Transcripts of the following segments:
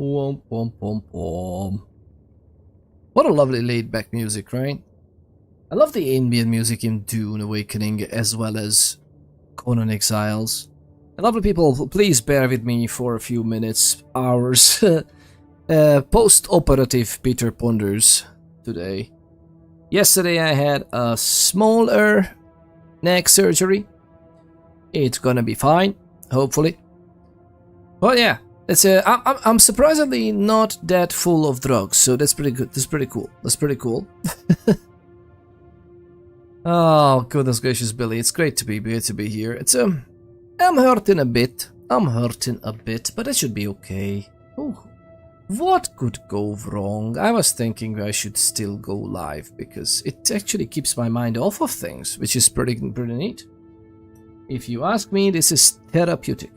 Womp, womp, womp, womp. What a lovely laid-back music, right? I love the ambient music in Dune Awakening as well as Conan Exiles. And lovely people, please bear with me for a few minutes, hours. Post-operative Peter Ponders today. Yesterday I had a smaller neck surgery. It's gonna be fine, hopefully. But yeah, it's I'm surprisingly not that full of drugs, so that's pretty good. That's pretty cool. That's pretty cool. Oh goodness gracious, Billy! It's great to be here. It's I'm hurting a bit. But it should be okay. Ooh. What could go wrong? I was thinking I should still go live because it actually keeps my mind off of things, which is pretty neat. If you ask me, this is therapeutic.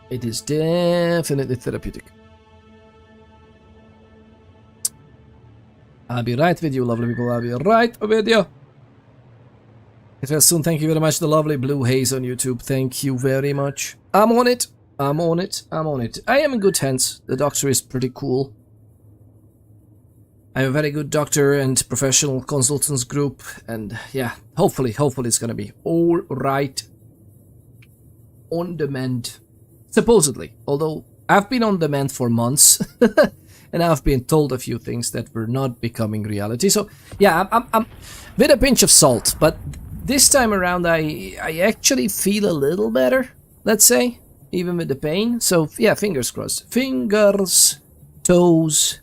It is definitely therapeutic. I'll be right with you, lovely people. I'll be right with you. It will soon. Thank you very much. The lovely Blue Haze on YouTube. Thank you very much. I'm on it. I'm on it. I am in good hands. The doctor is pretty cool. I have a very good doctor and professional consultants group. And yeah, hopefully it's gonna be all right. On demand. Supposedly. Although I've been on demand for months. And I've been told a few things that were not becoming reality. So yeah, I'm with a pinch of salt. But this time around I actually feel a little better, let's say. Even with the pain. So yeah, fingers crossed. Fingers, toes,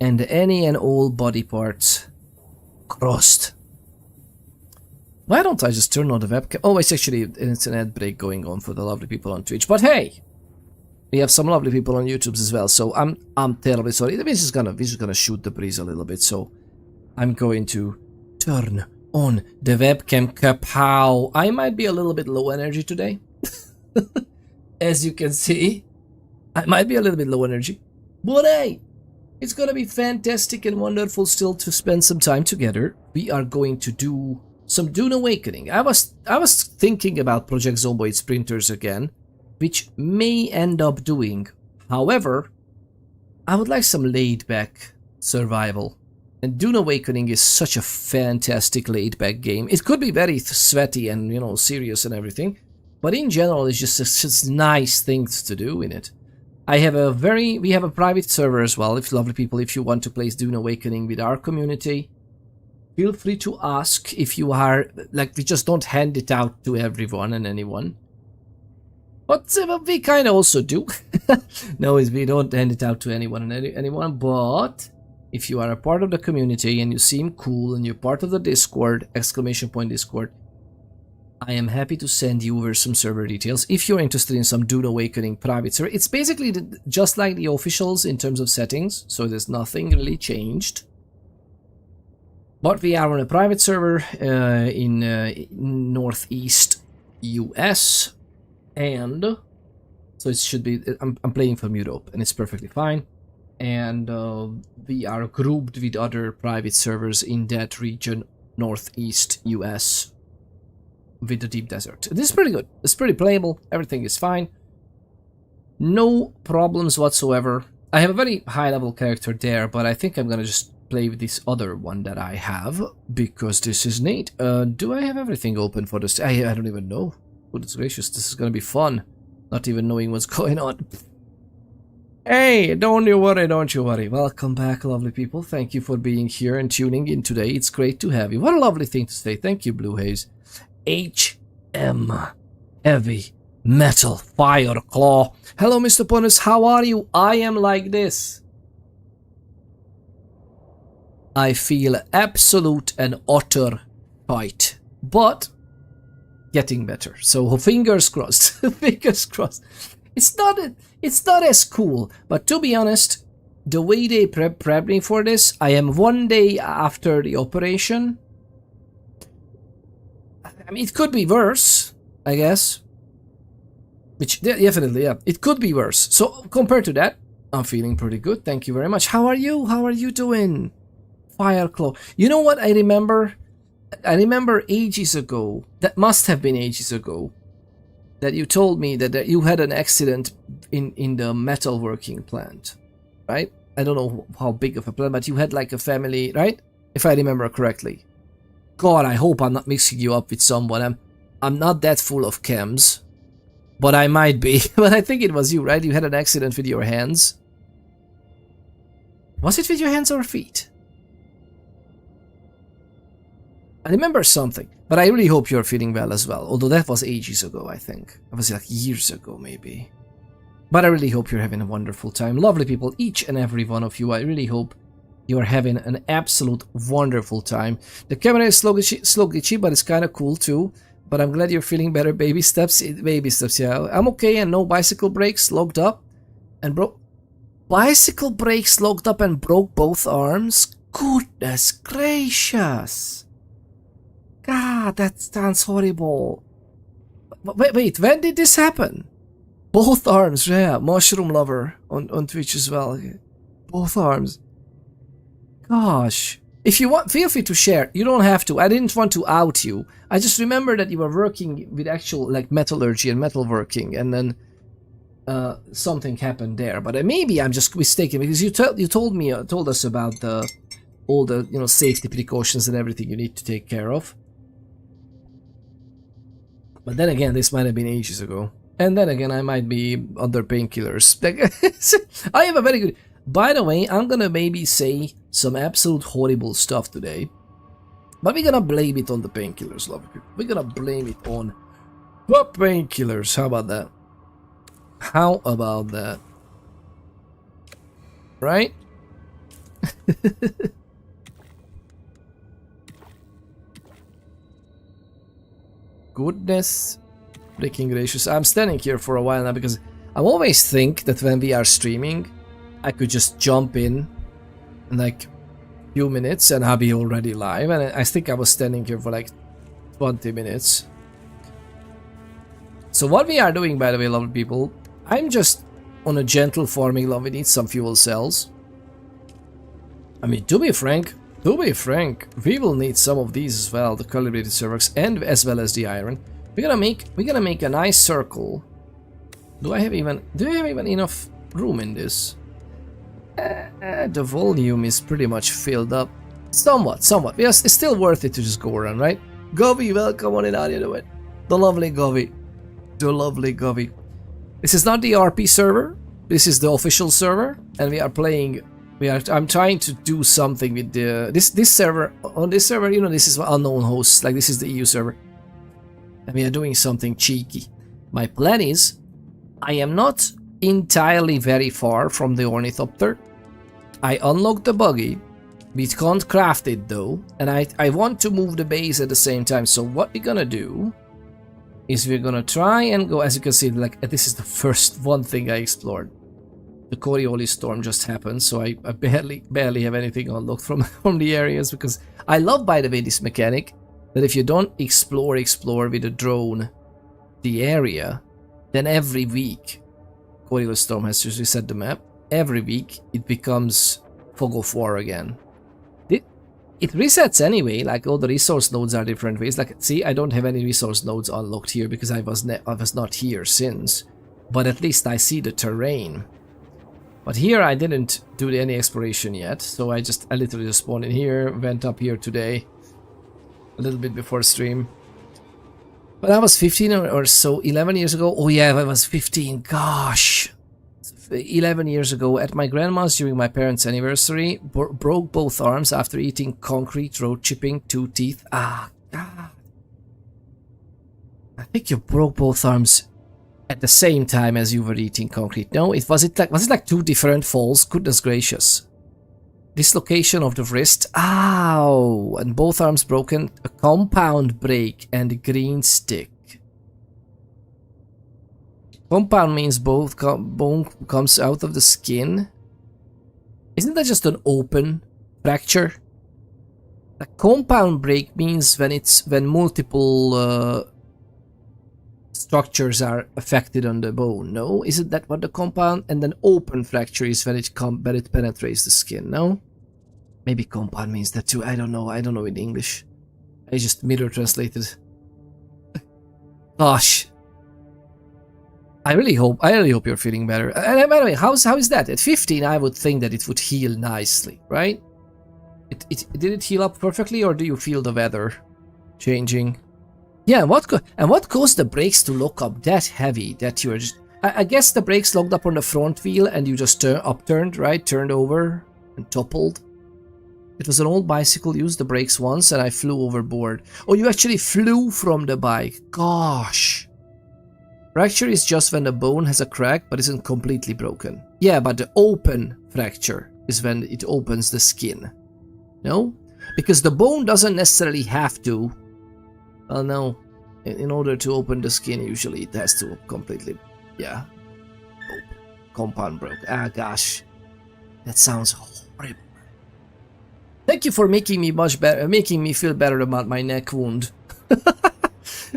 and any and all body parts crossed. Why don't I just turn on the webcam? Oh, it's an ad break going on for the lovely people on Twitch. But hey, we have some lovely people on YouTube as well. So I'm terribly sorry. This is gonna shoot the breeze a little bit. So I'm going to turn on the webcam. Kapow! I might be a little bit low energy today. As you can see, I might be a little bit low energy, but hey, it's gonna be fantastic and wonderful still to spend some time together. We are going to do some Dune Awakening. I was thinking about Project Zomboid Sprinters again, which may end up doing. However, I would like some laid-back survival. And Dune Awakening is such a fantastic laid-back game. It could be very sweaty and, you know, serious and everything. But in general, it's just nice things to do in it. We have a private server as well. If lovely people, if you want to play Dune Awakening with our community, feel free to ask. If you are like, we just don't hand it out to everyone and anyone. But we kind of also do. No, we don't hand it out to anyone and anyone. But if you are a part of the community and you seem cool and you're part of the Discord, ! Discord. I am happy to send you over some server details if you're interested in some Dune Awakening private server. It's basically just like the officials in terms of settings, so there's nothing really changed. But we are on a private server in Northeast US, and so it should be. I'm playing from Europe, and it's perfectly fine. And we are grouped with other private servers in that region, Northeast US. With the deep desert. This is pretty good. It's pretty playable. Everything is fine. No problems whatsoever. I have a very high level character there, but I think I'm gonna just play with this other one that I have because this is neat. Do I have everything open for this? I don't even know. Goodness gracious, this is gonna be fun. Not even knowing what's going on. Hey, don't you worry. Welcome back, lovely people. Thank you for being here and tuning in today. It's great to have you. What a lovely thing to say. Thank you, Blue Haze. HM Heavy Metal Fire Claw. Hello, Mr. Ponus. How are you? I am like this. I feel absolute and utter fight, but getting better. So fingers crossed. Fingers crossed. It's not as cool, but to be honest, the way they prep me for this, I am 1 day after the operation. I mean, it could be worse, I guess. Which, definitely, yeah. It could be worse. So, compared to that, I'm feeling pretty good. Thank you very much. How are you? How are you doing? Fireclaw. You know what I remember? I remember ages ago, that must have been ages ago, that you told me that you had an accident in the metalworking plant, right? I don't know how big of a plant, but you had like a family, right? If I remember correctly. God, I hope I'm not mixing you up with someone. I'm not that full of chems, but I might be. But I think it was you, right? You had an accident with your hands. Was it with your hands or feet? I remember something, but I really hope you're feeling well as well. Although that was ages ago, I think. That was like years ago, maybe. But I really hope you're having a wonderful time. Lovely people, each and every one of you. I really hope you're having an absolute wonderful time. The camera is slow glitchy, but it's kind of cool too. But I'm glad you're feeling better. Baby steps, yeah. I'm okay, and no bicycle brakes locked up and broke. Bicycle brakes locked up and broke both arms? Goodness gracious. God, that sounds horrible. Wait, when did this happen? Both arms, yeah. Mushroom Lover on Twitch as well. Both arms. Gosh. If you want, feel free to share. You don't have to. I didn't want to out you. I just remember that you were working with actual like metallurgy and metalworking, and then something happened there. But maybe I'm just mistaken, because you told us about all the safety precautions and everything you need to take care of. But then again, this might have been ages ago. And then again, I might be under painkillers. I have a very good... By the way, I'm gonna maybe say some absolute horrible stuff today. But we're gonna blame it on the painkillers, lovely people. We're gonna blame it on the painkillers. How about that? How about that? Right? Goodness freaking gracious. I'm standing here for a while now because I always think that when we are streaming, I could just jump in like a few minutes and I'll be already live. And I think I was standing here for like 20 minutes. So what we are doing, by the way, lovely people, I'm just on a gentle farming love. We need some fuel cells. I mean, to be frank, we will need some of these as well, the calibrated servers, and as well as the iron. We're gonna make a nice circle. Do I have even enough room in this? The volume is pretty much filled up. Somewhat. Yes, it's still worth it to just go around, right? Govy, welcome on in. How do you do it? The lovely Govy. This is not the RP server. This is the official server, and we are playing. I'm trying to do something with the this server. On this server, this is unknown hosts. Like this is the EU server, and we are doing something cheeky. My plan is, I am not entirely very far from the ornithopter. I unlocked the buggy. We can't craft it though, and I want to move the base at the same time. So what we're gonna do is we're gonna try and go. As you can see, like this is the first one thing I explored. The Coriolis storm just happened, so I barely have anything unlocked from the areas, because I love, by the way, this mechanic that if you don't explore with a drone the area, then every week Coriolis storm has to reset the map. Every week it becomes fog of war again. It resets anyway, like all the resource nodes are different ways. Like, see, I don't have any resource nodes unlocked here because I was not here since, but at least I see the terrain. But here I didn't do any exploration yet, so I literally just spawned in here, went up here today, a little bit before stream. But I was 15 or so, 11 years ago. Oh yeah, I was 15, gosh. 11 years ago at my grandma's during my parents' anniversary, broke both arms after eating concrete, road chipping, 2 teeth. Ah, God. I think you broke both arms at the same time as you were eating concrete. No, was it like 2 different falls? Goodness gracious. Dislocation of the wrist. Ow! And both arms broken. A compound break and a green stick. Compound means both bone comes out of the skin. Isn't that just an open fracture? A compound break means when multiple structures are affected on the bone. No, isn't that what the compound? And then open fracture is when it penetrates the skin. No, maybe compound means that too. I don't know in English. I just mirror translated. Gosh. I really hope you're feeling better. And by the way, how is that? At 15, I would think that it would heal nicely, right? Did it heal up perfectly, or do you feel the weather changing? Yeah, and what caused the brakes to lock up that heavy that you're just... I guess the brakes locked up on the front wheel and you just upturned, right? Turned over and toppled. It was an old bicycle, used the brakes once and I flew overboard. Oh, you actually flew from the bike. Gosh. Fracture is just when the bone has a crack but isn't completely broken. Yeah, but the open fracture is when it opens the skin. No? Because the bone doesn't necessarily have to. Well, no. In order to open the skin, usually it has to completely... Yeah. Open. Compound broke. Ah, gosh. That sounds horrible. Thank you for making me much better, making me feel better about my neck wound.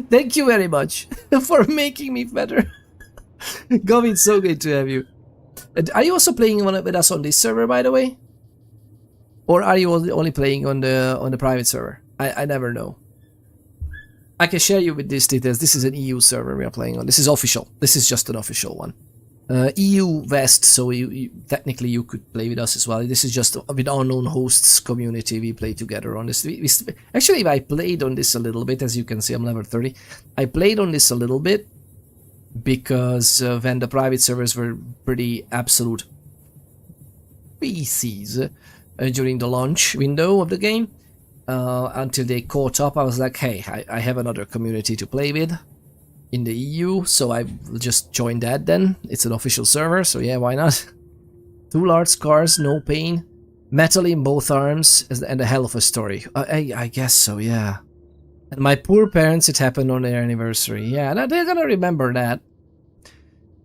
Thank you very much for making me better. Gavin, it's so good to have you. Are you also playing with us on this server, by the way? Or are you only playing on the private server? I never know. I can share you with these details. This is an EU server we are playing on. This is official. This is just an official one. EU West, so technically you could play with us as well. This is just with unknown hosts community. We play together on this. Actually, I played on this a little bit. As you can see, I'm level 30. I played on this a little bit because when the private servers were pretty absolute feces during the launch window of the game. Until they caught up, I was like, hey, I have another community to play with in the EU, so I will just join that then. It's an official server, so yeah, why not? 2 large scars, no pain, metal in both arms, and a hell of a story. I guess so, yeah. And my poor parents, it happened on their anniversary. Yeah, and they're gonna remember that.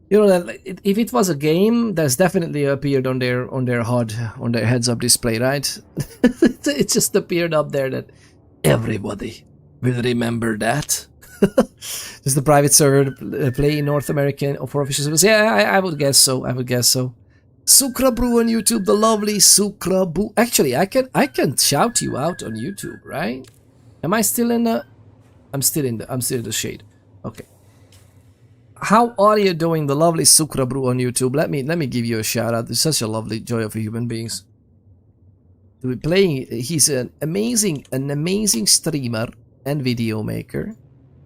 You know that if it was a game, that's definitely appeared on their HUD, on their heads-up display, right? It just appeared up there that everybody will remember that. Does the private server play in North American for official servers? Yeah, I would guess so. I would guess so. Sukra Brew on YouTube, the lovely Sukra Brew. Actually, I can shout you out on YouTube, right? Am I still in the? I'm still in the shade. Okay. How are you doing, the lovely Sukra Brew on YouTube? Let me give you a shout out. It's such a lovely joy of human beings to be playing. He's an amazing streamer and video maker,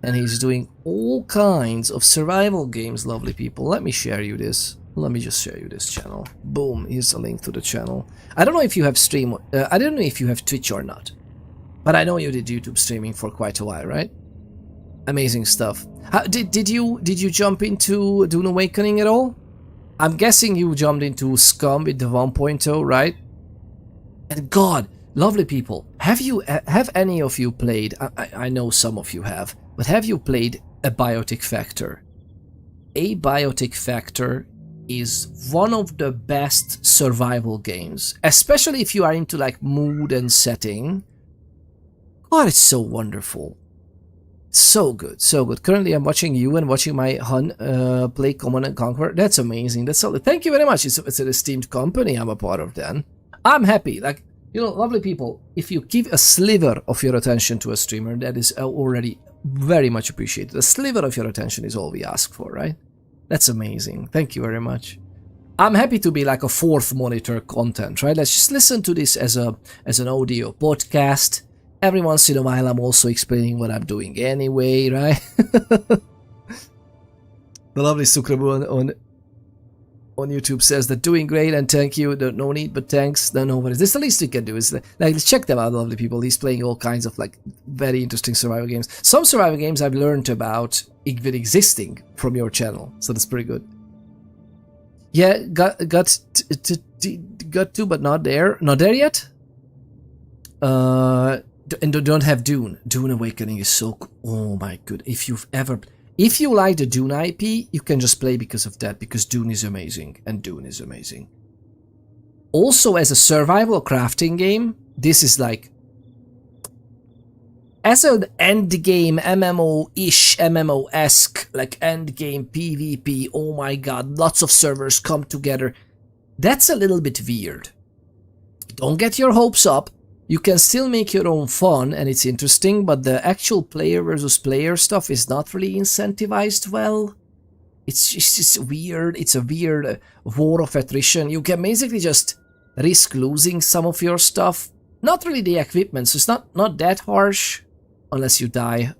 and he's doing all kinds of survival games. Lovely people. Let me share you this. Let me just share you this channel. Boom. Here's a link to the channel. I don't know if you have stream. I don't know if you have Twitch or not, but I know you did YouTube streaming for quite a while, right? Amazing stuff. Did you jump into Dune Awakening at all? I'm guessing you jumped into Scum with the 1.0, right? And God, lovely people, have any of you played? I know some of you have, but have you played A Biotic Factor? A Biotic Factor is one of the best survival games, especially if you are into like mood and setting. God, it's so wonderful. So good, so good. Currently, I'm watching you and watching my Hun play Command & Conquer. That's amazing. That's solid. Thank you very much. It's an esteemed company I'm a part of then. I'm happy. Like, you know, lovely people, if you give a sliver of your attention to a streamer, that is already very much appreciated. A sliver of your attention is all we ask for, right? That's amazing. Thank you very much. I'm happy to be like a fourth monitor content, right? Let's just listen to this as an audio podcast. Every once in a while, I'm also explaining what I'm doing anyway, right? The lovely Sukrabu on YouTube says that doing great and thank you. No need, but thanks. No worries. This is the least we can do. Is like check them out, lovely people. He's playing all kinds of like very interesting survival games. Some survival games I've learned about even existing from your channel, so that's pretty good. Yeah, got to, but not there. Not there yet. And don't have Dune. Dune Awakening is so cool. Oh my god. If you like the Dune IP, you can just play because of that, because Dune is amazing, and Dune is amazing. Also, as a survival crafting game, this is like, as an endgame MMO-ish, MMO-esque, like endgame PvP, oh my god, lots of servers come together. That's a little bit weird. Don't get your hopes up. You can still make your own fun and it's interesting, but the actual player versus player stuff is not really incentivized well. It's just weird. It's a weird war of attrition. You can basically just risk losing some of your stuff. Not really the equipment, so it's not that harsh, unless you die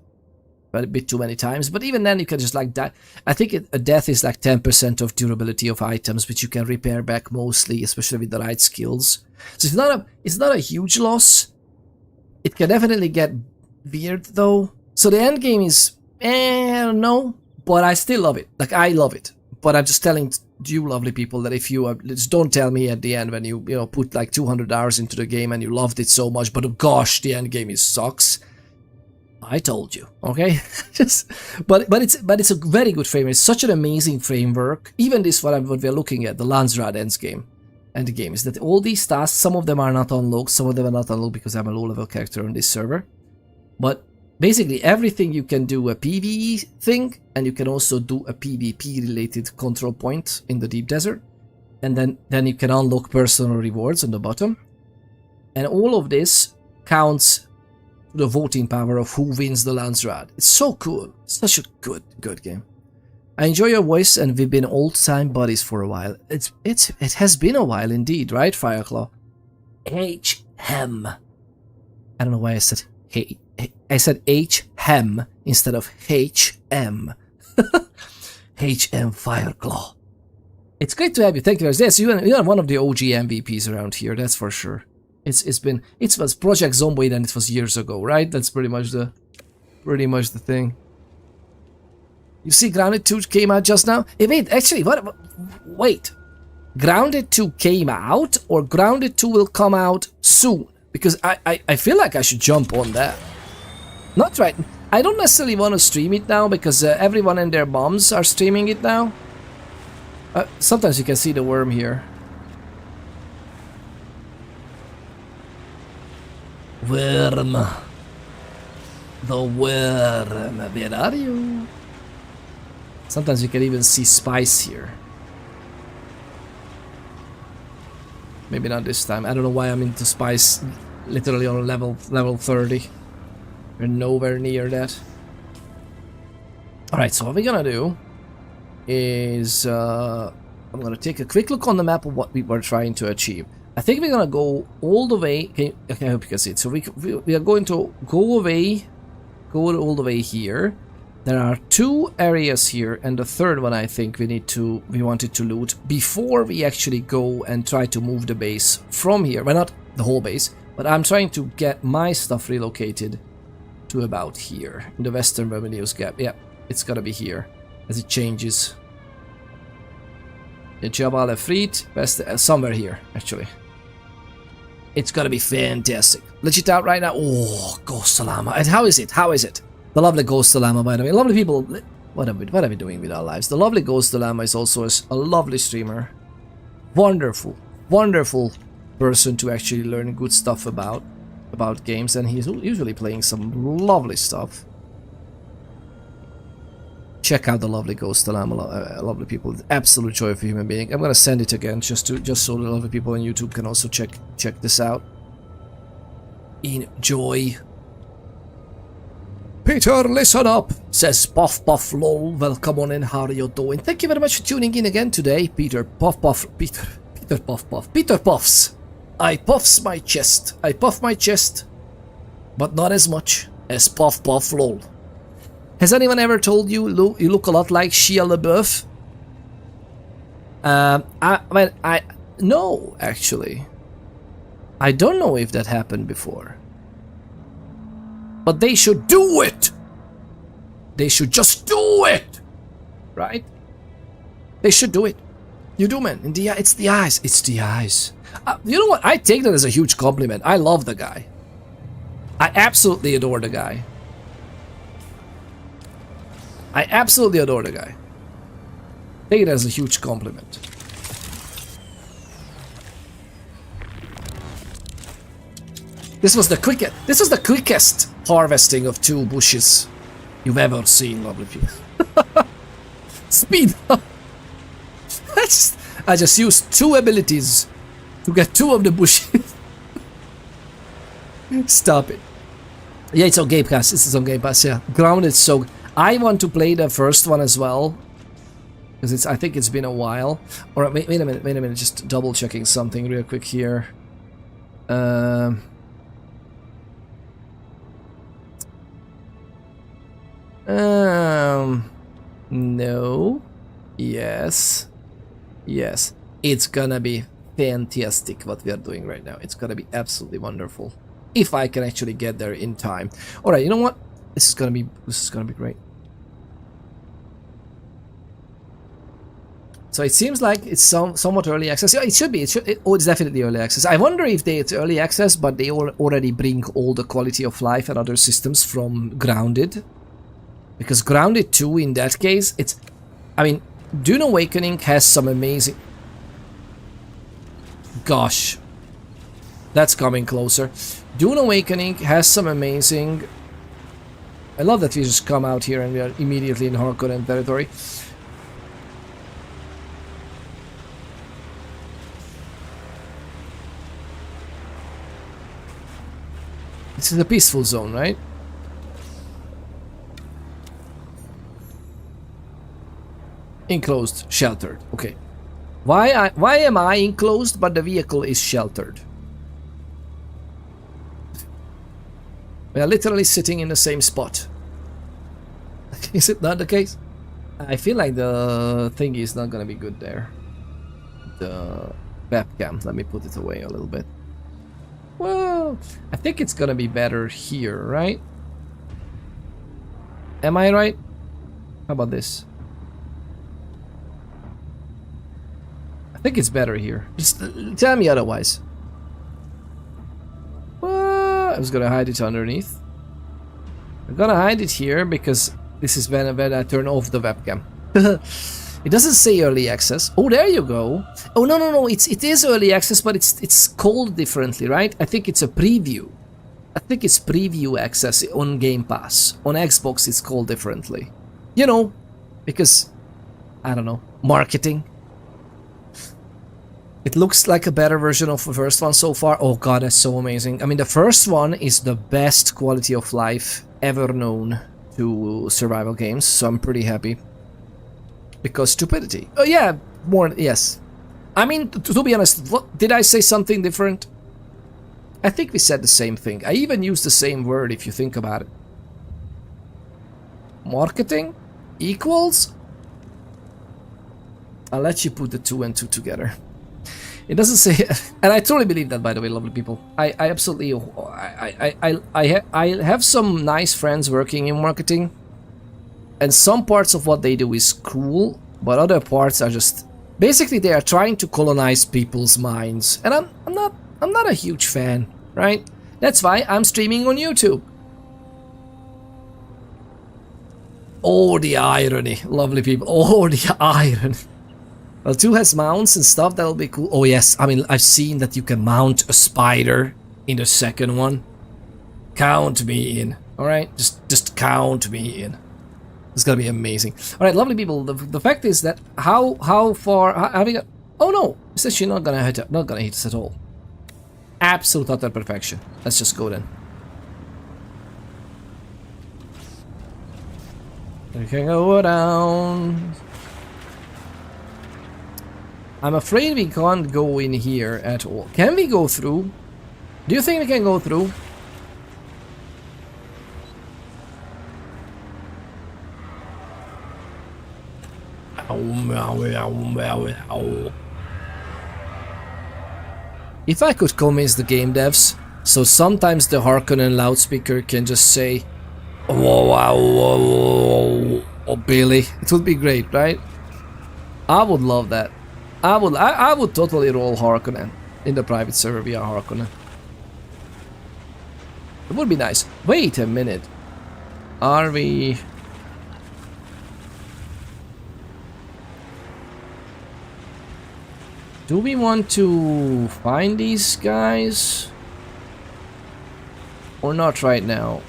a bit too many times. But even then, you can just like die. I think a death is like 10% of durability of items, which you can repair back mostly, especially with the right skills. So it's not a huge loss. It can definitely get weird though. So the end game is, I don't know, but I still love it. Like, I love it. But I'm just telling you lovely people that if you are, just don't tell me at the end when you know, put like 200 hours into the game and you loved it so much, but gosh, the end game sucks. I told you, okay? but it's a very good framework. It's such an amazing framework. Even this what we're looking at, the Landsrad ends game. And the game is that all these tasks, some of them are not unlocked, some of them are not unlocked because I'm a low-level character on this server. But basically everything you can do a PvE thing, and you can also do a PvP related control point in the deep desert. And then you can unlock personal rewards on the bottom. And all of this counts to the voting power of who wins the Landsrad. It's so cool. Such a good game. I enjoy your voice, and we've been old-time buddies for a while. It has been a while indeed, right, Fireclaw? H-hem. I don't know why I said hey. I said H-hem instead of H-M. H-M Fireclaw. It's great to have you. Thank you very much. Yes, you are one of the OG MVPs around here, that's for sure. It was Project Zomboid and it was years ago, right? That's pretty much the thing. You see Grounded 2 came out just now? Hey, wait, actually, wait. Grounded 2 came out, or Grounded 2 will come out soon? Because I feel like I should jump on that. Not right. I don't necessarily want to stream it now, because everyone and their moms are streaming it now. Sometimes you can see the worm here. Worm. The worm. Where are you? Sometimes you can even see spice here. Maybe not this time. I don't know why I'm into spice literally on level 30. We're nowhere near that. Alright, so what we're gonna do is I'm gonna take a quick look on the map of what we were trying to achieve. I think we're gonna go all the way. Okay, I hope you can see it. So we are going to go all the way here. There are 2 areas here, and the third one I think we wanted to loot before we actually go and try to move the base from here. Well, not the whole base, but I'm trying to get my stuff relocated to about here in the Western Vermilios Gap. Yeah, it's gotta be here as it changes. The Jabal Efreet, somewhere here actually. It's gotta be fantastic. Legit out right now. Oh, Ghost Salama. And how is it? How is it? The lovely Ghost Salama, by the way. Lovely people. What are we doing with our lives? The lovely Ghost Salama is also a lovely streamer. Wonderful, wonderful person to actually learn good stuff about games, and he's usually playing some lovely stuff. Check out the lovely Ghost Salama, lovely people. Absolute joy of a human being. I'm gonna send it again just so the lovely people on YouTube can also check this out. Enjoy. Peter, listen up, says Puff Puff lol. Welcome on in, how are you doing? Thank you very much for tuning in again today, Peter Puff Puff. Peter Puff Puff. Peter Puffs. I puffs my chest. I puff my chest, but not as much as Puff Puff lol. Has anyone ever told you you look a lot like Shia LaBeouf? No, actually. I don't know if that happened before. But they should do it! They should just do it! Right? They should do it. You do, man. It's the eyes. It's the eyes. You know what? I take that as a huge compliment. I love the guy. I absolutely adore the guy. I absolutely adore the guy. Take it as a huge compliment. This was the quickest harvesting of 2 bushes you've ever seen, lovely people. Speed up. I just used 2 abilities to get 2 of the bushes. Stop it. Yeah, it's on Game Pass. This is on Game Pass, yeah. Grounded, so I want to play the first one as well. Because I think it's been a while. Or wait a minute, just double checking something real quick here. No. Yes. Yes. It's gonna be fantastic what we are doing right now. It's gonna be absolutely wonderful. If I can actually get there in time. Alright, you know what? This is gonna be great. So it seems like it's somewhat early access. Yeah, it should be. Oh, it's definitely early access. I wonder if it's early access, but they already bring all the quality of life and other systems from Grounded. Because Grounded 2, in that case, it's... I mean, Dune Awakening has some amazing... Gosh. That's coming closer. Dune Awakening has some amazing... I love that we just come out here and we are immediately in Harkonnen territory. This is a peaceful zone, right? Enclosed, sheltered. Okay. Why am I enclosed but the vehicle is sheltered? We are literally sitting in the same spot. Is it not the case? I feel like the thing is not gonna be good there. The webcam. Let me put it away a little bit. Well, I think it's gonna be better here, right? Am I right? How about this? I think it's better here. Just tell me otherwise. Well, I was gonna hide it underneath. I'm gonna hide it here because this is when I turn off the webcam. It doesn't say early access. Oh, there you go. Oh, no. It is early access, but it's called differently, right? I think it's a preview. I think it's preview access on Game Pass. On Xbox, it's called differently. You know, because, I don't know, marketing. It looks like a better version of the first one so far. Oh god, that's so amazing. I mean, the first one is the best quality of life ever known to survival games, so I'm pretty happy. Because stupidity. Oh yeah, more, yes. I mean, to be honest, what, did I say something different? I think we said the same thing. I even used the same word if you think about it. Marketing equals... I'll let you put the 2 and 2 together. It doesn't say... And I totally believe that, by the way, lovely people. I absolutely... I have some nice friends working in marketing. And some parts of what they do is cool, but other parts are just... Basically, they are trying to colonize people's minds. And I'm not a huge fan, right? That's why I'm streaming on YouTube. Oh, the irony, lovely people. Oh, the irony. Well, 2 has mounts and stuff, that'll be cool. Oh yes, I mean, I've seen that you can mount a spider in the second one. Count me in, alright? Just count me in. It's gonna be amazing. Alright, lovely people, the fact is that how far... have we got... Oh no, it says she's not gonna hit us at all. Absolute utter perfection. Let's just go then. We can go down. I'm afraid we can't go in here at all. Can we go through? Do you think we can go through? If I could convince the game devs, so sometimes the Harkonnen loudspeaker can just say, "Whoa, Billy," it would be great, right? I would love that. I would totally roll Harkonnen in the private server via Harkonnen. It would be nice. Wait a minute. Are we... Do we want to find these guys? Or not right now?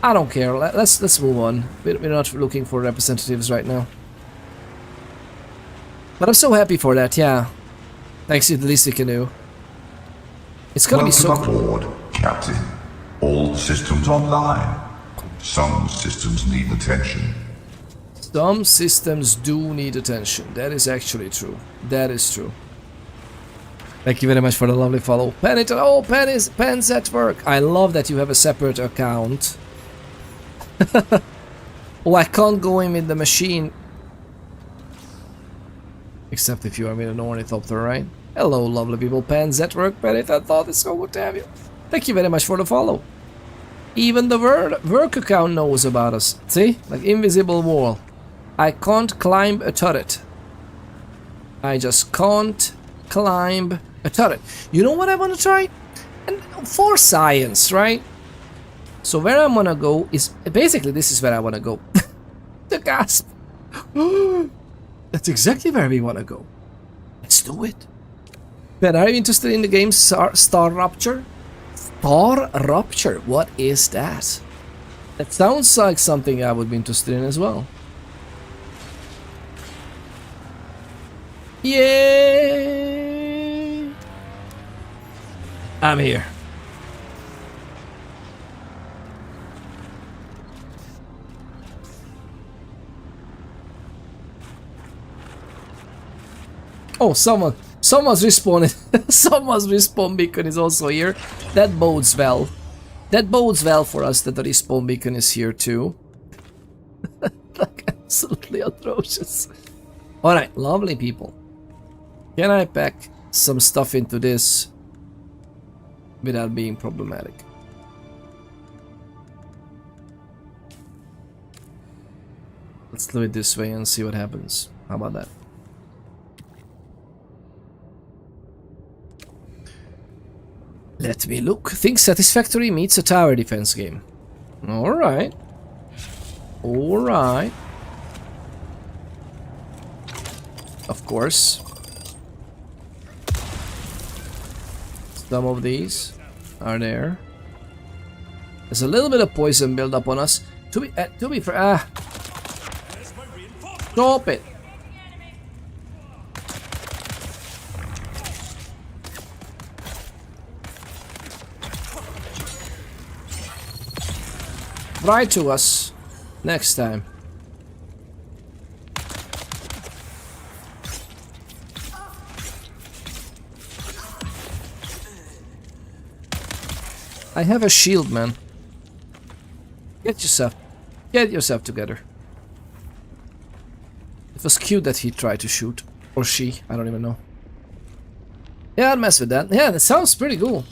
I don't care. Let's move on. We're not looking for representatives right now. But I'm so happy for that, yeah. Thanks, the least we can do. It's gonna be so cool. Welcome aboard, Captain. All systems online. Some systems need attention. Some systems do need attention. That is actually true. That is true. Thank you very much for the lovely follow. Pennington, oh, Pen's at work. I love that you have a separate account. Oh, I can't go in with the machine. Except if you are with an ornithopter, right? Hello, lovely people. Pen's at work. Pennington, I thought it's so good to have you. Thank you very much for the follow. Even the work account knows about us. See? Like invisible wall. I can't climb a turret. I just can't climb a turret. You know what I want to try? And for science, right? So where I'm gonna go is... Basically, this is where I want to go. The gasp. That's exactly where we want to go. Let's do it. Ben, are you interested in the game Star Rupture? Star Rupture? What is that? That sounds like something I would be interested in as well. Yay! I'm here. Oh, someone's respawned. Someone's respawn beacon is also here. That bodes well. That bodes well for us that the respawn beacon is here too. Like absolutely atrocious. Alright, lovely people. Can I pack some stuff into this without being problematic? Let's do it this way and see what happens. How about that? Let me look. Think Satisfactory meets a tower defense game. Alright. Alright. Of course. Some of these are there. There's a little bit of poison build up on us. To be fair, stop it. Right to us next time. I have a shield, man. Get yourself together. It was cute that he tried to shoot. Or she, I don't even know. Yeah, I'll mess with that. Yeah, that sounds pretty cool.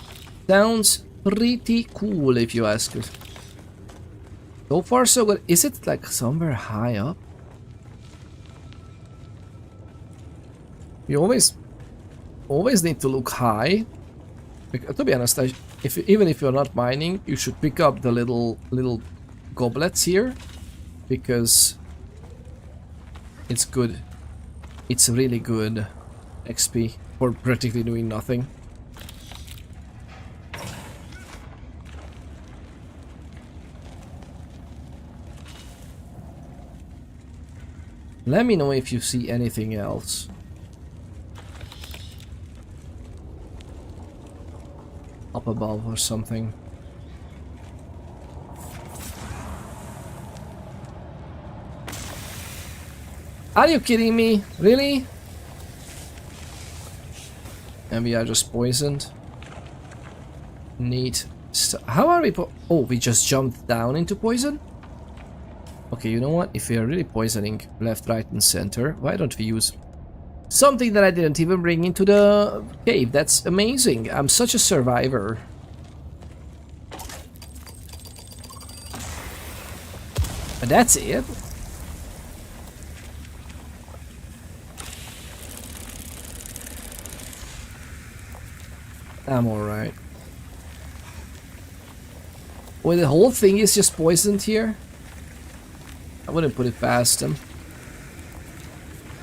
Sounds pretty cool if you ask it. So far so good. Is it like somewhere high up? You always need to look high. To be honest, even if you're not mining, you should pick up the little goblets here, because it's good. It's really good XP for practically doing nothing. Let me know if you see anything else. Up above or something. Are you kidding me? Really? And we are just poisoned. Neat. How are we oh, we just jumped down into poison? Okay, you know what? If we are really poisoning left, right, and center, why don't we use something that I didn't even bring into the cave? That's amazing. I'm such a survivor. But that's it. I'm alright. Well, the whole thing is just poisoned here. I wouldn't put it past them.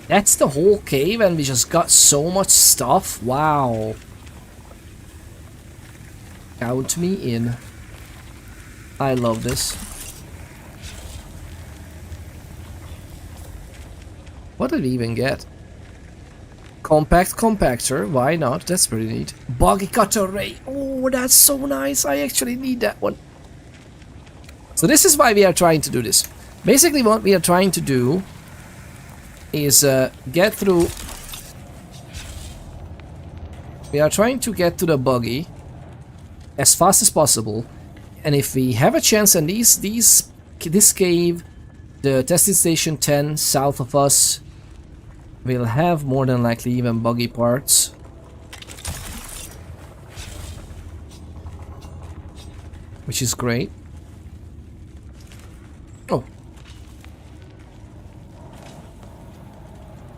That's the whole cave and we just got so much stuff. Wow. Count me in. I love this. What did we even get? Compact compactor. Why not? That's pretty neat. Buggy cutter ray. Oh, that's so nice. I actually need that one. So this is why we are trying to do this. Basically, what we are trying to do is get through. We are trying to get to the buggy as fast as possible, and if we have a chance, and this cave, the testing station 10 south of us, will have more than likely even buggy parts. Which is great. Oh.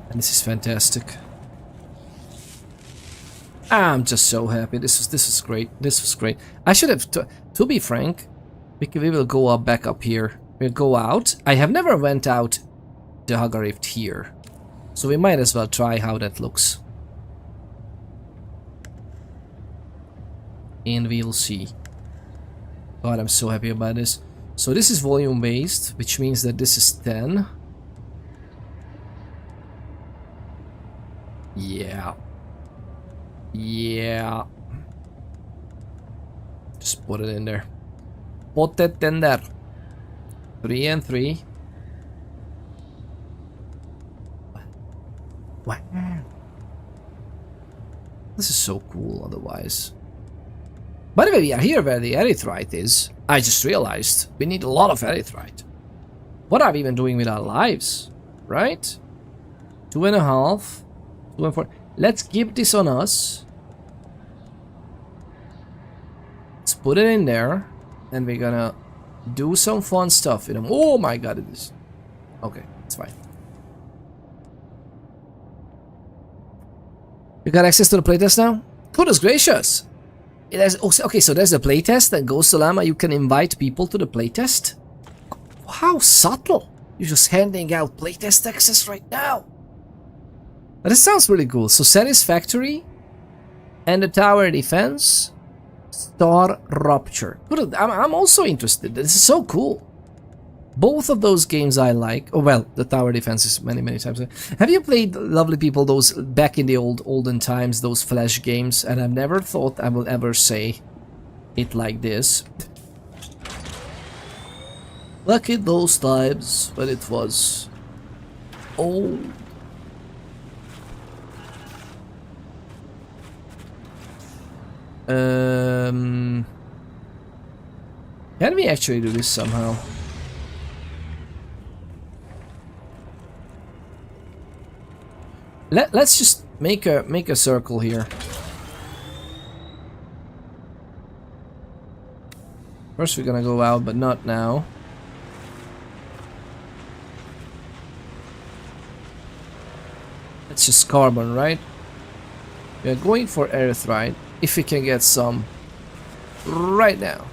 And this is fantastic. I'm just so happy. This is great. This was great. I should have, to be frank, we will go up back up here. We'll go out. I have never went out the Haga Rift here, so we might as well try how that looks. And we'll see. God, I'm so happy about this. So this is volume based, which means that this is 10. Yeah. Yeah. Just put it in there. Put it in there. 3 and 3. Wow. This is so cool otherwise. By the way, we are here where the erythrite is. I just realized we need a lot of erythrite. What are we even doing with our lives? Right? 2.5. 2 and 4. Let's keep this on us. Let's put it in there. And we're gonna do some fun stuff with them. Oh my god, it is. Okay, it's fine. You got access to the playtest now? Goodness gracious! It has, okay, so there's a playtest that goes to Llama. You can invite people to the playtest. How subtle! You're just handing out playtest access right now. But this sounds really cool. So Satisfactory and the Tower Defense, Star Rupture. Good. I'm also interested. This is so cool. Both of those games I like. Oh well, the Tower Defense is many times. Have you played, lovely people, those back in the olden times, those Flash games? And I've never thought I will ever say it like this. Back in those times when it was old. Can we actually do this somehow? Let's just make a circle here. First we're gonna go out, but not now. It's just carbon, right? We are going for erythrite, if we can get some right now.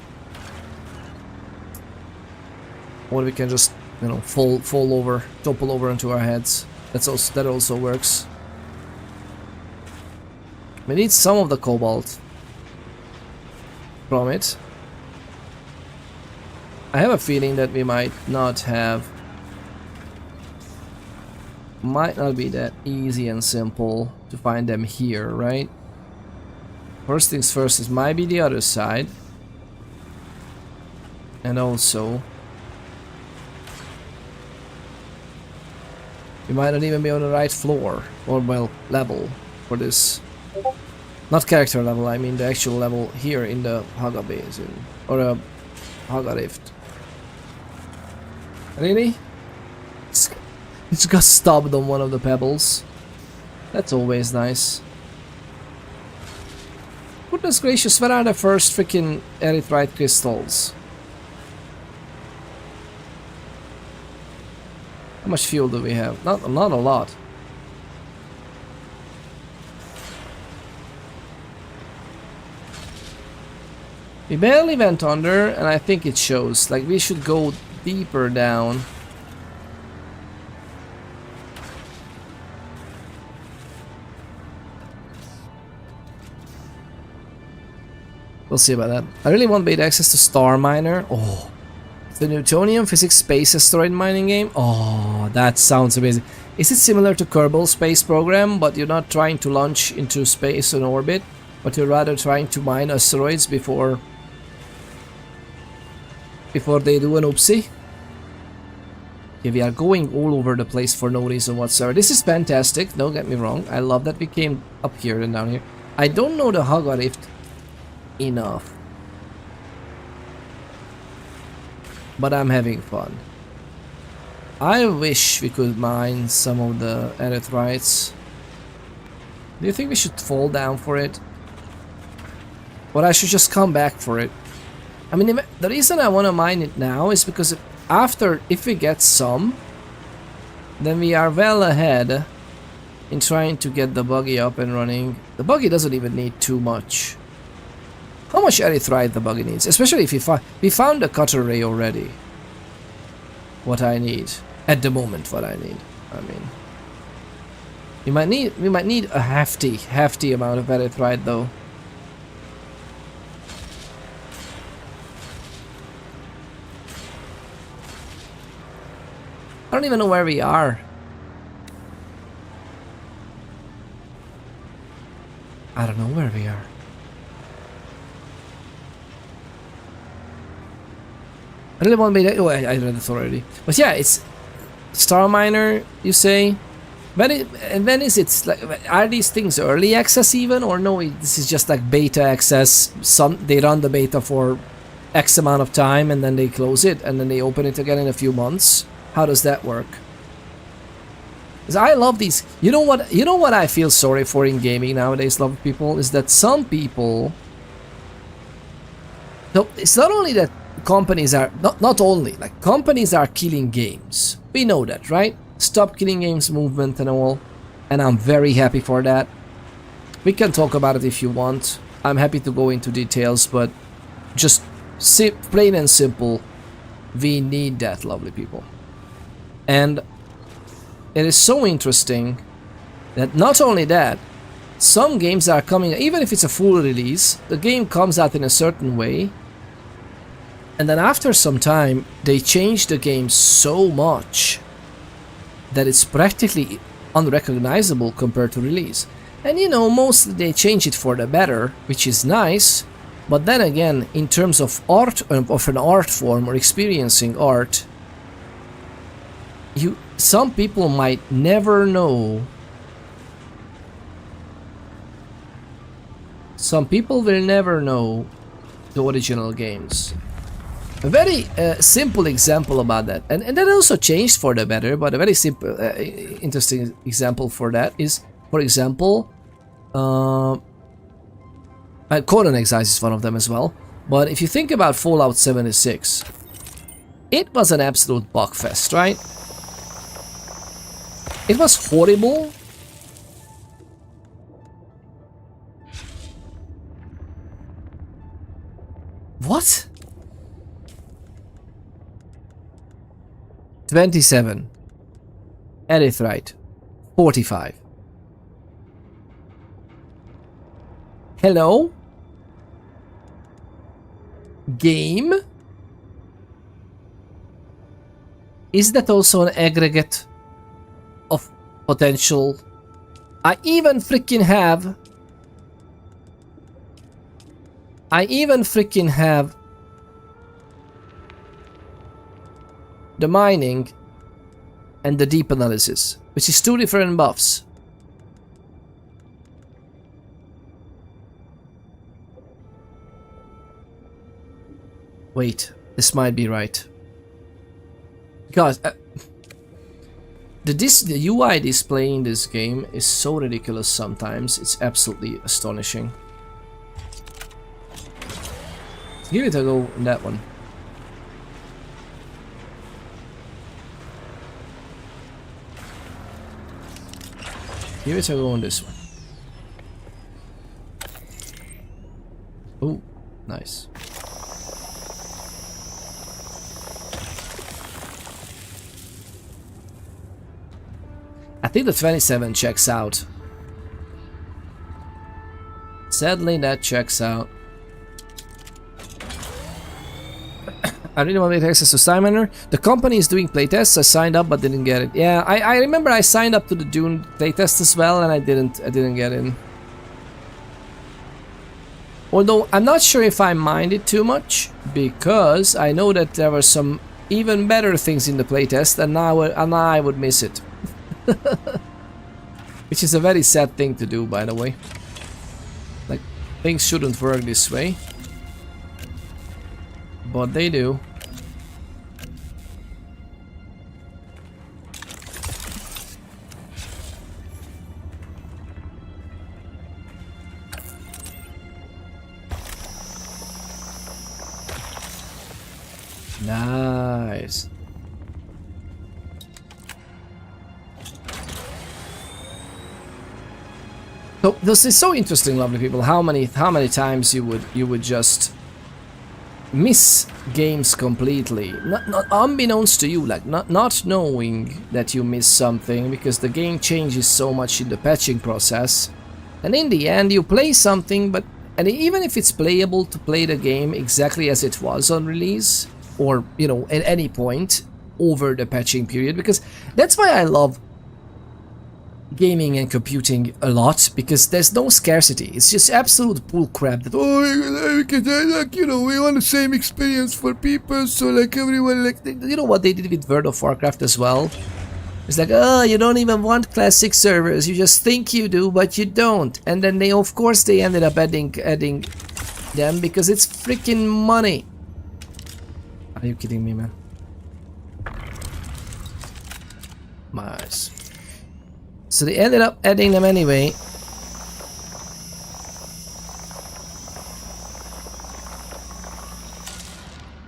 Or we can just, you know, fall over, topple over into our heads. That also works. We need some of the cobalt from it. I have a feeling that we might not be that easy and simple to find them here, right? First things first, it might be the other side. And also, we might not even be on the right floor, or well, level for this. Not character level, I mean the actual level here in the Haga Basin, or a Haga Rift. Really? It's got stopped on one of the pebbles. That's always nice. Goodness gracious, where are the first freaking erythrite crystals? How much fuel do we have? Not a lot. We barely went under, and I think it shows. Like, we should go deeper down. We'll see about that. I really want beta access to Star Miner. Oh, the Newtonian Physics Space Asteroid Mining game. Oh, that sounds amazing. Is it similar to Kerbal Space Program, but you're not trying to launch into space and orbit, but you're rather trying to mine asteroids before they do an oopsie? Okay, we are going all over the place for no reason whatsoever. This is fantastic, don't get me wrong. I love that we came up here and down here. I don't know the Haga Rift enough, but I'm having fun. I wish we could mine some of the erythrites. Do you think we should fall down for it? Or I should just come back for it? I mean, the reason I want to mine it now is because if we get some, then we are well ahead in trying to get the buggy up and running. The buggy doesn't even need too much. How much erythrite the buggy needs? Especially if we found the cutter ray already. What I need. At the moment, what I need. I mean, we might need a hefty amount of erythrite though. I don't even know where we are. I don't know where we are. I really want to be that. Oh, I read this already. But yeah, it's Star Miner, you say? When is it like? Are these things early access even, or no? This is just like beta access. They run the beta for X amount of time and then they close it and then they open it again in a few months. How does that work? Because I love these. You know what I feel sorry for in gaming nowadays, love people, is that some people. So it's not only that companies are not only like companies are killing games. We know that, right? Stop killing games movement and all, and I'm very happy for that. We can talk about it if you want. I'm happy to go into details, but just plain and simple, we need that, lovely people. And it is so interesting that not only that, some games are coming, even if it's a full release, the game comes out in a certain way, and then after some time they change the game so much that it's practically unrecognizable compared to release. And you know, mostly they change it for the better, which is nice, but then again, in terms of art, of an art form or experiencing art, some people might never know. Some people will never know the original games. A very simple example about that, and that also changed for the better, but a very simple, interesting example for that is, for example, Conan Exiles is one of them as well. But if you think about Fallout 76, it was an absolute bugfest, right? It was horrible. What? 27. Erythrite. 45. Hello? Game? Is that also an aggregate of potential? I even freaking have the mining and the deep analysis, which is two different buffs. Wait, this might be right. Because the UI display in this game is so ridiculous sometimes, it's absolutely astonishing. Give it a go in that one. Give it a go on this one. Oh, nice. I think the 27 checks out. Sadly, that checks out. I really want to get access to Star-Miner. The company is doing playtests. I signed up but didn't get it. Yeah, I remember I signed up to the Dune playtest as well and I didn't get in. Although I'm not sure if I minded too much, because I know that there were some even better things in the playtest, and I would miss it. Which is a very sad thing to do, by the way. Like, things shouldn't work this way. But they do. Nice. So this is so interesting, lovely people. How many times you would just miss games completely, not unbeknownst to you, like not knowing that you miss something, because the game changes so much in the patching process, and in the end you play something, and even if it's playable to play the game exactly as it was on release, or you know, at any point over the patching period, because that's why I love gaming and computing a lot, because there's no scarcity. It's just absolute bull crap that, like, you know, we want the same experience for people, so like everyone, like, you know what they did with World of Warcraft as well? It's like, oh, you don't even want classic servers, you just think you do, but you don't. And then they, of course, they ended up adding them because it's freaking money. Are you kidding me, man? Nice. So they ended up adding them anyway.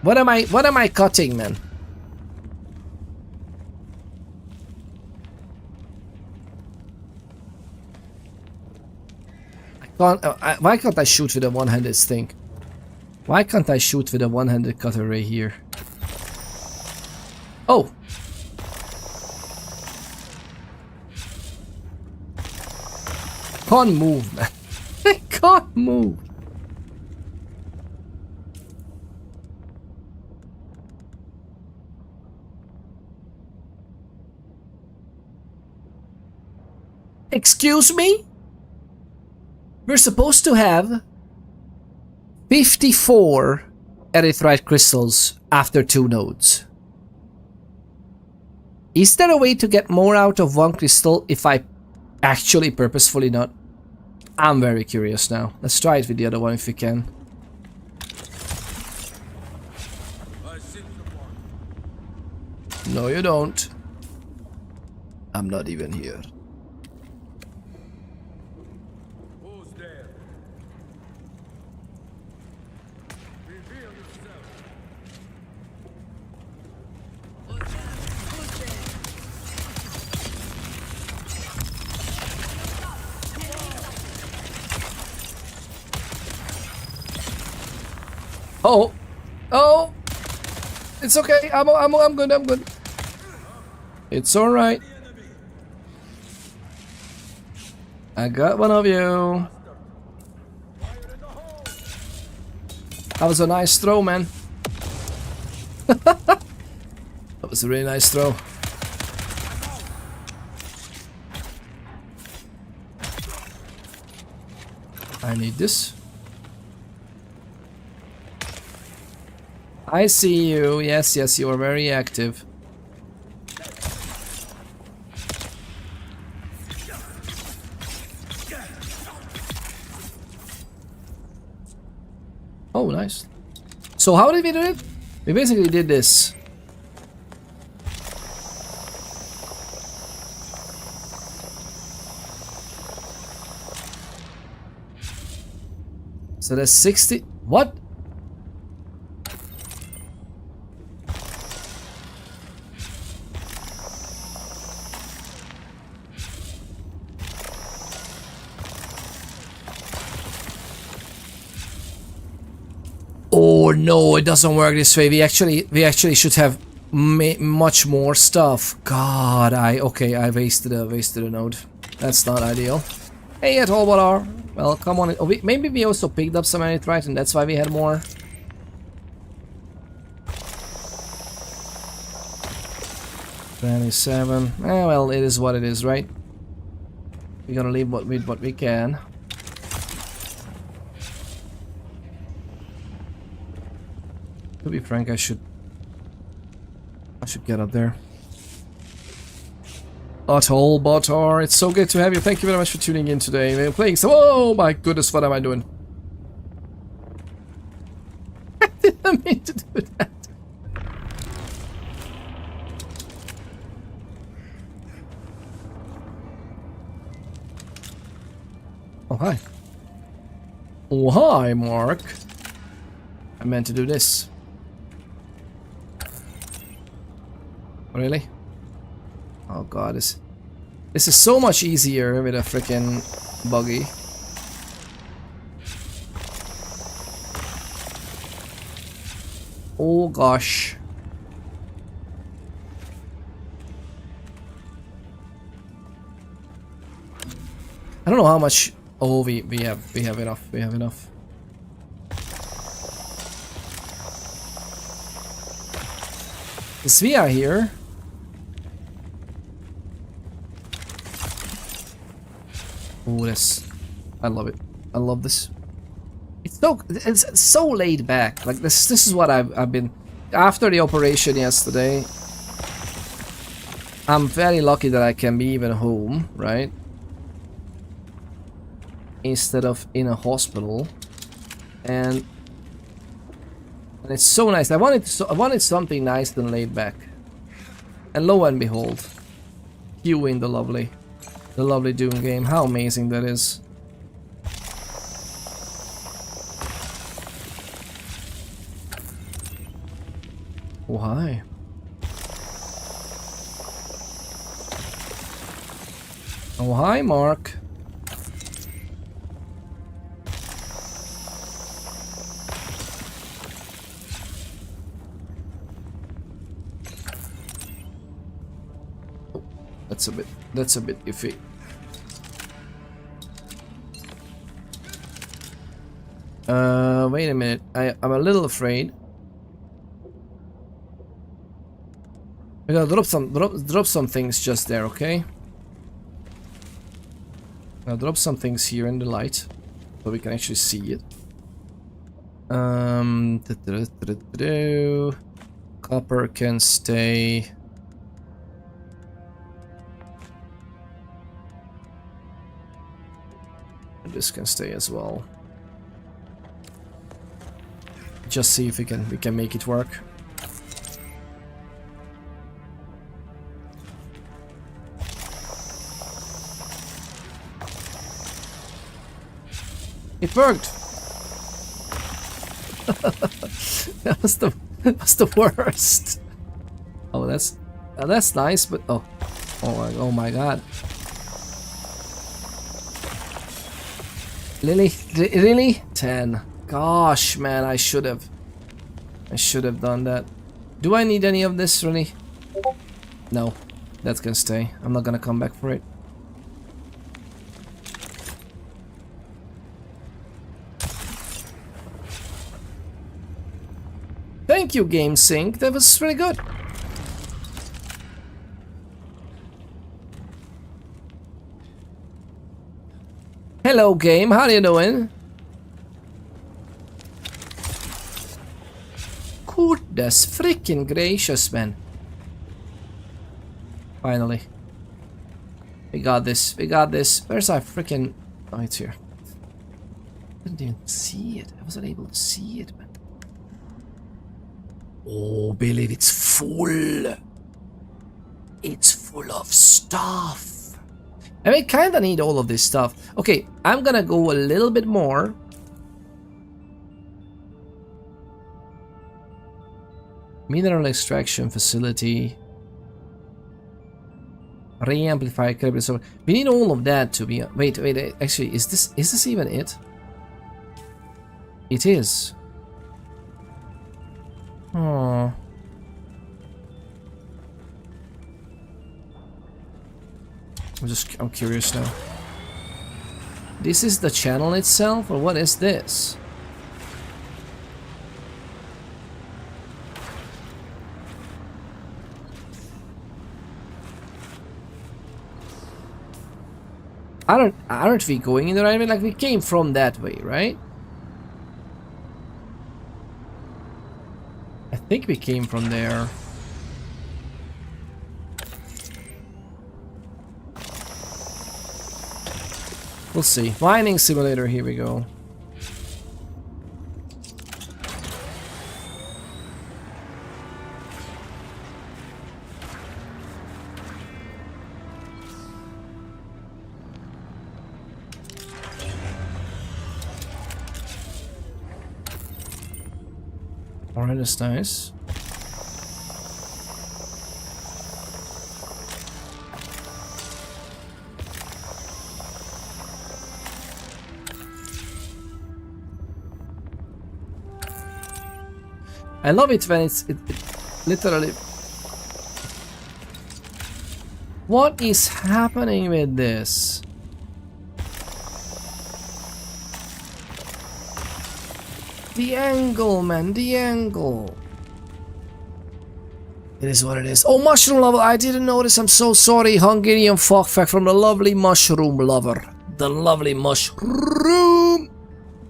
What am I cutting, man? I can't. Why can't I shoot with a one-handed thing? Why can't I shoot with a one-handed cutter right here? Oh. Can't move, man. I can't move. Excuse me? We're supposed to have 54 erythrite crystals after 2 nodes. Is there a way to get more out of 1 crystal if I actually purposefully not? I'm very curious now. Let's try it with the other one if we can. No, you don't. I'm not even here. Who's there? Reveal yourself. Who's there? Oh, oh, it's okay. I'm good. I'm good. It's all right. I got one of you. That was a nice throw, man. That was a really nice throw. I need this. I see you. Yes, yes, you are very active. Oh, nice. So how did we do it? We basically did this. So that's 60. What? Oh no, it doesn't work this way. We actually should have much more stuff. God, I wasted a node. That's not ideal. Hey, at all, what are? Well, come on. Oh, maybe we also picked up some erythrite, and that's why we had more. $27. Well, it is what it is, right? We're gonna leave with what we can. To be frank, I should I should get up there. Atoll Botar, it's so good to have you. Thank you very much for tuning in today. We're playing some. Oh my goodness, what am I doing? I didn't mean to do that. Oh, hi. Oh, hi, Mark. I meant to do this. Really? Oh god, this is so much easier with a freaking buggy. Oh gosh. I don't know how much. Oh, we have enough. We have enough. Is we are here? Oh, this. I love it. I love this. It's so laid back. Like this is what I've been after the operation yesterday. I'm very lucky that I can be even home, right? Instead of in a hospital. And it's so nice. I wanted something nice and laid back. And lo and behold, you in the lovely Dune game. How amazing that is. Oh, hi. Oh, hi, Mark. Oh, that's a bit iffy. Wait a minute. I'm a little afraid. We gotta drop some things just there, okay? I'll drop some things here in the light, so we can actually see it. Copper can stay. And this can stay as well. Just see if we can make it work. It worked. That was the worst. Oh, that's nice, but oh my god. Really? 10. Gosh, man, I should have done that. Do I need any of this, really? No, that can stay. I'm not gonna come back for it. Thank you, Game Sync. That was really good. Hello, game. How are you doing? Goodness freaking gracious, man. Finally. We got this. We got this. Where's our freaking... Oh, it's here. I didn't even see it. I wasn't able to see it, man. Oh, believe it's full. It's full of stuff. And we kinda need all of this stuff. Okay, I'm gonna go a little bit more. Mineral extraction facility. Re-amplifier caliber. So we need all of that to be. Wait. Actually, is this even it? It is. Oh. I'm curious now. This is the channel itself, or what is this? Aren't we going in the right way? Like we came from that way, right? I think we came from there. We'll see. Mining simulator, here we go. Alright, that's nice. I love it when it literally... What is happening with this? The angle, man, the angle. It is what it is. Oh, mushroom lover, I didn't notice. I'm so sorry. Hungarian fuckfact from the lovely mushroom lover. The lovely mushroom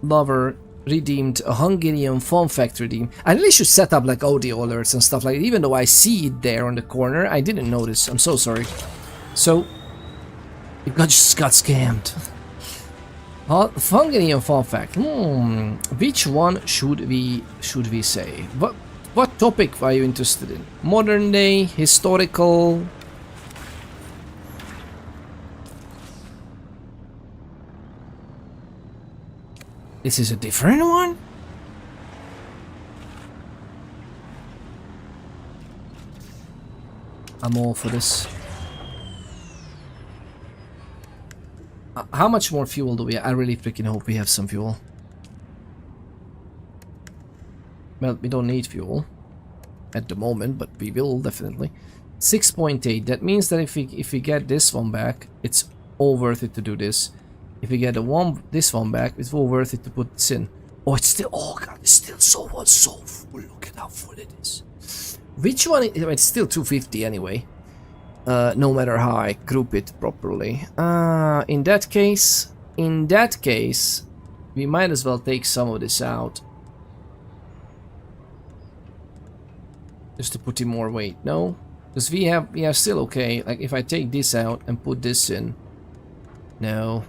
lover redeemed a Hungarian fun fact redeem. I really should set up like audio alerts and stuff like that. Even though I see it there on the corner, I didn't notice. I'm so sorry. So, it just got scammed. Hungarian fun fact. Which one should we say? What topic are you interested in? Modern day, historical? This is a different one? I'm all for this. How much more fuel do we have? I really freaking hope we have some fuel. Well, we don't need fuel at the moment, but we will definitely. 6.8. That means that if we get this one back, it's all worth it to do this. If we get this one back, it's all worth it to put this in. Oh, it's still, oh god, it's still so full. Look at how full it is. Which one? It's still 250 anyway. No matter how I group it properly. In that case, we might as well take some of this out. Just to put in more weight, no? Because we are still okay. Like if I take this out and put this in, no.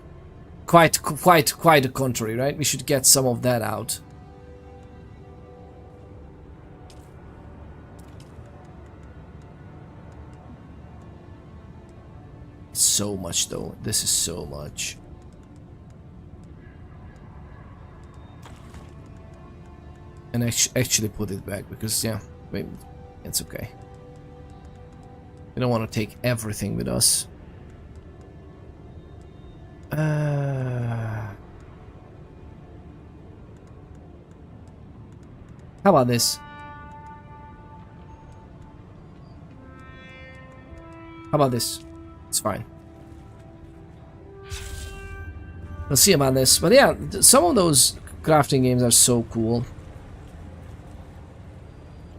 Quite the contrary, right? We should get some of that out. So much though. This is so much. And actually put it back because yeah, wait, it's okay. We don't want to take everything with us. How about this? How about this? It's fine. We'll see about this. But yeah, some of those crafting games are so cool.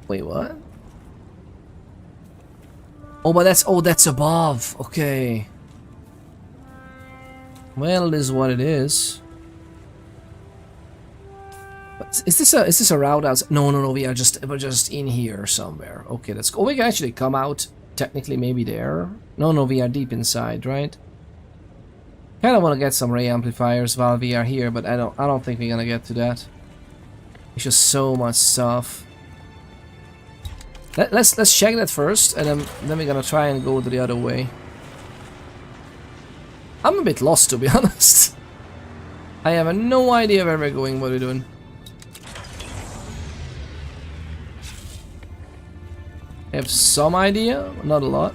Wait, what? Oh, but that's above. Okay. Well, it is what it is. But is this a route outside? No, we're just in here somewhere. Okay, let's go. Oh, we can actually come out technically maybe there. No, we are deep inside, right? Kind of want to get some ray amplifiers while we are here, but I don't think we're gonna get to that. It's just so much stuff. Let's check that first, and then we're gonna try and go the other way. I'm a bit lost, to be honest. I have no idea where we're going, what we're doing. I have some idea, not a lot.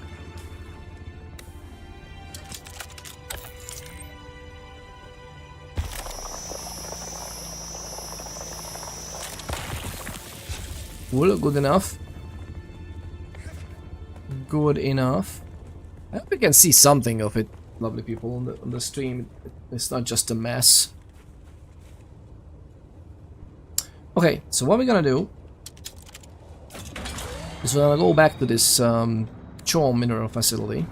Well, good enough. Good enough. I hope we can see something of it, lovely people, on the stream. It's not just a mess. Okay, so what we're gonna do is we're gonna go back to this Chom mineral facility.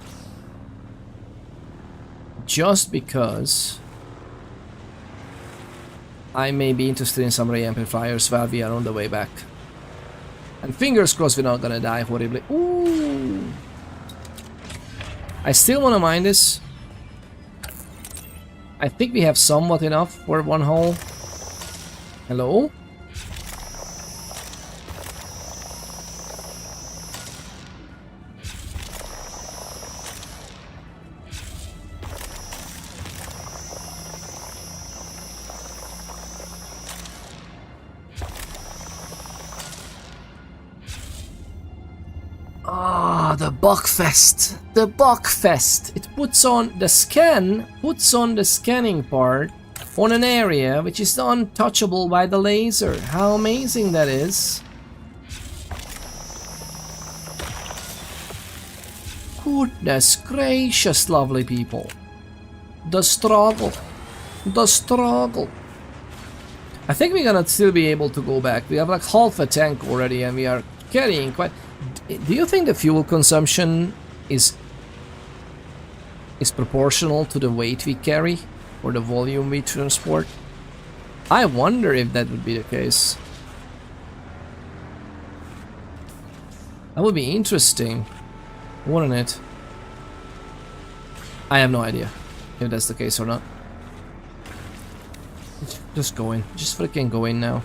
Just because I may be interested in some ray amplifiers while we are on the way back. And fingers crossed we're not gonna die horribly. Ooh! I still wanna mine this. I think we have somewhat enough for one hole. Hello? Ah, the Buckfest. The Buckfest. It puts on the scanning part on an area which is untouchable by the laser. How amazing that is. Goodness gracious, lovely people. The struggle. The struggle. I think we're gonna still be able to go back. We have like half a tank already and we are carrying quite... Do you think the fuel consumption is proportional to the weight we carry or the volume we transport? I wonder if that would be the case. That would be interesting, wouldn't it? I have no idea if that's the case or not. Just go in. Just freaking go in now.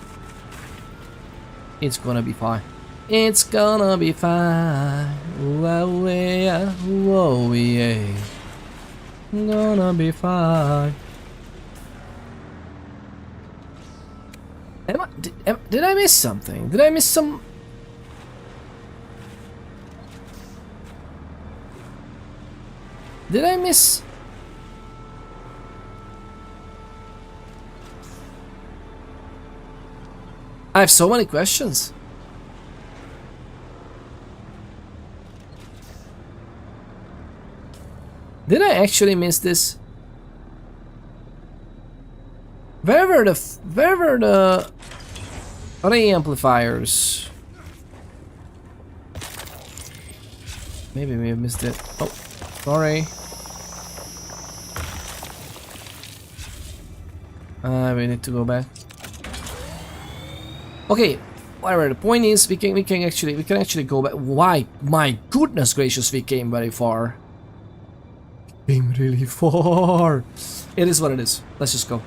It's gonna be fine. It's gonna be fine. Whoa, yeah, whoa, yeah. Gonna be fine. Did I miss something? Did I miss some... Did I miss... I have so many questions. Did I actually miss this? Where were the array amplifiers? Maybe we missed it. Oh, sorry. We need to go back. Okay, whatever. The point is, we can actually go back. Why? My goodness gracious, we came very far. Came really far. It is what it is. Let's just go.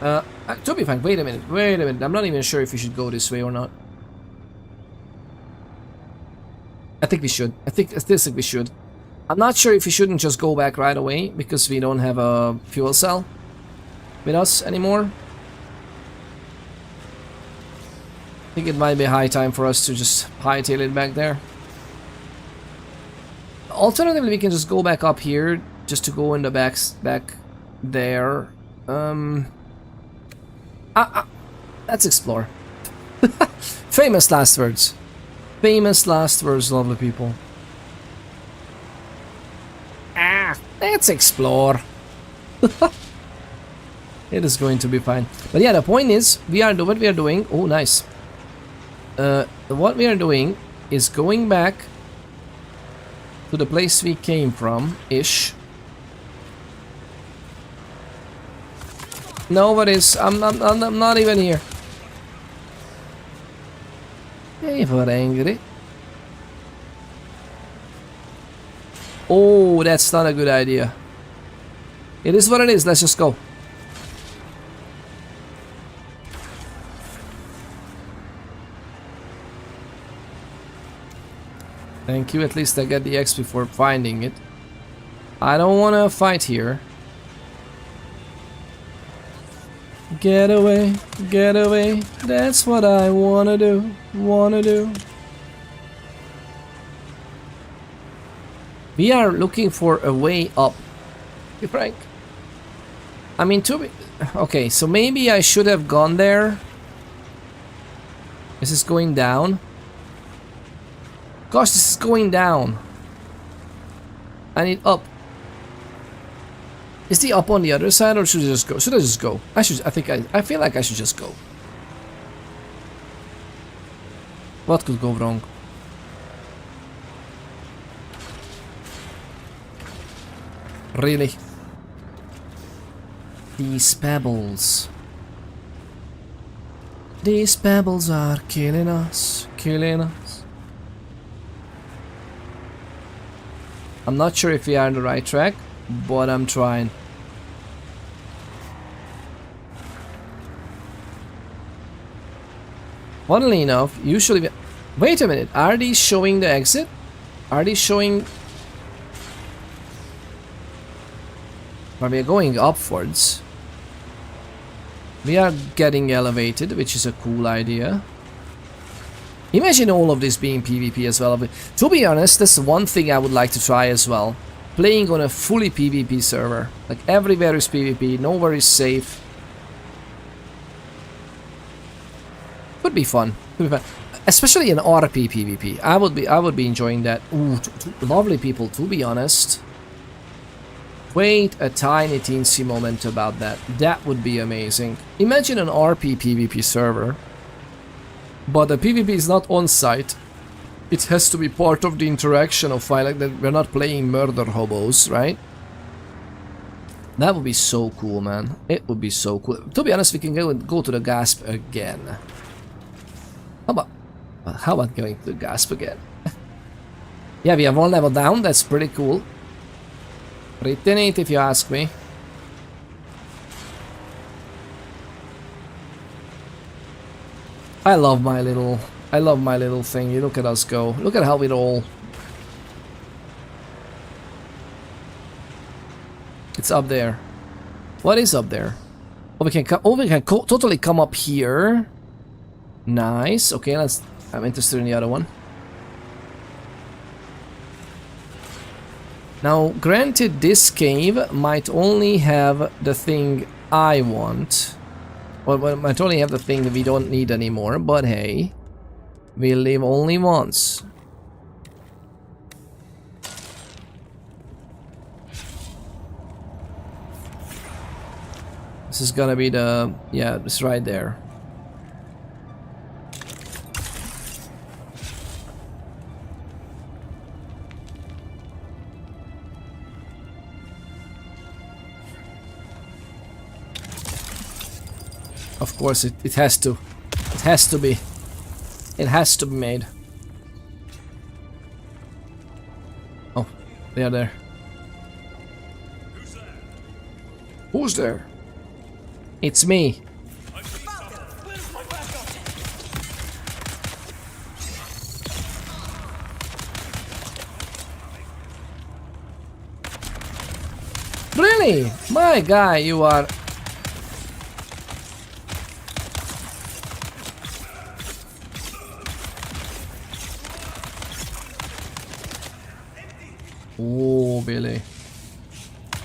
To be frank, wait a minute. I'm not even sure if we should go this way or not. I think we should. I still think we should. I'm not sure if we shouldn't just go back right away because we don't have a fuel cell with us anymore. I think it might be high time for us to just hightail it back there. Alternatively, we can just go back up here just to go in the back there. Let's explore. Famous last words. Famous last words, lovely people. Let's explore. It is going to be fine. But yeah, the point is, what we are doing. Oh, nice. What we are doing is going back to the place we came from, ish. Nobody's. I'm not even here. Hey, for angry. Oh, that's not a good idea. It is what it is. Let's just go. Thank you. At least I get the XP for finding it. I don't want to fight here. Get away, get away. That's what I wanna do. We are looking for a way up. Be frank. I mean, okay, so maybe I should have gone there. This is going down. Gosh, this is going down. I need up. Is the up on the other side, or should I just go? Should I just go? I feel like I should just go. What could go wrong? Really? These pebbles. These pebbles are killing us. I'm not sure if we are on the right track, but I'm trying. Funnily enough, usually... Wait a minute, are these showing the exit? Are these showing... But we are going upwards. We are getting elevated, which is a cool idea. Imagine all of this being PvP as well. But to be honest, that's one thing I would like to try as well. Playing on a fully PvP server. Like everywhere is PvP, nowhere is safe. Could be fun. Could be fun. Especially an RP PvP. I would be enjoying that. Ooh, lovely people, to be honest. Wait a tiny teensy moment about that. That would be amazing. Imagine an RP PvP server. But the PvP is not on site. It has to be part of the interaction of file, like that. We're not playing murder hobos, right? That would be so cool, man. It would be so cool. To be honest, we can go to the gasp again. How about going to the gasp again? Yeah, we have one level down. That's pretty cool. Pretty neat, if you ask me. I love my little thing. You look at us go. Look at how we roll. It's up there. What is up there? Oh, we can totally come up here. Nice. Okay, I'm interested in the other one. Now, granted, this cave might only have the thing I want. Well, might only have the thing that we don't need anymore, but hey, we live only once. This is gonna be the... yeah, it's right there. Of course, it has to. It has to be. It has to be made. Oh, they are there. Who's there? It's me. Really? My guy, you are... Oh, Billy.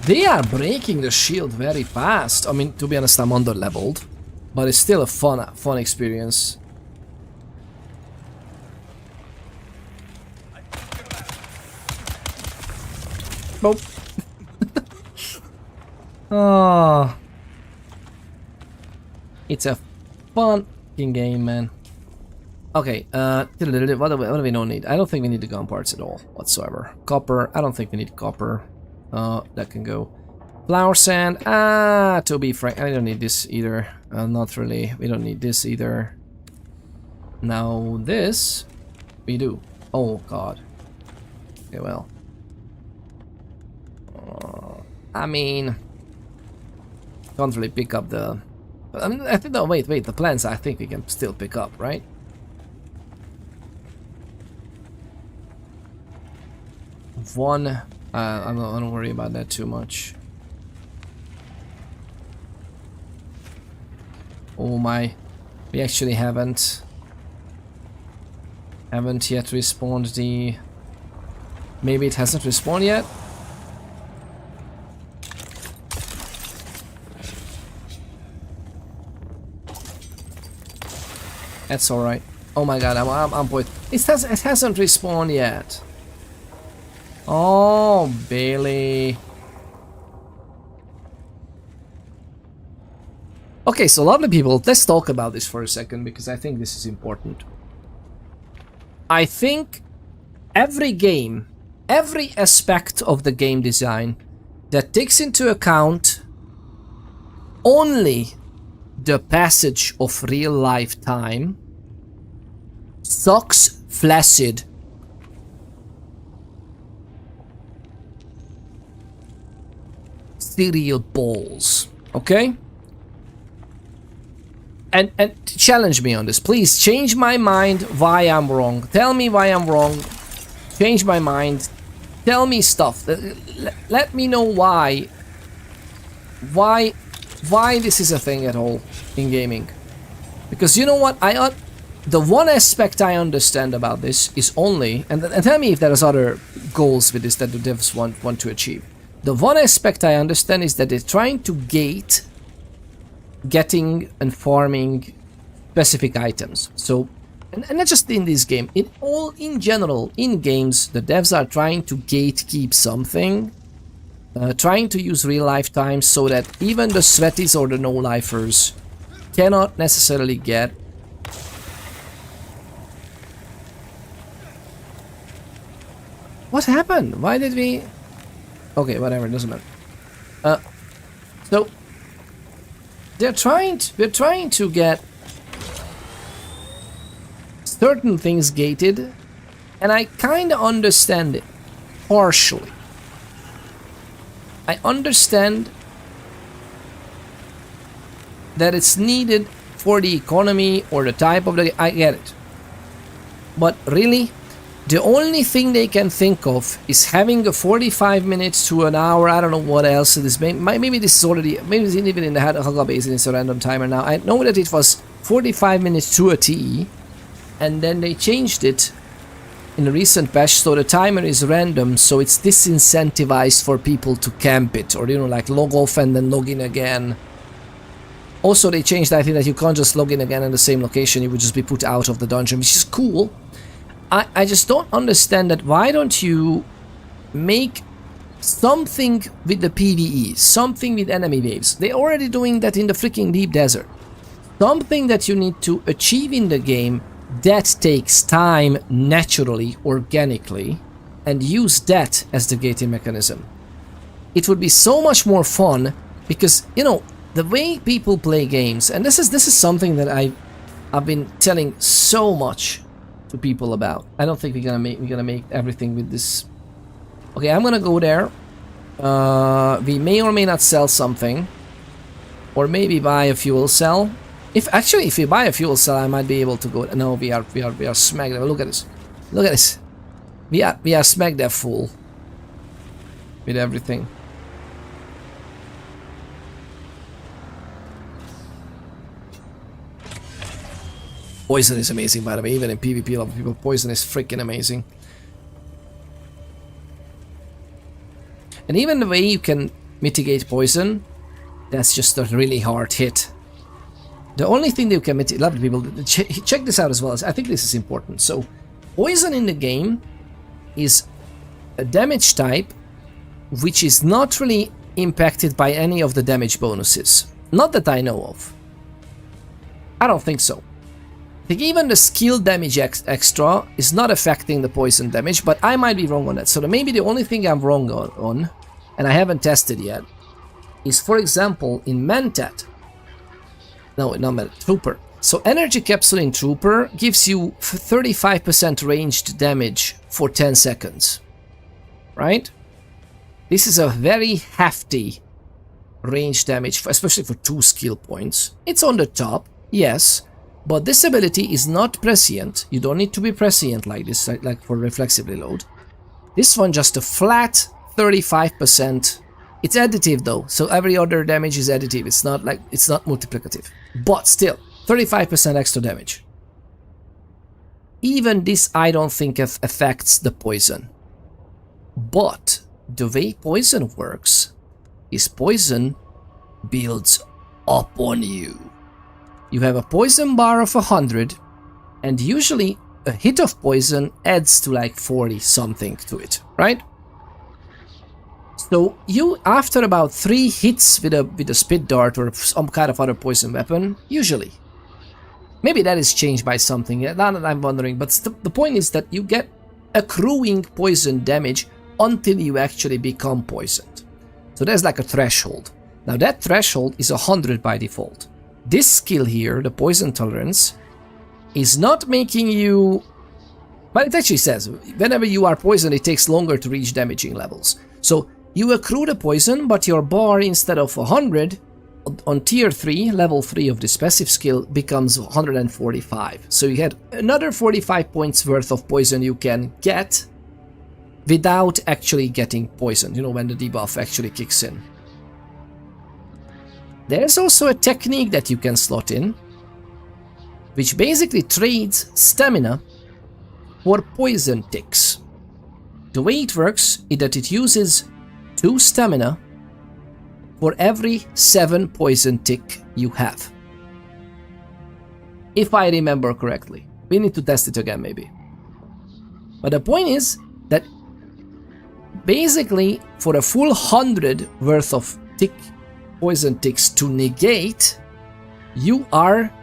They are breaking the shield very fast. I mean, to be honest, I'm under-leveled. But it's still a fun experience. Nope. Oh. It's a fun game, man. Okay, what do we don't need? I don't think we need the gun parts at all, whatsoever. Copper, I don't think we need copper. That can go. Flower sand, to be frank, I don't need this either. Not really, we don't need this either. Now this, we do. Oh god. Okay, well. I mean... can't really pick up the... I mean, I think, no, wait, the plants I think we can still pick up, right? One, I don't worry about that too much. Oh my, we actually haven't yet respawned the... maybe it hasn't respawned yet? That's alright. Oh my god, I'm bored. It hasn't respawned yet. Oh, Bailey. Okay, so lovely people, let's talk about this for a second because I think this is important. I think every game, every aspect of the game design that takes into account only the passage of real life time sucks flaccid. Cereal balls, okay? and challenge me on this. Please change my mind why I'm wrong. Tell me why I'm wrong. Change my mind. Tell me stuff. Let me know why this is a thing at all in gaming. Because you know what? The one aspect I understand about this is only, and tell me if there's other goals with this that the devs want to achieve. The one aspect I understand is that they're trying to gate getting and farming specific items. So, and not just in this game, in general, in games, the devs are trying to gatekeep something, trying to use real life time so that even the sweaties or the no-lifers cannot necessarily get what happened? Why did we... Okay, whatever, it doesn't matter. So we're trying to get certain things gated, and I kind of understand it partially. I understand that it's needed for the economy or the type of the... I get it. But really, the only thing they can think of is having a 45 minutes to an hour, I don't know what else it is. Maybe this is already, maybe it's even in the Haga Basin, it's a random timer now. I know that it was 45 minutes to a T, and then they changed it in a recent patch, so the timer is random, so it's disincentivized for people to camp it, or, you know, like log off and then log in again. Also, they changed, I think, that you can't just log in again in the same location, you would just be put out of the dungeon, which is cool. I just don't understand that. Why don't you make something with the PvE, something with enemy waves? They're already doing that in the freaking deep desert. Something that you need to achieve in the game that takes time naturally, organically, and use that as the gating mechanism. It would be so much more fun because, you know, the way people play games, and this is something that I've been telling so much to people about. I don't think we're gonna make everything with this. Okay, I'm gonna go there. We may or may not sell something, or maybe buy a fuel cell. If we buy a fuel cell, I might be able to go. No, we are smack there. Look at this. Look at this. We are smack there full with everything. Poison is amazing, by the way. Even in PvP, a lot of people, poison is freaking amazing. And even the way you can mitigate poison, that's just a really hard hit. The only thing that you can mitigate, a lot of people, check this out as well. I think this is important. So, poison in the game is a damage type which is not really impacted by any of the damage bonuses. Not that I know of. I don't think so. I think even the skill damage extra is not affecting the poison damage, but I might be wrong on that. So maybe the only thing I'm wrong on, and I haven't tested yet, is, for example, in Mentat. No, not Mentat, Trooper. So energy capsule in Trooper gives you 35% ranged damage for 10 seconds. Right? This is a very hefty range damage, especially for 2 skill points. It's on the top, yes. But this ability is not prescient. You don't need to be prescient like this, like for reflexively load. This one just a flat 35%. It's additive though, so every other damage is additive. It's not multiplicative. But still, 35% extra damage. Even this I don't think affects the poison. But the way poison works is poison builds up on you. You have a poison bar of 100, and usually a hit of poison adds to like 40 something to it, right? So you, after about 3 hits with a spit dart or some kind of other poison weapon, usually, maybe that is changed by something, now that I'm wondering, but the point is that you get accruing poison damage until you actually become poisoned. So there's like a threshold. Now that threshold is 100 by default. This skill here, the poison tolerance, is not making you... But it actually says, whenever you are poisoned, it takes longer to reach damaging levels. So you accrue the poison, but your bar, instead of 100, on tier 3, level 3 of this passive skill becomes 145. So you had another 45 points worth of poison you can get without actually getting poisoned, you know, when the debuff actually kicks in. There's also a technique that you can slot in, which basically trades stamina for poison ticks. The way it works is that it uses 2 stamina for every 7 poison tick you have. If I remember correctly. We need to test it again maybe. But the point is that basically for a full 100 worth of poison ticks to negate, you are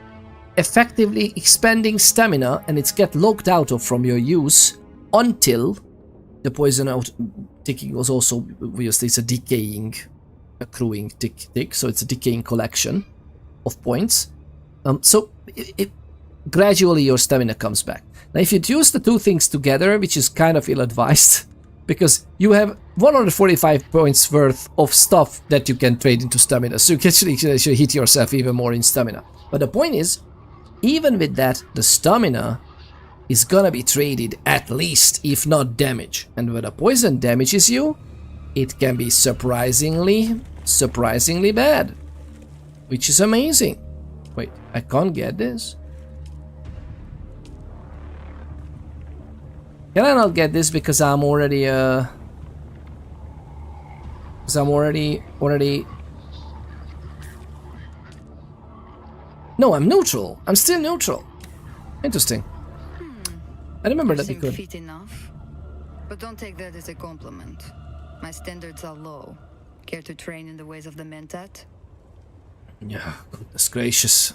effectively expending stamina, and it's get locked out of from your use until the poison out ticking was also, obviously it's a decaying, accruing tick, so it's a decaying collection of points. So gradually your stamina comes back. Now if you use the 2 things together, which is kind of ill-advised, because you have 145 points worth of stuff that you can trade into stamina, so you can actually hit yourself even more in stamina. But the point is, even with that, the stamina is gonna be traded at least, if not damage. And when a poison damages you, it can be surprisingly bad. Which is amazing. Wait, I can't get this? Can I not get this because I'm already, because I'm already... No, I'm neutral. I'm still neutral. Interesting. I remember that we could. Fit enough, but don't take that as a compliment. My standards are low. Care to train in the ways of the Mentat? Yeah, goodness gracious.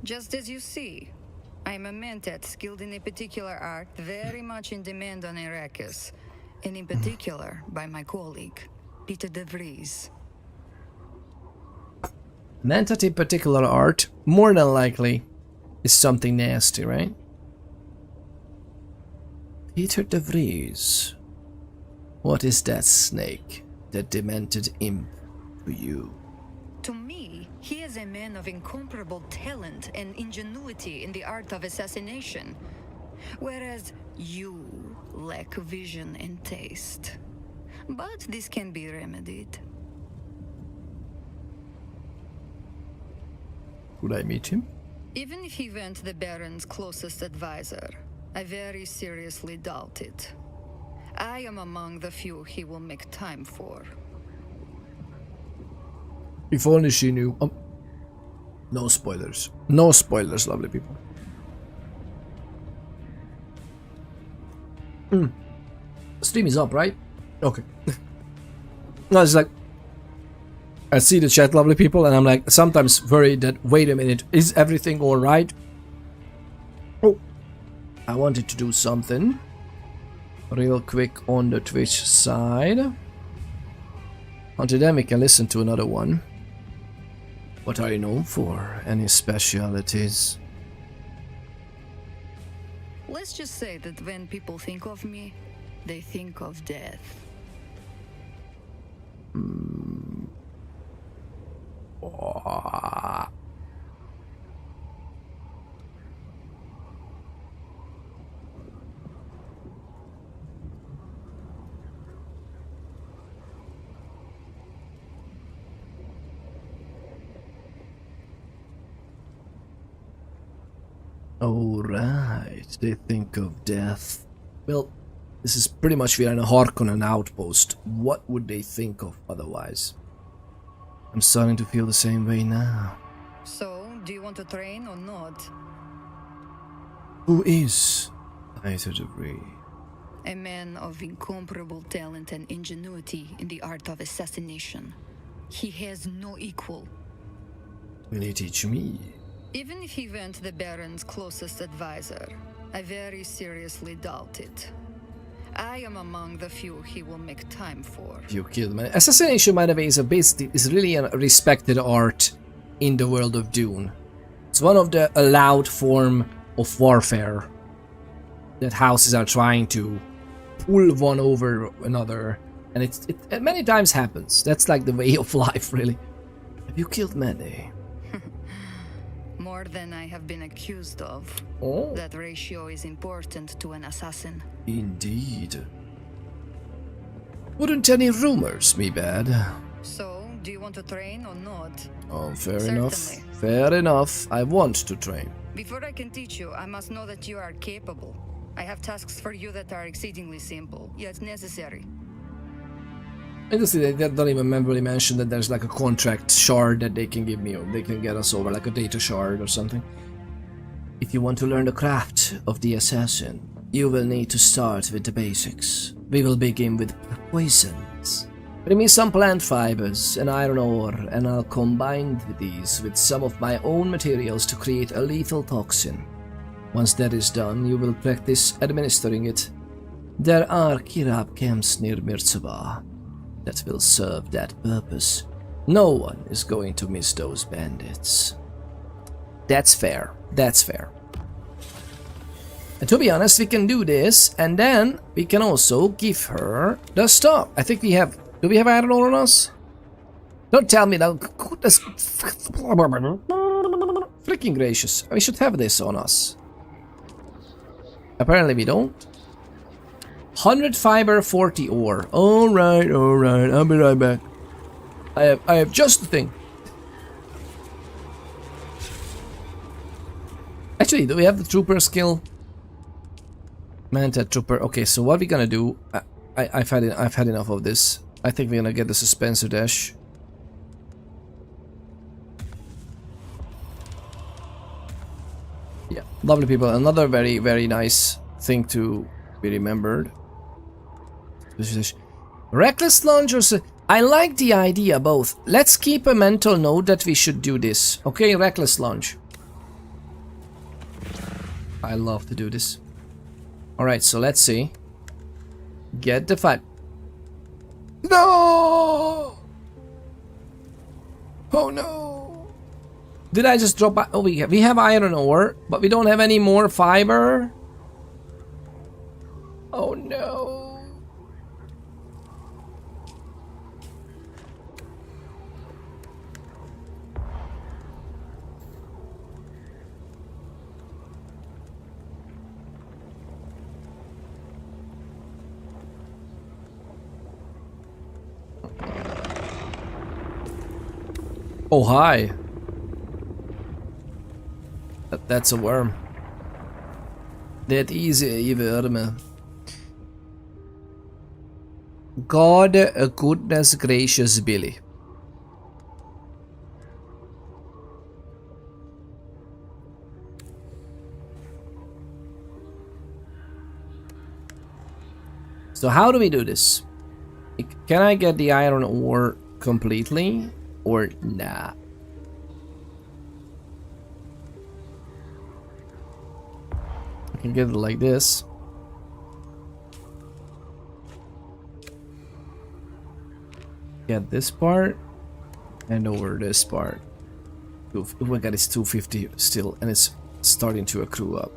Just as you see, I'm a Mentat skilled in a particular art very much in demand on Arrakis, and in particular by my colleague, Peter de Vries. Mentat in particular art, more than likely, is something nasty, right? Peter de Vries. What is that snake, that demented imp, to you? To me, he is a man of incomparable talent and ingenuity in the art of assassination, whereas you lack vision and taste. But this can be remedied. Would I meet him? Even if he went the Baron's closest advisor, I very seriously doubt it. I am among the few he will make time for. If only she knew. No spoilers. No spoilers, lovely people. Stream is up, right? Okay. No, it's like... I see the chat, lovely people, and I'm like sometimes worried that, wait a minute, is everything alright? Oh, I wanted to do something real quick on the Twitch side. Until then we can listen to another one. What are you known for? Any specialities? Let's just say that when people think of me, they think of death. Alright, they think of death. Well, this is pretty much we're in a Harkonnen outpost. What would they think of otherwise? I'm starting to feel the same way now. So, do you want to train or not? Who is Peter de Vries? A man of incomparable talent and ingenuity in the art of assassination. He has no equal. Will he teach me? Even if he went the Baron's closest advisor, I very seriously doubt it. I am among the few he will make time for. You killed man. Assassination, by the way, is really a respected art in the world of Dune. It's one of the allowed form of warfare that houses are trying to pull one over another And it many times happens. That's like the way of life, really. Have you killed many? More than I have been accused of. Oh, That ratio is important to an assassin. indeed. Wouldn't any rumors be bad? So, do you want to train or not? Oh, fair enough. Certainly. Fair enough. I want to train. Before I can teach you, I must know that you are capable. I have tasks for you that are exceedingly simple, yet necessary. Interesting, they don't even really mention that there's like a contract shard that they can give me, or they can get us over, like a data shard or something. If you want to learn the craft of the assassin, you will need to start with the basics. We will begin with poisons. Bring me some plant fibers and iron ore, and I'll combine these with some of my own materials to create a lethal toxin. Once that is done, you will practice administering it. There are Kirab camps near Mirtsava that will serve that purpose. No one is going to miss those bandits. That's fair. That's fair. And to be honest, we can do this, and then we can also give her the stuff. I think we have... Do we have iron ore on us? Don't tell me that. Goodness. Freaking gracious. We should have this on us. Apparently we don't. 100 fiber, 40 ore. Alright, alright. I'll be right back. I have just the thing. Actually, do we have the trooper skill? Manta trooper. Okay, so what we gonna do? I've had enough of this. I think we're gonna get the suspensor dash. Yeah, lovely people. Another very, very nice thing to be remembered. Reckless launchers. I like the idea both. Let's keep a mental note that we should do this. Okay, reckless launch. I love to do this. Alright, so let's see. Get the fight. No! Oh no! Did I just drop? Oh, we have iron ore, but we don't have any more fiber. Oh no! Oh, hi. That's a worm. That is a worm. God, goodness gracious, Billy. So how do we do this? Can I get the iron ore completely? Or nah. I can get it like this. Get this part and over this part. Oh my god, it's 250 still, and it's starting to accrue up.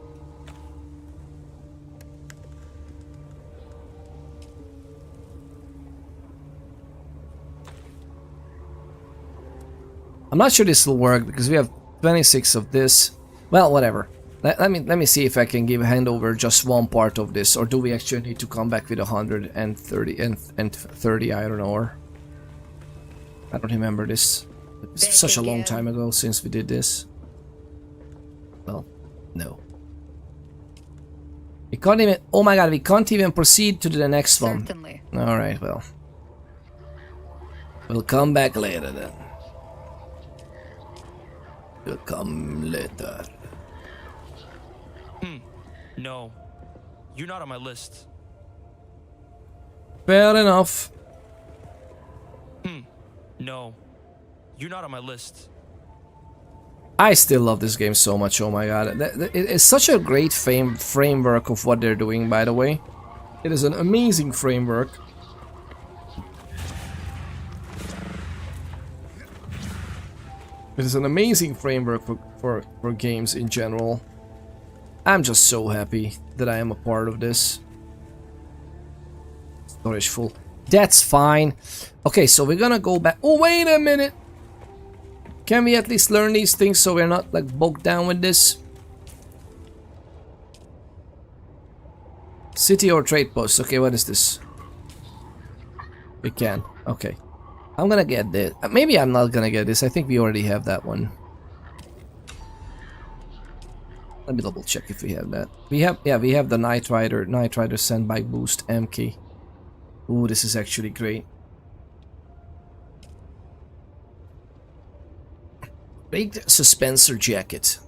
I'm not sure this will work because we have 26 of this. Well, whatever. Let me see if I can give a handover just one part of this, or do we actually need to come back with 130 and 30 iron ore? I don't remember this. It's such a long time ago since we did this. Well, no. We can't even. Oh my god, we can't even proceed to the next one. Certainly. All right, well, we'll come back later then. We'll come later. No, you're not on my list. Fair enough. No, you're not on my list. I still love this game so much, oh my god. It's such a great framework of what they're doing, by the way. It is an amazing framework. It is an amazing framework for games in general. I'm just so happy that I am a part of this. Storage full. That's fine. Okay, so we're gonna go back. Oh, wait a minute. Can we at least learn these things so we're not like bogged down with this? City or trade post. Okay, what is this? We can. Okay. I'm gonna get this. Maybe I'm not gonna get this. I think we already have that one. Let me double check if we have that. We have, yeah, we have the Night Rider Sandbike boost M key. Ooh, this is actually great. Baked suspensor jacket.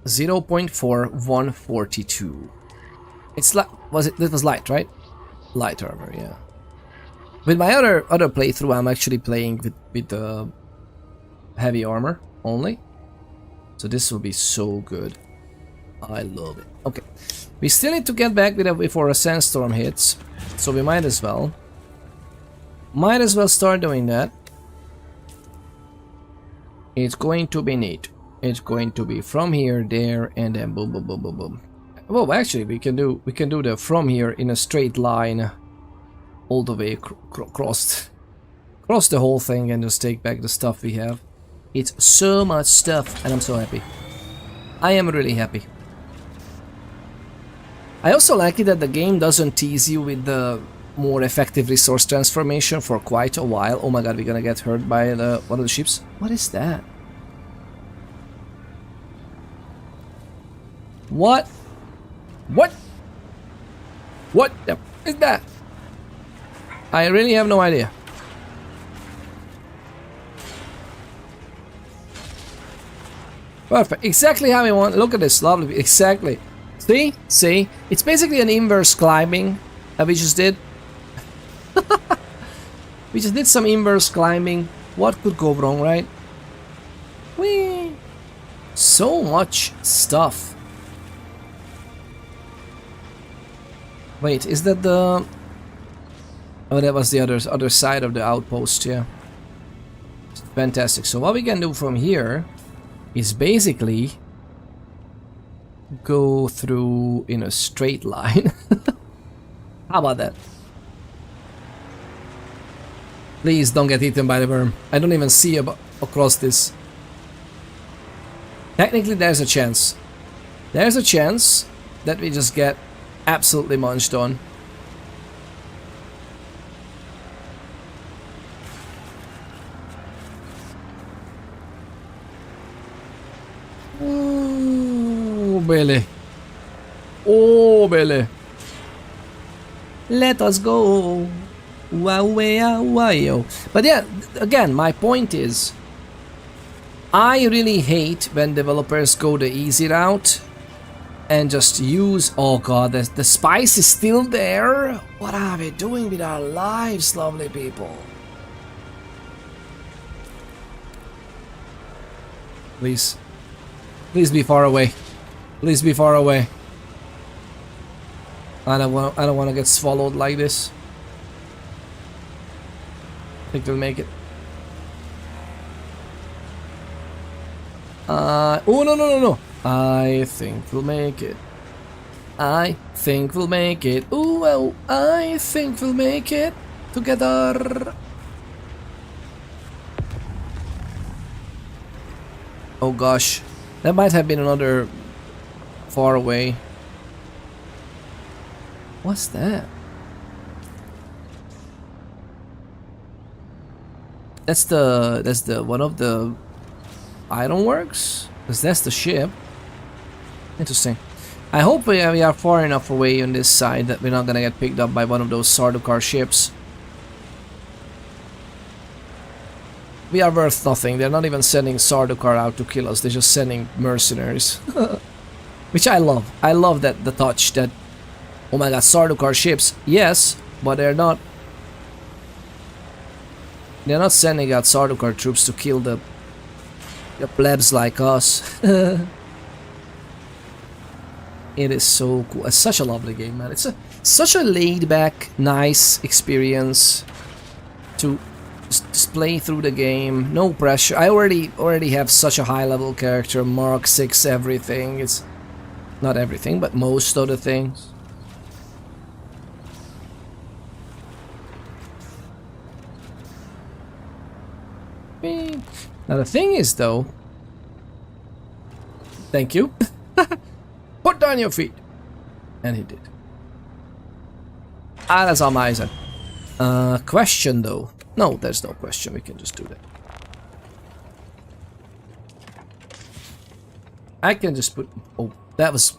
0.4 142. It's like, it was light, right? Light armor, yeah. With my other playthrough, I'm actually playing with the heavy armor only. So this will be so good. I love it. Okay. We still need to get back before a sandstorm hits. So we might as well. Might as well start doing that. It's going to be neat. It's going to be from here, there, and then boom, boom, boom, boom, boom. Well, actually, we can do the from here in a straight line, all the way across the whole thing, and just take back the stuff we have. It's so much stuff, and I'm so happy. I am really happy. I also like it that the game doesn't tease you with the more effective resource transformation for quite a while. Oh my god, we're gonna get hurt by one of the ships. What is that? What? What? What the is that? I really have no idea. Perfect. Exactly how we want. Look at this. Lovely. Exactly. See? See? It's basically an inverse climbing that we just did. We just did some inverse climbing. What could go wrong, right? Whee! So much stuff. Wait, is that the... Oh, that was the other side of the outpost, yeah. Fantastic. So what we can do from here is basically go through in a straight line. How about that? Please don't get eaten by the worm. I don't even see across this. Technically there's a chance. There's a chance that we just get absolutely munched on. Oh, Billy. Oh, Billy. Let us go. Wow, wow, wow. But yeah, again, my point is, I really hate when developers go the easy route and just use... Oh god, the spice is still there? What are we doing with our lives, lovely people? Please. Please be far away. Please be far away. I don't want to get swallowed like this. I think we'll make it. Oh, no. I think we'll make it. I think we'll make it. Ooh, well, I think we'll make it together. Oh gosh, that might have been another far away. What's that? That's the one of the ironworks? Because that's the ship. Interesting. I hope we are far enough away on this side that we're not gonna get picked up by one of those Sardaukar ships. We are worth nothing. They're not even sending Sardaukar out to kill us. They're just sending mercenaries. Which I love. I love that the touch that... Oh my god, Sardaukar ships. Yes, but they're not... They're not sending out Sardaukar troops to kill the plebs like us. It is so cool. It's such a lovely game, man. It's such a laid-back, nice experience to just play through the game. No pressure. I already have such a high-level character. Mark 6 everything. It's not everything, but most of the things. beep. Now the thing is though... Thank you. Put down your feet. And he did. Ah, that's all Meizong. Question though. No, there's no question. We can just do that. I can just put... Oh, that was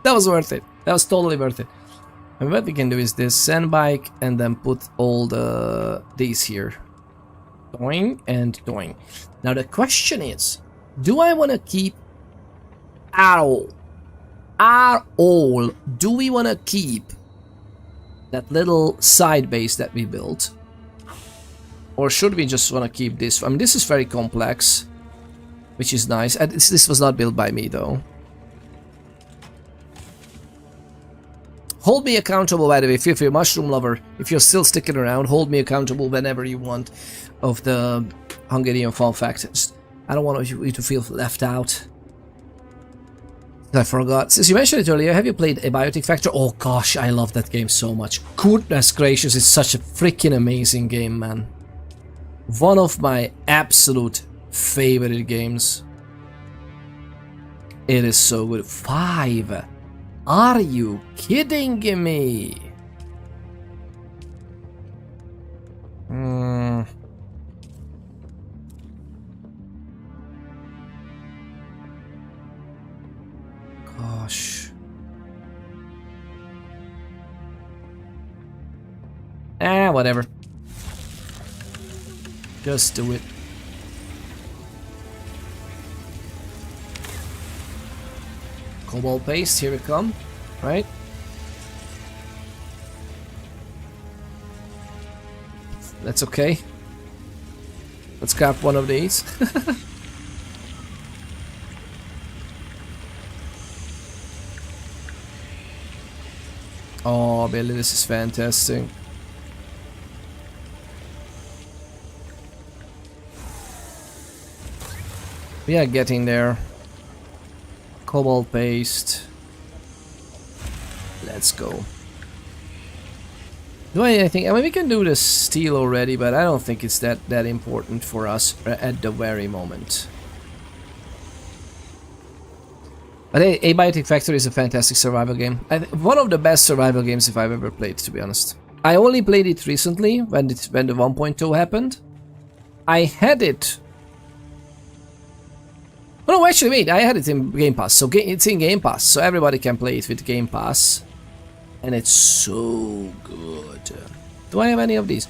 worth it. That was totally worth it. And what we can do is this Sandbike and then put all these here. Doing and doing. Now the question is, do I want to keep at all, do we want to keep that little side base that we built? Or should we just want to keep this? I mean, this is very complex, which is nice. And this was not built by me though. Hold me accountable, by the way, if you're a mushroom lover, if you're still sticking around, hold me accountable whenever you want of the Hungarian fun facts. I don't want you to feel left out. I forgot. Since you mentioned it earlier, have you played A Biotic Factor? Oh gosh, I love that game so much. Goodness gracious, it's such a freaking amazing game, man. One of my absolute favorite games. It is so good. 5. Are you kidding me? Gosh. Whatever. Just do it. Cobalt paste, here we come. Right? That's okay. Let's grab one of these. Oh, Billy, this is fantastic. We are getting there. Cobalt paste. Let's go. Do I think? I mean, we can do the steel already, but I don't think it's that important for us at the very moment. But A Biotic Factory is a fantastic survival game. One of the best survival games if I've ever played, to be honest. I only played it recently when the 1.0 happened. I had it. Oh, no, actually, wait. I had it in Game Pass, so it's in Game Pass, so everybody can play it with Game Pass. And it's so good. Do I have any of these?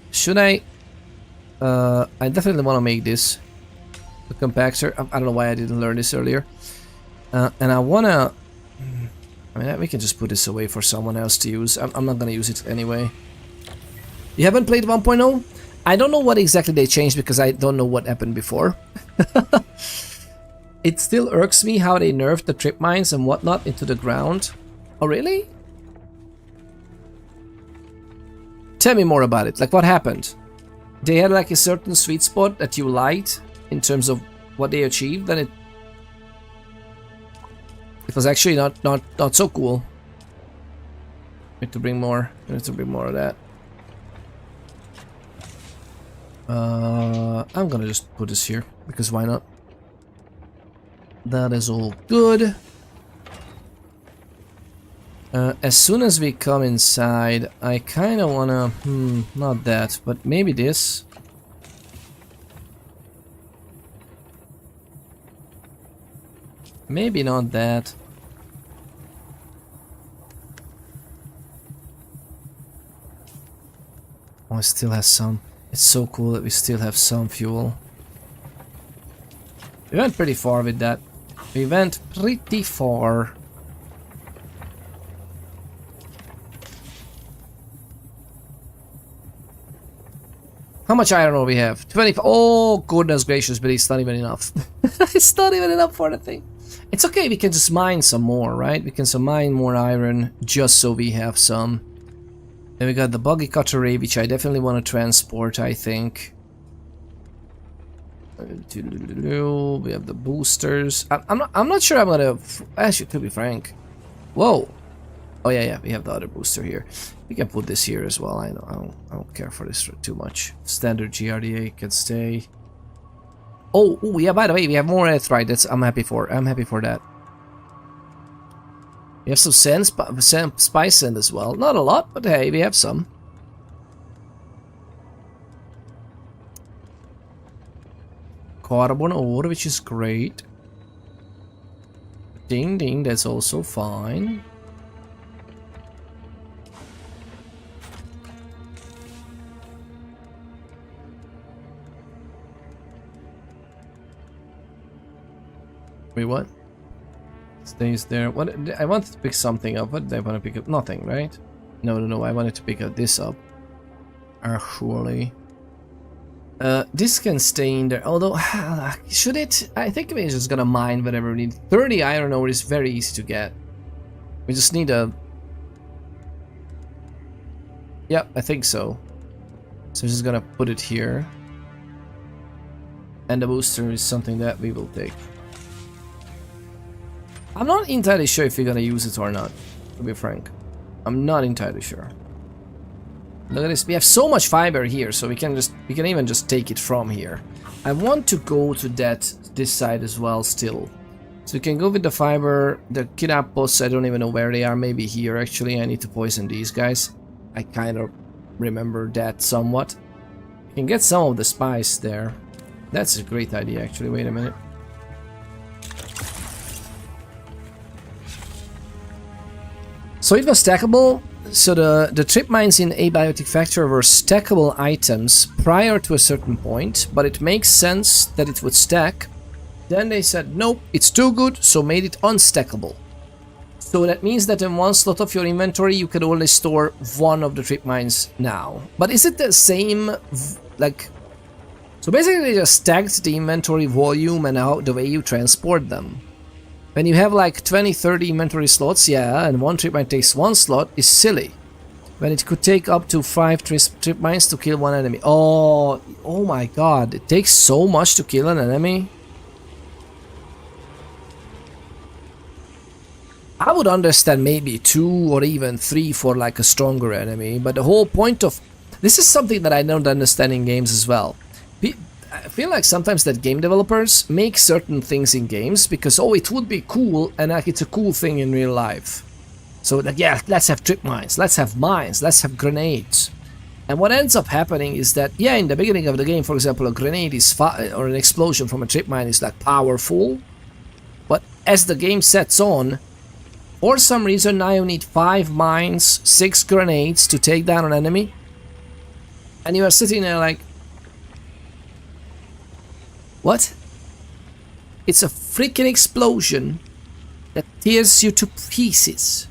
Should I? I definitely want to make this a compactor. I don't know why I didn't learn this earlier. And I wanna. I mean, we can just put this away for someone else to use. I'm not gonna use it anyway. You haven't played 1.0? I don't know what exactly they changed because I don't know what happened before. It still irks me how they nerfed the trip mines and whatnot into the ground. Oh, really? Tell me more about it. Like, what happened? They had like a certain sweet spot that you liked in terms of what they achieved, and it was actually not so cool. Need to bring more. Need to bring more of that. I'm gonna just put this here because why not? That is all good. As soon as we come inside, I kind of wanna, not that, but maybe this. Maybe not that. Oh, it still has some. It's so cool that we still have some fuel. We went pretty far with that. We went pretty far. How much iron ore we have? 25. Oh, goodness gracious, but it's not even enough. It's not even enough for the thing. It's okay, we can just mine some more, right? We can mine more iron just so we have some. Then we got the buggy cutlery, which I definitely want to transport, I think. We have the boosters. I'm not sure I'm gonna. Actually, to be frank. Whoa. Oh yeah, we have the other booster here. We can put this here as well. I don't care for this too much. Standard GRDA can stay. Oh, ooh, yeah. By the way, we have more Earthright. I'm happy for. I'm happy for that. We have some Spy Sand as well. Not a lot, but hey, we have some. Carbon ore, which is great. Ding ding, that's also fine. Wait, what? Stays there. What? I wanted to pick something up. What did I want to pick up? Nothing, right? No. I wanted to pick up this up. Actually. This can stay in there. Although, should it? I think we're just gonna mine whatever we need. 30 iron ore is very easy to get. We just need a... Yep, I think so. So just gonna put it here. And the booster is something that we will take. I'm not entirely sure if we're gonna use it or not, to be frank. I'm not entirely sure. Look at this, we have so much fiber here, so we can even just take it from here. I want to go to this side as well still. So we can go with the fiber, the kidnap posts, I don't even know where they are, maybe here actually. I need to poison these guys. I kind of remember that somewhat. You can get some of the spice there. That's a great idea actually, wait a minute. So it was stackable. So the trip mines in Abiotic Factory were stackable items prior to a certain point, but it makes sense that it would stack. Then they said nope, it's too good, so made it unstackable. So that means that in one slot of your inventory you can only store one of the trip mines now. But is it the same, like... So basically they just stacked the inventory volume and how the way you transport them. When you have like 20-30 inventory slots, yeah, and one trip mine takes one slot, is silly. When it could take up to 5 trip mines to kill one enemy. Oh my god, it takes so much to kill an enemy. I would understand maybe 2 or even 3 for like a stronger enemy, but the whole point of... This is something that I don't understand in games as well. I feel like sometimes that game developers make certain things in games because, oh, it would be cool, and like it's a cool thing in real life. So like, yeah, let's have trip mines, let's have mines, let's have grenades. And what ends up happening is that, yeah, in the beginning of the game, for example, a grenade is or an explosion from a trip mine is like powerful. But as the game sets on, for some reason now you need 5 mines, 6 grenades to take down an enemy. And you are sitting there like, what? It's a freaking explosion that tears you to pieces.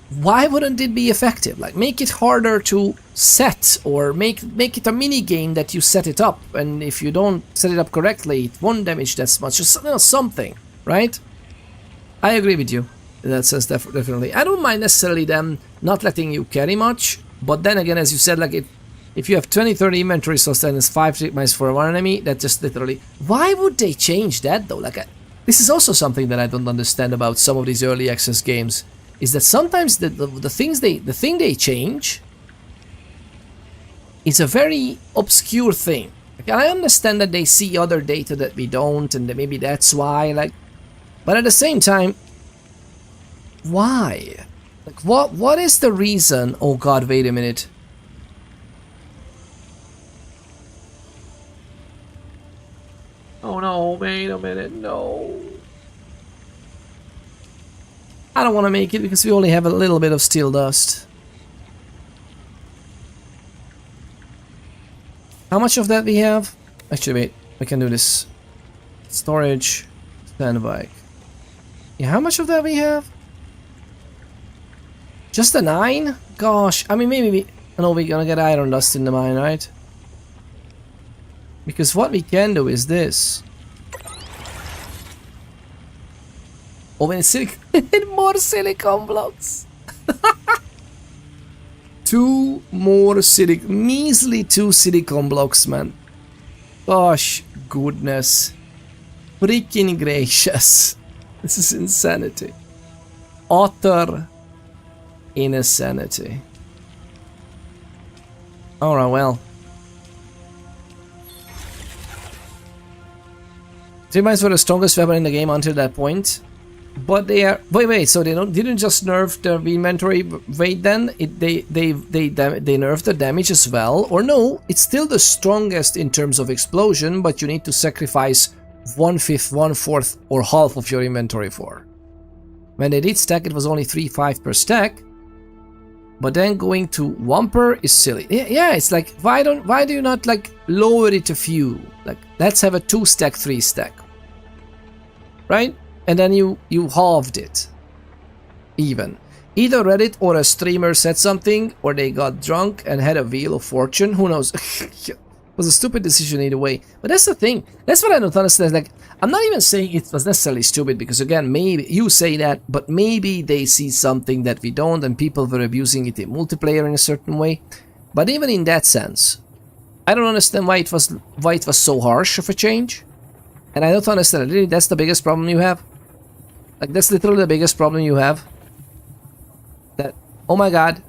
Why wouldn't it be effective? Like, make it harder to set, or make it a mini game that you set it up, and if you don't set it up correctly, it won't damage that much. Just something, right? I agree with you in that sense, definitely. I don't mind necessarily them not letting you carry much, but then again, as you said, like if you have 20-30 inventory slots and it's 5 trip mines for one enemy, that just literally... Why would they change that though? Like, this is also something that I don't understand about some of these early access games, is that sometimes the thing they change is a very obscure thing. Like, I understand that they see other data that we don't, and maybe that's why, like... But at the same time, why? Like, what is the reason? Oh god, wait a minute. Oh no, wait a minute, no. I don't want to make it because we only have a little bit of steel dust. How much of that we have? Actually, wait, we can do this. Storage, Sandbike. Yeah, how much of that we have? Just a 9? Gosh, I mean, maybe we... I know we're gonna get iron dust in the mine, right? Because what we can do is this. Oh, and more silicon blocks. 2 more measly 2 silicon blocks, man. Gosh, goodness. Freaking gracious. This is insanity. utter insanity. Alright, well. 3 mines were the strongest weapon in the game until that point. But they are... Wait, so they didn't just nerf the inventory weight then? They nerfed the damage as well? Or no, it's still the strongest in terms of explosion, but you need to sacrifice 1/5, 1/4, or half of your inventory for. When they did stack, it was only 3/5 per stack. But then going to 1 per is silly. Yeah, it's like, why do you not like lower it a few? Like, let's have a 2 stack, 3 stack. Right? And then you halved it. Even. Either Reddit or a streamer said something, or they got drunk and had a wheel of fortune. Who knows? It was a stupid decision either way. But that's the thing. That's what I don't understand. Like, I'm not even saying it was necessarily stupid, because again, maybe you say that, but maybe they see something that we don't, and people were abusing it in multiplayer in a certain way. But even in that sense, I don't understand why it was so harsh of a change. And I don't understand. Really, that's the biggest problem you have. Like, that's literally the biggest problem you have. That, oh my god,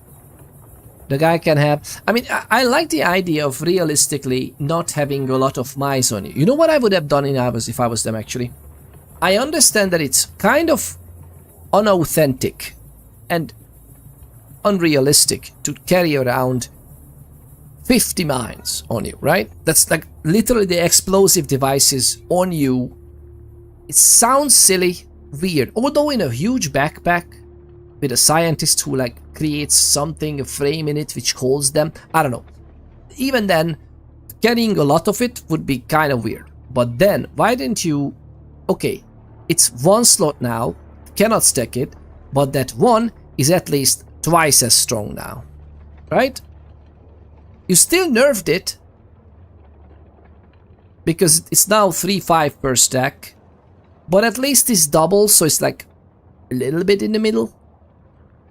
the guy can have... I mean, I like the idea of realistically not having a lot of mice on you. You know what I would have done if I was them, actually? I understand that it's kind of unauthentic and unrealistic to carry around 50 mines on you, right? That's like literally the explosive devices on you. It sounds silly, weird. Although in a huge backpack with a scientist who like creates something, a frame in it which holds them, I don't know. Even then, carrying a lot of it would be kind of weird. But then, why didn't you... Okay, it's 1 slot now, cannot stack it, but that 1 is at least twice as strong now, right? You still nerfed it, because it's now 3/5 per stack, but at least it's double, so it's like a little bit in the middle.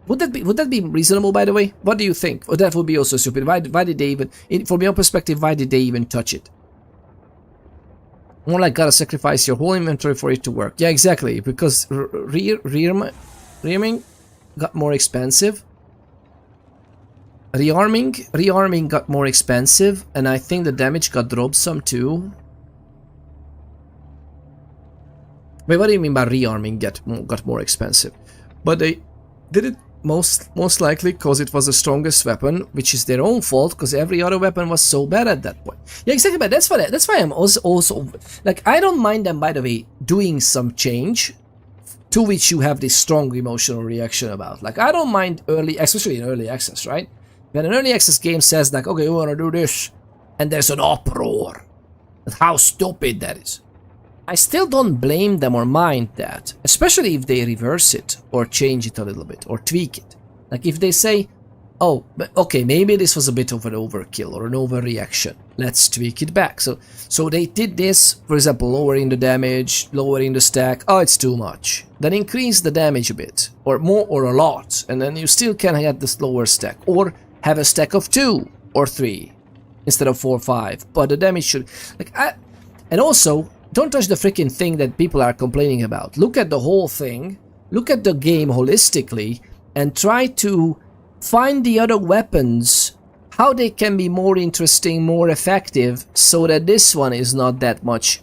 Would that be reasonable, by the way? What do you think? Or that would be also stupid. Why did they even, from your perspective, why did they even touch it? More like gotta sacrifice your whole inventory for it to work. Yeah, exactly, because rearming got more expensive. Rearming got more expensive, and I think the damage got dropped some too. Wait, what do you mean by rearming got more expensive? But they did it most likely because it was the strongest weapon, which is their own fault, because every other weapon was so bad at that point. Yeah, exactly, but that's why I'm also like, I don't mind them, by the way, doing some change to which you have this strong emotional reaction about. Like, I don't mind especially in early access, right? When an early access game says like, okay, we want to do this, and there's an uproar, how stupid that is. I still don't blame them or mind that, especially if they reverse it or change it a little bit or tweak it. Like if they say, oh, okay, maybe this was a bit of an overkill or an overreaction, let's tweak it back. So they did this, for example, lowering the damage, lowering the stack, oh, it's too much. Then increase the damage a bit, or more, or a lot, and then you still can get this lower stack, or have a stack of 2 or 3 instead of 4 or 5, but the damage should, like, and also, don't touch the freaking thing that people are complaining about. Look at the whole thing, look at the game holistically, and try to find the other weapons, how they can be more interesting, more effective, so that this one is not that much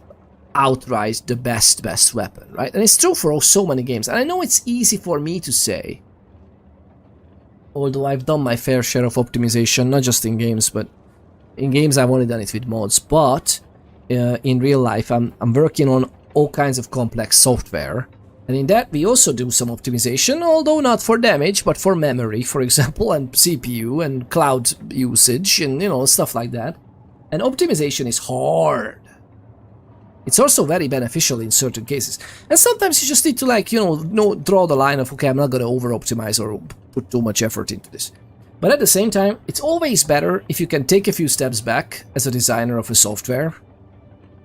outright the best weapon, right? And it's true for so many games, and I know it's easy for me to say, although I've done my fair share of optimization, not just in games, but in games I've only done it with mods, but in real life I'm working on all kinds of complex software, and in that we also do some optimization, although not for damage, but for memory, for example, and CPU and cloud usage and, you know, stuff like that. And optimization is hard. It's also very beneficial in certain cases, and sometimes you just need to, like, you know, draw the line of, okay, I'm not gonna over optimize or put too much effort into this. But at the same time, it's always better if you can take a few steps back as a designer of a software,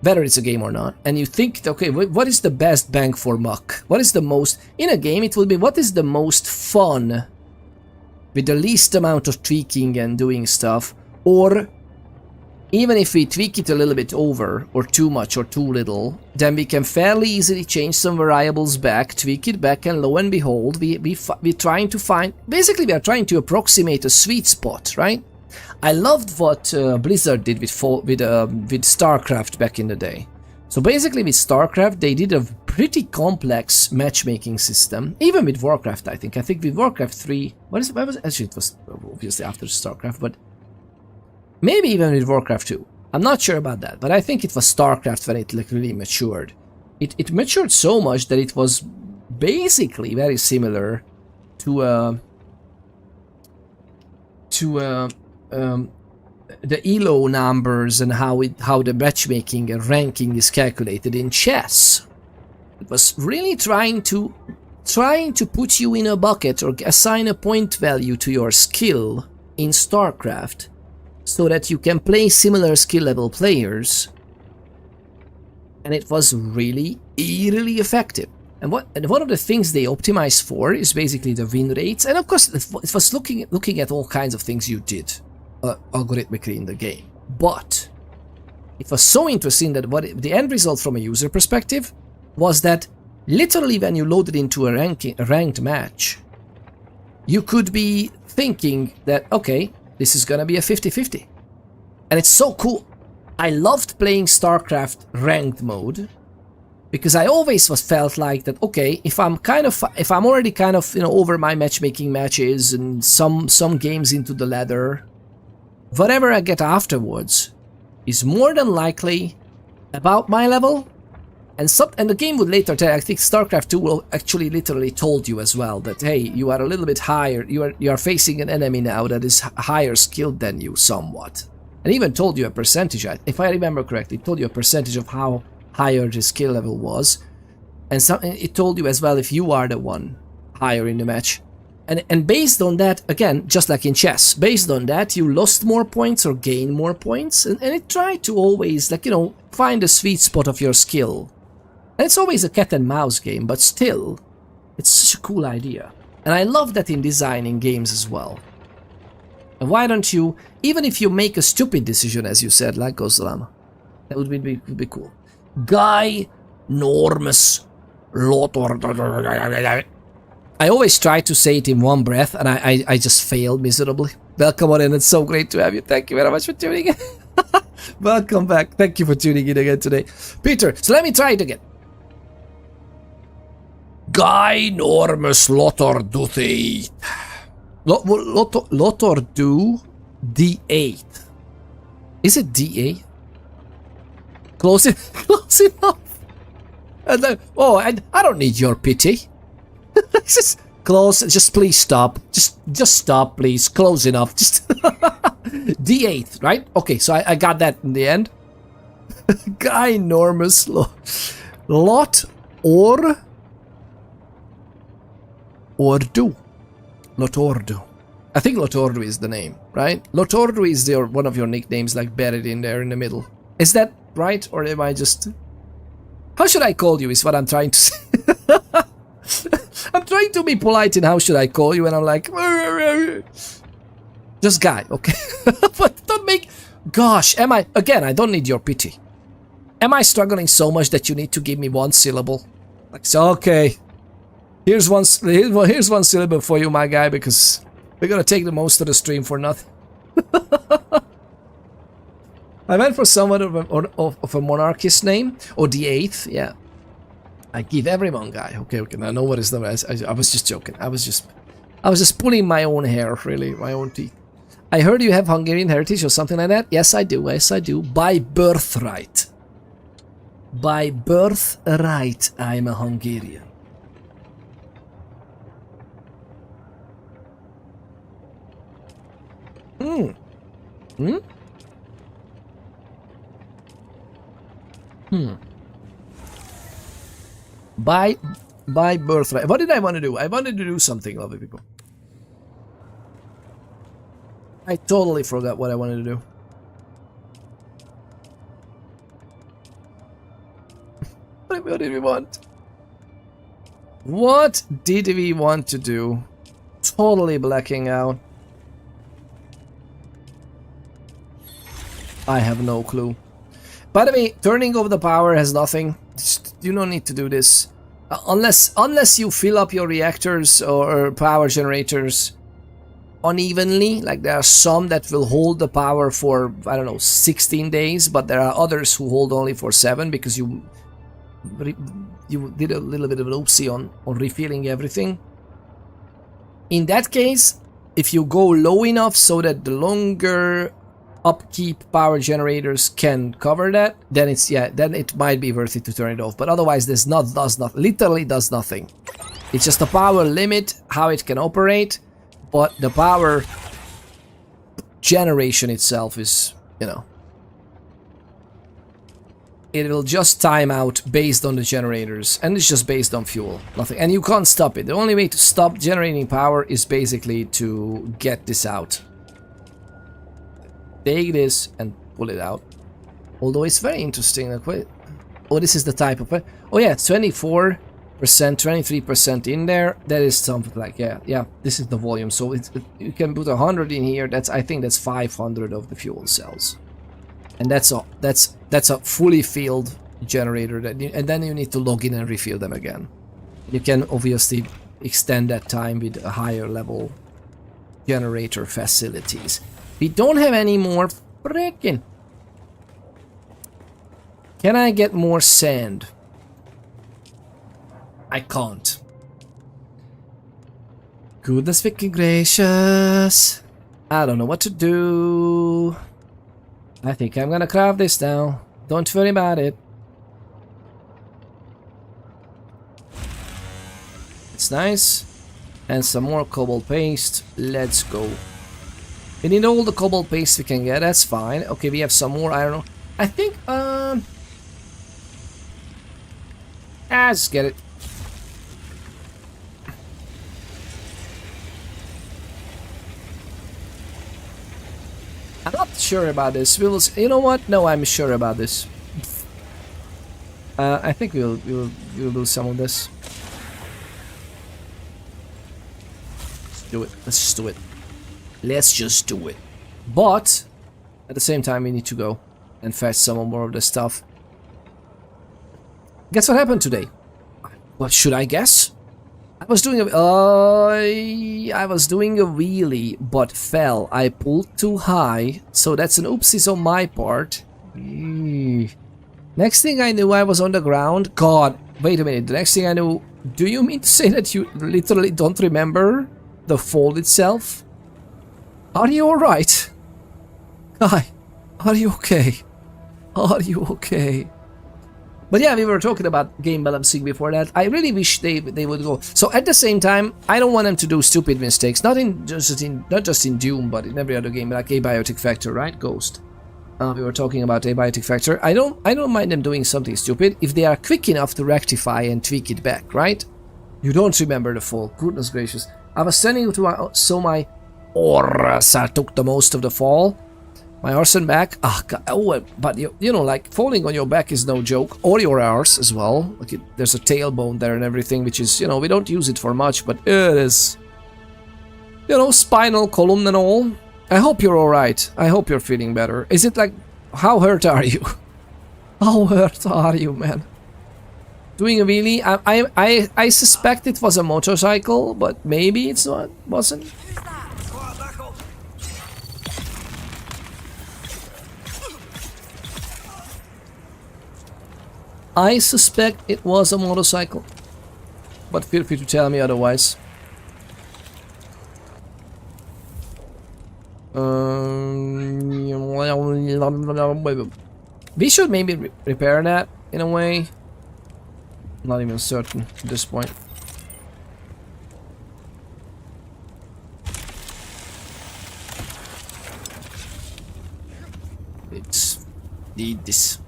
whether it's a game or not, and you think, okay, what is the best bang for buck? What is the most, in a game it will be, what is the most fun with the least amount of tweaking and doing stuff, or even if we tweak it a little bit over, or too much or too little, then we can fairly easily change some variables back, tweak it back, and lo and behold, we're trying to find... Basically, we are trying to approximate a sweet spot, right? I loved what Blizzard did with StarCraft back in the day. So basically with StarCraft, they did a pretty complex matchmaking system. Even with Warcraft, I think. I think with Warcraft 3... Actually, it was obviously after StarCraft, but... Maybe even with Warcraft 2. I'm not sure about that, but I think it was StarCraft when it like really matured. It matured so much that it was basically very similar to the ELO numbers and how the matchmaking and ranking is calculated in chess. It was really trying to put you in a bucket or assign a point value to your skill in StarCraft, so that you can play similar skill level players, and it was really eerily effective. And one of the things they optimized for is basically the win rates, and of course it was looking at all kinds of things you did algorithmically in the game. But it was so interesting that the end result from a user perspective was that literally when you loaded into a ranked match, you could be thinking that, okay, this is gonna be a 50-50. And it's so cool. I loved playing StarCraft ranked mode, because I always felt like that, okay, if I'm already kind of, you know, over my matchmaking matches and some games into the ladder, whatever I get afterwards is more than likely about my level. And the game would later tell, I think StarCraft 2 will actually literally told you as well that, hey, you are a little bit higher, you are facing an enemy now that is higher skilled than you somewhat. And even told you a percentage, if I remember correctly, it told you a percentage of how higher the skill level was. And it told you as well if you are the one higher in the match. And based on that, again, just like in chess, based on that, you lost more points or gained more points. And it tried to always, like, you know, find the sweet spot of your skill. And it's always a cat and mouse game, but still, it's such a cool idea. And I love that in designing games as well. And why don't you, even if you make a stupid decision, as you said, like Goslam, that would be cool. Guy Normus Lotor. I always try to say it in one breath, and I just failed miserably. Welcome on in, it's so great to have you. Thank you very much for tuning in. Welcome back. Thank you for tuning in again today. Peter, so let me try it again. Guy Normus Lotor Duthei. Lotor do D8. Is it D8? Close enough. And then, I don't need your pity. Just close. Just please stop. Just stop, please. Close enough. Just D8, right? Okay, so I got that in the end. Guy enormous lot or do. Lotordu. I think Lotordu is the name, right? Lotordu is one of your nicknames, like buried in there in the middle. Is that right, or am I just... How should I call you is what I'm trying to say. I'm trying to be polite in how should I call you, and I'm like... Just Guy, okay? But don't make... Gosh, am I... Again, I don't need your pity. Am I struggling so much that you need to give me one syllable? Like, so, okay. Here's one syllable for you, my guy, because we're gonna take the most of the stream for nothing. I went for someone of a monarchist name, or the 8th, yeah. I give everyone Guy. Okay, I know what his number is. I was just joking. I was just pulling my own hair, really, my own teeth. I heard you have Hungarian heritage or something like that. Yes, I do. Yes, I do. By birthright. By birthright, I'm a Hungarian. By birthright. What did I want to do? I wanted to do something, lovely people. I totally forgot what I wanted to do. What did we want? What did we want to do? Totally blacking out. I have no clue. By the way, turning off the power has nothing. You don't need to do this. Unless you fill up your reactors or power generators unevenly. Like there are some that will hold the power for, I don't know, 16 days. But there are others who hold only for 7 because you did a little bit of an oopsie on refilling everything. In that case, if you go low enough so that the longer upkeep power generators can cover that, then it's then it might be worth it to turn it off. But otherwise, this literally does nothing. It's just a power limit, how it can operate, but the power generation itself is, you know, it will just time out based on the generators, and it's just based on fuel, nothing. And you can't stop it. The only way to stop generating power is basically to get this out. Take this and pull it out. Although it's very interesting. Like, wait, oh, this is the type of... Oh yeah, 24%, 23% in there. That is something like, yeah, this is the volume. So you can put 100 in here. I think that's 500 of the fuel cells. And that's a fully filled generator, and then you need to log in and refill them again. You can obviously extend that time with a higher level generator facilities. We don't have any more frickin'. Can I get more sand? I can't. Goodness freaking gracious. I don't know what to do. I think I'm gonna craft this now. Don't worry about it. It's nice. And some more cobalt paste. Let's go. We need all the cobalt paste we can get. That's fine. Okay, we have some more iron ore. I think, let's get it. I'm not sure about this. We will. You know what? No, I'm sure about this. I think we'll do some of this. Let's do it. Let's just do it. Let's just do it. But at the same time, we need to go and fetch some more of the stuff. Guess what happened today? What should I guess? I was doing a wheelie, but fell. I pulled too high, so that's an oopsies on my part. Next thing I knew, I was on the ground. God, wait a minute. The next thing I knew, do you mean to say that you literally don't remember the fall itself? Are you alright? Hi, are you okay? Are you okay? But yeah, we were talking about game balancing before that. I really wish they would go. So at the same time, I don't want them to do stupid mistakes. Not just in Dune, but in every other game, like Abiotic Factor, right? Ghost. We were talking about Abiotic Factor. I don't mind them doing something stupid if they are quick enough to rectify and tweak it back, right? You don't remember the fall. Goodness gracious. I was standing to so my horse took the most of the fall. My arse and back, but you know, like falling on your back is no joke, or your arse as well. Like there's a tailbone there and everything, which is, you know, we don't use it for much, but it is, you know, spinal column and all. I hope you're alright. I hope you're feeling better. Is it like, how hurt are you? How hurt are you, man? Doing a wheelie? I suspect it was a motorcycle, but maybe it's not, wasn't. I suspect it was a motorcycle, but feel free to tell me otherwise. We should maybe repair that in a way. Not even certain at this point. Let's need this.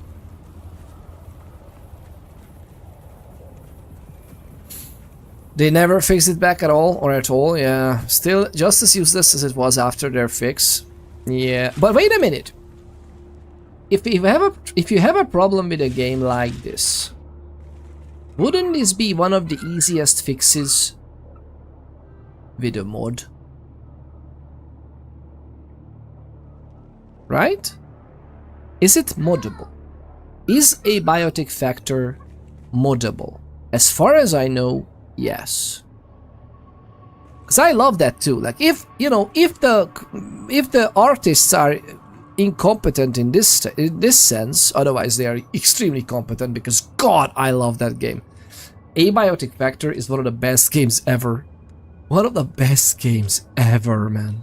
They never fixed it back at all, or at all, yeah. Still just as useless as it was after their fix. Yeah, but wait a minute. If you have a problem with a game like this, wouldn't this be one of the easiest fixes with a mod? Right? Is it moddable? Is a biotic factor moddable? As far as I know, yes. Because I love that too. Like if the artists are incompetent in this sense, otherwise they are extremely competent, because God, I love that game. Abiotic Factor is one of the best games ever. One of the best games ever, man.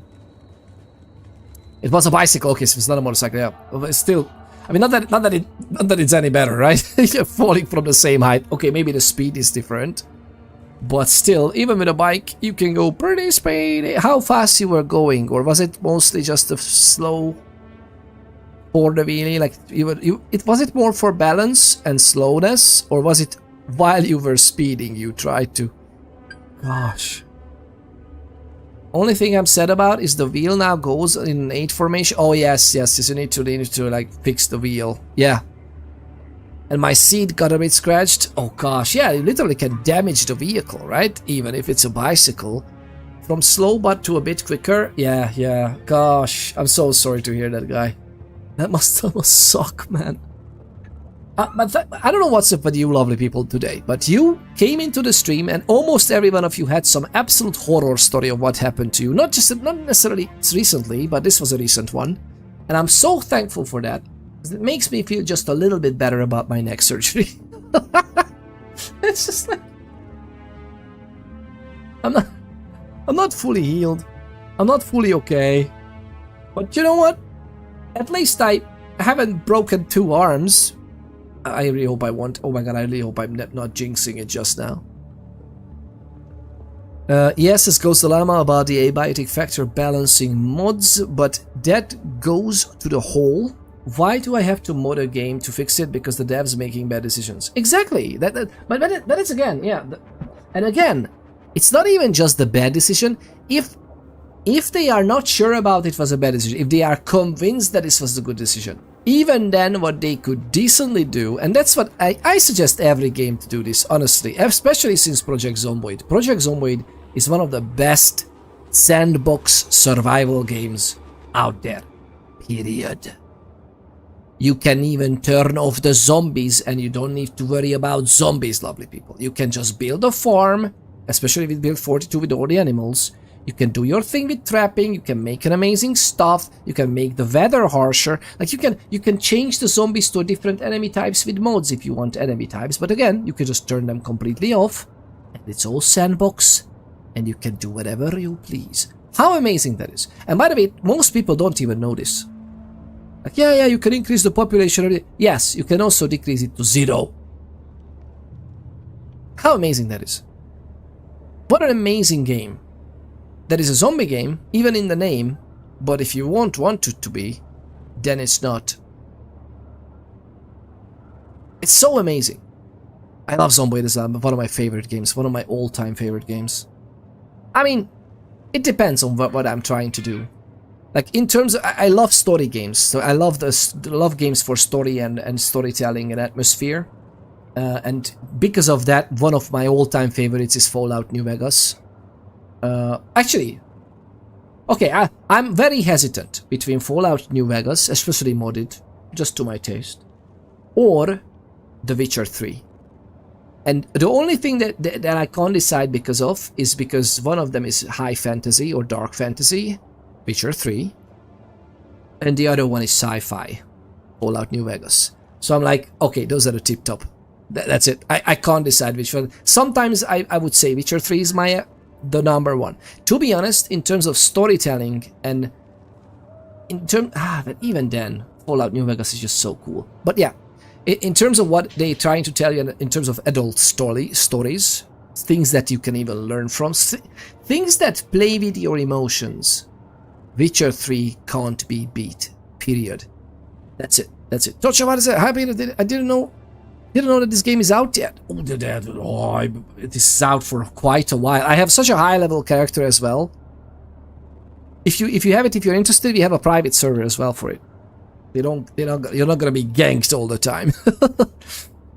It was a bicycle, okay, so it's not a motorcycle, yeah. But it's still, I mean, not that it's any better, right? You're falling from the same height. Okay, maybe the speed is different. But still, even with a bike, you can go pretty speedy. How fast you were going? Or was it mostly just a slow for the wheelie? Like, was it more for balance and slowness? Or was it while you were speeding, you tried to... Gosh. Only thing I'm sad about is the wheel now goes in 8 formation. Oh, yes, you need to like, fix the wheel. Yeah. And my seat got a bit scratched. Oh gosh, yeah, you literally can damage the vehicle, right? Even if it's a bicycle. From slow but to a bit quicker. Yeah. Gosh, I'm so sorry to hear that, guy. That must suck, man. But I don't know what's up with you lovely people today, but you came into the stream and almost every one of you had some absolute horror story of what happened to you. Not necessarily recently, but this was a recent one. And I'm so thankful for that. It makes me feel just a little bit better about my neck surgery. It's just like... I'm not fully healed. I'm not fully okay. But you know what? At least I haven't broken 2 arms. I really hope I won't. Oh my god, I really hope I'm not jinxing it just now. Yes, this goes the llama about the abiotic factor balancing mods, but that goes to the whole. Why do I have to mod a game to fix it? Because the devs making bad decisions. Exactly. But that is again, yeah. And again, it's not even just the bad decision. If they are not sure about it was a bad decision, if they are convinced that this was a good decision, even then what they could decently do, and that's what I suggest every game to do this, honestly, especially since Project Zomboid. Project Zomboid is one of the best sandbox survival games out there. Period. You can even turn off the zombies and you don't need to worry about zombies, lovely people. You can just build a farm, especially with build 42 with all the animals. You can do your thing with trapping, you can make an amazing stuff, you can make the weather harsher. Like you can change the zombies to different enemy types with mods if you want enemy types. But again, you can just turn them completely off. And it's all sandbox. And you can do whatever you please. How amazing that is. And by the way, most people don't even know this. Like, yeah, you can increase the population. Yes, you can also decrease it to 0. How amazing that is. What an amazing game. That is a zombie game, even in the name, but if you want it to be, then it's not. It's so amazing. I love Zomboid as one of my favorite games, one of my all-time favorite games. I mean, it depends on what I'm trying to do. Like, in terms of, I love story games, so I love games for story and storytelling and atmosphere. And because of that, one of my all-time favorites is Fallout New Vegas. Actually, okay, I'm very hesitant between Fallout New Vegas, especially modded, just to my taste, or The Witcher 3. And the only thing that I can't decide because one of them is high fantasy or dark fantasy, Witcher 3, and the other one is sci-fi, Fallout New Vegas. So I'm like, okay, those are the tip top. That's it. I can't decide which one. Sometimes I would say Witcher 3 is the number 1. To be honest, in terms of storytelling and but even then, Fallout New Vegas is just so cool. But yeah, in terms of what they're trying to tell you, in terms of adult stories, things that you can even learn from, things that play with your emotions, Witcher 3 can't be beat. Period. That's it. Tocha, what is it? Happy that I didn't know that this game is out yet. It is out for quite a while. I have such a high level character as well. If you have it, if you're interested, we have a private server as well for it. You're not gonna be ganked all the time.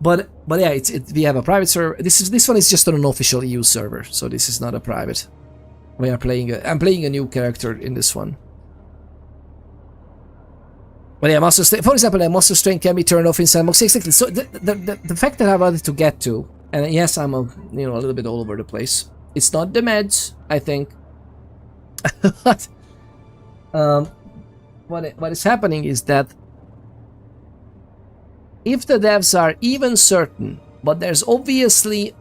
but yeah, we have a private server. This one is just an unofficial EU server, so this is not a private. I'm playing a new character in this one. But yeah, for example, a Monster Strain can be turned off in Sandbox. Exactly. So the fact that I wanted to get to, and yes, I'm a little bit all over the place. It's not the meds, I think. But what is happening is that if the devs are even certain, but there's obviously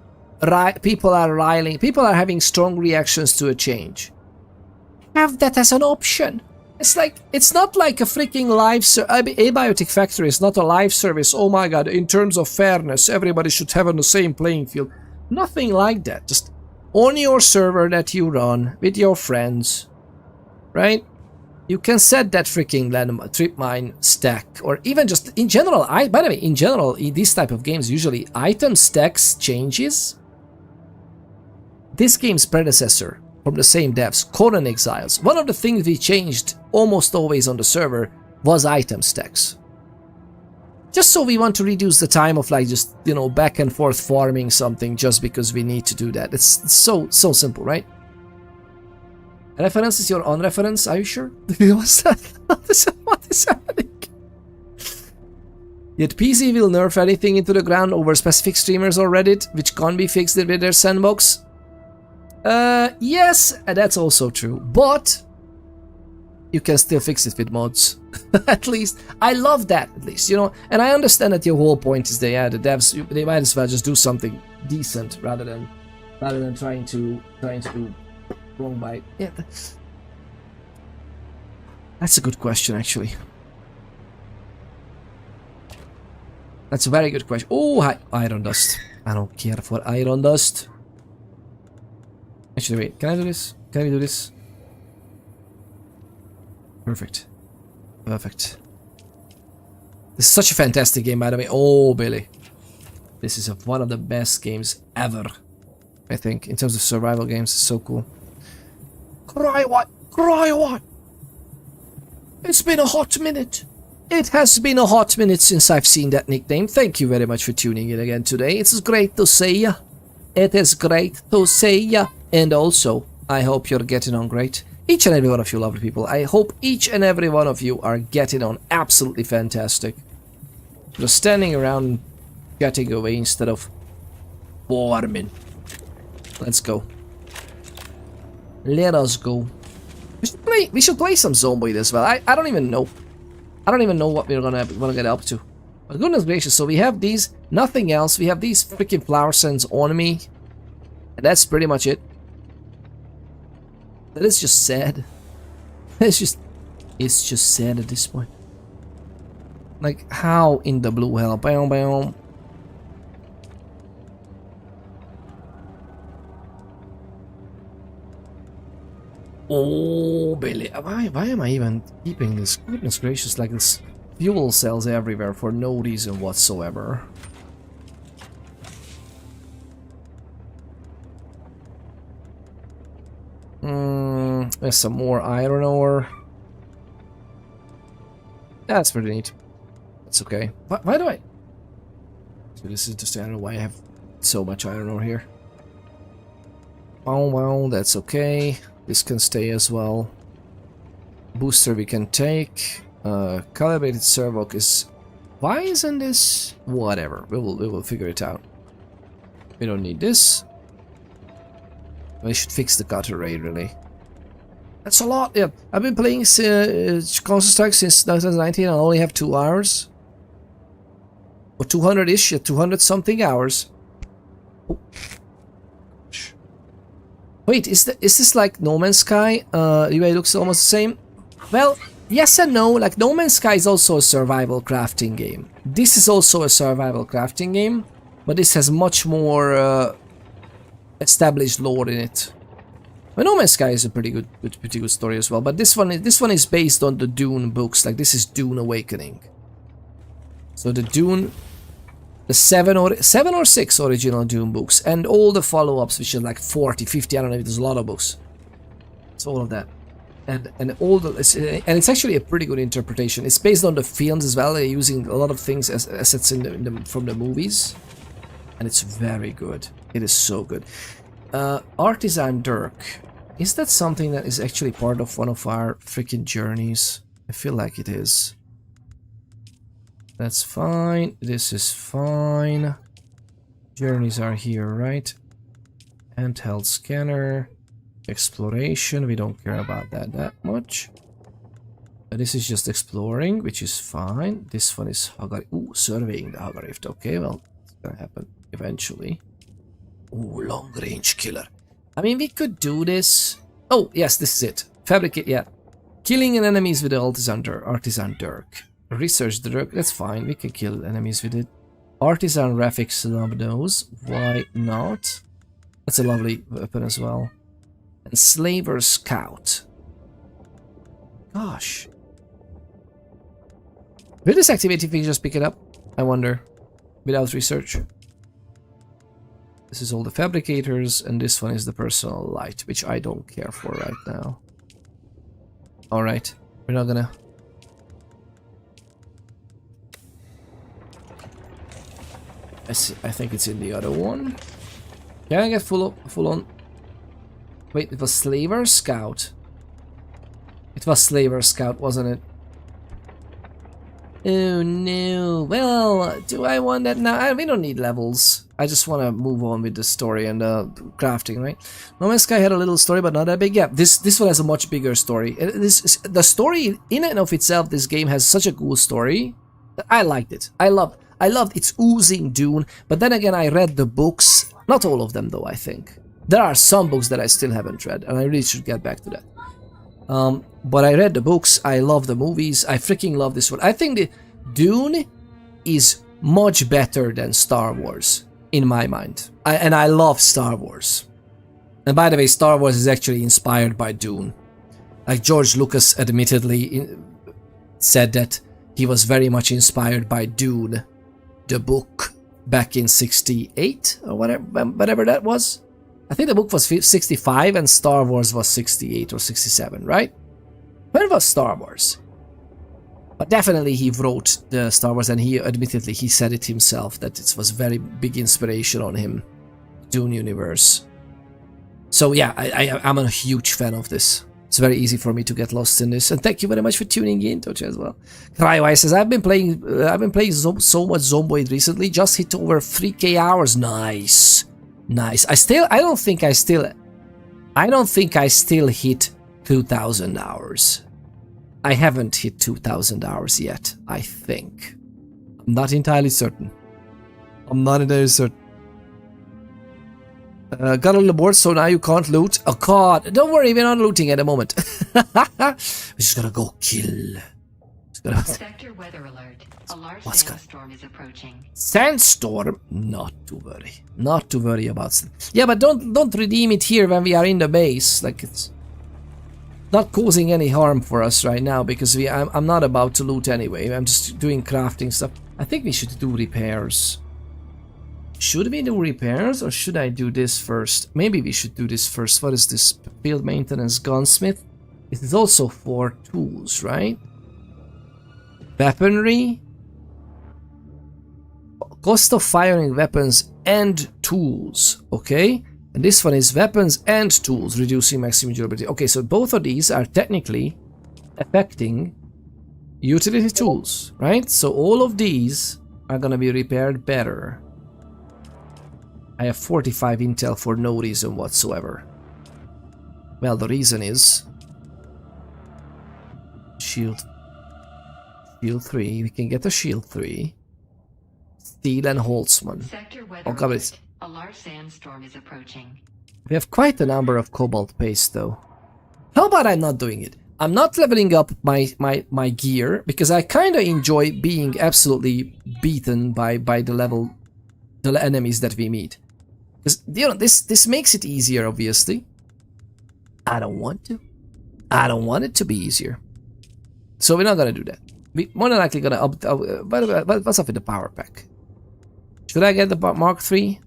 people are having strong reactions to a change, have that as an option. It's not like a freaking Abiotic Factory is not a live service. Oh my god, in terms of fairness, everybody should have on the same playing field. Nothing like that. Just on your server that you run with your friends, right? You can set that freaking trip mine stack, or even just in general. By the way, in general, in these type of games, usually item stacks changes. This game's predecessor, from the same devs, Conan Exiles, one of the things we changed almost always on the server was item stacks. Just so we want to reduce the time of like just, back and forth farming something just because we need to do that. It's so simple, right? Reference is your own reference, are you sure? What's that? What is happening? Yet PC will nerf anything into the ground over specific streamers or Reddit, which can't be fixed with their sandbox. Yes, that's also true, but you can still fix it with mods. At least, I love that, at least, and I understand that your whole point is the devs, they might as well just do something decent rather than trying to do wrong by. Yeah, that's a good question, actually. That's a very good question. Oh, hi, iron dust. I don't care for iron dust. Actually, wait, can I do this? Can we do this? Perfect. Perfect. This is such a fantastic game, by the way. Oh, Billy. This is one of the best games ever, I think, in terms of survival games. It's so cool. Cry what? Cry what? It's been a hot minute. It has been a hot minute since I've seen that nickname. Thank you very much for tuning in again today. It's great to see ya. It is great to see ya. And also, I hope you're getting on great. Each and every one of you lovely people, I hope each and every one of you are getting on absolutely fantastic. Just standing around getting away instead of warming. Let's go. Let us go. We should play some Zomboid as well. I don't even know. I don't even know what we're gonna get up to. But goodness gracious, so we have these, nothing else. We have these freaking flower scents on me. And that's pretty much it. That is just sad. It's just sad at this point. Like, how in the blue hell? Bam, bam. Oh, Billy. Why am I even keeping this? Goodness gracious, like this fuel cells everywhere for no reason whatsoever. There's some more iron ore. That's pretty neat. That's okay. Why do I? So this is just, I don't know why I have so much iron ore here. Wow, that's okay. This can stay as well. Booster we can take. Calibrated servo is. Why isn't this? Whatever. We will figure it out. We don't need this. We should fix the cutter ray, really. That's a lot. Yeah, I've been playing Counter-Strike since 2019. I only have 2 hours. Or 200-ish, 200-something hours. Oh. Wait, is this like No Man's Sky? UI looks almost the same. Well, yes and no. Like, No Man's Sky is also a survival crafting game. This is also a survival crafting game, but this has much more established lore in it. Well, No Man's Sky is a pretty good story as well. But this one is based on the Dune books. Like, this is Dune Awakening. So the Dune, the 7 or 6 original Dune books, and all the follow-ups, which are like 40, 50. I don't know. There's a lot of books. It's all of that. And all the and it's actually a pretty good interpretation. It's based on the films as well. They're using a lot of things as assets from the movies, and it's very good. It is so good. Artisan Dirk, is that something that is actually part of one of our freaking journeys? I feel like it is. That's fine. This is fine. Journeys are here, right? Handheld scanner. Exploration. We don't care about that much. This is just exploring, which is fine. This one is surveying the Hagar Rift. Okay, well, it's gonna happen eventually. Ooh, long range killer. I mean, we could do this. Oh, yes, this is it. Fabricate, yeah. Killing enemies with the artisan dirk. Research the dirk. That's fine. We can kill enemies with it. Artisan graphics, love those. Why not? That's a lovely weapon as well. And Slaver Scout. Gosh. Will this activate if we just pick it up? I wonder. Without research. This is all the fabricators, and this one is the personal light, which I don't care for right now. Alright, we're not gonna... I think it's in the other one. Can I get full on... Wait, it was Slaver Scout. It was Slaver Scout, wasn't it? Oh no. Well, do I want that now? We don't need levels. I just want to move on with the story and crafting, right? No Man's Sky had a little story, but not that big. Yeah, this one has a much bigger story. The story in and of itself, this game has such a cool story. I liked it. I loved its oozing Dune. But then again, I read the books. Not all of them, though, I think. There are some books that I still haven't read, and I really should get back to that. But I read the books, I love the movies, I freaking love this one. I think the Dune is much better than Star Wars, in my mind. And I love Star Wars. And by the way, Star Wars is actually inspired by Dune. Like George Lucas admittedly said that he was very much inspired by Dune, the book, back in 68 or whatever that was. I think the book was 65 and Star Wars was 68 or 67, right? When was Star Wars? But definitely he wrote the Star Wars, and he admittedly, he said it himself, that it was very big inspiration on him. Dune universe. So yeah, I'm a huge fan of this. It's very easy for me to get lost in this, and thank you very much for tuning in, Tochi, as well. Crywise says, I've been playing so much Zomboid recently, just hit over 3k hours. Nice. Nice. I don't think I still hit 2,000 hours. I haven't hit 2,000 hours yet, I think. I'm not entirely certain. Got a little board, so now you can't loot. Oh god, don't worry, we're not looting at the moment. We're just gonna go kill. Sector weather alert. A large sandstorm is approaching. Sandstorm? Not to worry. Not to worry about. Yeah, but don't redeem it here when we are in the base. Like, it's not causing any harm for us right now, because I'm not about to loot anyway. I'm just doing crafting stuff. I think we should do repairs. Should we do repairs, or should I do this first? Maybe we should do this first. What is this? Field maintenance gunsmith? It is also for tools, right? Weaponry. Cost of firing weapons and tools. Okay. And this one is weapons and tools, reducing maximum durability. Okay, so both of these are technically affecting utility tools, right? So all of these are gonna be repaired better. I have 45 intel for no reason whatsoever. Well, the reason is shield 3. We can get a shield 3. Steel and Holtzman. Sector weather God, alert. A large sandstorm is approaching. We have quite a number of cobalt paste though. How about I'm not doing it? I'm not leveling up my gear, because I kinda enjoy being absolutely beaten by the enemies that we meet. Because, you know, this makes it easier, obviously. I don't want to. I don't want it to be easier. So we're not gonna do that. We're more than likely gonna what's up with the power pack? Should I get the Mark III?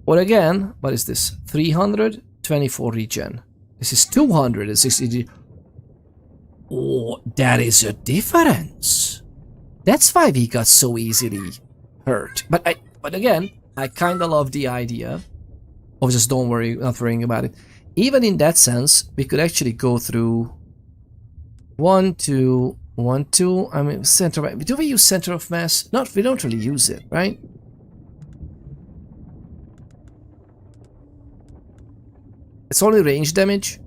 Or again, what is this? 324 regen. This is 260. Oh, that is a difference. That's why we got so easily hurt. But again, I kinda love the idea of just not worrying about it. Even in that sense, we could actually go through 1, 2, 1, 2. I mean, center of... Do we use center of mass? Not, we don't really use it, right? It's only range damage.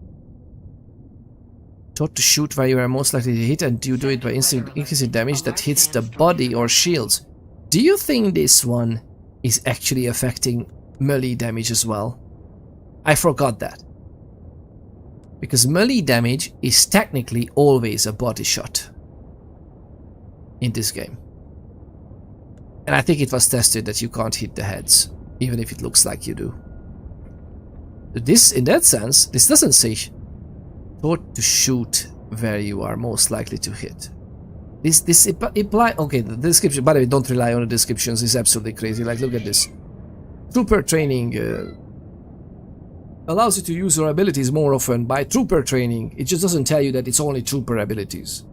Taught to shoot where you are most likely to hit, and you do it by increasing damage that hits the body or shields. Do you think this one is actually affecting melee damage as well? I forgot that. Because melee damage is technically always a body shot in this game. And I think it was tested that you can't hit the heads, even if it looks like you do. This, in that sense, this doesn't say taught to shoot where you are most likely to hit. This imply, okay, the description, by the way, don't rely on the descriptions, it's absolutely crazy. Like, look at this. Trooper training allows you to use your abilities more often by trooper training. It just doesn't tell you that it's only trooper abilities.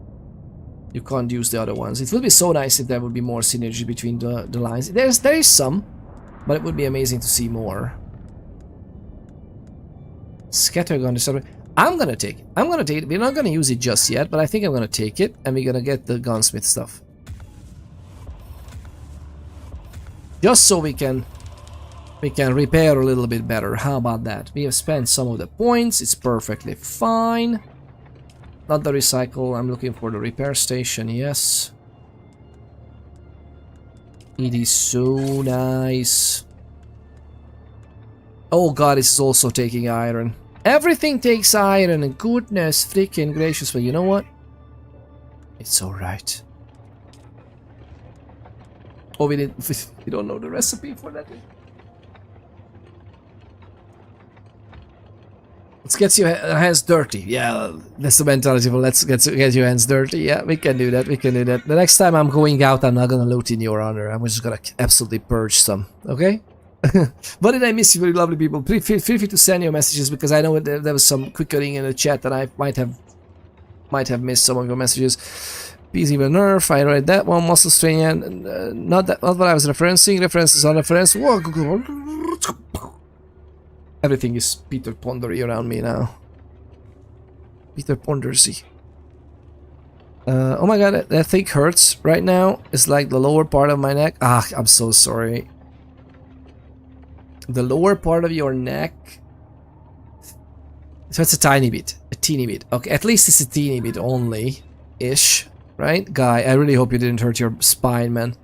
You can't use the other ones. It would be so nice if there would be more synergy between the lines. There is some, but it would be amazing to see more. Scattergun disturber. I'm gonna take it. I'm gonna take it. We're not gonna use it just yet, but I think I'm gonna take it, and we're gonna get the gunsmith stuff. Just so we can repair a little bit better. How about that? We have spent some of the points. It's perfectly fine. Not the recycle. I'm looking for the repair station. Yes. It is so nice. Oh god, this is also taking iron. Everything takes iron, and goodness freaking gracious. But you know what? It's alright. Oh, we don't know the recipe for that. Let's get your hands dirty. Yeah, that's the mentality. Well, let's get your hands dirty. Yeah, we can do that. We can do that. The next time I'm going out, I'm not gonna loot in your honor. I'm just gonna absolutely purge some. Okay? What did I miss, you very lovely people? Feel free to send your messages, because I know there was some quickering in the chat, and I might have missed some of your messages. PC will nerf. I read that one. Muscle strain. Not what I was referencing. References on reference. Whoa. Everything is Peter Pondery around me now. Peter Pondersy. Oh my god, that thing hurts right now. It's like the lower part of my neck. Ah, I'm so sorry. The lower part of your neck. So it's a tiny bit. A teeny bit. Okay, at least it's a teeny bit only-ish. Right? Guy, I really hope you didn't hurt your spine, man.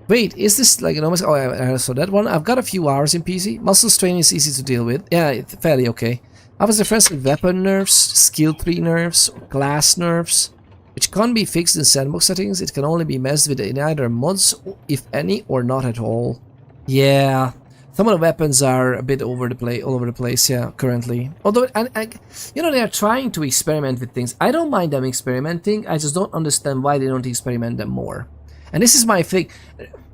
Wait, is this like an almost... Oh, I saw that one. I've got a few hours in PC. Muscle strain is easy to deal with. Yeah, it's fairly okay. I was referenced with weapon nerfs, skill tree nerfs, class nerfs, which can't be fixed in sandbox settings. It can only be messed with in either mods, if any, or not at all. Yeah, some of the weapons are a bit all over the place, yeah, currently. Although, you know, they are trying to experiment with things. I don't mind them experimenting, I just don't understand why they don't experiment them more. And this is my thing.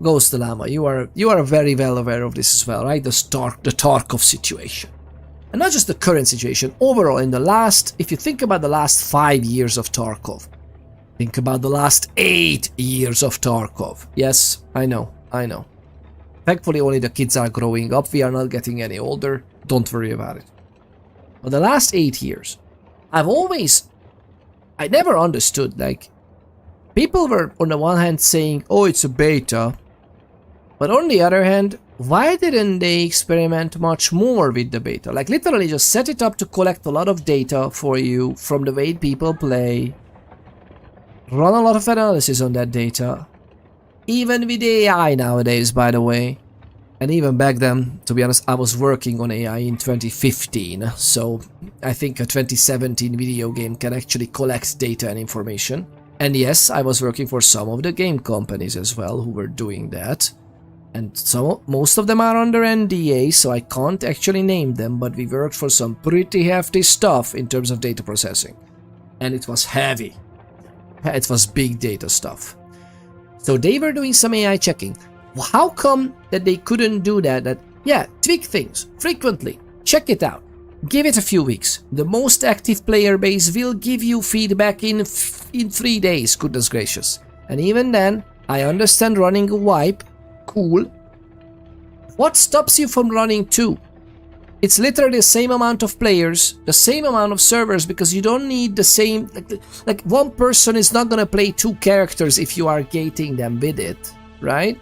Ghost Llama, you are very well aware of this as well, right? The Tarkov situation. And not just the current situation, overall in the last, if you think about the last 5 years of Tarkov, think about the last 8 years of Tarkov. Yes, I know. Thankfully only the kids are growing up, we are not getting any older, don't worry about it. But the last 8 years, I never understood, like, people were on the one hand saying, oh, it's a beta, but on the other hand, why didn't they experiment much more with the beta? Like, literally just set it up to collect a lot of data for you from the way people play, run a lot of analysis on that data, even with AI nowadays, by the way. And even back then, to be honest, I was working on AI in 2015, so I think a 2017 video game can actually collect data and information. And yes, I was working for some of the game companies as well who were doing that. And most of them are under NDA, so I can't actually name them, but we worked for some pretty hefty stuff in terms of data processing. And it was heavy. It was big data stuff. So they were doing some AI checking. How come that they couldn't do that? Yeah, tweak things frequently. Check it out. Give it a few weeks. The most active player base will give you feedback in 3 days, goodness gracious. And even then, I understand running a wipe. Cool. What stops you from running 2? It's literally the same amount of players, the same amount of servers, because you don't need the same... Like one person is not gonna play 2 characters if you are gating them with it, right?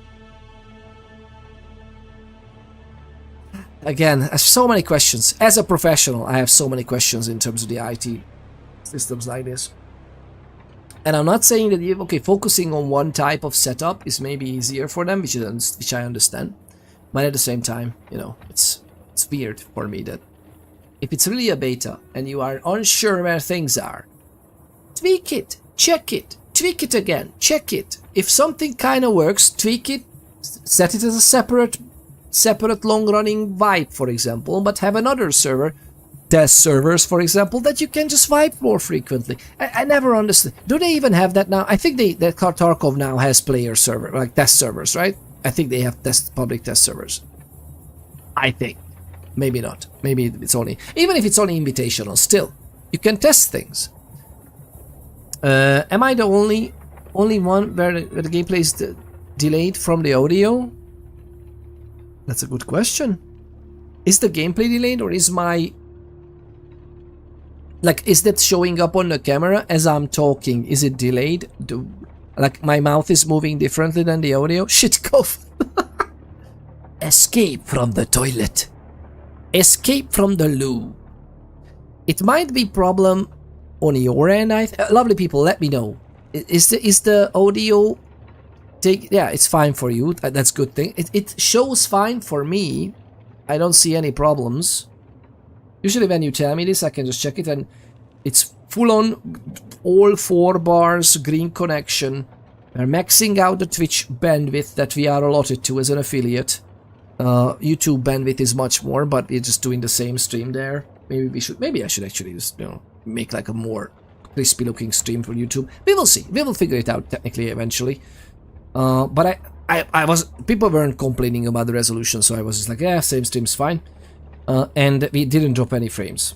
Again, I have so many questions. As a professional, I have so many questions in terms of the IT systems like this. And I'm not saying that, okay, focusing on one type of setup is maybe easier for them, which I understand. But at the same time, you know, it's weird for me that if it's really a beta and you are unsure where things are, tweak it, check it, tweak it again, check it. If something kind of works, tweak it, set it as a separate long-running vibe, for example, but have another server, test servers, for example, that you can just vibe more frequently. I never understood. Do they even have that now? I think that Tarkov now has player server, like test servers, right? I think they have public test servers. I think. Maybe not. Maybe it's only... Even if it's only invitational, still, you can test things. Am I the only one where the gameplay is delayed from the audio? That's a good question. Is the gameplay delayed, or is my... Like, is that showing up on the camera as I'm talking? Is it delayed? Like, my mouth is moving differently than the audio? Shit, cough. Escape from the toilet. Escape from the loo. It might be problem on your end. Lovely people, let me know. Is the audio... Yeah, it's fine for you. That's a good thing. It shows fine for me. I don't see any problems. Usually when you tell me this, I can just check it, and it's full on, all 4 bars, green connection. We're maxing out the Twitch bandwidth that we are allotted to as an affiliate. YouTube bandwidth is much more, but we're just doing the same stream there. Maybe I should actually just, you know, make like a more crispy looking stream for YouTube. We will see. We will figure it out technically eventually. But people weren't complaining about the resolution, so I was just like, yeah, same stream's fine. And we didn't drop any frames.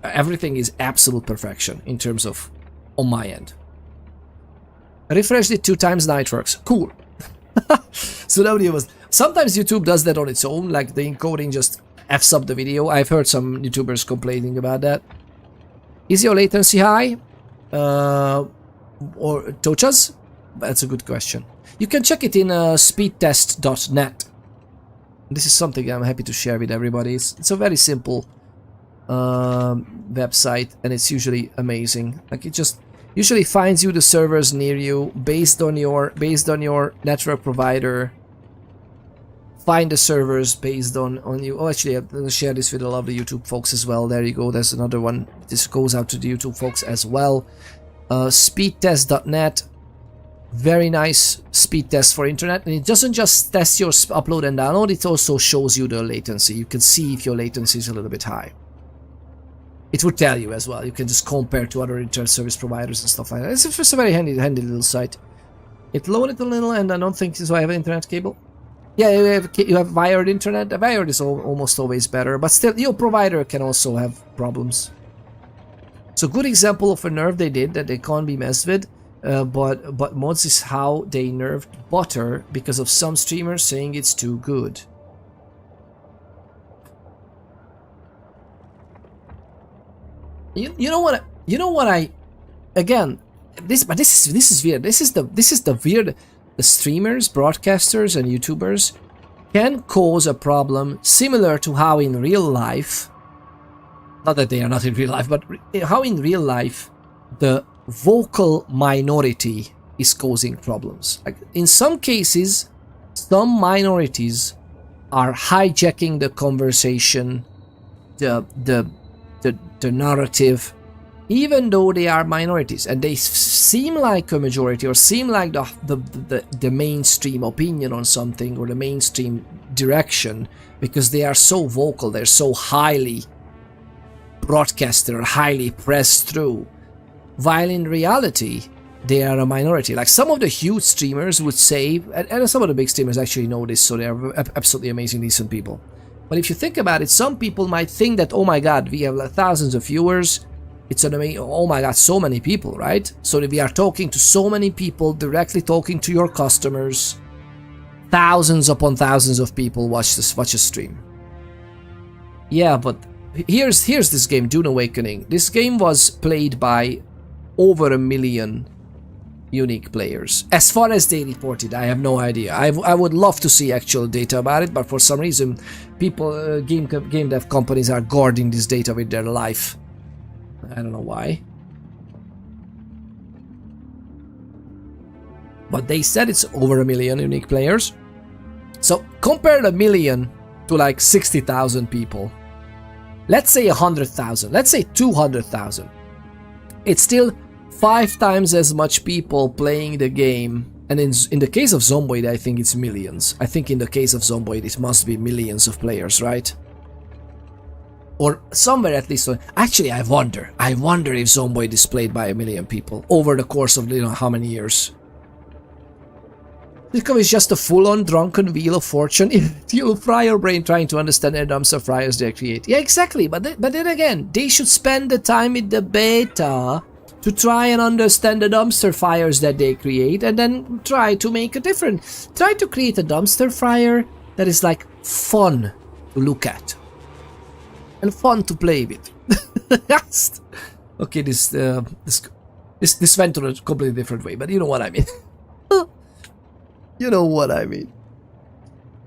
Everything is absolute perfection in terms of on my end. Refreshed it 2 times, now it works. Cool. So nobody was... Sometimes YouTube does that on its own, like the encoding just F's up the video. I've heard some YouTubers complaining about that. Is your latency high? Or Tochas? That's a good question. You can check it in speedtest.net. This is something I'm happy to share with everybody. It's a very simple website, and it's usually amazing. Like, it just usually finds you the servers near you based on your network provider. Find the servers based on you. Oh, actually, I'm gonna share this with a lot of the YouTube folks as well. There you go. There's another one. This goes out to the YouTube folks as well. Speedtest.net. Very nice speed test for internet, and it doesn't just test your upload and download, it also shows you the latency. You can see if your latency is a little bit high. It would tell you as well. You can just compare to other internet service providers and stuff like that. It's just a very handy little site. It loaded a little, and I don't think so. I have an internet cable. Yeah, you have wired internet. The wired is almost always better, but still, your provider can also have problems. So, good example of a nerf they did that they can't be messed with. But mods is how they nerfed butter because of some streamers saying it's too good. You know what I again this is weird. This is the weird. The streamers, broadcasters, and YouTubers can cause a problem similar to how in real life, not that they are not in real life, but how in real life the vocal minority is causing problems. Like, in some cases, some minorities are hijacking the conversation, the narrative, even though they are minorities, and they seem like a majority or seem like the mainstream opinion on something or the mainstream direction, because they are so vocal, they're so highly broadcasted or highly pressed through. While in reality, they are a minority. Like, some of the huge streamers would say, and some of the big streamers actually know this, so they are absolutely amazing, decent people. But if you think about it, some people might think that, oh my god, we have like thousands of viewers, it's an amazing, oh my god, so many people, right? So we are talking to so many people, directly talking to your customers. Thousands upon thousands of people watch a stream. Yeah, but here's this game, Dune Awakening. This game was played by over 1 million unique players. As far as they reported, I have no idea. I would love to see actual data about it, but for some reason, people, game dev companies are guarding this data with their life. I don't know why. But they said it's over 1 million unique players. So compare 1 million to like 60,000 people. Let's say 100,000. Let's say 200,000. It's still 5 times as much people playing the game. And in the case of Zomboid, I think it's millions. I think in the case of Zomboid, it must be millions of players, right? Or somewhere at least. Actually, I wonder if Zomboid is played by 1 million people over the course of, you know, how many years. Tarkov is just a full-on drunken wheel of fortune. You'll fry your brain trying to understand the dumpster fires they create. Yeah, exactly. But then again, they should spend the time with the beta to try and understand the dumpster fires that they create, and then try to make a difference. Try to create a dumpster fire that is like fun to look at and fun to play with. Okay, this went to a completely different way, but you know what I mean. You know what I mean.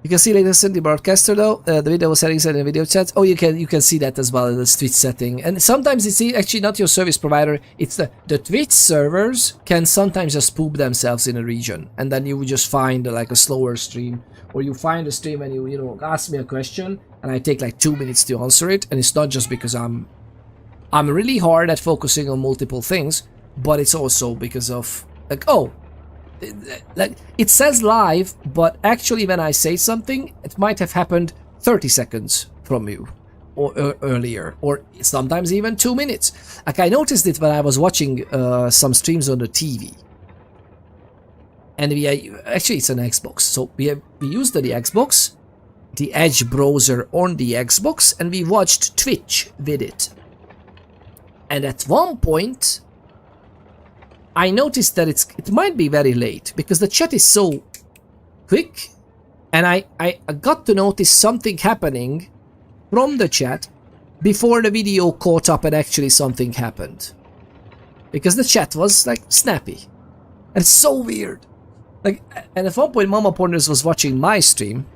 You can see latest in the broadcaster though. The video settings and the video chat. Oh, you can see that as well in the Twitch setting. And sometimes it's actually not your service provider. It's the Twitch servers can sometimes just poop themselves in a region, and then you would just find like a slower stream, or you find a stream and you know ask me a question and I take like 2 minutes to answer it. And it's not just because I'm really hard at focusing on multiple things, but it's also because of like, oh, like it says live, but actually when I say something, it might have happened 30 seconds from you or earlier, or sometimes even 2 minutes. Like I noticed it when I was watching some streams on the TV, and actually it's an Xbox, so we used the Xbox, the Edge browser on the Xbox, and we watched Twitch with it. And at one point I noticed that it might be very late because the chat is so quick, and I got to notice something happening from the chat before the video caught up and actually something happened, because the chat was like snappy, and it's so weird. Like, and at one point Mama Ponders was watching my stream.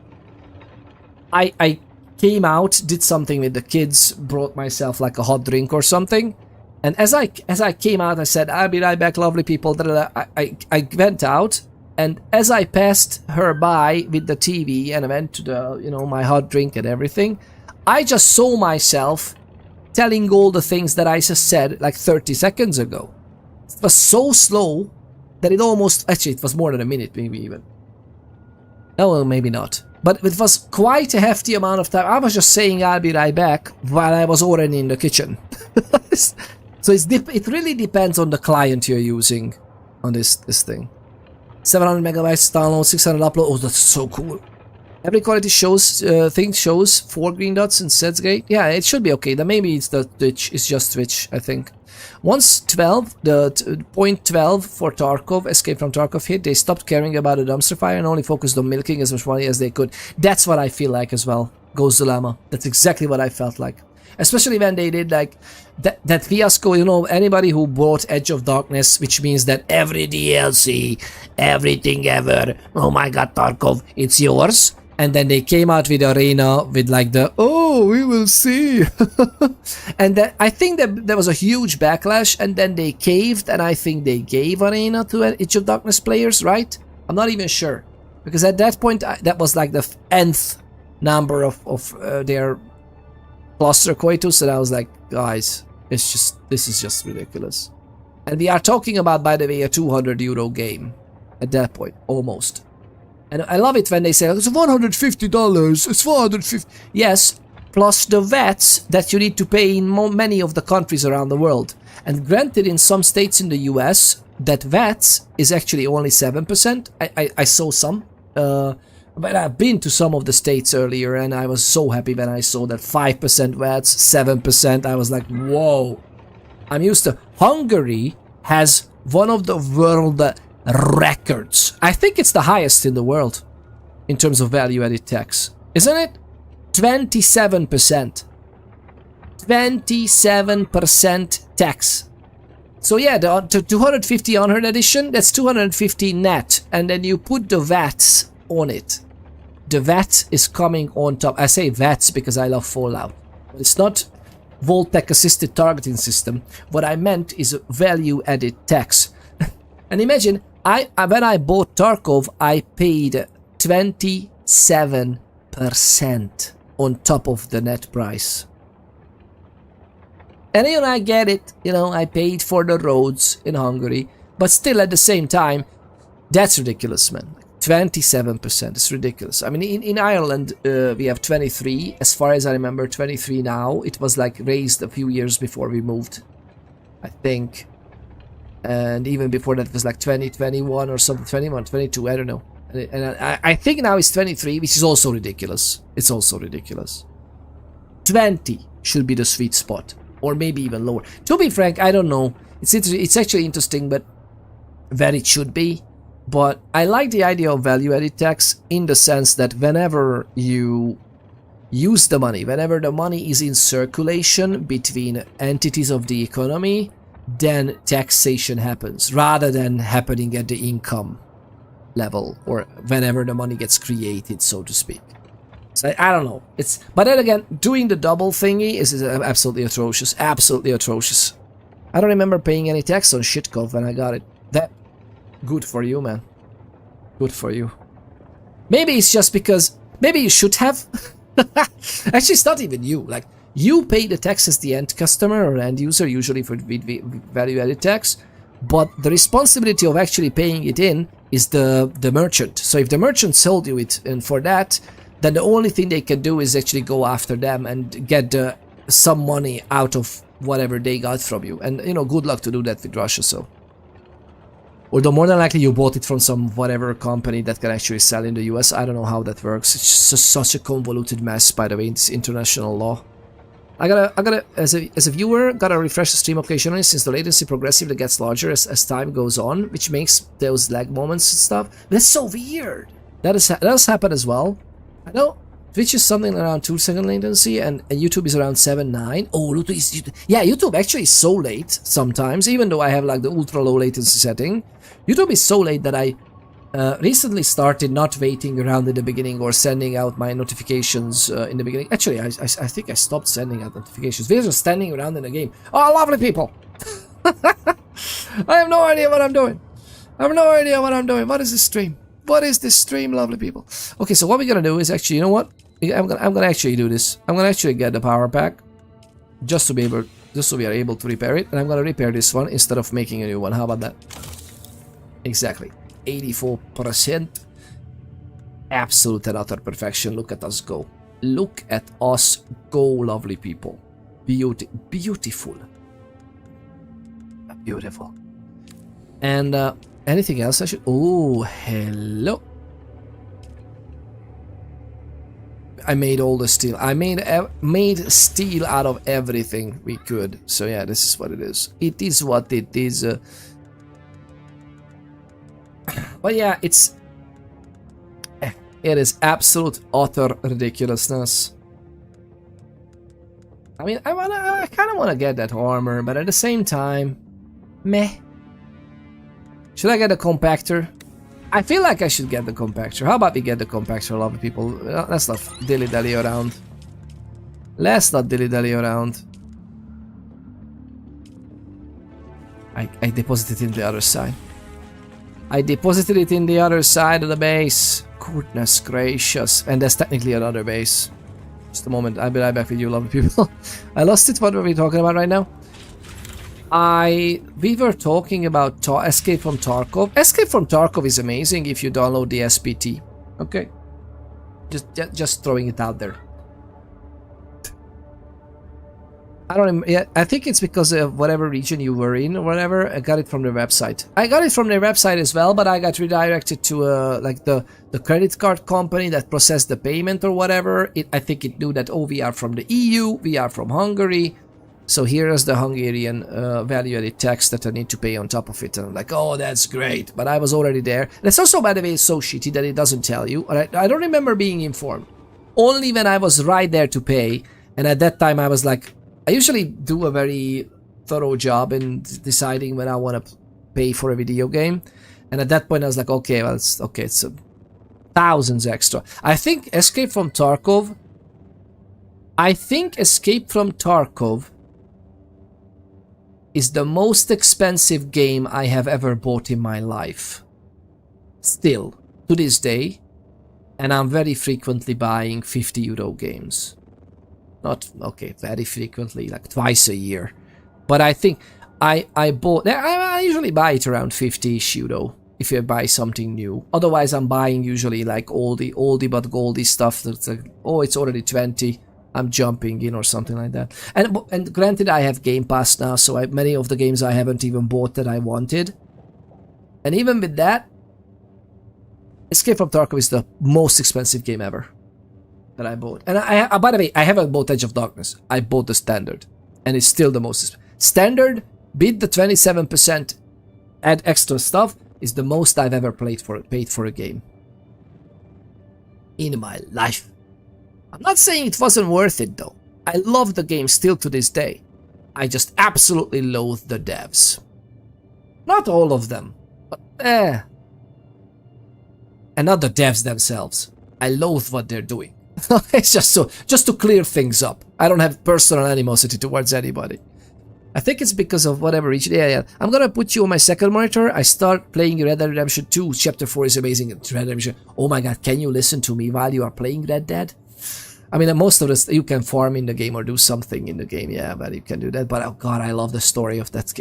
I came out, did something with the kids, brought myself like a hot drink or something. And as I came out, I said, "I'll be right back, lovely people." I went out, and as I passed her by with the TV and I went to the, you know, my hot drink and everything, I just saw myself telling all the things that I just said like 30 seconds ago. It was so slow that it almost, actually it was more than a minute, maybe even. Oh, well, maybe not. But it was quite a hefty amount of time. I was just saying I'll be right back while I was already in the kitchen. So it really depends on the client you're using on this thing. 700 megabytes download, 600 upload. Oh, that's so cool. Every quality thing shows 4 green dots and sets great. Yeah, it should be okay. Then maybe it's the Twitch. It's just Twitch, I think. Once 12, the point 12 for Tarkov, Escape from Tarkov hit, they stopped caring about the dumpster fire and only focused on milking as much money as they could. That's what I feel like as well. Ghost Dilemma. That's exactly what I felt like. Especially when they did like that fiasco, you know, anybody who bought Edge of Darkness, which means that every DLC, everything ever, oh my god, Tarkov, it's yours. And then they came out with Arena with like the, oh, we will see. And then I think that there was a huge backlash, and then they caved, and I think they gave Arena to Edge of Darkness players, right? I'm not even sure. Because at that point, that was like the nth number of their cluster coitus, and I was like, guys, this is just ridiculous. And we are talking about, by the way, a €200 game at that point, almost. And I love it when they say, it's $150, it's $450. Yes, plus the VATs that you need to pay in many of the countries around the world. And granted, in some states in the US, that VATs is actually only 7%. I saw some. But I've been to some of the states earlier, and I was so happy when I saw that 5% VATs, 7%. I was like, whoa. I'm used to... Hungary has one of the world records. I think it's the highest in the world in terms of value-added tax. Isn't it? 27%. 27% tax. So yeah, the 250 Unheard edition, that's 250 net, and then you put the VATs on it. The VAT is coming on top. I say VATs because I love Fallout. It's not Voltec assisted targeting system. What I meant is value added tax. And imagine, when I bought Tarkov, I paid 27% on top of the net price. And you know, I get it, you know, I paid for the roads in Hungary, but still at the same time, that's ridiculous, man. 27%, it's ridiculous. I mean, in Ireland, we have 23, as far as I remember, 23 now. It was like raised a few years before we moved, I think. And even before that, it was like 20, 21 or something, 21, 22, I don't know. And I think now it's 23, which is also ridiculous. It's also ridiculous. 20 should be the sweet spot. Or maybe even lower. To be frank, I don't know. It's actually interesting, but that it should be. But I like the idea of value-added tax in the sense that whenever you use the money, whenever the money is in circulation between entities of the economy, then taxation happens, rather than happening at the income level or whenever the money gets created, so to speak. So I don't know. But then again, doing the double thingy is absolutely atrocious. Absolutely atrocious. I don't remember paying any tax on Shitcov when I got it. That good for you, man. Good for you. Maybe it's just because maybe you should have. Actually, it's not even you. Like you pay the tax as the end customer or end user, usually for value-added tax. But the responsibility of actually paying it in is the merchant. So if the merchant sold you it, and for that, then the only thing they can do is actually go after them and get some money out of whatever they got from you. And, you know, good luck to do that with Russia, so. Although more than likely you bought it from some whatever company that can actually sell in the US. I don't know how that works. It's just such a convoluted mess, by the way, it's international law. I gotta, as a viewer, gotta refresh the stream occasionally since the latency progressively gets larger as time goes on, which makes those lag moments and stuff. That's so weird. That does happen as well. I know Twitch is something around 2-second latency and YouTube is around 7-9. Oh, YouTube actually is so late sometimes, even though I have like the ultra low latency setting. YouTube is so late that I recently started not waiting around in the beginning or sending out my notifications in the beginning. Actually, I think I stopped sending out notifications. We're just standing around in the game. Oh, lovely people! I have no idea what I'm doing. I have no idea what I'm doing. What is this stream? What is this stream, lovely people? Okay, so what we're gonna do is actually, you know what? I'm gonna actually do this. I'm gonna actually get the power pack, just so we are able to repair it, and I'm gonna repair this one instead of making a new one. How about that? Exactly, 84%. Absolute and utter perfection. Look at us go. Look at us go, lovely people. Beautiful. Beautiful. And anything else I should... Oh, hello. I made all the steel. I made steel out of everything we could. So yeah, this is what it is. It is what it is. But yeah, it is absolute utter ridiculousness. I mean, I kind of want to get that armor, but at the same time, meh. Should I get a compactor? I feel like I should get the compactor. How about we get the compactor, lovely people? Let's not dilly-dally around. Let's not dilly-dally around. I deposited it in the other side. I deposited it in the other side of the base. Goodness gracious. And that's technically another base. Just a moment. I'll be right back with you, lovely people. I lost it. What were we talking about right now? We were talking about Escape from Tarkov. Escape from Tarkov is amazing if you download the SPT. Okay. Just throwing it out there. I don't. Yeah, I think it's because of whatever region you were in or whatever. I got it from their website. I got it from their website as well, but I got redirected to like the credit card company that processed the payment or whatever. I think it knew that, oh, we are from the EU, we are from Hungary, so here is the Hungarian value-added tax that I need to pay on top of it. And I'm like, oh, that's great, but I was already there. That's also, by the way, so shitty that it doesn't tell you. I don't remember being informed. Only when I was right there to pay, and at that time I was like, I usually do a very thorough job in deciding when I want to pay for a video game, and at that point I was like, okay, well, it's thousands extra. I think Escape from Tarkov is the most expensive game I have ever bought in my life. Still, to this day, and I'm very frequently buying 50 euro games. Not, okay, very frequently, like twice a year. But I think I usually buy it around 50-ish euro if I buy something new. Otherwise, I'm buying usually like oldie but goldie stuff that's like, oh, it's already 20. I'm jumping in or something like that. And granted, I have Game Pass now, so many of the games I haven't even bought that I wanted. And even with that, Escape from Tarkov is the most expensive game ever that I bought. And I by the way, I haven't bought Edge of Darkness. I bought the standard, and it's still the most standard. Beat the 27% add extra stuff is the most I've ever paid for a game in my life. I'm not saying it wasn't worth it though. I love the game still to this day. I just absolutely loathe the devs. Not all of them, but and not the devs themselves. I loathe what they're doing. It's just to clear things up. I don't have personal animosity towards anybody. I think it's because of whatever reason. Yeah. I'm gonna put you on my second monitor. I start playing Red Dead Redemption 2. Chapter 4 is amazing. Red Dead Redemption. Oh my god, can you listen to me while you are playing Red Dead? I mean, most of this, you can farm in the game or do something in the game. Yeah, but you can do that. But oh god, I love the story of that.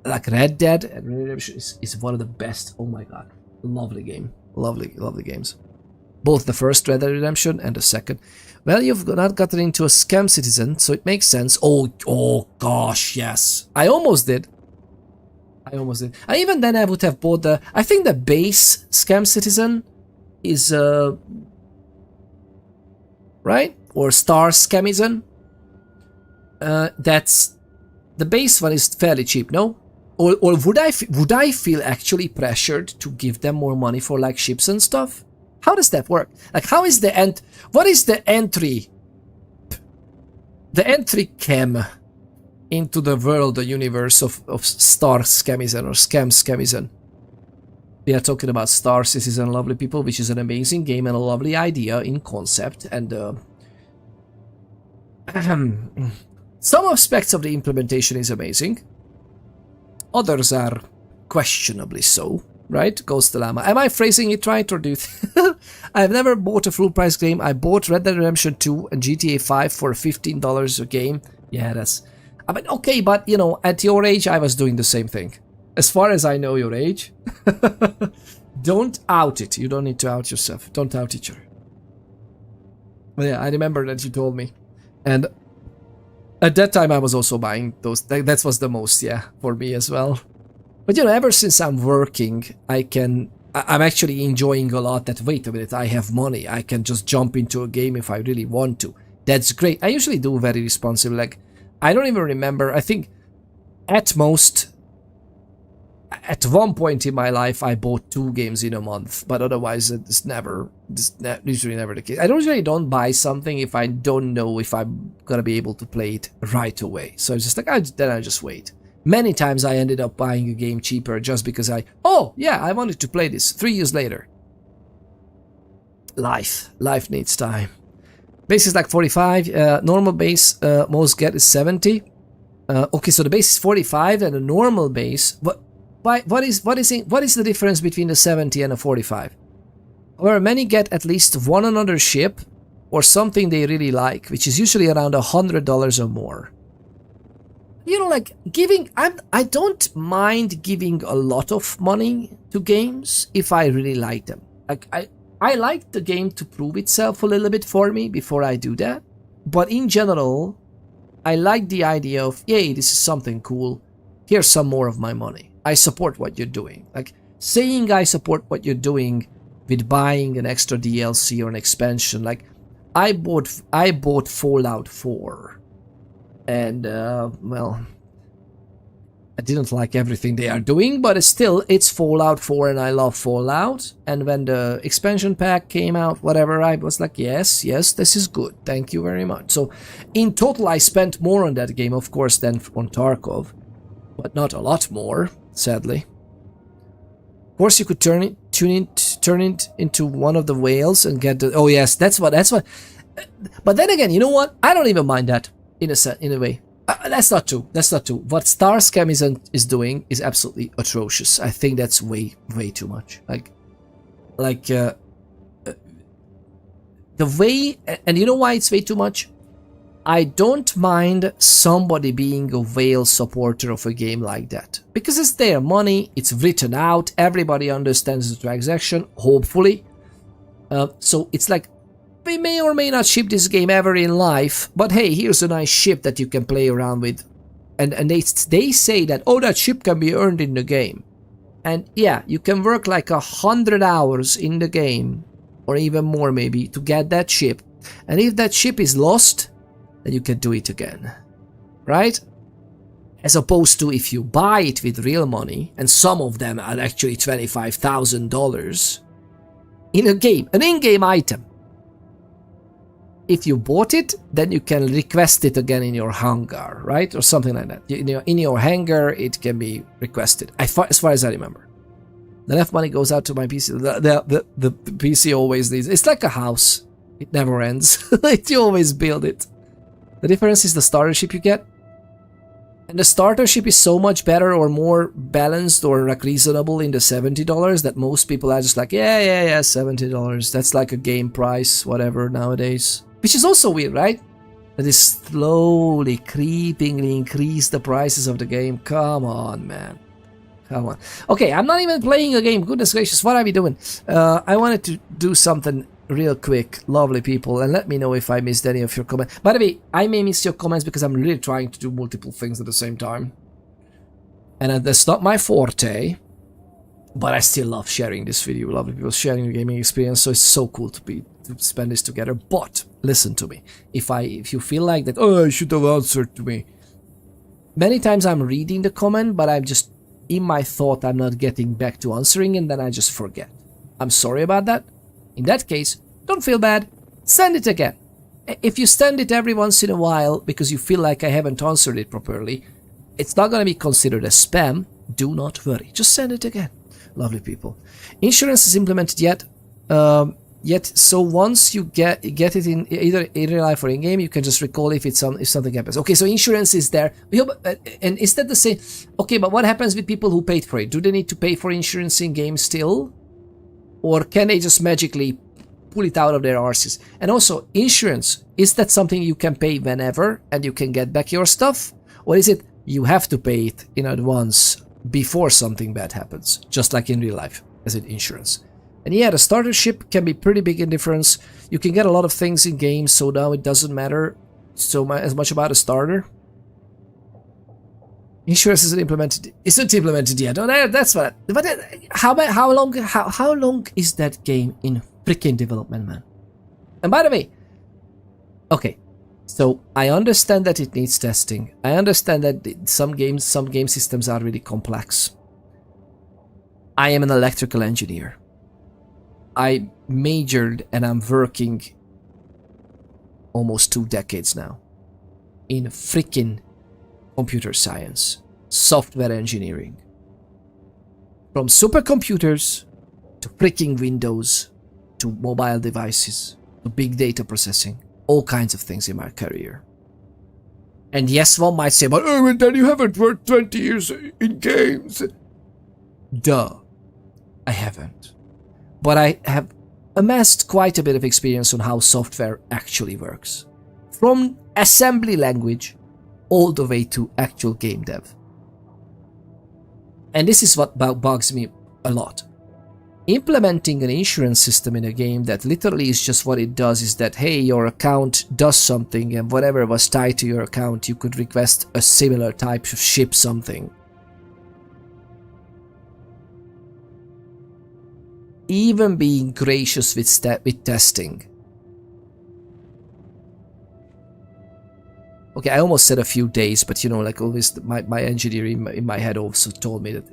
Like Red Dead and Red Dead Redemption is one of the best. Oh my god. Lovely game. Lovely games. Both the first Red Dead Redemption and the second. Well, you've not gotten into a scam citizen, so it makes sense. Oh gosh, yes. I almost did. And even then I would have bought I think the base scam citizen is, right? Or star scamizon. That's, the base one is fairly cheap, no? Or would I feel actually pressured to give them more money for like ships and stuff? How does that work? Like, how is what is the entry chem into the world, the universe of Star Scamizon or Scam Scamizon? We are talking about Star Citizen, lovely people, which is an amazing game and a lovely idea in concept, and some aspects of the implementation is amazing. Others are questionably so. Right? Ghost Llama. Am I phrasing it right, or do you I've never bought a full price game. I bought Red Dead Redemption 2 and GTA 5 for $15 a game. Yeah, that's... I mean, okay, but, you know, at your age, I was doing the same thing. As far as I know your age. Don't out it. You don't need to out yourself. Don't out each other. But yeah, I remember that you told me. And at that time, I was also buying those. That was the most, yeah, for me as well. But you know, ever since I'm working, I'm actually enjoying a lot that, wait a minute, I have money. I can just jump into a game if I really want to. That's great. I usually do very responsibly. Like, I don't even remember. I think at most, at one point in my life, I bought 2 games in a month. But otherwise, it's usually never the case. I usually don't buy something if I don't know if I'm going to be able to play it right away. So it's just like, then I just wait. Many times I ended up buying a game cheaper just because I wanted to play this 3 years later. Life needs time. Base is like 45, normal base, most get is 70. Okay, so the base is 45 and the normal base, what is the difference between the 70 and the 45? Where many get at least one another ship or something they really like, which is usually around $100 or more. You know, like, I don't mind giving a lot of money to games if I really like them. Like, I like the game to prove itself a little bit for me before I do that. But in general, I like the idea of, yay, this is something cool. Here's some more of my money. I support what you're doing. Like, saying I support what you're doing with buying an extra DLC or an expansion. Like, I bought Fallout 4. And, well, I didn't like everything they are doing, but it's Fallout 4 and I love Fallout. And when the expansion pack came out, whatever, I was like, yes, this is good. Thank you very much. So in total, I spent more on that game, of course, than on Tarkov, but not a lot more, sadly. Of course, you could turn it into one of the whales and get the... Oh yes, that's what. But then again, you know what? I don't even mind that in a way. That's not true. What Starscam is doing is absolutely atrocious. I think that's way too much. The way, and you know why it's way too much? I don't mind somebody being a whale supporter of a game like that, because it's their money, it's written out, everybody understands the transaction, hopefully. So it's like, we may or may not ship this game ever in life, but hey, here's a nice ship that you can play around with. And they say that, oh, that ship can be earned in the game. And yeah, you can work like 100 hours in the game, or even more maybe, to get that ship. And if that ship is lost, then you can do it again, right? As opposed to if you buy it with real money, and some of them are actually $25,000 in a game, an in-game item. If you bought it, then you can request it again in your hangar, right? Or something like that. In your hangar, it can be requested, as far as I remember. Enough money goes out to my PC. The PC always needs... It's like a house. It never ends. You always build it. The difference is the starter ship you get. And the starter ship is so much better or more balanced or like reasonable in the $70 that most people are just like, yeah, $70. That's like a game price, whatever, nowadays. Which is also weird, right? That is slowly, creepingly increase the prices of the game. Come on, man. Come on. Okay, I'm not even playing a game. Goodness gracious, what are we doing? I wanted to do something real quick, lovely people, and let me know if I missed any of your comments. By the way, I may miss your comments because I'm really trying to do multiple things at the same time. And that's not my forte. But I still love sharing this video. Lovely people sharing your gaming experience. So it's so cool to spend this together. But listen to me. If you feel like that, oh, I should have answered to me. Many times I'm reading the comment, but I'm just in my thought. I'm not getting back to answering, and then I just forget. I'm sorry about that. In that case, don't feel bad. Send it again. If you send it every once in a while because you feel like I haven't answered it properly, it's not going to be considered as spam. Do not worry. Just send it again. Lovely people. Insurance is implemented yet. So once you get it in either in real life or in game, you can just recall if something happens. Okay, so insurance is there. And is that the same? Okay, but what happens with people who paid for it? Do they need to pay for insurance in game still, or can they just magically pull it out of their arses? And also, insurance, is that something you can pay whenever and you can get back your stuff, or is it you have to pay it in advance before something bad happens, just like in real life, as in insurance? And yeah, the starter ship can be pretty big in difference. You can get a lot of things in games, so now it doesn't matter as much about a starter. Insurance isn't implemented yet. Oh, that's what. But how long is that game in freaking development, man? And by the way, okay. So I understand that it needs testing. I understand that some game systems are really complex. I am an electrical engineer. I majored and I'm working almost 2 decades now in freaking computer science, software engineering. From supercomputers to freaking Windows to mobile devices to big data processing. All kinds of things in my career. And yes, one might say, but oh, then you haven't worked 20 years in games. Duh. I haven't. But I have amassed quite a bit of experience on how software actually works. From assembly language all the way to actual game dev. And this is what bugs me a lot. Implementing an insurance system in a game that literally is just what it does is that, hey, your account does something and whatever was tied to your account, you could request a similar type of ship something. Even being gracious with testing. Okay, I almost said a few days, but you know, like always, my engineer in my head also told me that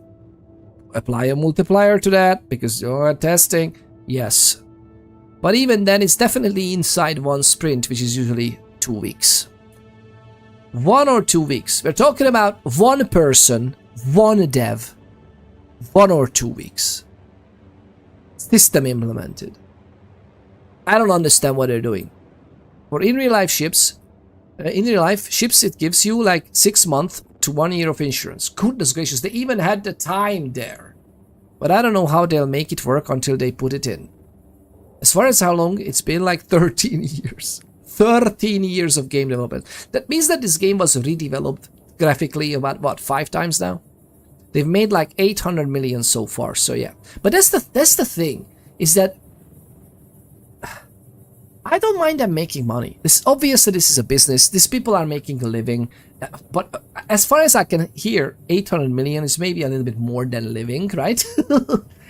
apply a multiplier to that because you're testing. Yes. But even then, it's definitely inside one sprint, which is usually 2 weeks. 1 or 2 weeks. We're talking about one person, one dev, 1 or 2 weeks. System implemented. I don't understand what they're doing. For in real life ships, it gives you like 6 months to 1 year of insurance. Goodness gracious, they even had the time there. But I don't know how they'll make it work until they put it in. As far as how long, it's been like 13 years. 13 years of game development. That means that this game was redeveloped graphically about, what, 5 times now? They've made like 800 million so far, so yeah. But that's the thing, is that I don't mind them making money. It's obvious that this is a business. These people are making a living. But as far as I can hear, 800 million is maybe a little bit more than living, right?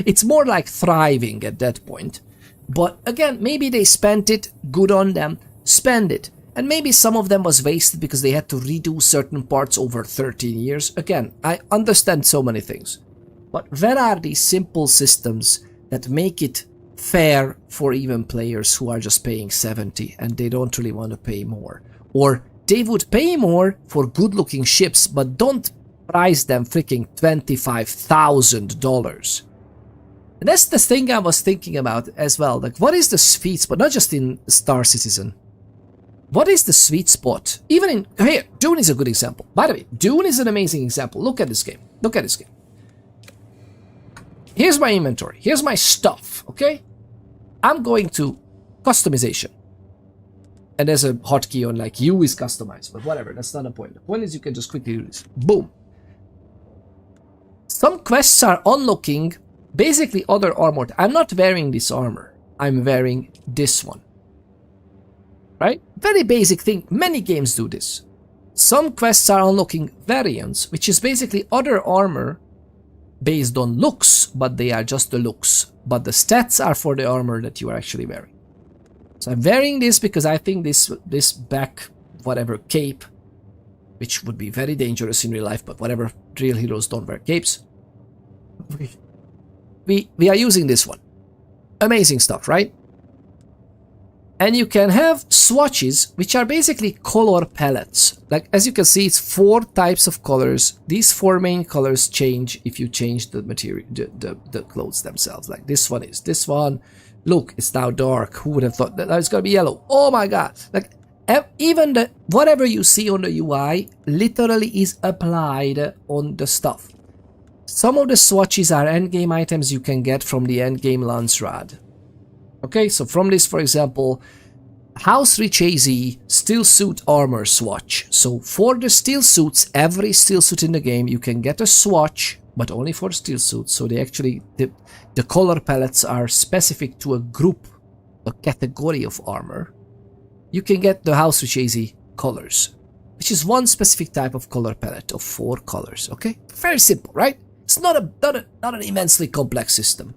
It's more like thriving at that point. But again, maybe they spent it, good on them, spend it. And maybe some of them was wasted because they had to redo certain parts over 13 years. Again, I understand so many things. But where are these simple systems that make it fair for even players who are just paying 70 and they don't really want to pay more? Or they would pay more for good-looking ships, but don't price them freaking $25,000. And that's the thing I was thinking about as well. Like, what is the sweet spot? Not just in Star Citizen. What is the sweet spot? Even in... Here, Dune is a good example. By the way, Dune is an amazing example. Look at this game. Look at this game. Here's my inventory. Here's my stuff, okay? I'm going to customization. And there's a hotkey on like U is customized, but whatever, that's not the point. The point is you can just quickly do this. Boom. Some quests are unlocking basically other armor. I'm not wearing this armor. I'm wearing this one. Right? Very basic thing. Many games do this. Some quests are unlocking variants, which is basically other armor based on looks, but they are just the looks. But the stats are for the armor that you are actually wearing. So I'm wearing this because I think this back, whatever, cape, which would be very dangerous in real life, but whatever, real heroes don't wear capes. We are using this one. Amazing stuff, right? And you can have swatches, which are basically color palettes. Like, as you can see, it's 4 types of colors. These 4 main colors change if you change the material, the clothes themselves. Like, this one is this one. Look, it's now dark. Who would have thought that it's gonna be yellow? Oh my god! Like, even the whatever you see on the UI literally is applied on the stuff. Some of the swatches are endgame items you can get from the endgame lance rod. Okay, so from this, for example, House Rich AZ steel suit armor swatch. So for the steel suits, every steel suit in the game, you can get a swatch, but only for steel suits. So they actually, the color palettes are specific to a group, a category of armor. You can get the House Rich AZ colors, which is one specific type of color palette of 4 colors. Okay, very simple, right? It's not an immensely complex system.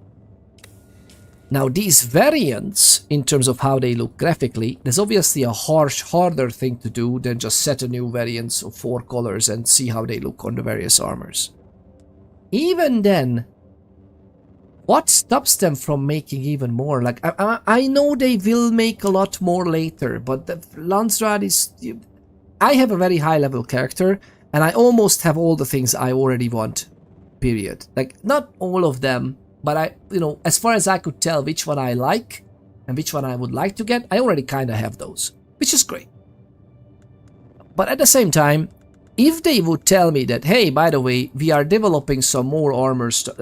Now, these variants, in terms of how they look graphically, there's obviously a harder thing to do than just set a new variants of 4 colors and see how they look on the various armors. Even then, what stops them from making even more? Like, I know they will make a lot more later, but the Landsrad is... I have a very high-level character, and I almost have all the things I already want, period. Like, not all of them, but I, you know, as far as I could tell which one I like and which one I would like to get, I already kind of have those, which is great. But at the same time, if they would tell me that, hey, by the way, we are developing some more armor stuff,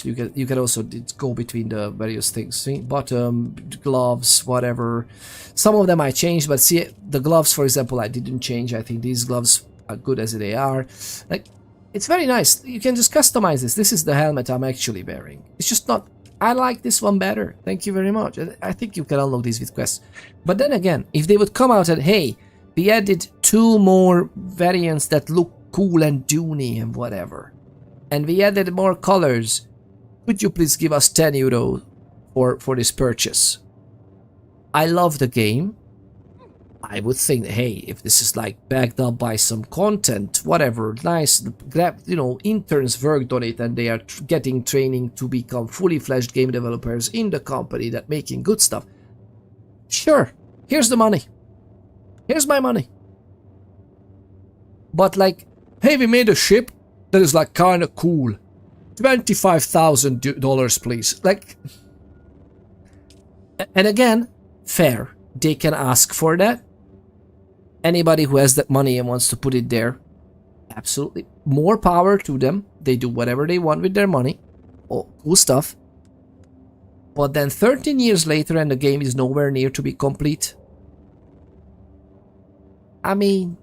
you can also go between the various things, see? Bottom, gloves, whatever. Some of them I changed, but see, the gloves, for example, I didn't change. I think these gloves are good as they are. Like, it's very nice. You can just customize this. This is the helmet I'm actually wearing. It's just not... I like this one better. Thank you very much. I think you can unlock these with quests. But then again, if they would come out and, hey, we added 2 more variants that look cool and Dune-y and whatever, and we added more colors, could you please give us €10 for this purchase? I love the game. I would think, hey, if this is like backed up by some content, whatever, nice, you know, interns worked on it and they are getting training to become fully fledged game developers in the company that making good stuff. Sure, here's the money. Here's my money. But like, hey, we made a ship that is like kind of cool. $25,000 please. Like, and again, fair. They can ask for that. Anybody who has that money and wants to put it there, absolutely. More power to them. They do whatever they want with their money. Oh, cool stuff. But then 13 years later and the game is nowhere near to be complete. I mean,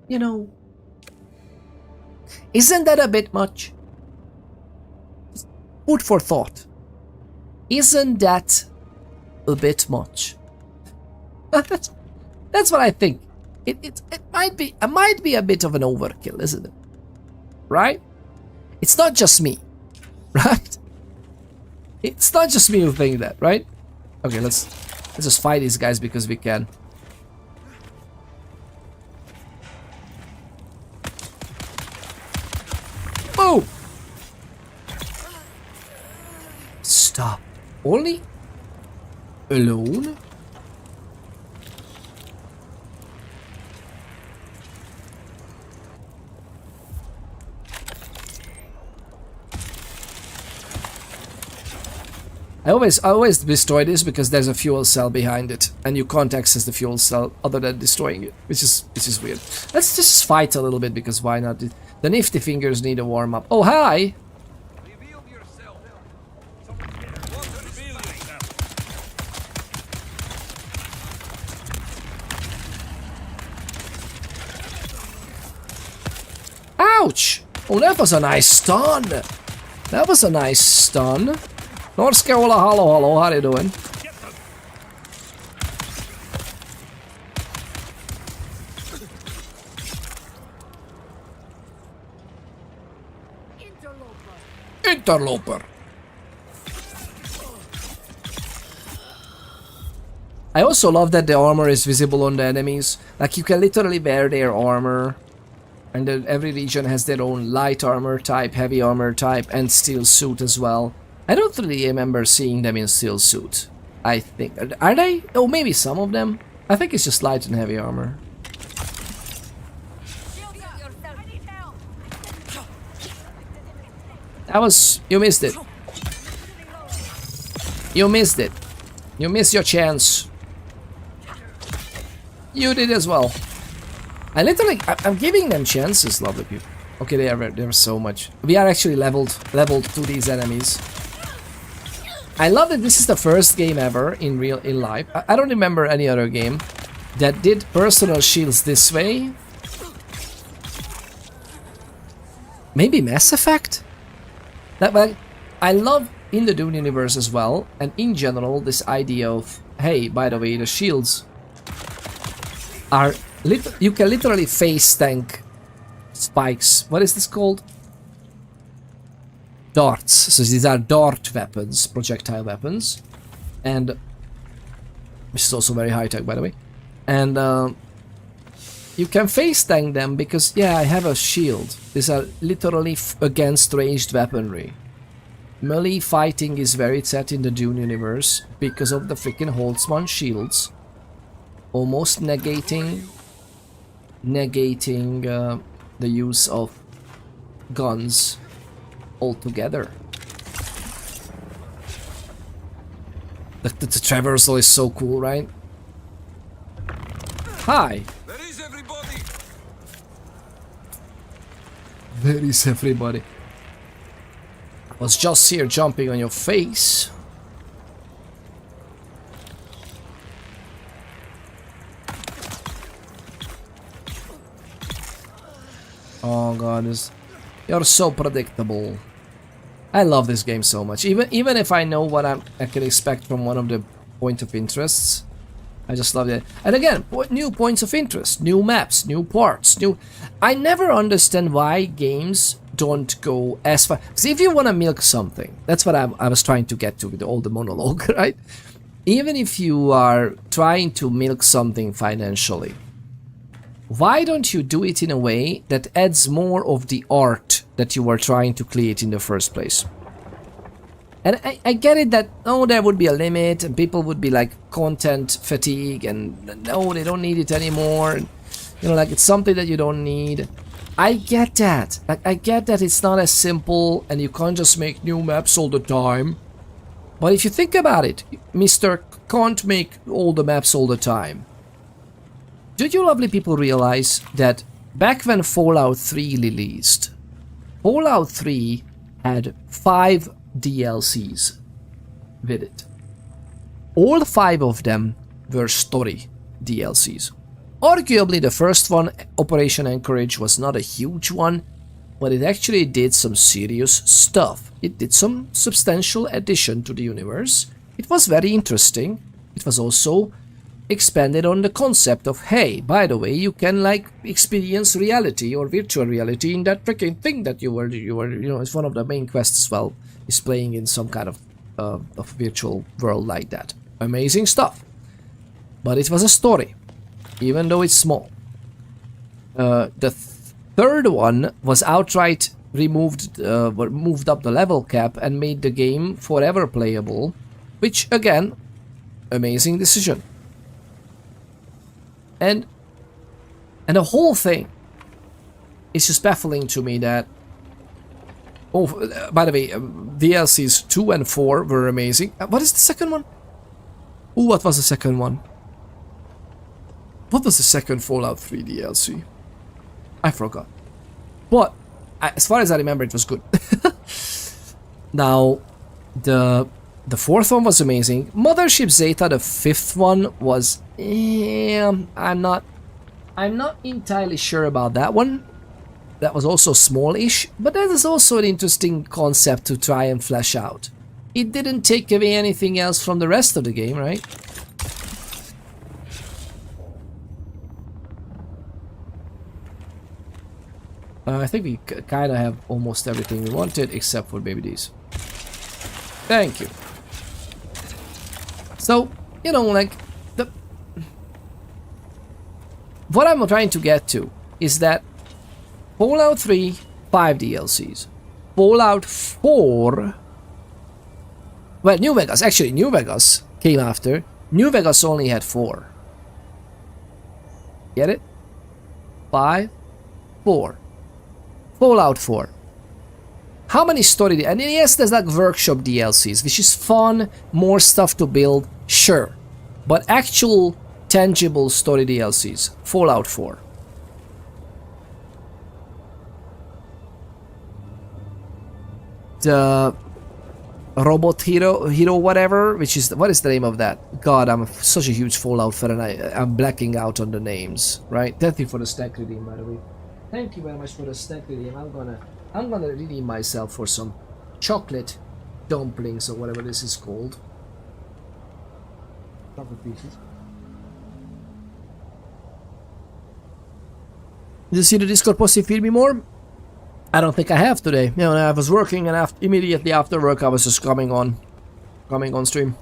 you know, isn't that a bit much? Food for thought. Isn't that a bit much? That's what I think. It might be a bit of an overkill, isn't it? Right? It's not just me, right? It's not just me who think that, right? Okay, let's just fight these guys because we can. Boom! Stop. Only alone? I always destroy this because there's a fuel cell behind it, and you can't access the fuel cell other than destroying it, which is weird. Let's just fight a little bit because why not? The nifty fingers need a warm up. Oh hi! Reveal yourself. Want to reveal yourself. Ouch! Oh, that was a nice stun. That was a nice stun. Norska, hola, hello, how you doing? Interloper. I also love that the armor is visible on the enemies. Like, you can literally wear their armor. And then every region has their own light armor type, heavy armor type, and steel suit as well. I don't really remember seeing them in steel suit. I think... Are they? Oh, maybe some of them. I think it's just light and heavy armor. That was... You missed it. You missed it. You missed your chance. You did as well. I'm giving them chances, lovely people. Okay, they are so much. We are actually leveled to these enemies. I love that this is the first game ever in life. I don't remember any other game that did personal shields this way. Maybe Mass Effect? Well, I love in the Dune universe as well, and in general this idea of, hey, by the way, the shields are you can literally face tank spikes. What is this called? Darts. So these are dart weapons, projectile weapons, and which is also very high tech, by the way. And you can face tank them because, yeah, I have a shield. These are literally against ranged weaponry. Melee fighting is very set in the Dune universe because of the freaking Holtzman shields, almost negating the use of guns altogether. The traversal is so cool, right? Hi. Where is everybody? Where is everybody? I was just here jumping on your face. Oh god, you're so predictable. I love this game so much. Even if I know what I can expect from one of the point of interests, I just love it. And again, new points of interest, new maps, new parts, new... I never understand why games don't go as far... Because if you want to milk something, that's what I was trying to get to with all the monologue, right? even if you are trying to milk something financially, why don't you do it in a way that adds more of the art that you were trying to create in the first place? And I get it that, oh, there would be a limit and people would be like content fatigue and no, they don't need it anymore. You know, like it's something that you don't need. I get that. Like, I get that it's not as simple and you can't just make new maps all the time. But if you think about it, Mr. Can't make all the maps all the time. Did you lovely people realize that back when Fallout 3 released, Fallout 3 had 5 DLCs with it. All 5 of them were story DLCs. Arguably the first one, Operation Anchorage, was not a huge one, but it actually did some serious stuff. It did some substantial addition to the universe. It was very interesting. It was also expanded on the concept of, hey, by the way, you can like experience reality or virtual reality in that freaking thing that you were, you know, it's one of the main quests as well, is playing in some kind of virtual world like that. Amazing stuff. But it was a story, even though it's small. The third one was outright moved up the level cap and made the game forever playable, which again, amazing decision. And the whole thing is just baffling to me that, oh, by the way, DLCs 2 and 4 were amazing. What is the second one? Oh, what was the second one? What was the second Fallout 3 DLC? I forgot. But as far as I remember, it was good. Now, the fourth one was amazing. Mothership Zeta, the fifth one, was... I'm not entirely sure about that one. That was also small-ish, but that is also an interesting concept to try and flesh out. It didn't take away anything else from the rest of the game, right? I think we kind of have almost everything we wanted, except for maybe these. Thank you. So, you know, like, what I'm trying to get to is that Fallout 3, 5 DLCs. Fallout 4... Well, New Vegas, actually, New Vegas came after. New Vegas only had 4. Get it? 5, 4. Fallout 4. How many story... And yes, there's like workshop DLCs, which is fun, more stuff to build, sure. But actual, tangible story DLCs. Fallout 4. The... Robot Hero whatever, which is... What is the name of that? God, I'm such a huge Fallout fan and I'm blacking out on the names, right? Thank you for the stack redeem, by the way. Thank you very much for the stack redeem. I'm gonna redeem myself for some chocolate dumplings or whatever this is called. Chocolate pieces. Did you see the Discord post? Feed me more? I don't think I have today. You know, I was working and immediately after work I was just coming on stream.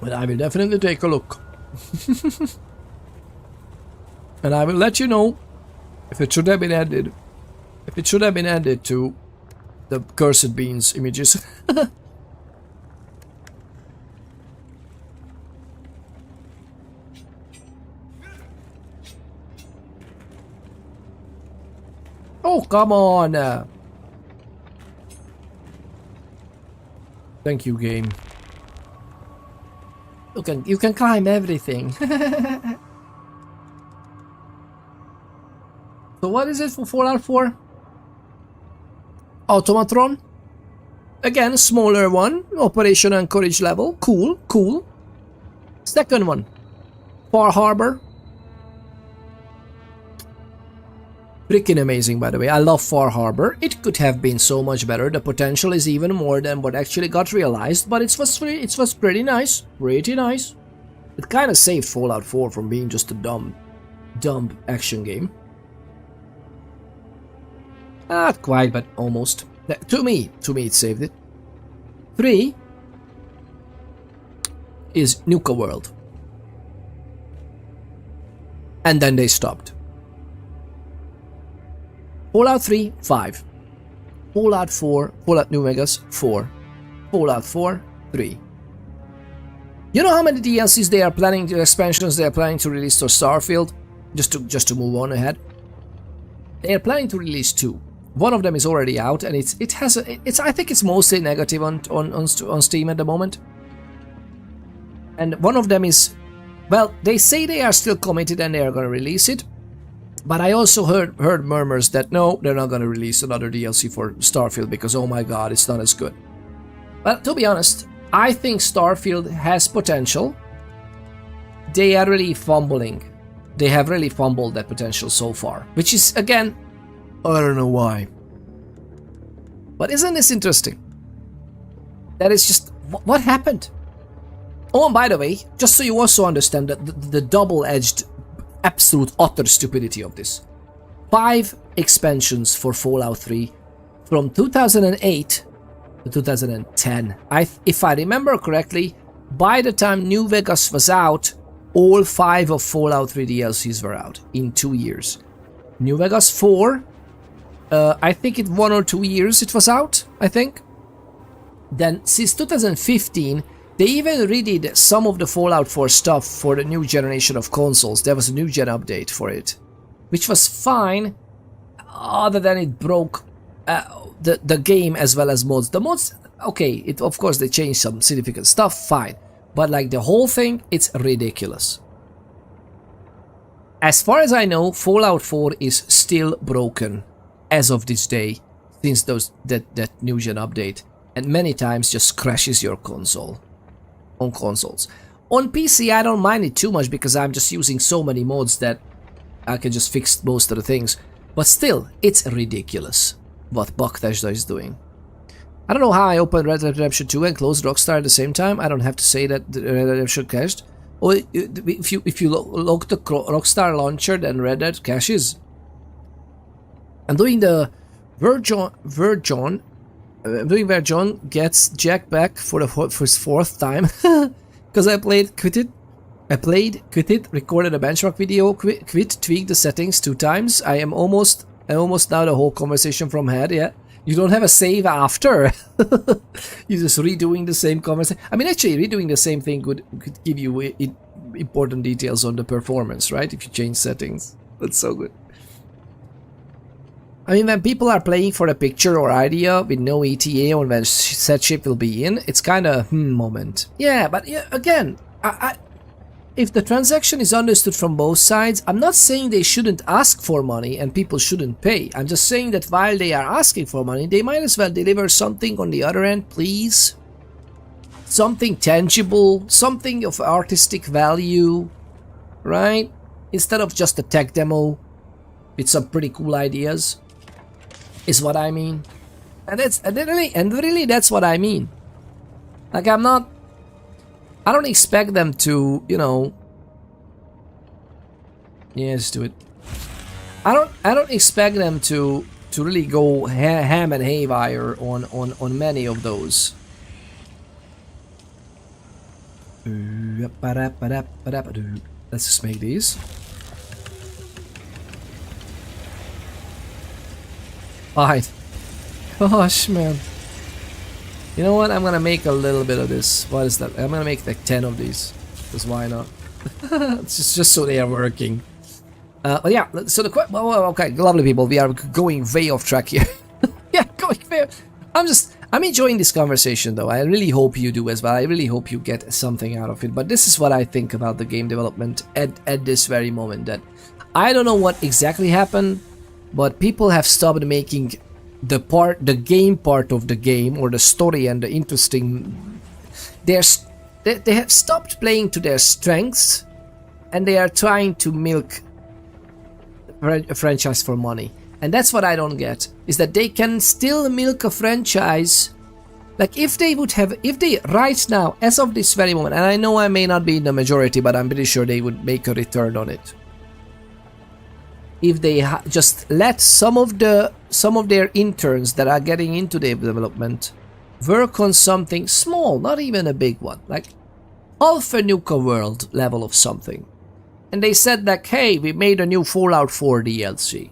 But I will definitely take a look. And I will let you know if it should have been added. If it should have been added to the Cursed Beans images. Oh, come on! Thank you, game. You can climb everything. So what is it for Fallout 4? Automatron. Again, smaller one. Operation Anchorage level. Cool, cool. Second one. Far Harbor. Freaking amazing, by the way. I love Far Harbor. It could have been so much better. The potential is even more than what actually got realized, but it was pretty nice. Pretty nice. It kind of saved Fallout 4 from being just a dumb action game. Not quite, but almost. To me it saved it. 3 is Nuka World. And then they stopped. Fallout 3, 5. Fallout 4, Fallout New Vegas, 4. Fallout 4, 3. You know how many DLCs they are planning, expansions they are planning to release for Starfield? Just to move on ahead. They are planning to release 2. One of them is already out, and I think it's mostly negative on Steam at the moment. And one of them is, well, they say they are still committed and they are going to release it. But I also heard murmurs that no, they're not going to release another DLC for Starfield because, oh my god, it's not as good. But to be honest, I think Starfield has potential. They are really fumbling. They have really fumbled that potential so far. Which is, again, I don't know why. But isn't this interesting? That is just, what happened? Oh, and by the way, just so you also understand the double-edged, absolute utter stupidity of this. 5 expansions for Fallout 3 from 2008 to 2010. If I remember correctly, by the time New Vegas was out, all 5 of Fallout 3 DLCs were out in 2 years. New Vegas 4, I think in 1 or 2 years it was out, I think. Then since 2015, they even redid some of the Fallout 4 stuff for the new generation of consoles. There was a new gen update for it, which was fine, other than it broke the game as well as mods. The mods, okay, of course they changed some significant stuff, fine. But like the whole thing, it's ridiculous. As far as I know, Fallout 4 is still broken as of this day, since that new gen update, and many times just crashes your console. On consoles. On PC, I don't mind it too much because I'm just using so many mods that I can just fix most of the things. But still, it's ridiculous what Bethesda is doing. I don't know how I opened Red Dead Redemption 2 and closed Rockstar at the same time. I don't have to say that the Red Dead Redemption cached. Or if you lock the Rockstar launcher, then Red Dead caches. I'm doing the I'm doing where John gets Jack back for his 4th time because I played, quit it, recorded a benchmark video, quit, tweaked the settings 2 times. I almost now the whole conversation from head. Yeah, you don't have a save after. You're just redoing the same conversation. I mean, actually, redoing the same thing could give you important details on the performance, right? If you change settings, that's so good. I mean, when people are playing for a picture or idea with no ETA on when said ship will be in, it's kind of moment. Yeah, but yeah, again, if the transaction is understood from both sides, I'm not saying they shouldn't ask for money and people shouldn't pay. I'm just saying that while they are asking for money, they might as well deliver something on the other end, please. Something tangible, something of artistic value, right? Instead of just a tech demo with some pretty cool ideas. Is what I mean, and really that's what I mean. Like I don't expect them to, you know. Yeah, just do it. I don't expect them to really go ham and haywire on many of those. Let's just make these. Fine. Gosh, man. You know what? I'm gonna make a little bit of this. What is that? I'm gonna make like 10 of these. Because why not? It's just so they are working. But yeah, so okay, lovely people. We are going way off track here. Yeah, going way. I'm enjoying this conversation though. I really hope you do as well. I really hope you get something out of it. But this is what I think about the game development at this very moment. That I don't know what exactly happened. But people have stopped making the game part of the game, or the story and the interesting. They have stopped playing to their strengths, and they are trying to milk a franchise for money. And that's what I don't get, is that they can still milk a franchise. Like if they right now, as of this very moment, and I know I may not be in the majority, but I'm pretty sure they would make a return on it. If they just let some of their interns that are getting into the development work on something small, not even a big one, like half a Nuka World level of something. And they said like, hey, we made a new Fallout 4 DLC.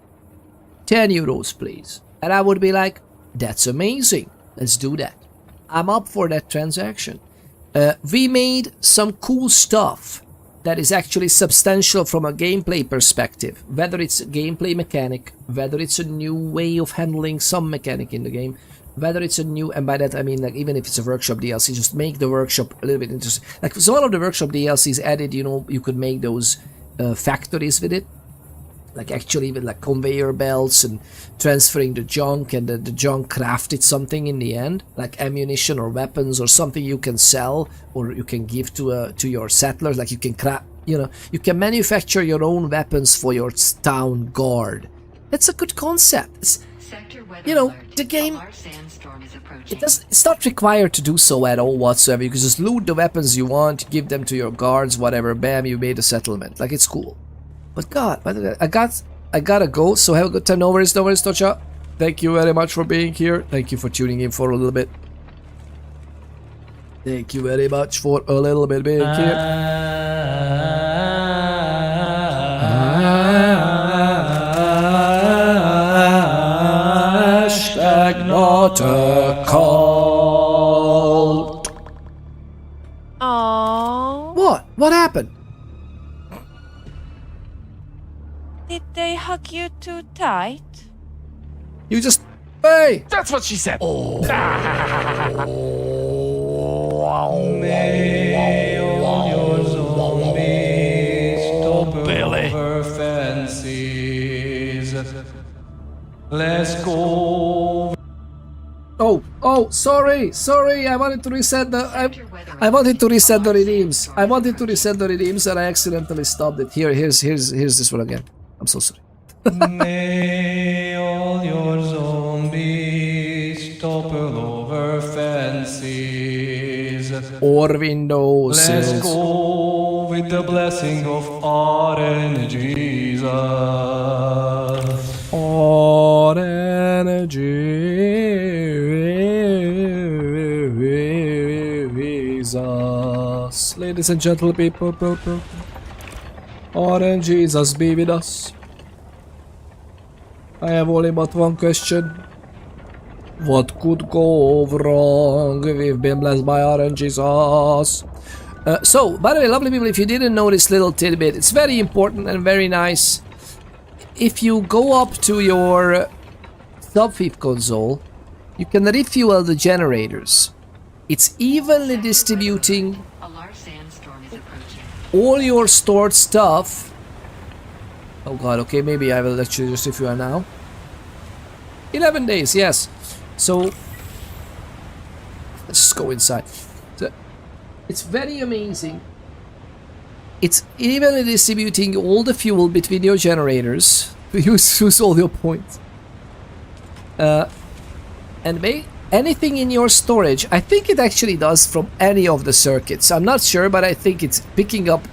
10 euros, please. And I would be like, that's amazing. Let's do that. I'm up for that transaction. We made some cool stuff that is actually substantial from a gameplay perspective. Whether it's a gameplay mechanic, whether it's a new way of handling some mechanic in the game, whether it's a new, and by that I mean like even if it's a workshop DLC, just make the workshop a little bit interesting. Like so one of the workshop DLCs added, you know, you could make those factories with it. Like actually with like conveyor belts and transferring the junk, and the junk crafted something in the end, like ammunition or weapons or something you can sell or you can give to your settlers. Like you can you can manufacture your own weapons for your town guard. That's a good concept. You know, the game, it's not required to do so at all whatsoever. You can just loot the weapons you want, give them to your guards, whatever, bam, you made a settlement. Like, it's cool. But God, I gotta go, so have a good time. No worries, Tocha. Thank you very much for being here. Thank you for tuning in for a little bit. Thank you very much for a little bit being here. Not a cult. Aww. What? What happened? Did they hug you too tight? You just... Hey! That's what she said. Oh. May all your zombies stop Billy. over fences. Let's go. Oh, sorry, I wanted to reset the... I wanted to reset the redeems. I wanted to reset the redeems and I accidentally stopped it. Here's this one again. I'm so sorry. May all your zombies topple over fences. Or window sills. Let's go with the blessing of RNGesus. RNGesus. Ladies and gentlemen, people. RNGesus be with us. I have only but one question. What could go wrong? We've been blessed by RNGesus. So, by the way, lovely people, if you didn't know this little tidbit, it's very important and very nice. If you go up to your Starfield console, you can refuel the generators. It's evenly distributing A large sandstorm is approaching. all your stored stuff. Oh god, okay, maybe I will actually just refuel now. 11 days, yes. So, let's just go inside. So, it's very amazing. It's evenly distributing all the fuel between your generators. Use all your points. And anything in your storage, I think it actually does from any of the circuits. I'm not sure, but I think it's picking up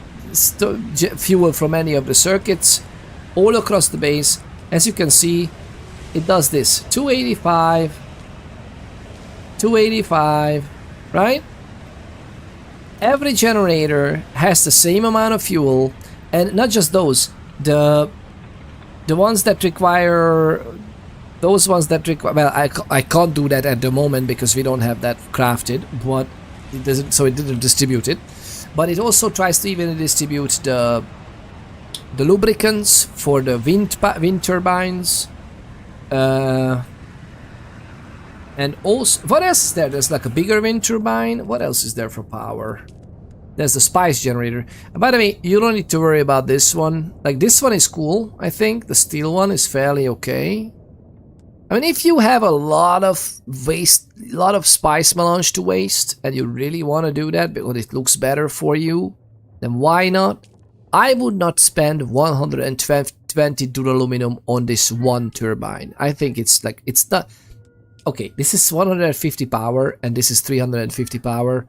fuel from any of the circuits all across the base. As you can see, it does this. 285, right? Every generator has the same amount of fuel, and not just those. The ones that require... Those ones that require... Well, I can't do that at the moment because we don't have that crafted, but it doesn't, so it didn't distribute it. But it also tries to even distribute the lubricants for the wind turbines. And also... What else is there? There's like a bigger wind turbine. What else is there for power? There's the spice generator. And by the way, you don't need to worry about this one. Like, this one is cool, I think. The steel one is fairly okay. I mean, if you have a lot of waste, a lot of spice melange to waste, and you really want to do that because it looks better for you, then why not? I would not spend 120 duraluminum on this one turbine. I think it's like, it's not... Okay, this is 150 power, and this is 350 power.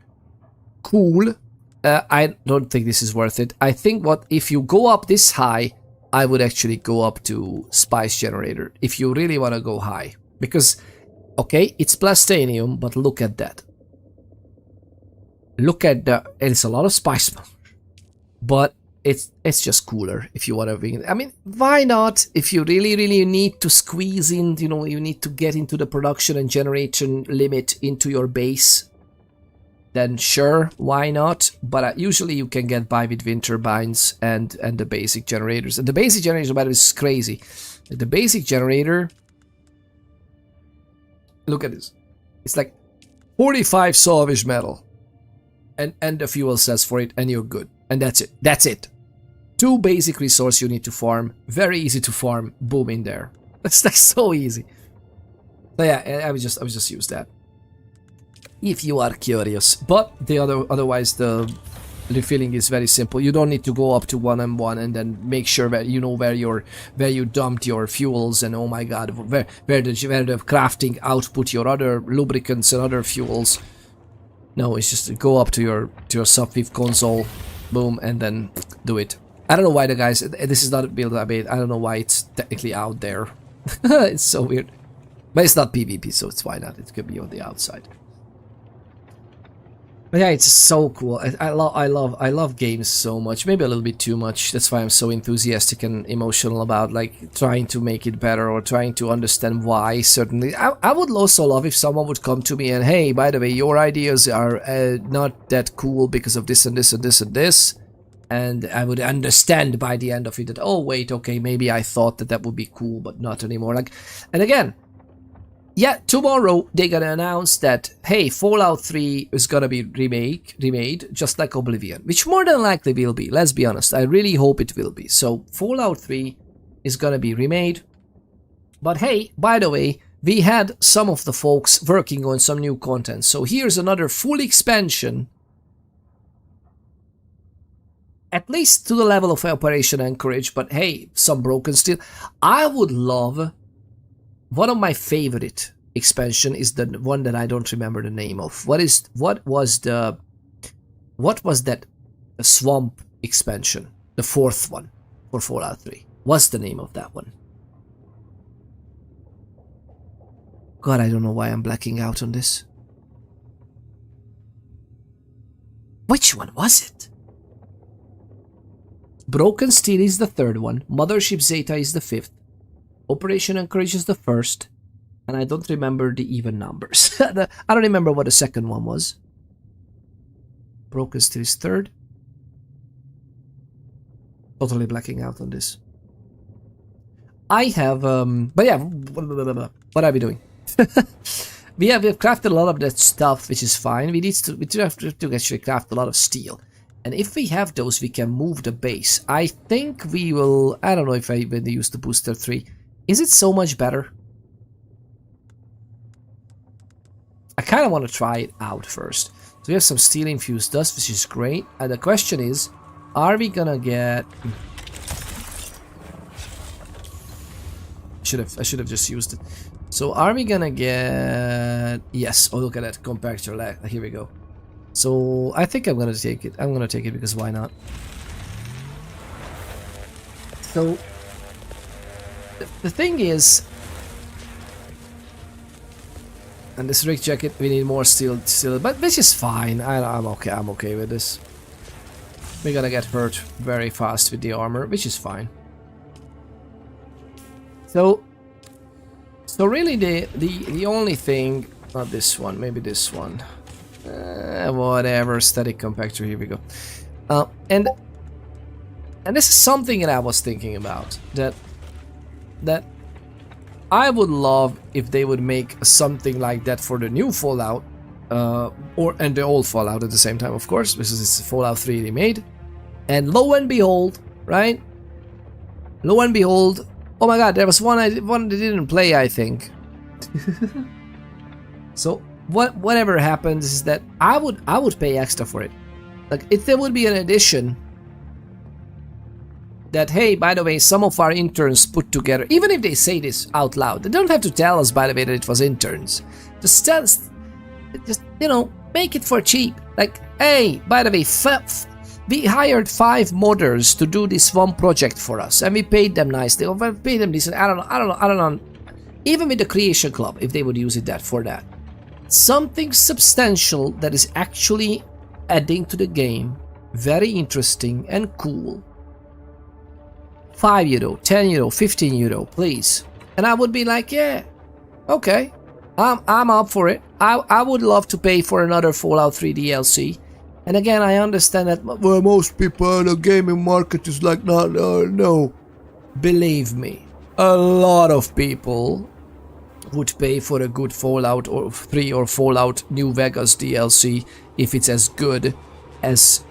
Cool. I don't think this is worth it. I think if you go up this high, I would actually go up to spice generator if you really want to go high, because Okay, it's plastanium, but look at that. Look at the... It's a lot of spice, but it's just cooler if you want to... I mean, why not? If you really need to squeeze in, you know, you need to get into the production and generation limit into your base, then sure, why not? But usually you can get by with wind turbines and the basic generators. And the basic generator, by the way, is crazy. The basic generator... Look at this. It's like 45 salvage metal. And the fuel cells for it, and you're good. And that's it. That's it. 2 basic resources you need to farm. Very easy to farm. Boom, in there. That's like so easy. So yeah, I would just use that. If you are curious. But otherwise the refilling is very simple. You don't need to go up to 1M1 and then make sure that you know where you dumped your fuels and oh my god, where the crafting output your other lubricants and other fuels. No, it's just go up to your subviv console, boom, and then do it. I don't know why the guys... This is not a build I made. I don't know why it's technically out there. It's so weird. But it's not PvP, so it's why not. It could be on the outside. But yeah, it's so cool. I love games so much. Maybe a little bit too much. That's why I'm so enthusiastic and emotional about like trying to make it better or trying to understand why. Certainly, I would also love if someone would come to me and hey, by the way, your ideas are not that cool because of this and this and this and this, and I would understand by the end of it that oh wait, okay, maybe I thought that would be cool, but not anymore. Like, and again. Yeah, tomorrow they're gonna announce that, hey, Fallout 3 is gonna be remade, just like Oblivion, which more than likely will be, let's be honest, I really hope it will be. So, Fallout 3 is gonna be remade, but hey, by the way, we had some of the folks working on some new content, so here's another full expansion, at least to the level of Operation Anchorage, but hey, some broken steel. I would love... One of my favorite expansion is the one that I don't remember the name of. What was that swamp expansion? The 4th one for Fallout 3. What's the name of that one? God, I don't know why I'm blacking out on this. Which one was it? Broken Steel is the 3rd one. Mothership Zeta is the 5th. Operation Anchorage is the 1st, and I don't remember the even numbers. I don't remember what the 2nd one was. Broken Steel is 3rd. Totally blacking out on this. I have, but yeah, what are we doing? we have crafted a lot of that stuff, which is fine. We do have to actually craft a lot of steel. And if we have those, we can move the base. I think we will, I don't know if I even use the Booster 3. Is it so much better? I kind of want to try it out first. So we have some steel infused dust, which is great. And the question is, are we gonna get... I should have just used it. So are we gonna get... Yes, oh look at that, compactor lag. Here we go. So I think I'm gonna take it. I'm gonna take it because why not? So... The thing is, and this rig jacket, we need more steel, but this is fine. I'm okay with this. We're gonna get hurt very fast with the armor, which is fine. So really the only thing, not this one, maybe this one, whatever, static compactor. Here we go. And this is something that I was thinking about, that I would love if they would make something like that for the new Fallout, and the old Fallout at the same time, of course, because it's Fallout 3 remade. And lo and behold, right? Lo and behold, oh my god, there was one that didn't play, I think. So whatever happens is that I would pay extra for it. Like if there would be an addition. That, hey, by the way, some of our interns put together, even if they say this out loud, they don't have to tell us, by the way, that it was interns. Just tell us, you know, make it for cheap. Like, hey, by the way, we hired 5 modders to do this one project for us, and we paid them nicely, or we paid them decent. I don't know. even with the Creation Club, if they would use it for that. Something substantial that is actually adding to the game, very interesting and cool. €5, €10, €15, please. And I would be like, yeah, okay, I'm up for it. I would love to pay for another Fallout 3 DLC. And again, I understand that well, most people in the gaming market is like, no. Believe me, a lot of people would pay for a good Fallout or 3 or Fallout New Vegas DLC if it's as good as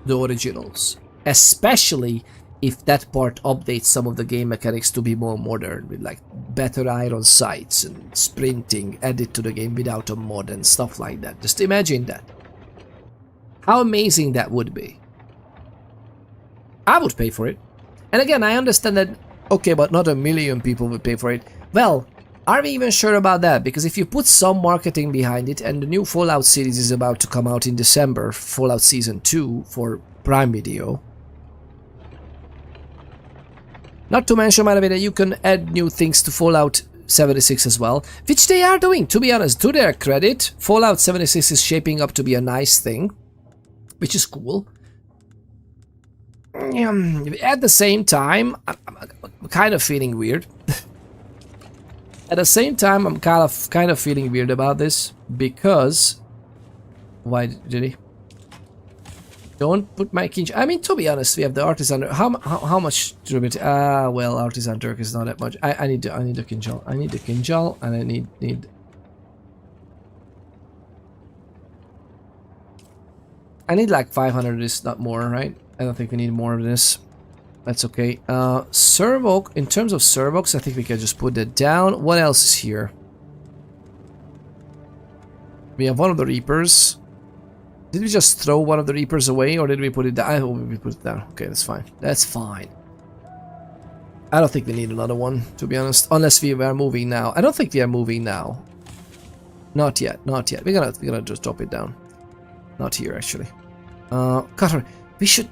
the originals. Especially if that part updates some of the game mechanics to be more modern, with like better iron sights and sprinting added to the game without a mod and stuff like that. Just imagine that. How amazing that would be. I would pay for it. And again, I understand that, okay, but not a million people would pay for it. Well, are we even sure about that? Because if you put some marketing behind it, and the new Fallout series is about to come out in December, Fallout Season 2 for Prime Video. Not to mention, by the way, that you can add new things to Fallout 76 as well, which they are doing, to be honest. To their credit, Fallout 76 is shaping up to be a nice thing, which is cool. At the same time, I'm kind of feeling weird. At the same time, I'm kind of feeling weird about this, because why did he? Don't put my king. I mean, to be honest, we have the artisan. How much durability? Well, artisan Turk is not that much. I need the Kinjal. I need the Kinjal, and I need. I need like 500 of this, not more, right? I don't think we need more of this. That's okay. Servo, in terms of servox, I think we can just put that down. What else is here? We have one of the Reapers. Did we just throw one of the Reapers away, or did we put it down? I hope we put it down. Okay, that's fine. That's fine. I don't think we need another one, to be honest. Unless we are moving now. I don't think we are moving now. Not yet. Not yet. We're gonna just drop it down. Not here, actually. Cutter. We should.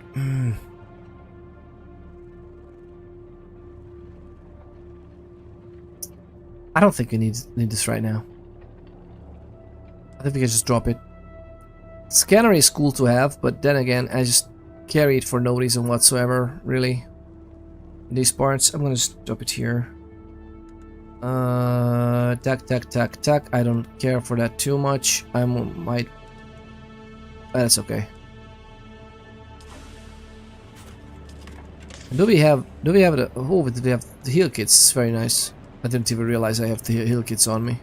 I don't think we need this right now. I think we can just drop it. Scanner is cool to have, but then again, I just carry it for no reason whatsoever, really. These parts, I'm gonna just drop it here. Tack. I don't care for that too much. I might. That's okay. Do we have the? Oh, do we have the heal kits? It's very nice. I didn't even realize I have the heal kits on me.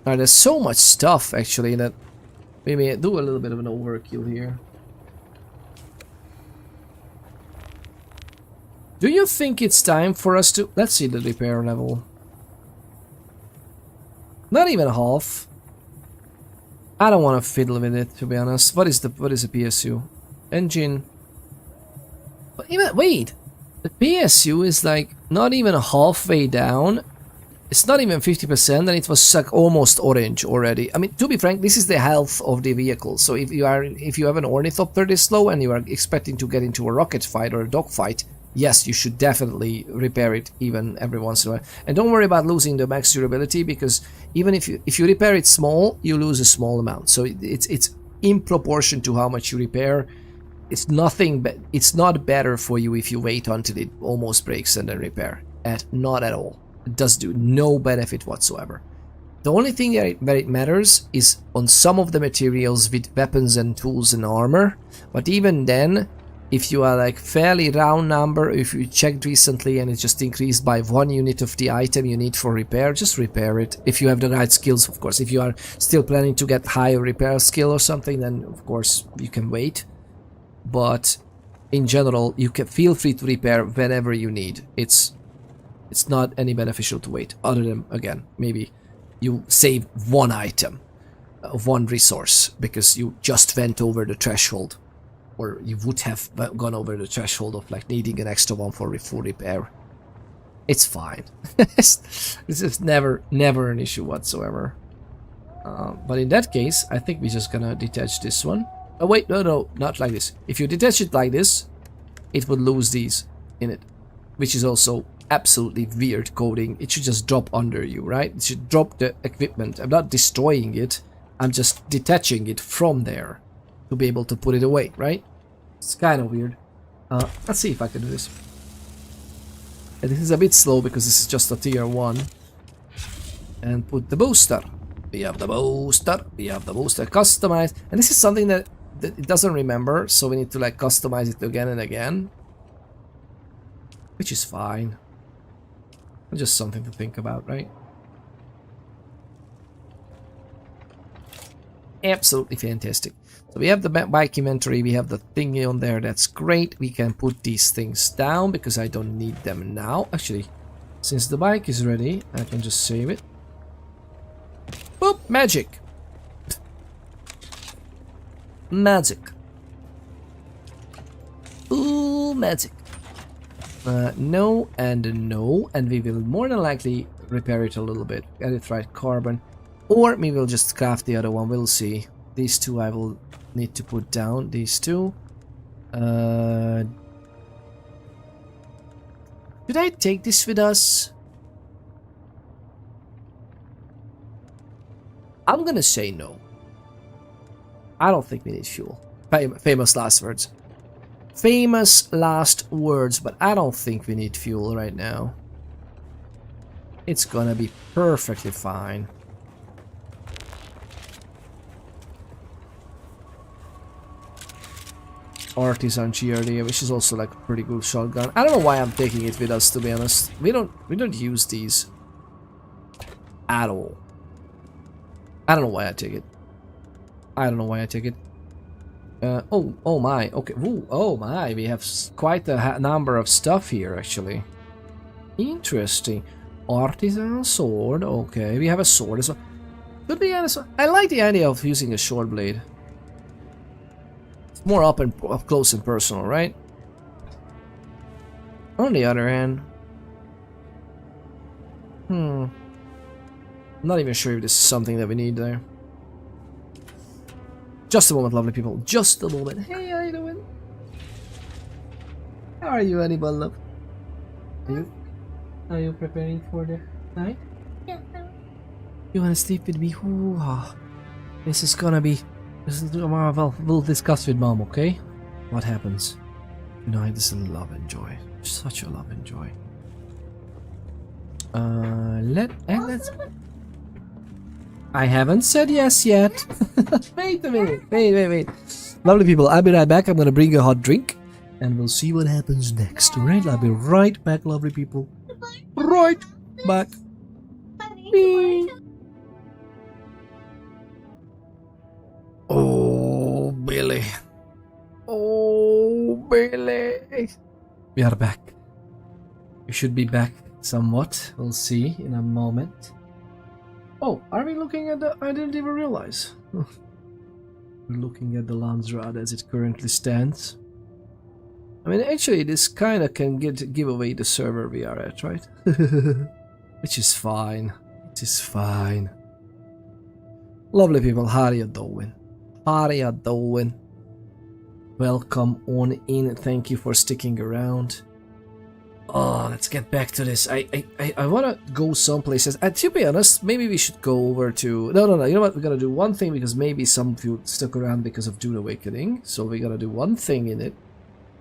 Alright, there's so much stuff actually that we may do a little bit of an overkill here. Do you think it's time for us to... Let's see the repair level. Not even half. I don't want to fiddle with it, to be honest. What is the PSU? Engine. But even wait, the PSU is like not even halfway down. It's not even 50%, and it was like almost orange already. I mean, to be frank, this is the health of the vehicle. So if you have an ornithopter this low and you are expecting to get into a rocket fight or a dogfight, yes, you should definitely repair it even every once in a while. And don't worry about losing the max durability, because even if you repair it small, you lose a small amount. So it's in proportion to how much you repair. It's nothing, but it's not better for you if you wait until it almost breaks and then repair. Not at all. It does do no benefit whatsoever. The only thing that it matters is on some of the materials with weapons and tools and armor. But even then, if you are like fairly round number, if you checked recently and it just increased by 1 unit of the item you need for repair, just repair it. If you have the right skills, of course. If you are still planning to get higher repair skill or something, then of course you can wait. But in general, you can feel free to repair whenever you need. It's not any beneficial to wait, other than, again, maybe you save one item of one resource because you just went over the threshold, or you would have gone over the threshold of like needing an extra one for full repair. It's fine. This is never an issue whatsoever. But in that case, I think we're just gonna detach this one. Oh wait, no, not like this. If you detach it like this, it would lose these in it. which is also absolutely weird coding. It should just drop under you, right? It should drop the equipment. I'm not destroying it, I'm just detaching it from there to be able to put it away, right? It's kind of weird. Let's see if I can do this. And this is a bit slow because this is just a tier 1. And put the booster. We have the booster. We have the booster customized. And this is something that it doesn't remember, so we need to like customize it again and again. Which is fine. Just something to think about, right? Absolutely fantastic. So we have the bike inventory, we have the thingy on there, that's great. We can put these things down because I don't need them now. Actually, since the bike is ready, I can just save it. Boop, magic. Magic. Ooh, magic. No and no, and we will more than likely repair it a little bit. Get it right, carbon. Or maybe we'll just craft the other one, we'll see. These two I will need to put down, these two. Should I take this with us? I'm gonna say no. I don't think we need fuel. Famous last words. Famous last words, but I don't think we need fuel right now. It's gonna be perfectly fine. Artisan GRD, which is also like a pretty good shotgun. I don't know why I'm taking it with us, to be honest. We don't use these at all. I don't know why I take it. I don't know why I take it. Oh my, okay. Ooh, oh my, we have quite a number of stuff here actually. Interesting. Artisan sword, okay. We have a sword as well. To be honest, I like the idea of using a short blade. It's more up close and personal, right? On the other hand, I'm not even sure if this is something that we need there. Just a moment, lovely people. Just a moment. Hey, how you doing? How are you, Annie Love? Are you preparing for the night? Yeah. You wanna sleep with me? Ooh, this is gonna be. Well, we'll discuss with Mom, okay? What happens? Tonight is a love and joy. Such a love and joy. Let's. I haven't said yes yet. Wait a minute. Wait. Lovely people, I'll be right back. I'm gonna bring you a hot drink. And we'll see what happens next. Alright, I'll be right back, lovely people. Right back. Bye. Oh, Billy. Oh, Billy. We are back. We should be back somewhat. We'll see in a moment. Oh, are we looking at the... I didn't even realize. We're looking at the Landsrad as it currently stands. I mean, actually, this kind of can give away the server we are at, right? Which is fine. It is fine. Lovely people, how are you doing? How are you doing? Welcome on in. Thank you for sticking around. Oh, let's get back to this. I want to go some places. To be honest, maybe we should go over to... No. You know what? We're going to do one thing because maybe some of you stuck around because of Dune Awakening. So we're going to do one thing in it.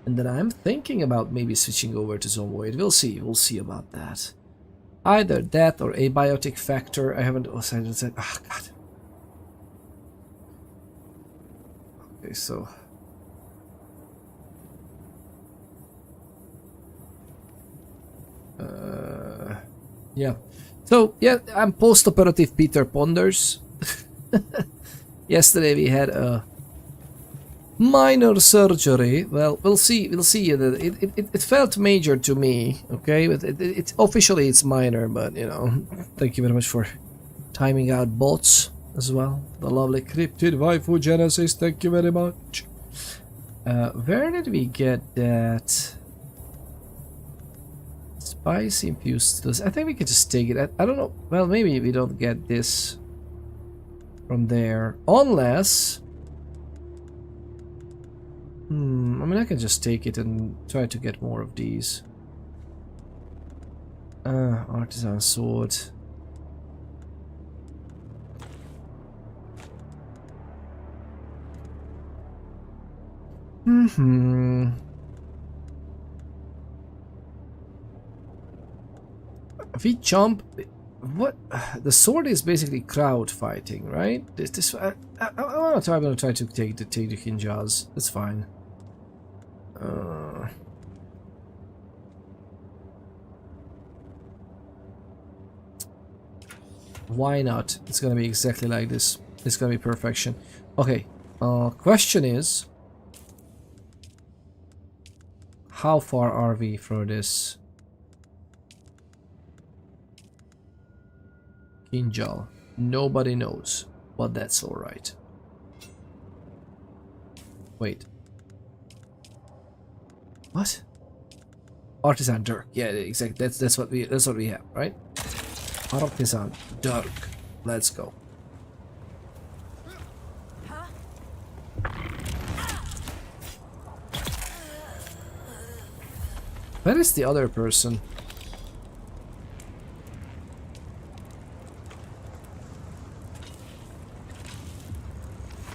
And then I'm thinking about maybe switching over to Zomboid. We'll see. We'll see about that. Either that or abiotic factor. I haven't... Oh, God. Okay, so... yeah. So, yeah, I'm post-operative Peter Ponders. Yesterday we had a minor surgery. Well, we'll see. We'll see. It felt major to me, okay? But it officially it's minor, but, you know, thank you very much for timing out bots as well. The lovely Cryptid Waifu Genesis, thank you very much. Where did we get that? Spice infused. I think we could just take it. I don't know. Well, maybe we don't get this from there. Unless... I mean, I can just take it and try to get more of these. Artisan sword. If we jump, what? The sword is basically crowd fighting, right? I'm gonna try to take the Kinjas. That's fine. Why not? It's gonna be exactly like this. It's gonna be perfection. Okay. Question is, how far are we for this? Kinjal. Nobody knows, but that's alright. Wait. What? Artisan Dirk. Yeah, exactly. That's what we have, right? Artisan Dirk. Let's go. Where is the other person?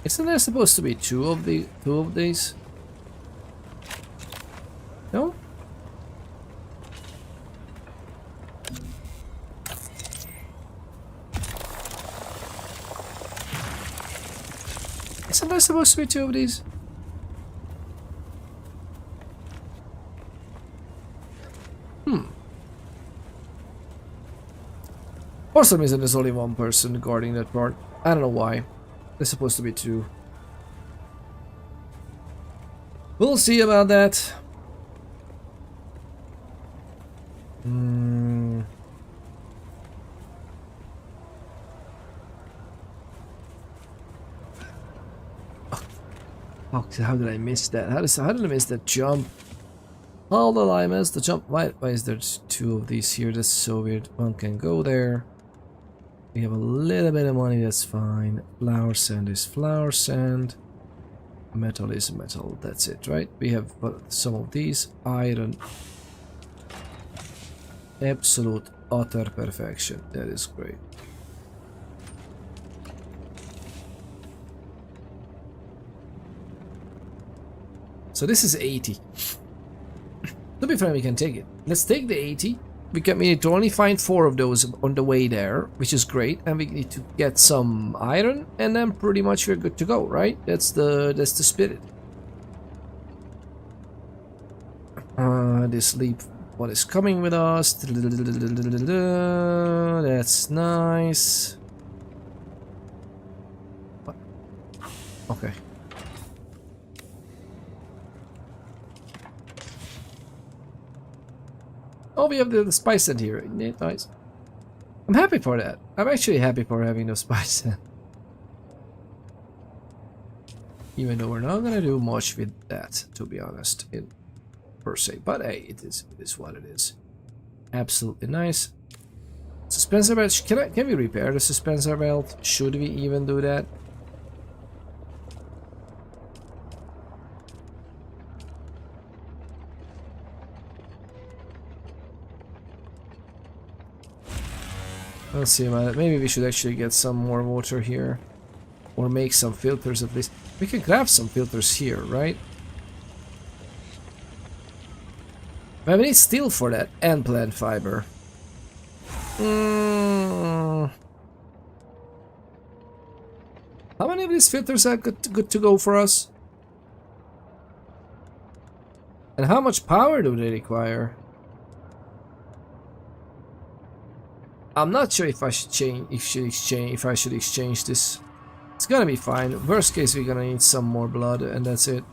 Isn't there supposed to be two of these? No? Isn't there supposed to be two of these? For some reason there's only one person guarding that part. I don't know why. There's supposed to be two. We'll see about that. Oh, how did I miss that? How did I miss that jump? How did I miss the jump? Why is there two of these here? That's so weird. One can go there. We have a little bit of money, that's fine. Flower sand is flower sand. Metal is metal, that's it, right? We have some of these. Iron. Absolute, utter perfection. That is great. So this is 80. To be fair, we can take it. Let's take the 80. We need to only find 4 of those on the way there, which is great, and we need to get some iron, and then pretty much we're good to go, right? That's the spirit. This leap, what is coming with us? That's nice. What? Okay. Oh, we have the spice scent here. Nice. I'm happy for that. I'm actually happy for having the spice scent. Even though we're not gonna do much with that, to be honest, per se. But hey, it is what it is. Absolutely nice. Suspensor belt. Can we repair the suspensor belt? Should we even do that? Let's see about it. Maybe we should actually get some more water here. Or make some filters at least. We can craft some filters here, right? But we need steel for that and plant fiber. How many of these filters are good to go for us? And how much power do they require? I'm not sure if I should if I should exchange this. It's gonna be fine. Worst case, we're gonna need some more blood, and that's it.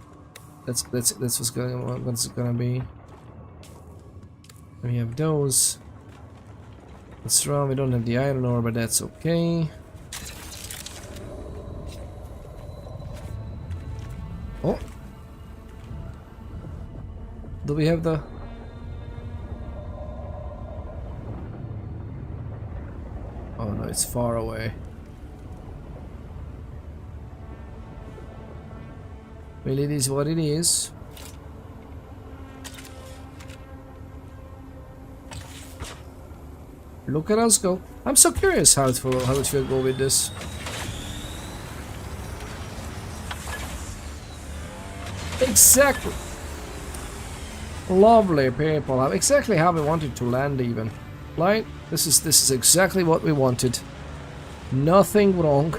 That's what's gonna be. We have those. What's wrong? We don't have the iron ore, but that's okay. Oh, do we have the? Oh no, it's far away. Well, it is what it is. Look at us go. I'm so curious how it will go with this. Exactly. Lovely people. Exactly how we wanted to land even. Right? This is exactly what we wanted. Nothing wrong.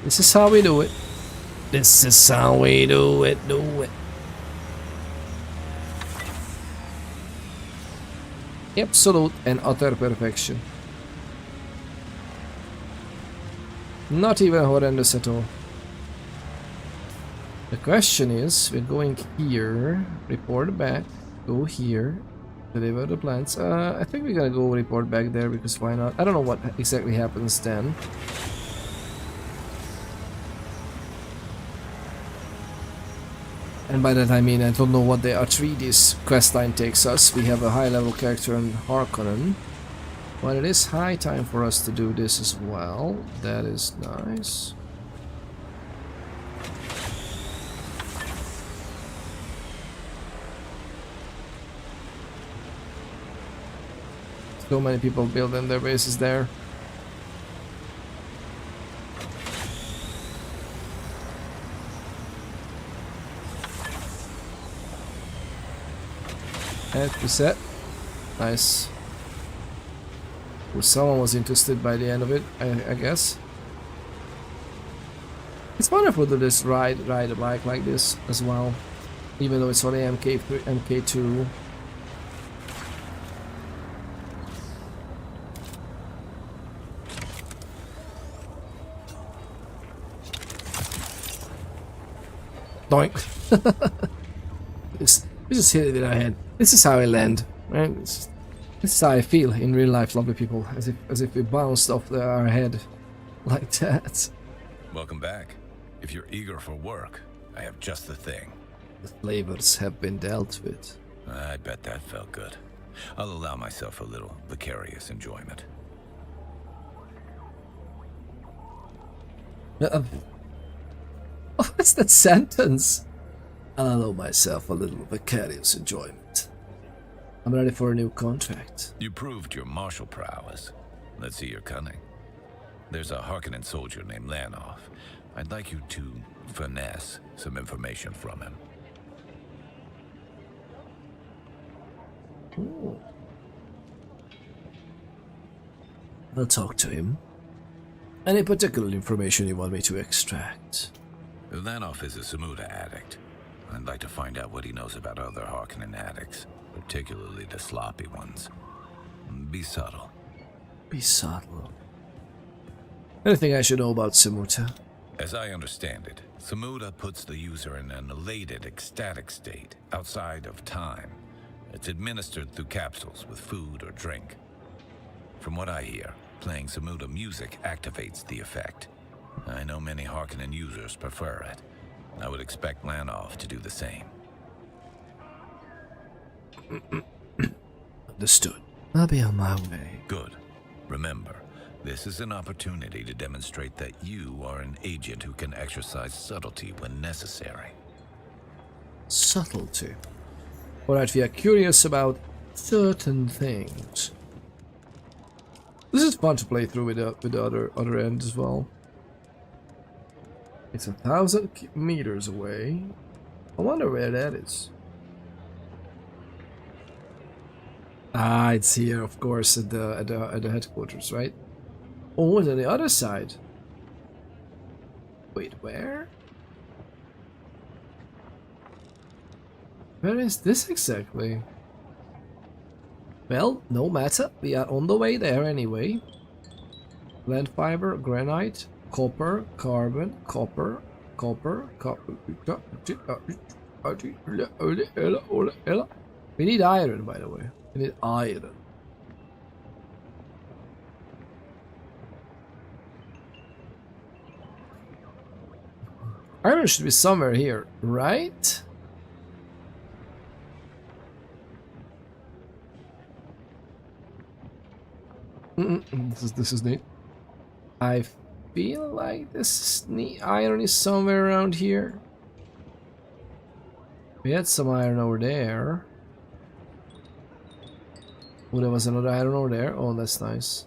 This is how we do it. This is how we do it. Absolute and utter perfection. Not even horrendous at all. The question is, we're going here, report back, go here, deliver the plants. I think we're gonna go report back there because why not? I don't know what exactly happens then. And by that I mean I don't know what the Atreides questline takes us. We have a high level character in Harkonnen. But it is high time for us to do this as well. That is nice. So many people building their bases there. And reset. Nice. Well, someone was interested by the end of it, I guess. It's wonderful to just ride a bike like this as well, even though it's only MK2. Doink. We just hit it in our head. This is how I land, right? This is how I feel in real life, lovely people, as if we bounced off our head like that. Welcome back. If you're eager for work, I have just the thing. The flavors have been dealt with. I bet that felt good. I'll allow myself a little vicarious enjoyment. What's that sentence? I'll allow myself a little vicarious enjoyment. I'm ready for a new contract. You proved your martial prowess. Let's see your cunning. There's a Harkonnen soldier named Lanoff. I'd like you to finesse some information from him. Ooh. I'll talk to him. Any particular information you want me to extract? Lanoff is a Samuda addict. I'd like to find out what he knows about other Harkonnen addicts, particularly the sloppy ones. Be subtle. Be subtle. Anything I should know about Samuta? As I understand it, Samuda puts the user in an elated, ecstatic state outside of time. It's administered through capsules with food or drink. From what I hear, playing Samuda music activates the effect. I know many Harkonnen users prefer it. I would expect Lanoff to do the same. Understood. I'll be on my way. Good. Remember, this is an opportunity to demonstrate that you are an agent who can exercise subtlety when necessary. Subtlety. Alright, we are curious about certain things. This is fun to play through with the other end as well. It's 1,000 meters away. I wonder where that is. Ah, it's here, of course, at the headquarters, right? Oh, it's on the other side. Wait, where? Where is this exactly? Well, no matter. We are on the way there anyway. Land fiber, granite, copper, carbon, copper. We need iron, by the way. We need iron. Iron should be somewhere here, right? This is neat. I feel like this is neat. Iron is somewhere around here. We had some iron over there. Oh, there was another iron ore there. Oh, that's nice.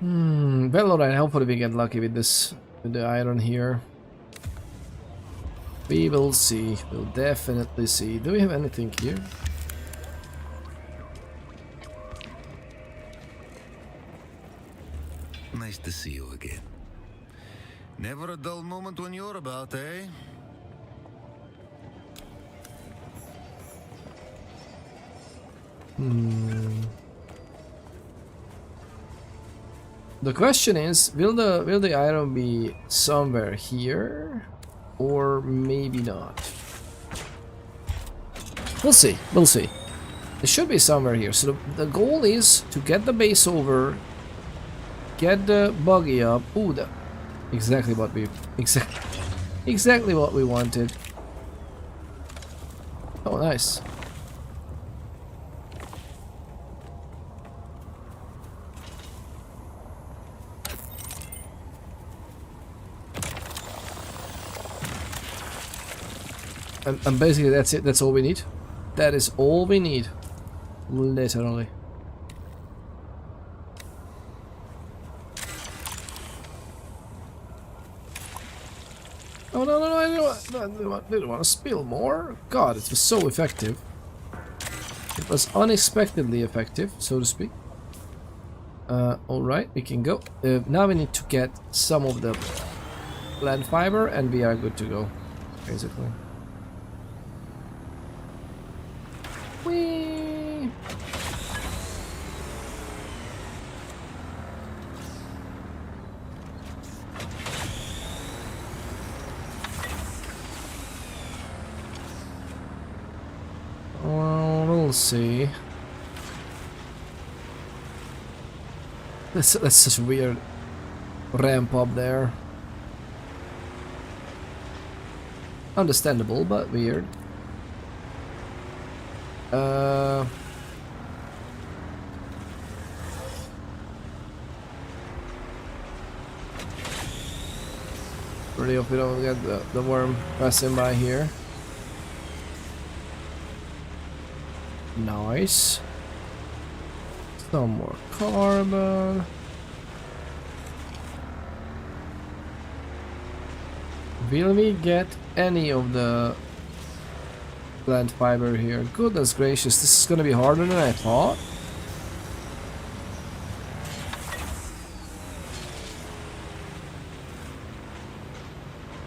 Well, alright, hopefully we get lucky with this, with the iron here. We will see. We'll definitely see. Do we have anything here? Nice to see you again. Never a dull moment when you're about, eh? The question is, will the iron be somewhere here, or maybe not? We'll see. We'll see. It should be somewhere here. So the goal is to get the base over, get the buggy up. Ooh, exactly what we exactly what we wanted. Oh, nice. And basically that's it. That's all we need. That is all we need. Literally. Oh no, I didn't want to spill more. God, it was so effective. It was unexpectedly effective, so to speak. Alright, we can go. Now we need to get some of the plant fiber and we are good to go, basically. Whee! Well, we'll see. That's such a weird ramp up there. Understandable, but weird. Really hope we don't get the worm passing by here. Nice. Some more carbon. Will we get any of the plant fiber here? Goodness gracious, this is gonna be harder than I thought.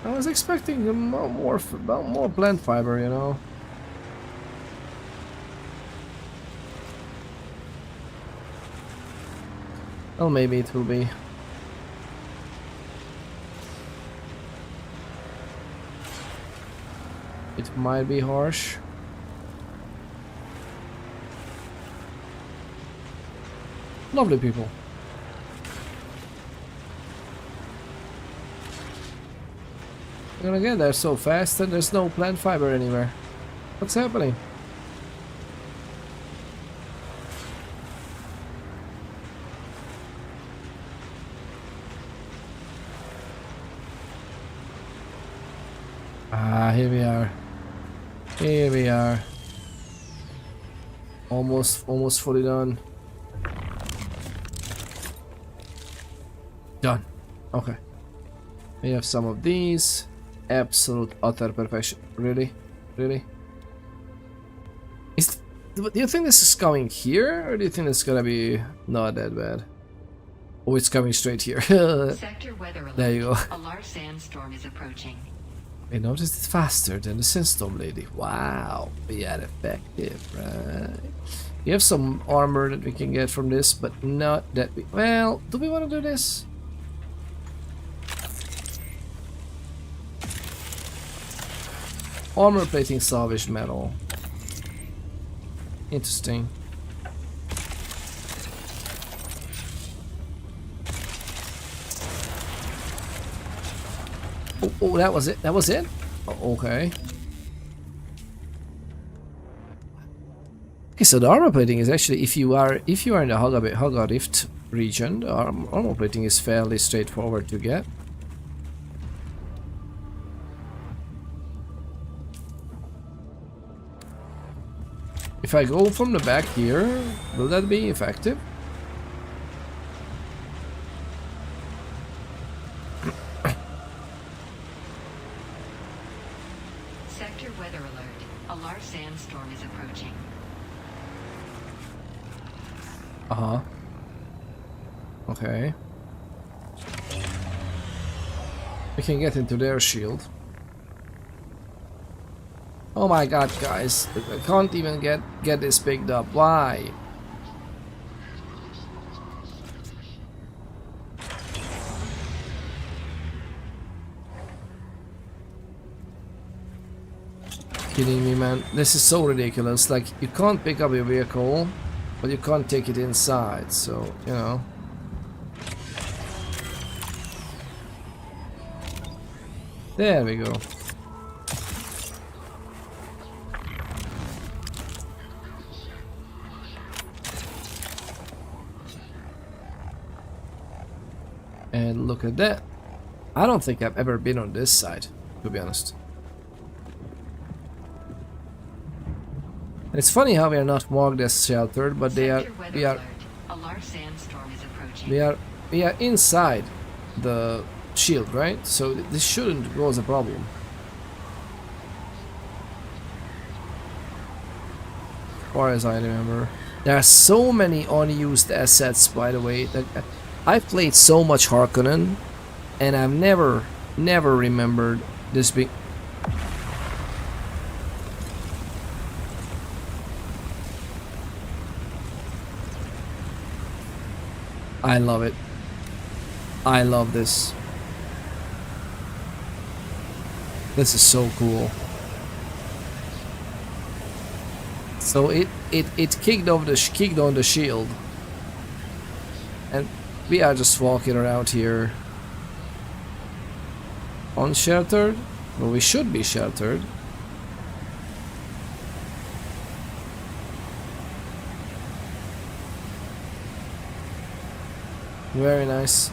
I was expecting more plant fiber, you know. Well, maybe it will be. It might be harsh. Lovely people. We're gonna get there so fast and there's no plant fiber anywhere. What's happening? Ah, here we are. Here we are. Almost fully done. Done. Okay. We have some of these. Absolute utter perfection. Really? Really? Do you think this is coming here, or do you think it's gonna be not that bad? Oh, it's coming straight here. Sector weather alert. There you go. A large sandstorm is approaching. I noticed it faster than the sandstorm lady. Wow, we are effective, right? We have some armor that we can get from this, but not that we... Well, do we want to do this? Armor plating salvaged metal. Interesting. Oh, that was it. That was it. Oh, okay. Okay, so the armor plating is actually, if you are in the Haga Rift region, the armor plating is fairly straightforward to get. if I go from the back here, will that be effective? Sector weather alert. A large sandstorm is approaching. Uh-huh. Okay. We can get into their shield. Oh my god, guys. I can't even get this picked up. Why? Kidding me, man. This is so ridiculous. Like, you can't pick up your vehicle, but you can't take it inside, so, you know. There we go. And look at that. I don't think I've ever been on this side, to be honest. And it's funny how we are not marked as sheltered, but we are inside the shield, right? So this shouldn't cause a problem. As far as I remember. There are so many unused assets, by the way. I've played so much Harkonnen, and I've never remembered this being... I love it. I love this. This is so cool. So it kicked on the shield, and we are just walking around here unsheltered. Well, we should be sheltered. Very nice.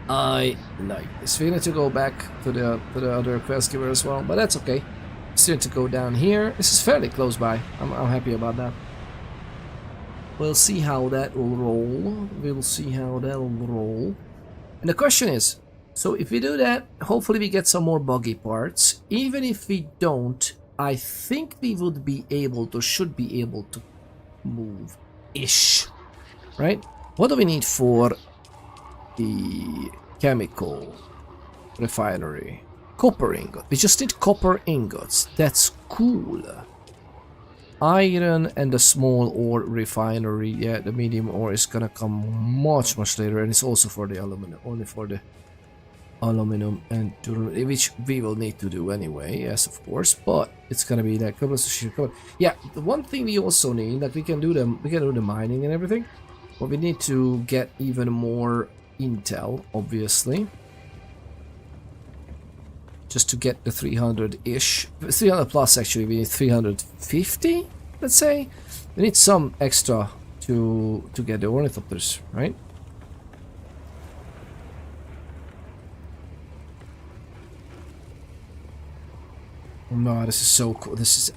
I like this. We need to go back to the other quest giver as well, but that's okay. Still need to go down here. This is fairly close by. I'm happy about that. We'll see how that will roll. We'll see how that will roll. And the question is, so if we do that, hopefully we get some more buggy parts. Even if we don't, I think we would be able to, should be able to move-ish. Right? What do we need for the chemical refinery? Copper ingot. We just need copper ingots. That's cool. Iron and the small ore refinery. Yeah, the medium ore is gonna come much later, and it's also for the aluminum. Only for the aluminum and which we will need to do anyway. Yes, of course. But it's gonna be like yeah. The one thing we also need, like we can do the mining and everything, but we need to get even more intel, obviously, just to get the 300-ish, 300 plus. Actually, we need 350. Let's say we need some extra to get the ornithopters, right? No, this is so cool. This is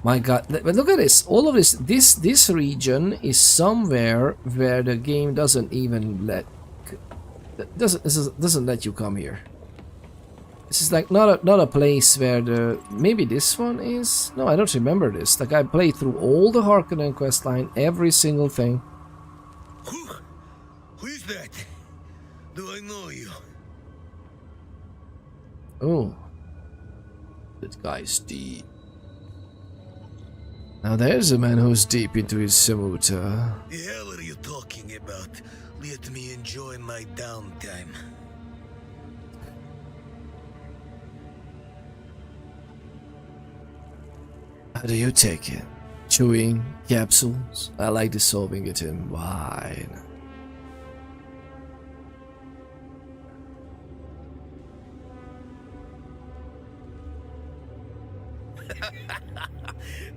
my god. But look at this. All of this. This region is somewhere where the game doesn't even let doesn't let you come here. This is like not a place where the maybe this one is. No, I don't remember this. Like I played through all the Harkonnen questline, every single thing. Who is that? Do I know you? Oh, that guy's deep. Now there's a man who's deep into his Samuta. The hell are you talking about? Let me enjoy my downtime. How do you take it? Chewing capsules? I like dissolving it in wine.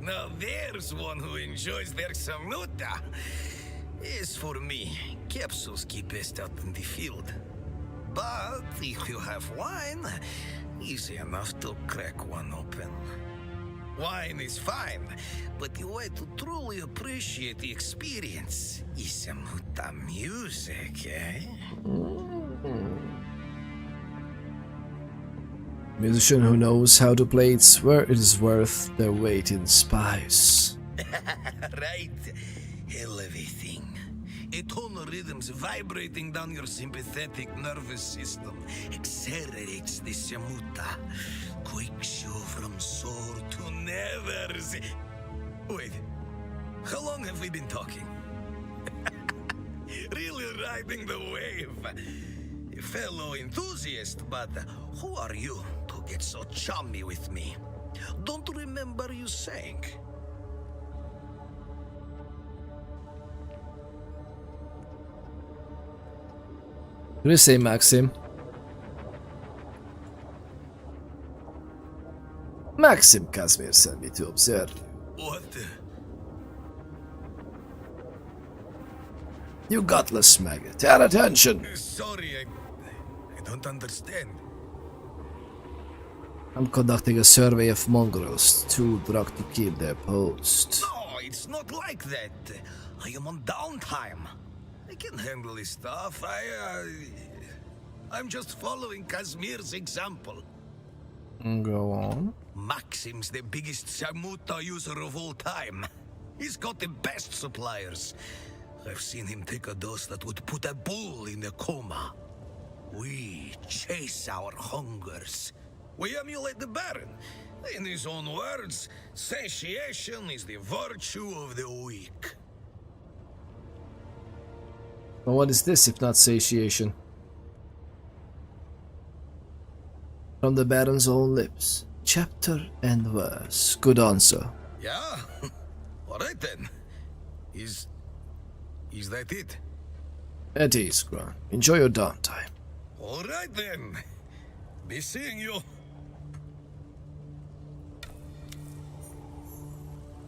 Now there's one who enjoys their samuta. As for me, capsules keep best out in the field. But if you have wine, easy enough to crack one open. Wine is fine, but the way to truly appreciate the experience is the music, eh? Musician who knows how to play it is worth their weight in spice. Right. Elevating. A tonal rhythms vibrating down your sympathetic nervous system accelerates the shamuta. Quakes you from sore to never. Wait. How long have we been talking? Really riding the wave. A fellow enthusiast, but who are you to get so chummy with me? Don't remember you saying. What do you say, Maxim? Maxim Kazmir sent me to observe. What? You gutless maggot, pay attention! Sorry, I don't understand. I'm conducting a survey of mongrels too drunk to keep their post. No, it's not like that. I am on downtime. I can handle this stuff. I'm just following Kazmir's example. Go on. Maxim's the biggest Shamuta user of all time. He's got the best suppliers. I've seen him take a dose that would put a bull in a coma. We chase our hungers. We emulate the Baron. In his own words, satiation is the virtue of the weak. But what is this if not satiation? From the Baron's own lips. Chapter and verse. Good answer. Yeah? Alright then. Is that it? At ease, Grant. Enjoy your downtime. Alright then. Be seeing you.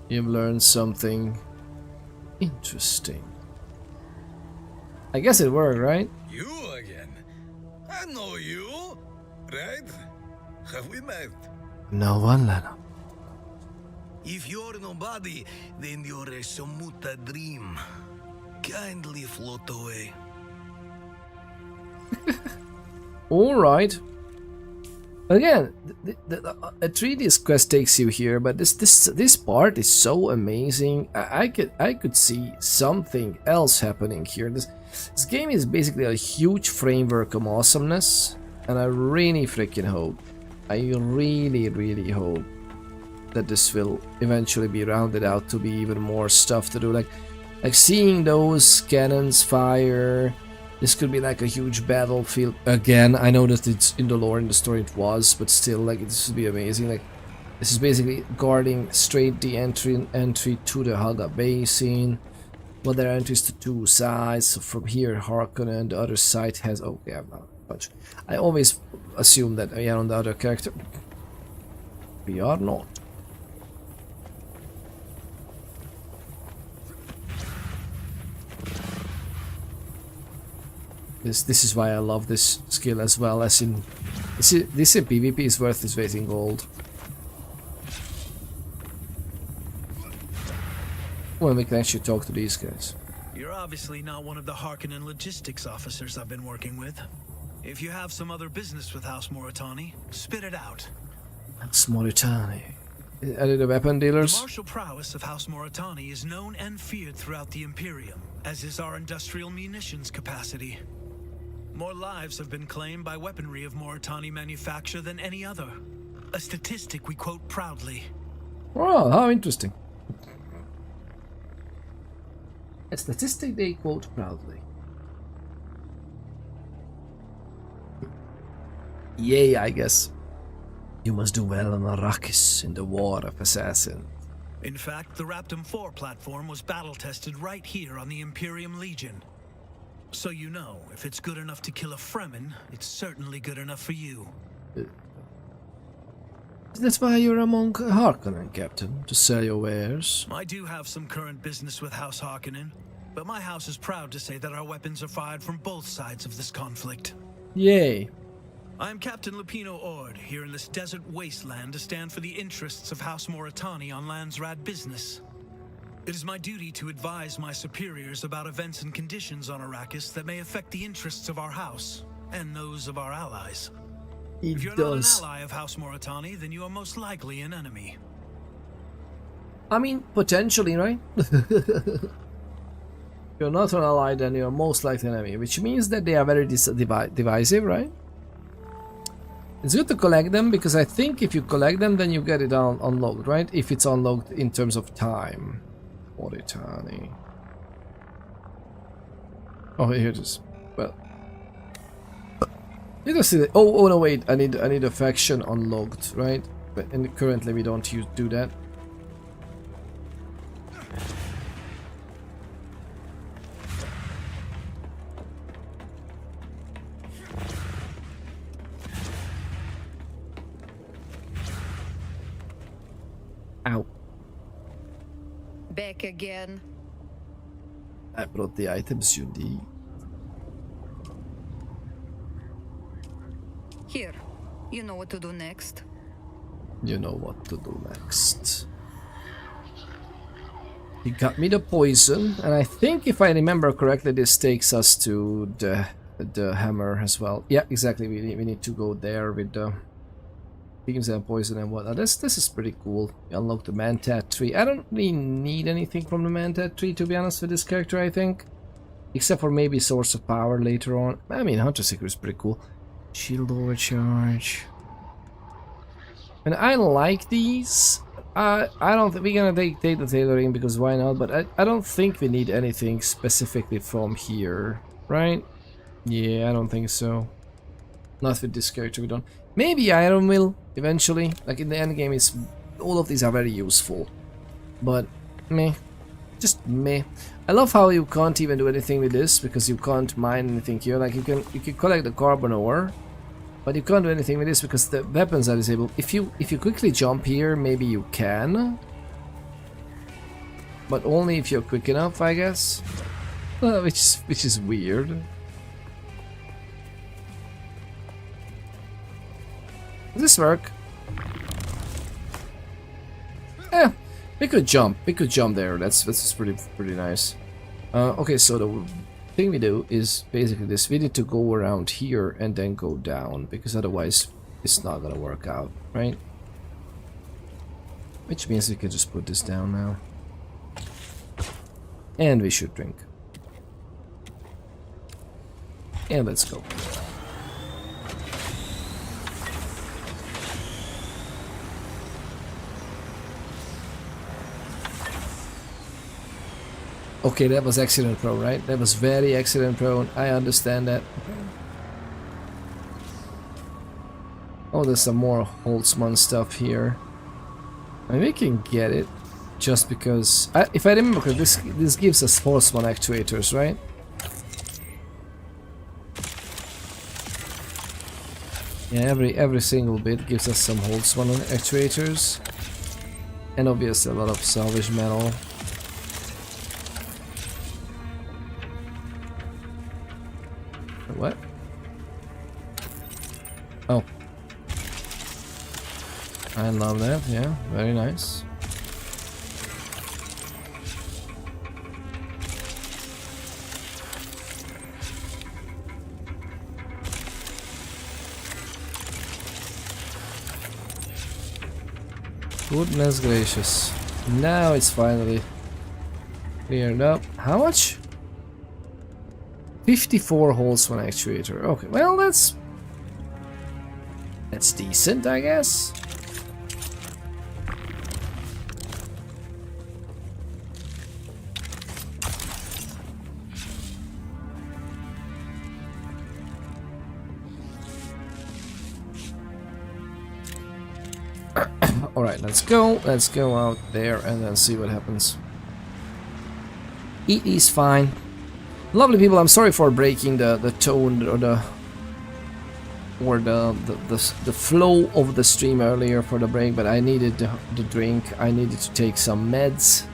You've learned something interesting. I guess it worked, right? You again? I know you, right? Have we met? No one, Lena. If you're nobody, then you're a Shamuta dream. Kindly float away. Alright. Again, a 3D quest takes you here, but this part is so amazing. I could see something else happening here. This game is basically a huge framework of awesomeness, and I really freaking hope, I really hope that this will eventually be rounded out to be even more stuff to do. Like seeing those cannons fire. This could be like a huge battlefield. Again, I know that it's in the lore, in the story it was, but still, like, this would be amazing. Like, this is basically guarding straight the entry to the Haga Basin. Well, there are entries to two sides. So from here, Harkonnen, the other side has. Oh, yeah, a bunch. I always assume that we are on the other character. We are not. This is why I love this skill as well, as in this in PvP is worth its weight in gold. When we can actually talk to these guys. You're obviously not one of the Harkonnen logistics officers I've been working with. If you have some other business with House Moritani, spit it out. House Moritani. Are they the weapon dealers? The martial prowess of House Moritani is known and feared throughout the Imperium, as is our industrial munitions capacity. More lives have been claimed by weaponry of Moritani manufacture than any other. A statistic we quote proudly. Wow, how interesting. A statistic they quote proudly. Yay, I guess. You must do well on Arrakis in the War of Assassins. In fact, the Raptum 4 platform was battle-tested right here on the Imperium Legion. So you know, if it's good enough to kill a Fremen, it's certainly good enough for you. That's why you're among Harkonnen, Captain, to sell your wares. I do have some current business with House Harkonnen, but my house is proud to say that our weapons are fired from both sides of this conflict. Yay. I am Captain Lupino Ord, here in this desert wasteland to stand for the interests of House Moritani on Landsrad business. It is my duty to advise my superiors about events and conditions on Arrakis that may affect the interests of our house, and those of our allies. If you're not an ally of House Moritani, then you are most likely an enemy. I mean, potentially, right? If you're not an ally, then you're most likely an enemy, which means that they are very divisive, right? It's good to collect them, because I think if you collect them, then you get it unlocked, right? If it's unlocked in terms of time. Moritani. Oh, here it is. Well, you just see that. Oh no, wait. I need a faction unlocked, right? And currently we don't do that. Ow. Back again. I brought the items you need. Here, you know what to do next. You know what to do next. He got me the poison, and I think if I remember correctly, this takes us to the hammer as well. Yeah, exactly. We need to go there with the beams and poison and whatnot. This is pretty cool. We unlock the Mantat tree. I don't really need anything from the Mantat tree, to be honest, with this character, I think. Except for maybe source of power later on. I mean, Hunter Seeker is pretty cool. Shield overcharge. And I like these. I don't think we're gonna take the tailoring, because why not? But I don't think we need anything specifically from here, right? Yeah, I don't think so. Not with this character, we don't. Maybe Iron will eventually. Like in the end game, it's all of these are very useful. But meh, just meh. I love how you can't even do anything with this, because you can't mine anything here. Like you can collect the carbon ore, but you can't do anything with this because the weapons are disabled. If you quickly jump here, maybe you can, but only if you're quick enough, I guess. Which is weird. Does this work? Yeah, we could jump. We could jump there. That's pretty nice. Okay, so the thing we do is basically this. We need to go around here and then go down, because otherwise it's not gonna work out, right? Which means we can just put this down now. And we should drink. And let's go. Okay, that was accident prone, right? That was very accident prone. I understand that. Oh, there's some more Holtzman stuff here. I mean, we can get it just because. If I remember correctly, this gives us Holtzman actuators, right? Yeah, every single bit gives us some Holtzman actuators, and obviously a lot of salvage metal. What? Oh. I love that, yeah, very nice. Goodness gracious. Now it's finally cleared up. How much? 54 holes for an actuator. Okay, well that's decent, I guess. Alright, let's go out there and then see what happens. It is fine. Lovely people, I'm sorry for breaking the tone or the flow of the stream earlier for the break, but I needed the drink. I needed to take some meds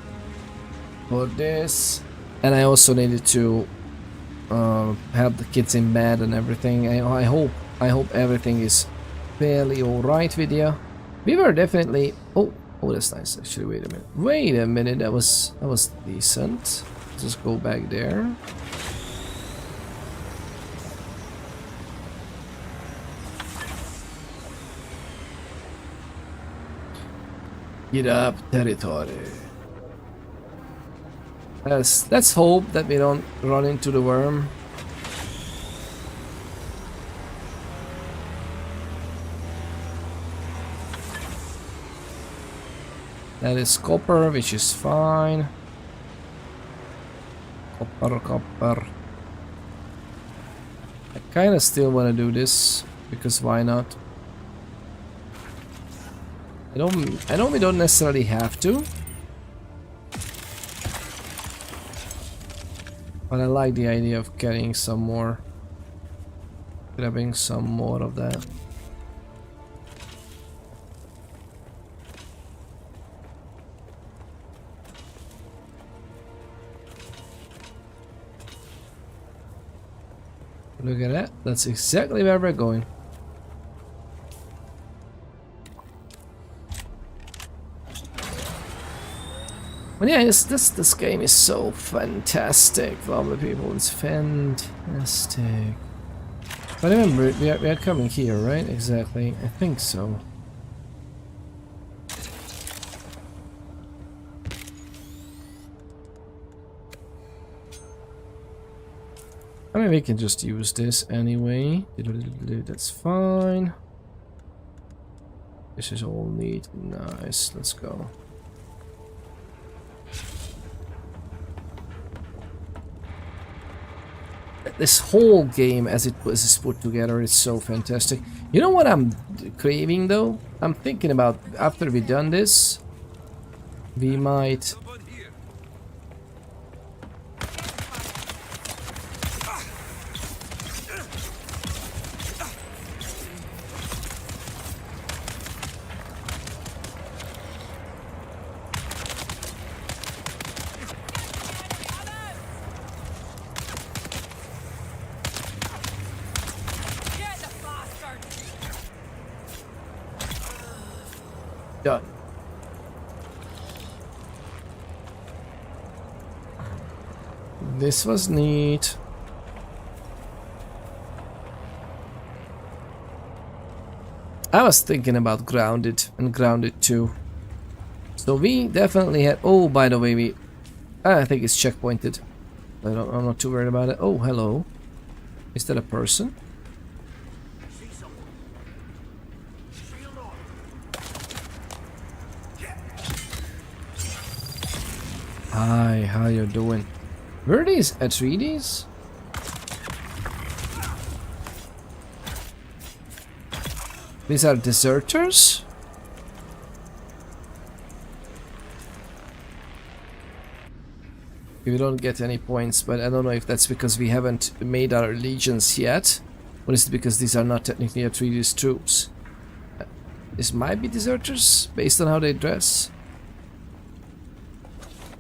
for this, and I also needed to help the kids in bed and everything. I hope I hope everything is fairly alright with you. We were definitely... Oh, that's nice actually. Wait a minute, that was decent. Just go back there. Get up territory. Let's hope that we don't run into the worm. That is copper, which is fine. Copper. I kinda still wanna do this, because why not? I know we don't necessarily have to. But I like the idea of getting some more. Grabbing some more of that. Look at that. That's exactly where we're going. But yeah, this game is so fantastic, lovely people. It's fantastic. But remember, we are coming here, right? Exactly. I think so. I mean, we can just use this anyway. That's fine. This is all neat. Nice. Let's go. This whole game, as it was put together, is so fantastic. You know what I'm craving, though? I'm thinking about, after we've done this, we might... Done. This was neat. I was thinking about Grounded and Grounded 2. So we definitely had... Oh, by the way, I think it's checkpointed. I'm not too worried about it. Oh, hello. Is that a person? Hi, how you doing? Were these Atreides? These are deserters? We don't get any points, but I don't know if that's because we haven't made our allegiance yet, or is it because these are not technically Atreides troops? This might be deserters, based on how they dress.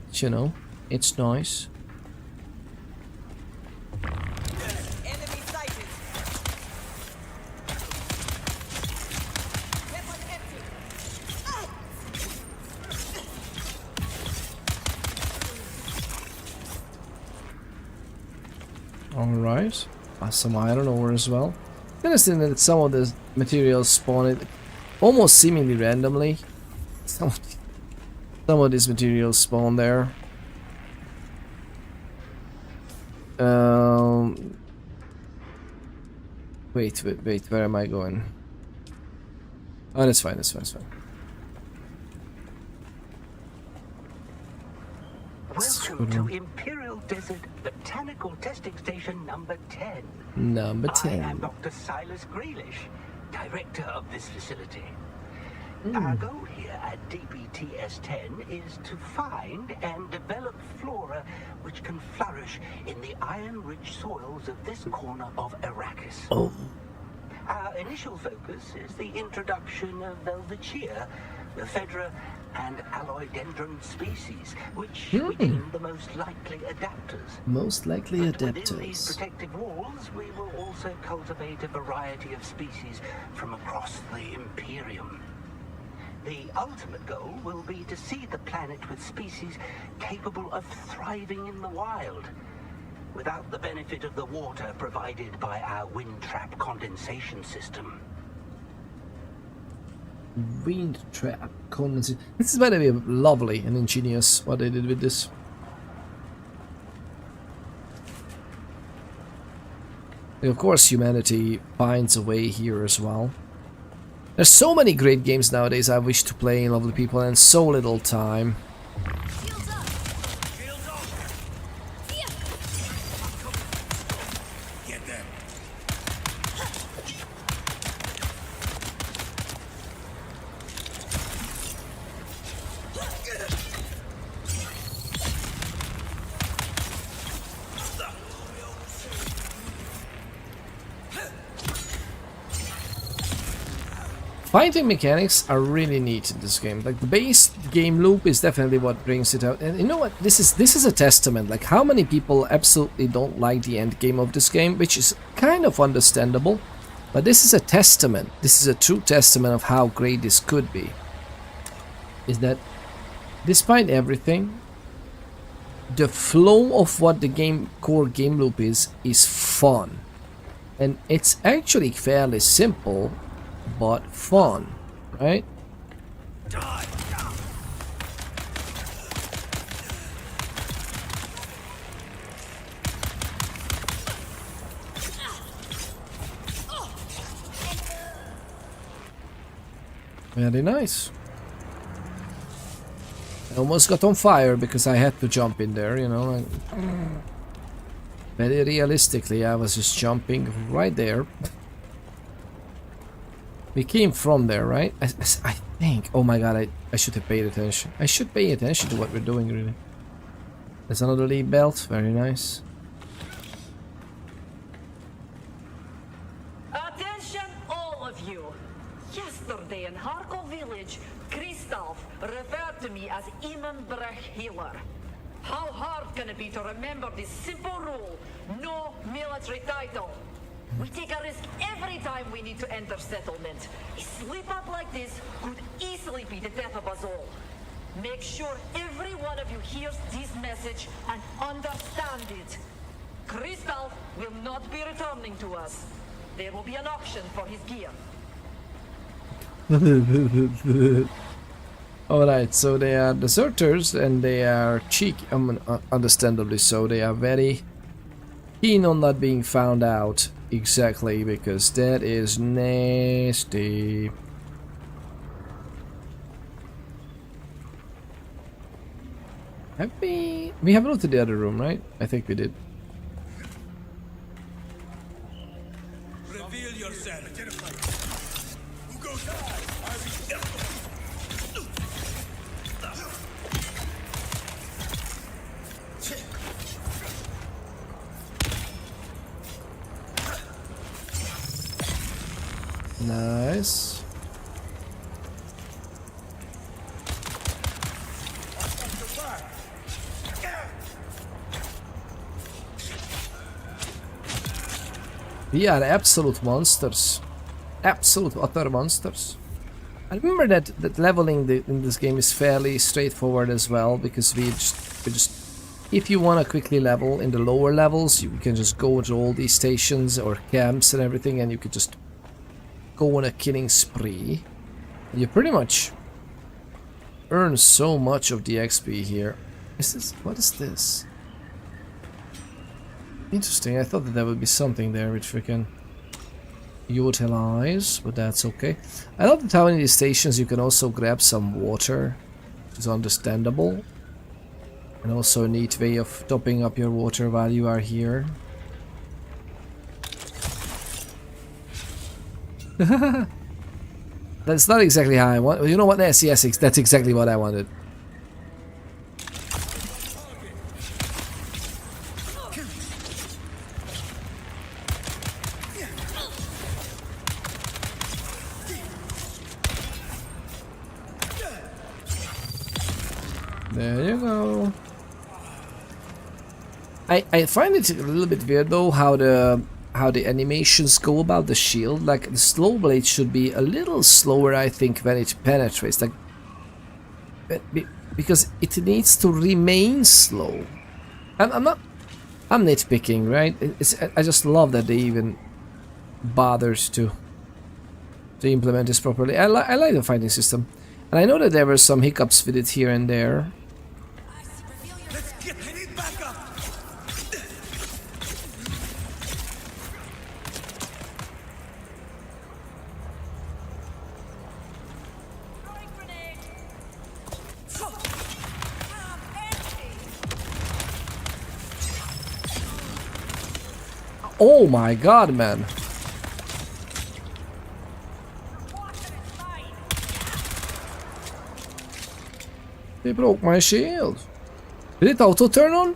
But, you know, it's nice. Alright, some iron ore as well. I understand that some of the materials spawn almost seemingly randomly. Some of these materials spawn there. Wait, where am I going? Oh, that's fine, that's fine, that's fine. Welcome to Imperial Desert Botanical Testing Station number 10. Number 10. I am Dr. Silas Grealish, director of this facility. Our goal here at DBTS-10 is to find and develop flora which can flourish in the iron-rich soils of this corner of Arrakis. Oh. Our initial focus is the introduction of Velvetia, Ephedra, and alloydendron species, which we deem the most likely adapters. Most likely Within these adapters. protective walls, we will also cultivate a variety of species from across the Imperium. The ultimate goal will be to seed the planet with species capable of thriving in the wild, without the benefit of the water provided by our wind trap condensation system. Wind trap condensation. This is, by the way, lovely and ingenious what they did with this. Of course, humanity finds a way here as well. There's so many great games nowadays I wish to play, lovely people, and so little time. Fighting mechanics are really neat in this game. Like the base game loop is definitely what brings it out. And you know what? This is a testament. Like how many people absolutely don't like the end game of this game, which is kind of understandable. But this is a testament. This is a true testament of how great this could be. Is that despite everything, the flow of what the core game loop is fun. And it's actually fairly simple, but fun, right? Very nice. I almost got on fire because I had to jump in there, you know. Like, very realistically, I was just jumping right there. We came from there, right? I think. Oh my god, I should have paid attention. I should pay attention to what we're doing, really. There's another lead belt. Very nice. Attention, all of you. Yesterday in Harkov village, Christoph referred to me as Imenbrech Healer. How hard can it be to remember this simple rule? No military title. We take a risk every time we need to enter settlement. A slip up like this could easily be the death of us all. Make sure every one of you hears this message and understand it. Christoph will not be returning to us. There will be an auction for his gear. Alright, so they are deserters and they are cheeky, understandably so. They are very keen on not being found out. Exactly, because that is nasty. Have we haven't looked at the other room, right? I think we did. Reveal yourself. Who goes Nice. We are absolute monsters. Absolute utter monsters. I remember that leveling in this game is fairly straightforward as well, because we just if you want to quickly level in the lower levels, you can just go to all these stations or camps and everything, and you could just go on a killing spree. You pretty much earn so much of the XP here. What is this? Interesting. I thought that there would be something there which we can utilize, but that's okay. I love that how in these stations you can also grab some water, which is understandable, and also a neat way of topping up your water while you are here. That's not exactly how I want. You know what? Yes, that's exactly what I wanted. There you go. I find it a little bit weird though how the animations go about the shield. Like the slow blade should be a little slower, I think, when it penetrates. Like because it needs to remain slow. I'm nitpicking, right? I just love that they even bothers to implement this properly. I like the fighting system, and I know that there were some hiccups with it here and there. Let's get it back up. Oh my god, man. They broke my shield. Did it auto turn on?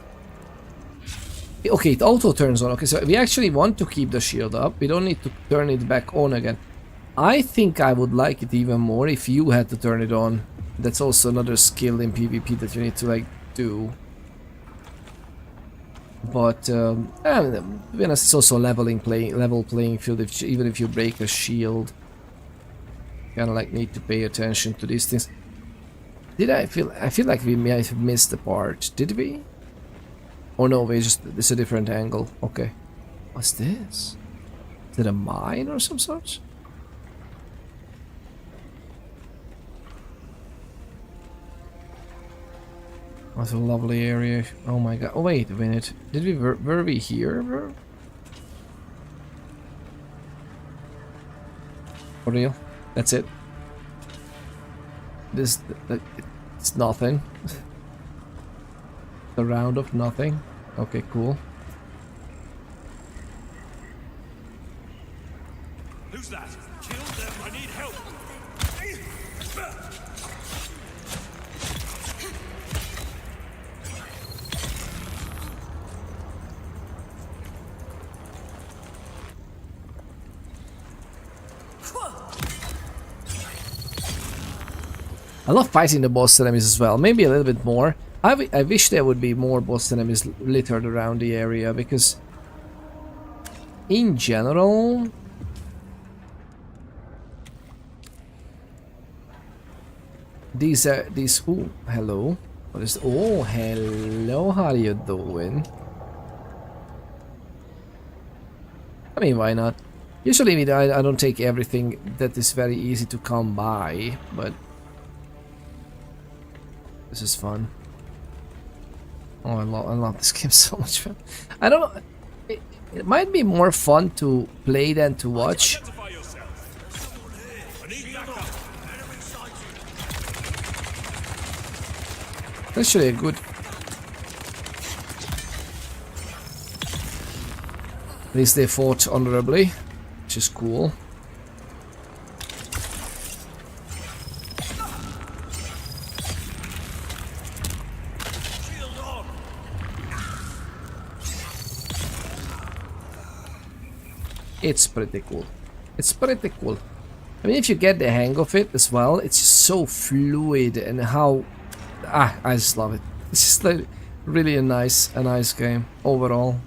Okay, it auto turns on. Okay, so we actually want to keep the shield up. We don't need to turn it back on again. I think I would like it even more if you had to turn it on. That's also another skill in PvP that you need to like do. But to be honest, it's also level playing field. Even if you break a shield, kind of like need to pay attention to these things. I feel like we may have missed the part. Did we? Oh no, it's a different angle. Okay. What's this? Is it a mine or some sort? What a lovely area. Oh my god. Oh wait a minute. Were we here, bro? For real? That's it? It's nothing. The round of nothing. Okay, cool. Who's that? Kill them. I need help. I love fighting the boss enemies as well. Maybe a little bit more. I wish there would be more boss enemies littered around the area, because in general these ooh, hello. What is oh hello, how are you doing? I mean, why not? Usually I don't take everything that is very easy to come by, but this is fun. Oh, I love this game so much, man. I don't know. It might be more fun to play than to watch. Actually, a good. At least they fought honorably, which is cool. It's pretty cool. It's pretty cool. I mean, if you get the hang of it as well, it's just so fluid, and how I just love it. It's just like really a nice game overall.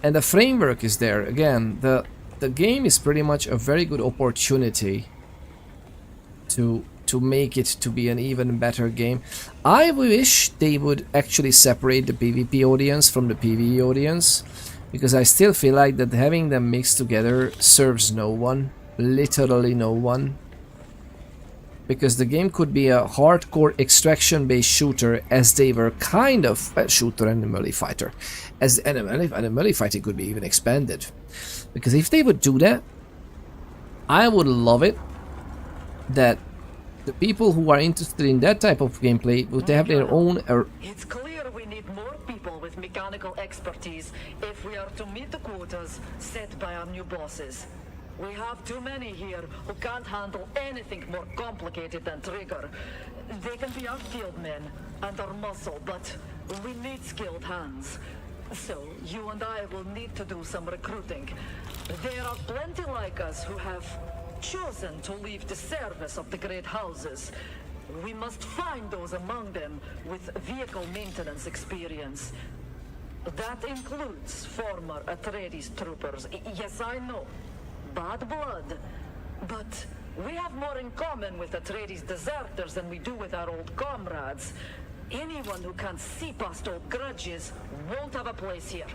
And the framework is there again. The game is pretty much a very good opportunity to make it to be an even better game. I wish they would actually separate the PvP audience from the PvE audience, because I still feel like that having them mixed together serves no one, literally no one. Because the game could be a hardcore extraction-based shooter, as they were kind of a shooter and a melee fighter. And a melee fighting could be even expanded. Because if they would do that, I would love it that the people who are interested in that type of gameplay would have their own. It's clear we need more people with mechanical expertise if we are to meet the quotas set by our new bosses. We have too many here who can't handle anything more complicated than Trigger. They can be our field men and our muscle, but we need skilled hands. So you and I will need to do some recruiting. There are plenty like us who have chosen to leave the service of the great houses. We must find those among them with vehicle maintenance experience. That includes former Atreides troopers. Yes, I know. Bad blood. But we have more in common with Atreides deserters than we do with our old comrades. Anyone who can't see past old grudges won't have a place here.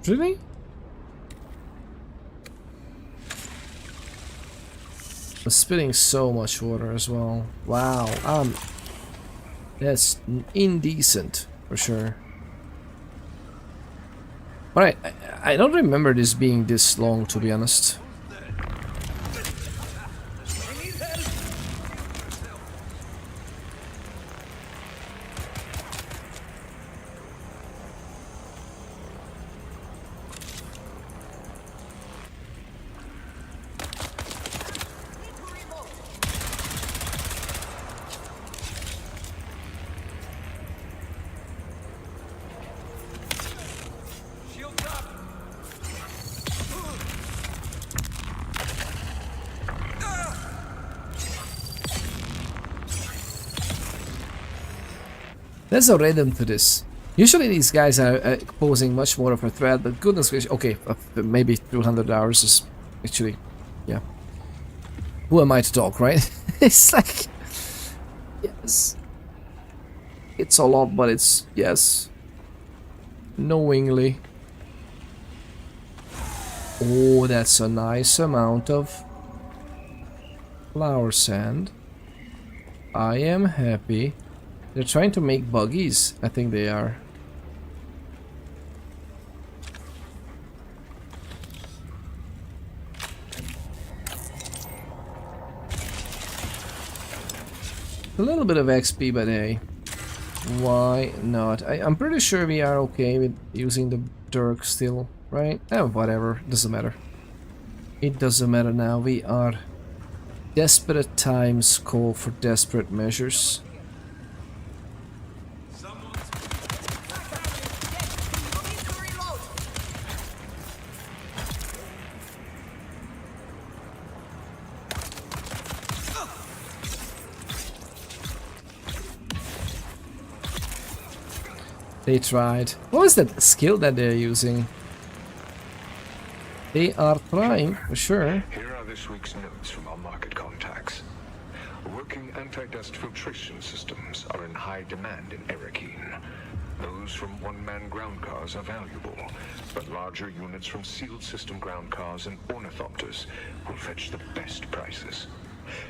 Really? I'm spilling so much water as well. Wow, that's indecent for sure. Alright, I don't remember this being this long, to be honest. There's a rhythm to this. Usually these guys are posing much more of a threat, but goodness gracious, okay, maybe 200 hours is actually, yeah. Who am I to talk, right? It's like, yes. It's a lot, but it's, yes. Knowingly. Oh, that's a nice amount of flower sand. I am happy. They're trying to make buggies. I think they are. A little bit of XP, but hey, why not? I'm pretty sure we are okay with using the Dirk still, right? Whatever, doesn't matter. It doesn't matter now. We are desperate times call for desperate measures. They tried. What was that skill that they're using? They are trying, for sure. Here are this week's notes from our market contacts. Working anti-dust filtration systems are in high demand in Erekine. Those from one-man ground cars are valuable, but larger units from sealed system ground cars and ornithopters will fetch the best prices.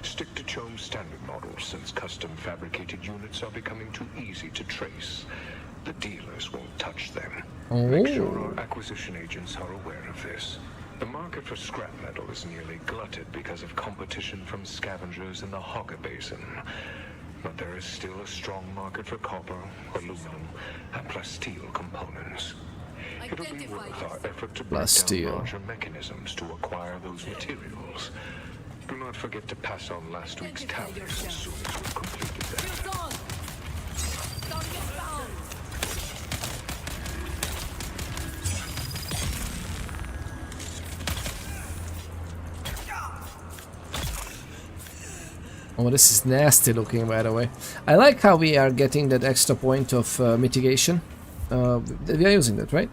Stick to Chome's standard models, since custom fabricated units are becoming too easy to trace. The dealers won't touch them. Make sure our acquisition agents are aware of this. The market for scrap metal is nearly glutted because of competition from scavengers in the Hogga Basin. But there is still a strong market for copper, aluminum, and plasteel components. It'll be worth our effort to break down larger mechanisms to acquire those materials. Do not forget to pass on last week's tallies as soon as we've completed that. Oh, this is nasty looking, by the way. I like how we are getting that extra point of mitigation. We are using that, right?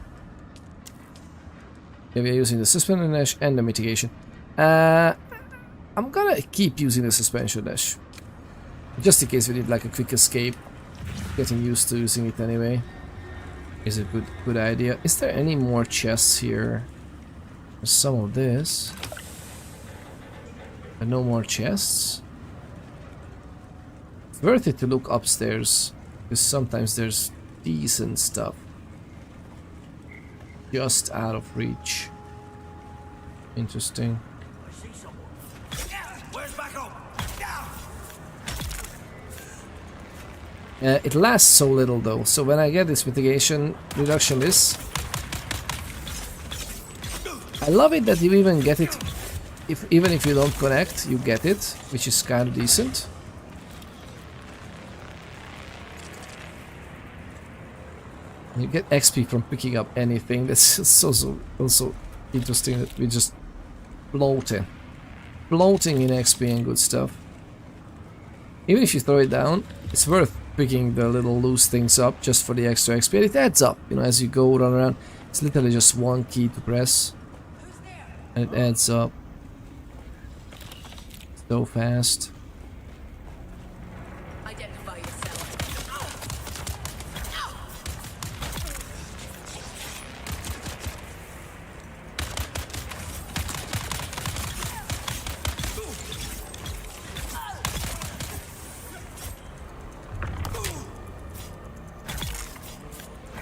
Yeah, we are using the suspension dash and the mitigation. I'm gonna keep using the suspension dash. Just in case we need like a quick escape. Getting used to using it anyway is a good idea. Is there any more chests here? There's some of this. And no more chests? It's worth it to look upstairs, because sometimes there's decent stuff just out of reach. Interesting. It lasts so little though, so when I get this mitigation reduction list, I love it that you even get it, even if you don't connect, you get it, which is kind of decent. You get XP from picking up anything. That's also interesting that we're just floating in XP and good stuff. Even if you throw it down, it's worth picking the little loose things up just for the extra XP. It adds up, you know, as you go run around. It's literally just one key to press, and it adds up so fast.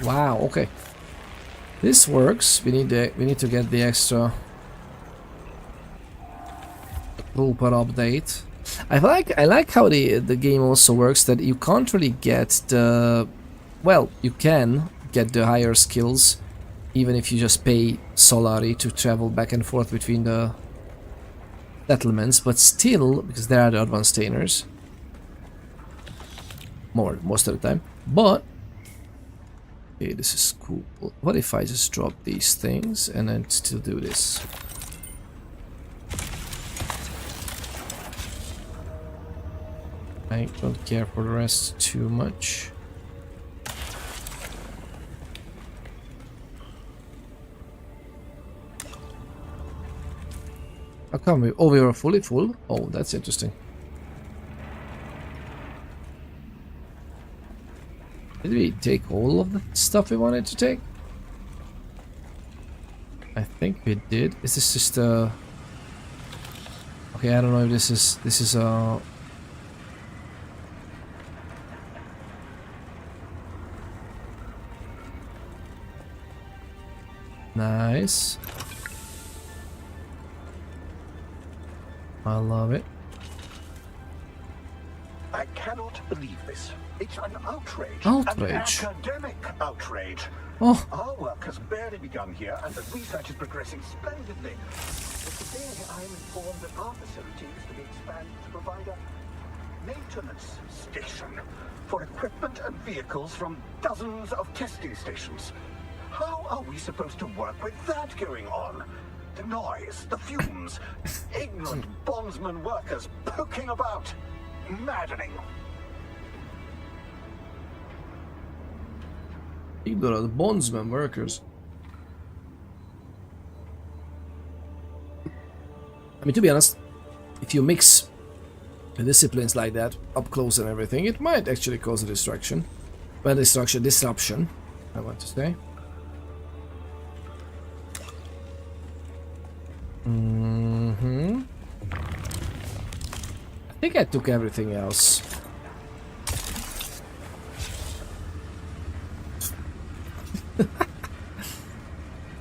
Wow, okay. This works. We need to get the extra Trooper update. I like how the game also works, that you can't really get the, well, you can get the higher skills even if you just pay Solari to travel back and forth between the settlements, but still, because there are the advanced tainers most of the time. But okay, this is cool. What if I just drop these things and then still do this? I don't care for the rest too much. How come we... Oh, we were fully full? Oh, that's interesting. Did we take all of the stuff we wanted to take? I think we did. Is this just a... Okay, I don't know if this is a... Nice. I love it. I cannot believe this. It's an outrage. Outrage? An academic outrage. Oh. Our work has barely begun here, and the research is progressing splendidly. But today I am informed that our facility is to be expanded to provide a maintenance station for equipment and vehicles from dozens of testing stations. How are we supposed to work with that going on? The noise, the fumes, ignorant bondsman workers poking about. Maddening. Ignorant bondsman workers. I mean, to be honest, if you mix the disciplines like that up close and everything, it might actually cause a distraction. Well, disruption, I want to say. I think I took everything else.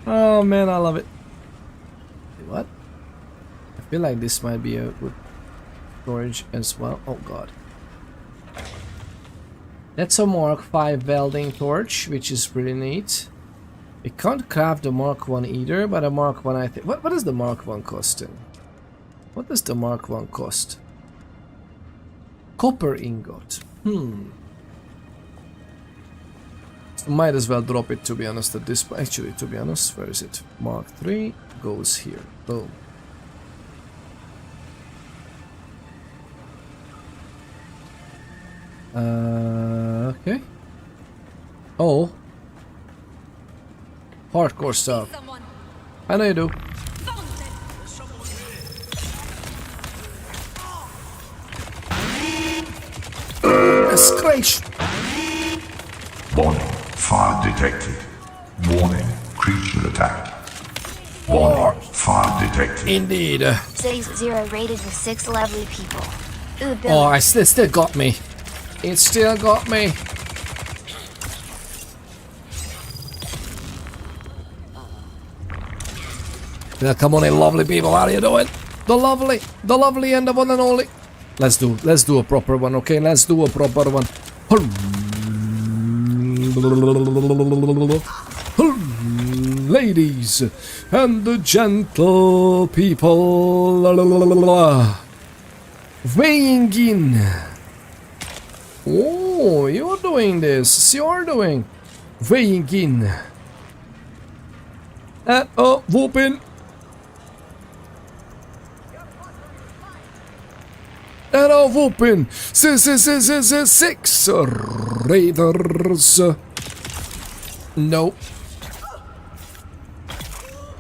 Oh man, I love it. What? I feel like this might be a good storage as well. Oh god. That's a Mark 5 welding torch, which is really neat. We can't craft the Mark 1 either, but a Mark 1 I think... What is the Mark 1 costing? What does the Mark 1 cost? Copper ingot. So might as well drop it, to be honest, at this point. Actually, to be honest, where is it? Mark 3 goes here. Boom. Okay. Oh. Hardcore stuff. I know you do. Krasch. Warning, fire detected. Warning, creature attack. Warning, fire detected. Indeed. 6-0 rated with 6 lovely people. Ooh, Billy. Oh, it still got me. It still got me. Yeah, come on in, lovely people. How are you doing? The lovely and the one and only. Let's do a proper one, okay? Let's do a proper one. Ladies and the gentle people, weighing in. Oh, you're doing this. You're doing weighing in at a whooping And I've opened 6 raiders. No.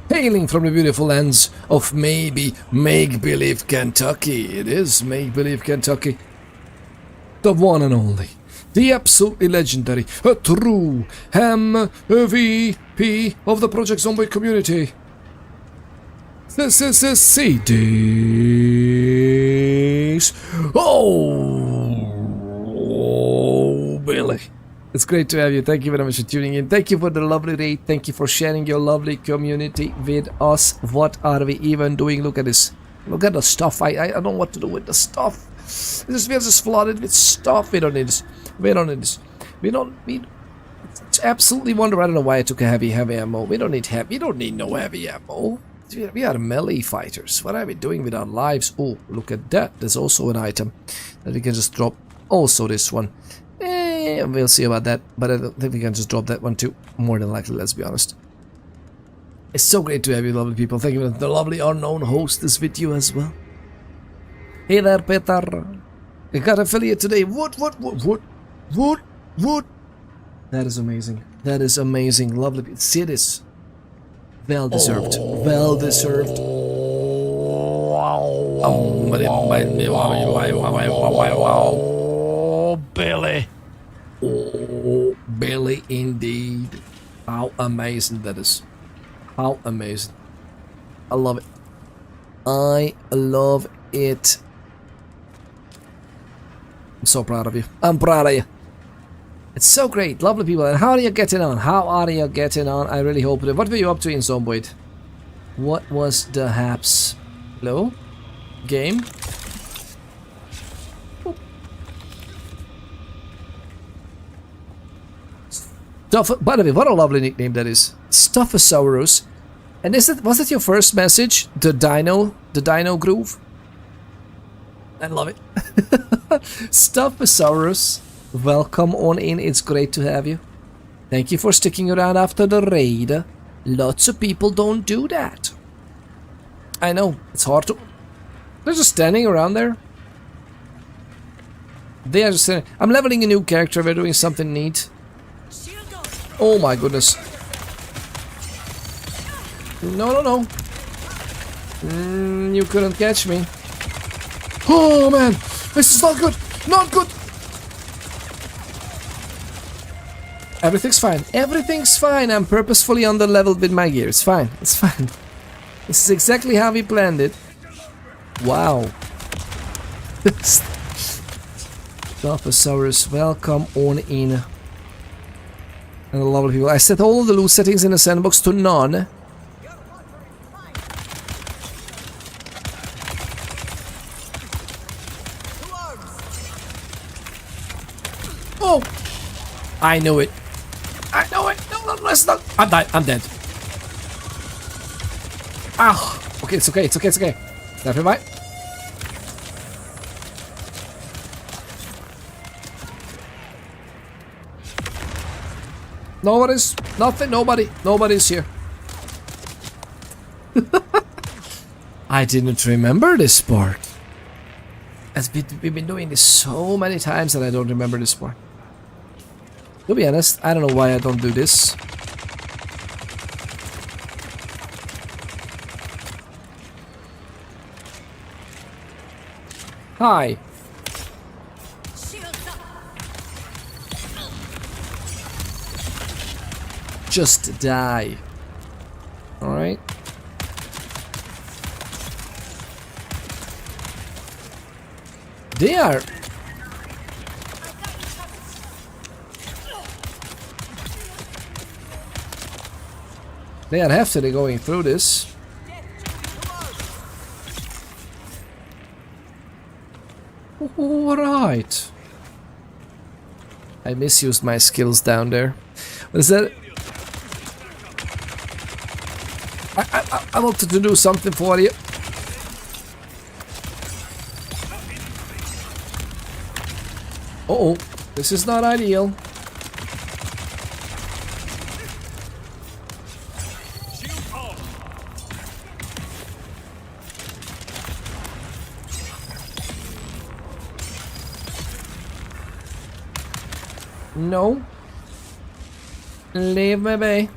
Hailing from the beautiful lands of maybe make-believe Kentucky. It is make-believe Kentucky. The one and only. The absolutely legendary, a true MVP of the Project Zombie community. This is CDs. Oh, Billy. It's great to have you. Thank you very much for tuning in. Thank you for the lovely raid. Thank you for sharing your lovely community with us. What are we even doing? Look at this. Look at the stuff. I don't know what to do with the stuff. We're just flooded with stuff. We don't need this. We don't need this. We don't need... It's absolutely wonderful. I don't know why I took a heavy ammo. We don't need heavy. We don't need no heavy ammo. We are melee fighters. What are we doing with our lives? Oh, look at that. There's also an item that we can just drop. Also this one. We'll see about that. But I don't think we can just drop that one too. More than likely, let's be honest. It's so great to have you, lovely people. Thank you for the lovely unknown host this video as well. Hey there, Peter. You got affiliate today. What? That is amazing. That is amazing. Lovely. See this. Well deserved. Well deserved. Oh, Billy. Oh, Billy indeed. How amazing that is. How amazing. I love it. I love it. I'm so proud of you. I'm proud of you. It's so great. Lovely people. And how are you getting on? How are you getting on? I really hope that. What were you up to in Zomboid? What was the haps? Hello? Game? By the way, what a lovely nickname that is. Stuffosaurus. And was it your first message? The Dino Groove? I love it. Stuffosaurus, welcome on in. It's great to have you. Thank you for sticking around after the raid. Lots of people don't do that. I know, it's hard to... They're just standing around there. They are just standing... I'm leveling a new character. We're doing something neat. Oh my goodness. No. You couldn't catch me. Oh man, this is not good. Not good. Everything's fine. Everything's fine. I'm purposefully underleveled with my gear. It's fine. It's fine. This is exactly how we planned it. Wow. Stuffosaurus, welcome on in. And a lot of people. I set all of the loot settings in the sandbox to none. Oh! I knew it. I know it. No, let's not. I'm dead. Ah! Okay, it's okay. It's okay. It's okay. Never mind. Nobody's. Nothing. Nobody's here. I didn't remember this part. We've been doing this so many times that I don't remember this part. To be honest, I don't know why I don't do this. Hi. Just die. Alright. They are... They are heftily going through this. Alright. I misused my skills down there. What is that? I wanted to do something for you. Uh-oh, this is not ideal. No. Leave me be.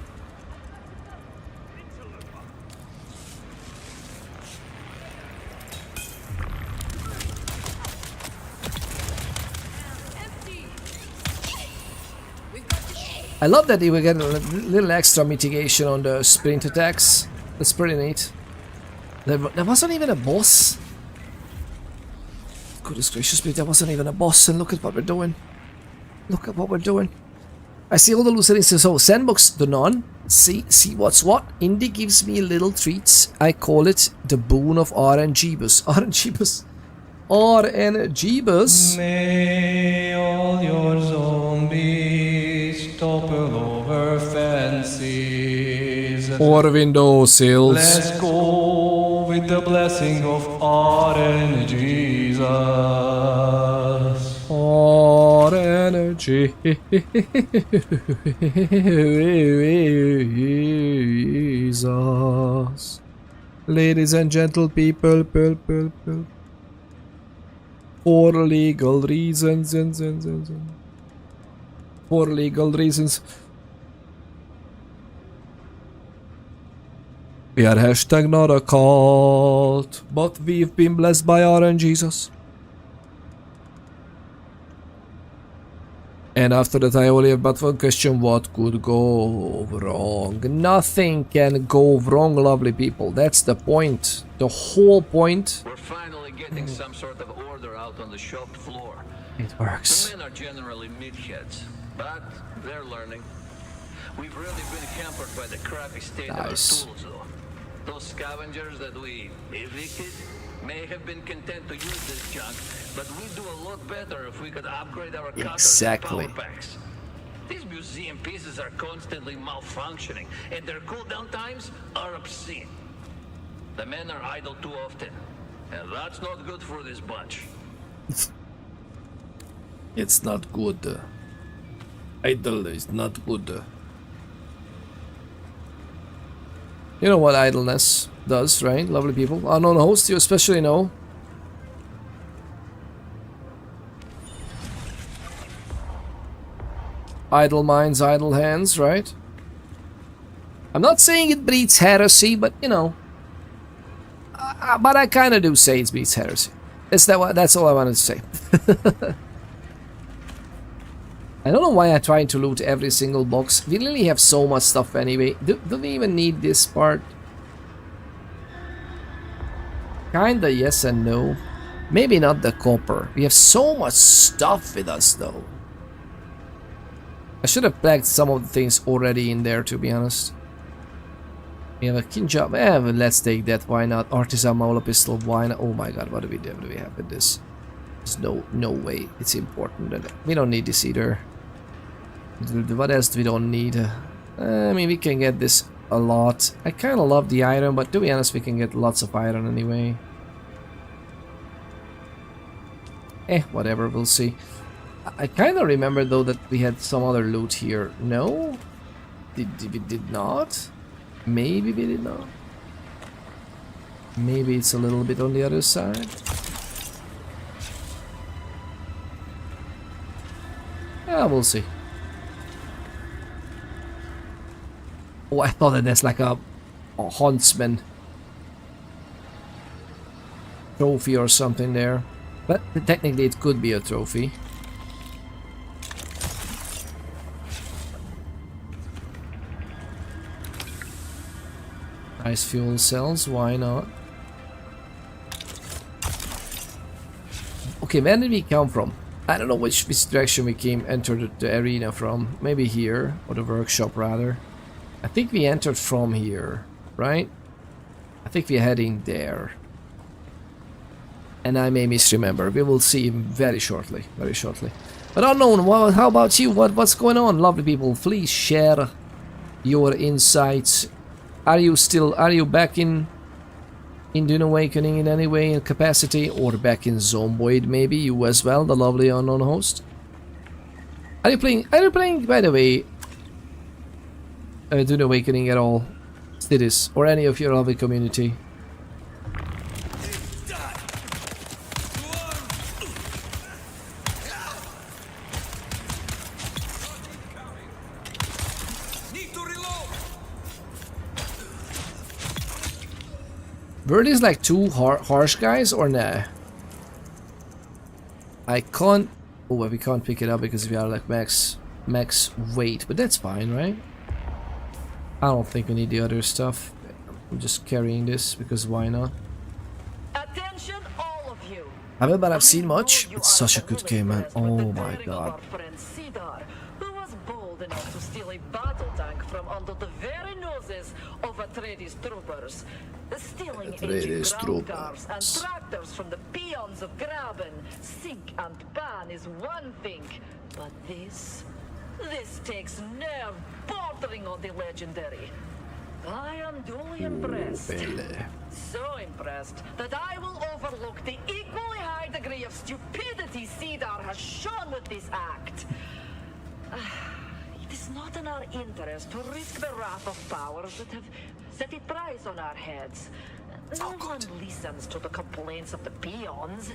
I love that you will get a little extra mitigation on the sprint attacks. That's pretty neat. There wasn't even a boss. Goodness gracious me, there wasn't even a boss, and look at what we're doing. Look at what we're doing. I see all the loose things. So Sandbox the none. See what's what. Indy gives me little treats. I call it the boon of RNGbus. RNGbus. RNGbus. May all your zombies topple over fences or window sills. Let's go with the blessing of RNGesus. RNG. Jesus. Ladies and gentle people, for legal reasons, for legal reasons. We are hashtag not a cult, but we've been blessed by RNGesus. And after that I only have but one question: what could go wrong? Nothing can go wrong, lovely people. That's the point. The whole point. We're finally getting some sort of order out on the shop floor. It works. The men are generally meatheads, but they're learning. We've really been hampered by the crappy state of our tools, though. Those scavengers that we evicted may have been content to use this junk, but we'd do a lot better if we could upgrade our cutters and power packs. These museum pieces are constantly malfunctioning, and their cooldown times are obscene. The men are idle too often, and that's not good for this bunch. It's not good. Idle is not good. You know what idleness does, right? Lovely people. Unknown host, you especially know. Idle minds, idle hands, right? I'm not saying it breeds heresy, but you know. But I kind of do say it breeds heresy. That's all I wanted to say. I don't know why I try to loot every single box. We really have so much stuff anyway. Do we even need this part? Kinda yes and no. Maybe not the copper. We have so much stuff with us though. I should have plugged some of the things already in there, to be honest. We have a kinja. Let's take that. Why not? Artisan Maula pistol. Why not? Oh my god, what do we have with this? There's no way. It's important. We don't need this either. What else do we don't need? I mean, we can get this a lot. I kind of love the iron, but to be honest, we can get lots of iron anyway. Whatever, we'll see. I kind of remember though that we had some other loot here. No? We did not? Maybe we did not. Maybe it's a little bit on the other side. Yeah, we'll see. Oh, I thought that there's like a huntsman trophy or something there. But technically it could be a trophy. Nice fuel cells, why not? Okay, where did we come from? I don't know which direction we entered the arena from. Maybe here, or the workshop rather. I think we entered from here, right? I think we're heading there. And I may misremember. We will see very shortly, But unknown, well, how about you? What's going on, lovely people? Please share your insights. Are you back in Dune Awakening in any way, in capacity, or back in Zomboid maybe? You as well, the lovely unknown host. Are you playing? By the way, Dune Awakening at all? Cities or any of your lovely community? Were these like two harsh guys or nah? I can't. Oh, well, we can't pick it up because we are like max weight, but that's fine, right? I don't think we need the other stuff. I'm just carrying this because why not? Attention, all of you. Haven't but I've seen much. It's such a good game, man. Oh my god. Who was bold enough to steal a battle tank from under the very noses of Atreides troopers, stealing Atreides ancient ground cars and tractors from the peons of Graben. Sink and ban is one thing, but this takes nerve bordering on the legendary. I am duly impressed. So impressed that I will overlook the equally high degree of stupidity Cedar has shown with this act. It is not in our interest to risk the wrath of powers that have set a price on our heads. No one listens to the complaints of the peons.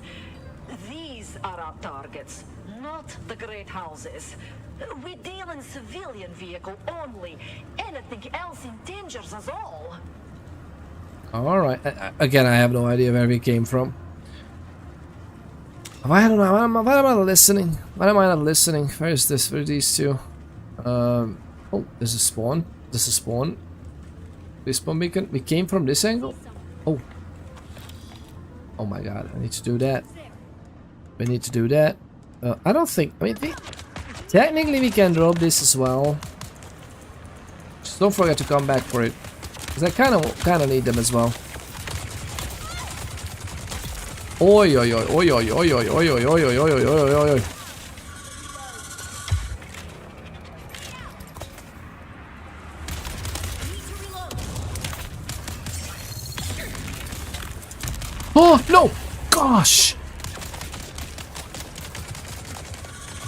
These are our targets, not the great houses. We deal in civilian vehicle only. Anything else endangers us all. Alright, again, I have no idea where we came from. Why don't I? Why am I not listening? Why am I not listening? Where is this? Where are these two? Oh, there's a spawn. There's a spawn. This spawn beacon. We came from this angle? Oh. Oh my god, I need to do that. We need to do that. I don't think... I mean, technically we can drop this as well. Just don't forget to come back for it. Because I kind of need them as well. Oi oi oi oi oi oi oi oi oi oi oi oi oi oi oi. Oh no! Gosh!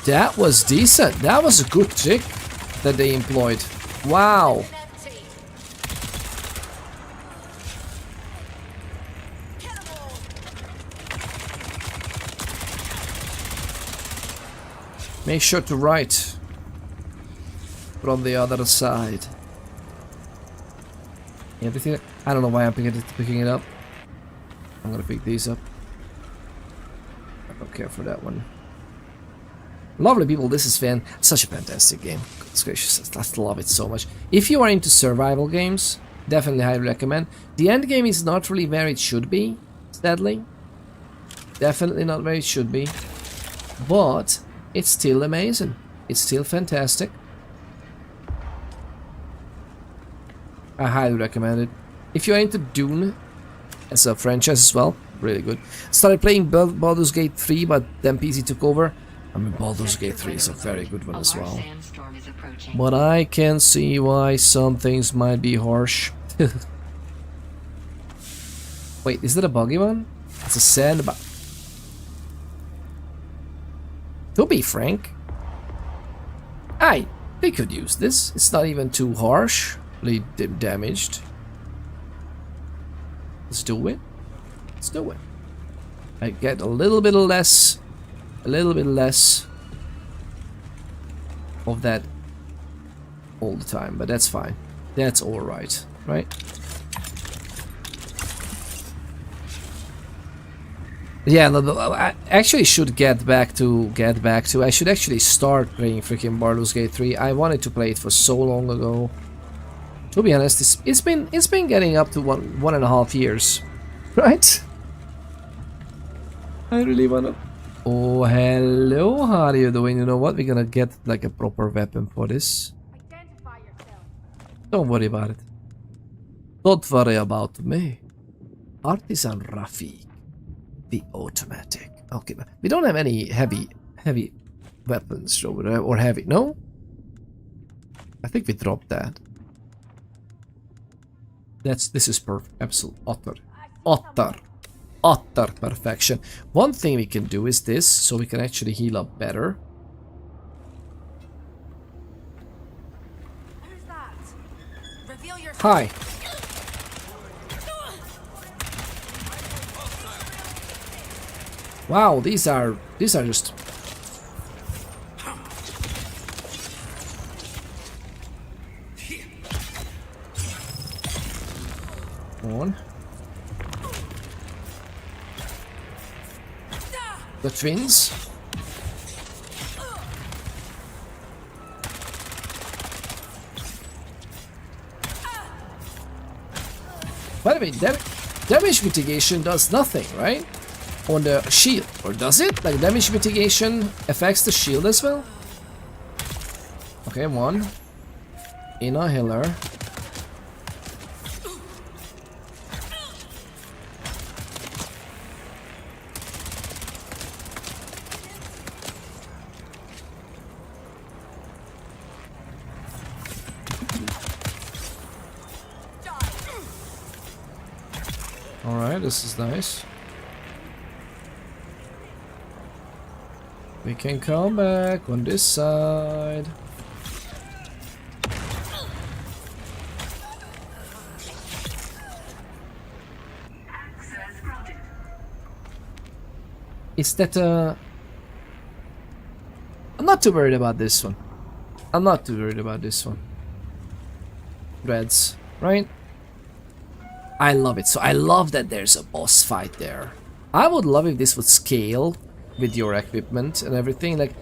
That was decent. That was a good trick that they employed. Wow. Make sure to right from the other side. Everything. I don't know why I'm picking it up. I'm gonna pick these up. I don't care for that one. Lovely people, this is such a fantastic game. Goodness gracious, I love it so much. If you are into survival games, definitely highly recommend. The end game is not really where it should be, sadly. Definitely not where it should be. But it's still amazing. It's still fantastic. I highly recommend it. If you're into Dune as a franchise as well, really good. Started playing Baldur's Gate 3, but then PC took over. I mean, Baldur's Gate 3 is a very good one as well. But I can see why some things might be harsh. Wait, is that a buggy one? It's a sandbike. To be frank, they could use this. It's not even too harshly damaged. Let's do it. Let's do it. I get a little bit less of that all the time, but that's fine. That's all right, right? Yeah, I actually should get back to. I should actually start playing freaking Baldur's Gate 3. I wanted to play it for so long ago. To be honest, it's been getting up to one and a half years, right? I really wanna. Oh, hello. How are you doing? You know what? We're gonna get like a proper weapon for this. Don't worry about it. Don't worry about me. Artisan Rafiq. The automatic. Okay, we don't have any heavy weapons or heavy. No, I think we dropped that. This is perfect. Absolute utter perfection. One thing we can do is this, so we can actually heal up better. Hi. Wow, these are just on. The twins. By the way, damage mitigation does nothing, right? On the shield, or does it? Like damage mitigation affects the shield as well? Okay, one. Inner healer. Alright, this is nice. We can come back on this side. Is that I'm not too worried about this one. I'm not too worried about this one. Dreads, right? I love it. So I love that there's a boss fight there. I would love if this would scale with your equipment and everything. Like,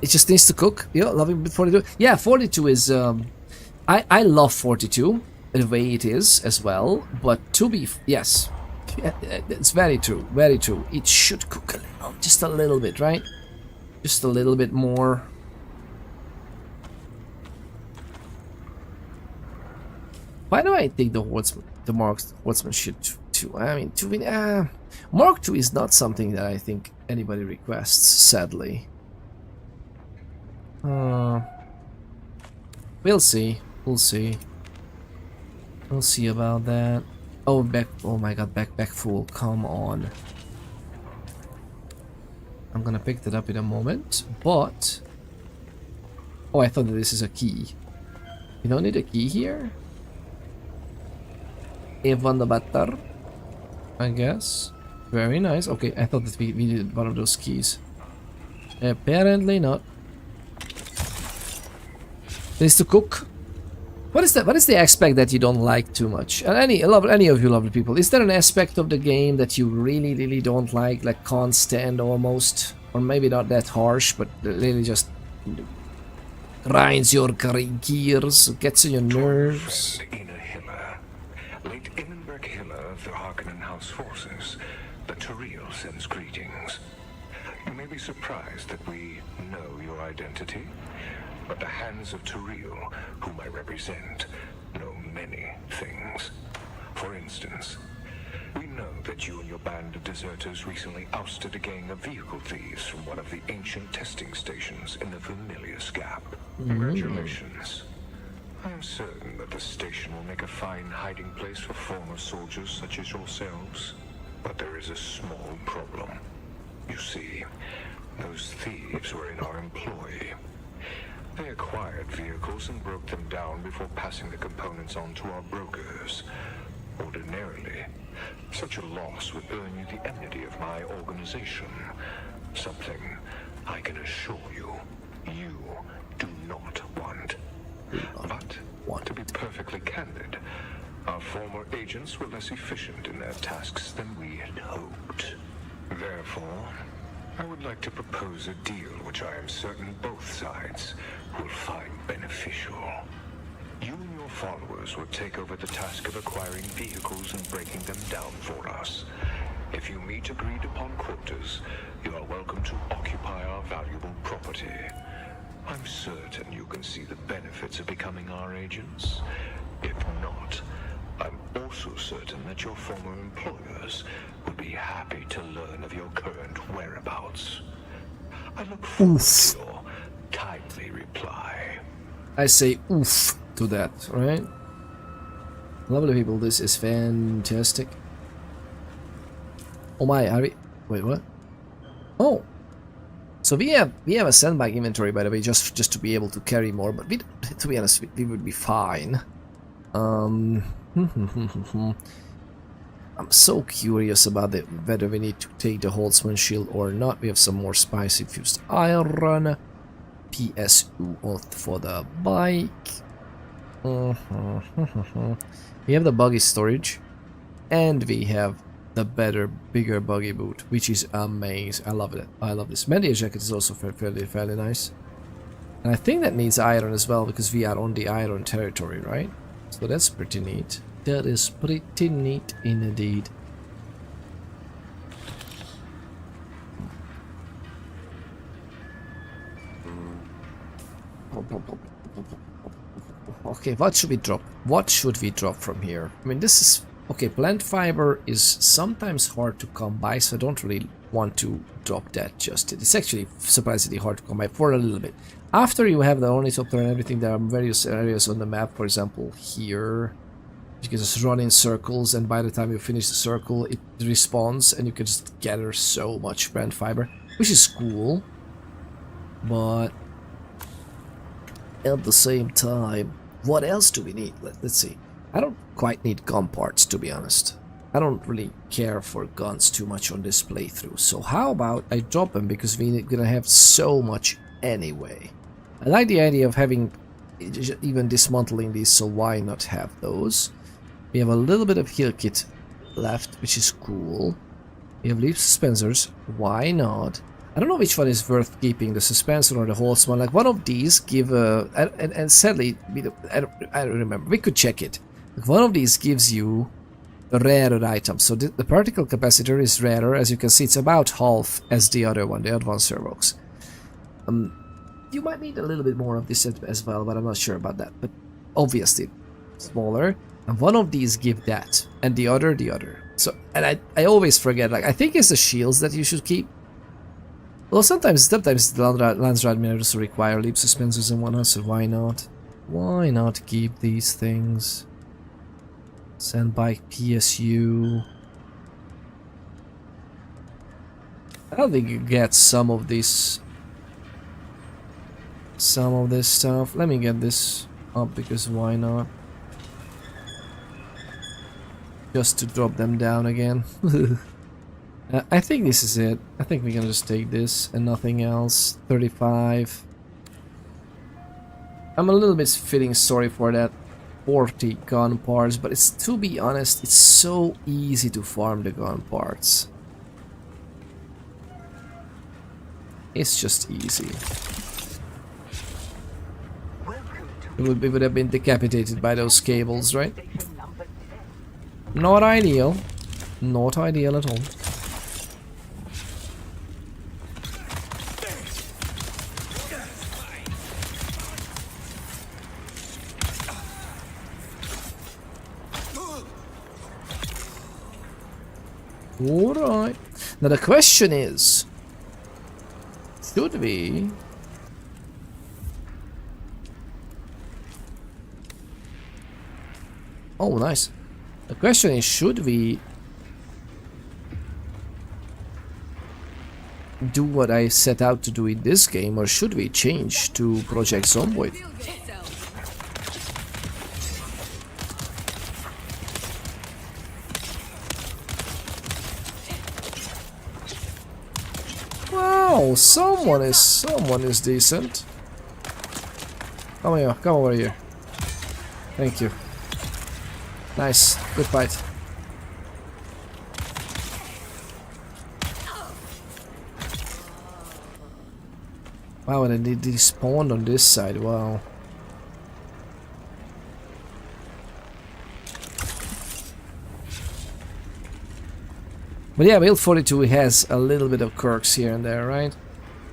it just needs to cook. Yeah, loving 42. Yeah, 42 is I love 42 the way it is as well. But to be yes, yeah, it's very true. Very true. It should cook a little, just a little bit, right? Just a little bit more. Why do I think the marksmanship 2? I mean, Mark 2 is not something that I think anybody requests, sadly. We'll see. We'll see. We'll see about that. Oh, oh my god, back full. Come on. I'm gonna pick that up in a moment, but... Oh, I thought that this is a key. You don't need a key here? Even the better, I guess. Very nice. Okay, I thought that we needed one of those keys. Apparently not. Needs to cook. What is that? What is the aspect that you don't like too much? And any of you lovely people, is there an aspect of the game that you really don't like can't stand almost, or maybe not that harsh, but really just grinds your gears, gets on your nerves? The Harkonnen House forces, the Turiel sends greetings. You may be surprised that we know your identity, but the hands of Turiel, whom I represent, know many things. For instance, we know that you and your band of deserters recently ousted a gang of vehicle thieves from one of the ancient testing stations in the Vermilius Gap. Congratulations. I am certain that the station will make a fine hiding place for former soldiers such as yourselves. But there is a small problem. You see, those thieves were in our employ. They acquired vehicles and broke them down before passing the components on to our brokers. Ordinarily, such a loss would earn you the enmity of my organization. Something I can assure you, you do not want. But, to be perfectly candid, our former agents were less efficient in their tasks than we had hoped. Therefore, I would like to propose a deal which I am certain both sides will find beneficial. You and your followers will take over the task of acquiring vehicles and breaking them down for us. If you meet agreed upon quotas, you are welcome to occupy our valuable property. I'm certain you can see the benefits of becoming our agents. If not, I'm also certain that your former employers would be happy to learn of your current whereabouts. I look forward to your timely reply. I say oof to that, right? Lovely people, this is fantastic. Oh my, are we... Wait, what? Oh! So we have a Sandbike inventory, by the way, just to be able to carry more, but to be honest, we would be fine. I'm so curious about whether we need to take the Holtzman shield or not. We have some more spicy fused iron, PSU for the bike. We have the buggy storage, and we have a better, bigger buggy boot, which is amazing. I love it. I love this. Media jacket is also fairly nice. And I think that needs iron as well, because we are on the iron territory, right? So that's pretty neat. That is pretty neat indeed. Okay, what should we drop? What should we drop from here? I mean, this is... Okay, plant fiber is sometimes hard to come by, so I don't really want to drop that just yet. It's actually surprisingly hard to come by for a little bit. After you have the ornithopter and everything, there are various areas on the map, for example, here. You can just run in circles, and by the time you finish the circle, it respawns, and you can just gather so much plant fiber, which is cool. But at the same time, what else do we need? Let's see. I don't quite need gun parts, to be honest. I don't really care for guns too much on this playthrough. So how about I drop them, because we're gonna have so much anyway. I like the idea of having even dismantling these, so why not have those? We have a little bit of heal kit left, which is cool. We have leaf suspensors, why not? I don't know which one is worth keeping, the suspensor or the holster one. Like, one of these give and sadly, I don't remember, we could check it. Like, one of these gives you a rarer item, so the particle capacitor is rarer. As you can see, it's about half as the other one, the advanced servox. You might need a little bit more of this as well, but I'm not sure about that. But obviously, smaller, and one of these give that, and the other. So, and I always forget, like, I think it's the shields that you should keep. Well, sometimes the Landsrad mirrors require leap suspensors and whatnot, so why not? Why not keep these things? Sandbike PSU. I don't think you get some of this stuff. Let me get this up, because why not? Just to drop them down again. I think this is it. I think we can just take this and nothing else. 35. I'm a little bit feeling sorry for that 40 gun parts, but it's, to be honest, it's so easy to farm the gun parts. It's just easy. We would have been decapitated by those cables, right? Not ideal. Not ideal at all. Alright. Now the question is, should we... Oh, nice. The question is, should we do what I set out to do in this game, or should we change to Project Zomboid? Wow, someone is decent. Come here, come over here. Thank you. Nice, good fight. Wow, and they despawned on this side, wow. But yeah, build 42 has a little bit of quirks here and there, right?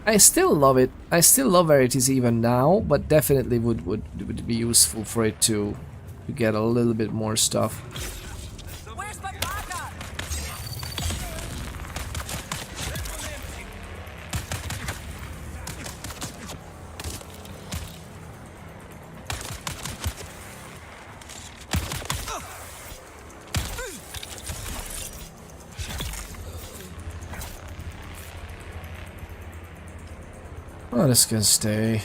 I still love it. I still love where it is even now, but definitely would be useful for it to get a little bit more stuff. Oh, this can stay.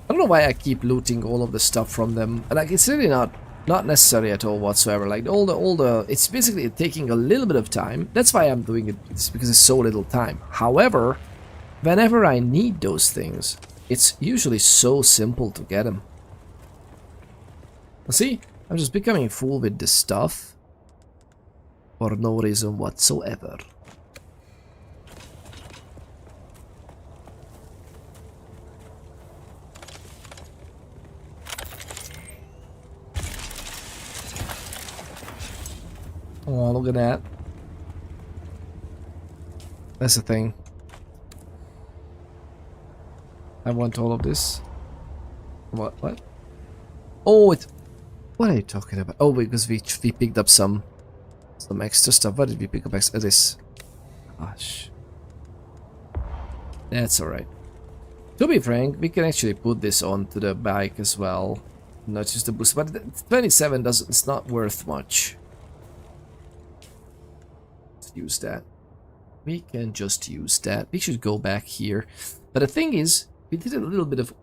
I don't know why I keep looting all of the stuff from them. Like, it's really not necessary at all whatsoever. Like, all the it's basically taking a little bit of time. That's why I'm doing it. It's because it's so little time. However, whenever I need those things, it's usually so simple to get them. See, I'm just becoming a fool with this stuff. For no reason whatsoever. Oh, look at that. That's the thing. I want all of this. What? Oh, it. What are you talking about? Oh, because we picked up some extra stuff. What did we pick up extra? This. Gosh. That's alright. To be frank, we can actually put this onto the bike as well. Not just the boost, but 27 doesn't. It's not worth much. Let's use that. We can just use that. We should go back here. But the thing is, we did a little bit of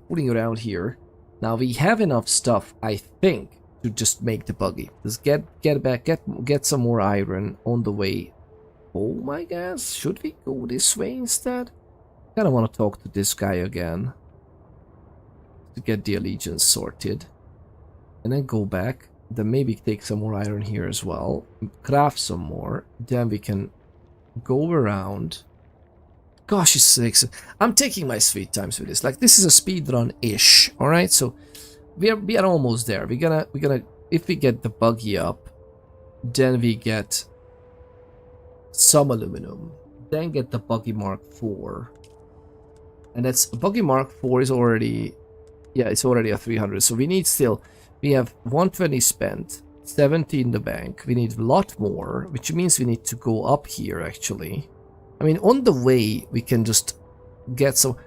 fooling around here. Now we have enough stuff, I think, to just make the buggy. Just get back, get some more iron on the way. Oh my gosh, should we go this way instead? I kinda wanna talk to this guy again. To get the allegiance sorted. And then go back. Then maybe take some more iron here as well. Craft some more. Then we can go around. Gosh, it's sakes. I'm taking my sweet times with this. Like, this is a speedrun-ish. Alright, so we are almost there. We're gonna if we get the buggy up, then we get some aluminum. Then get the buggy Mark IV. And that's buggy Mark IV is already, yeah, it's already a 300. So we need still, we have 120 spent, 70 in the bank. We need a lot more, which means we need to go up here actually. I mean, on the way we can just get some.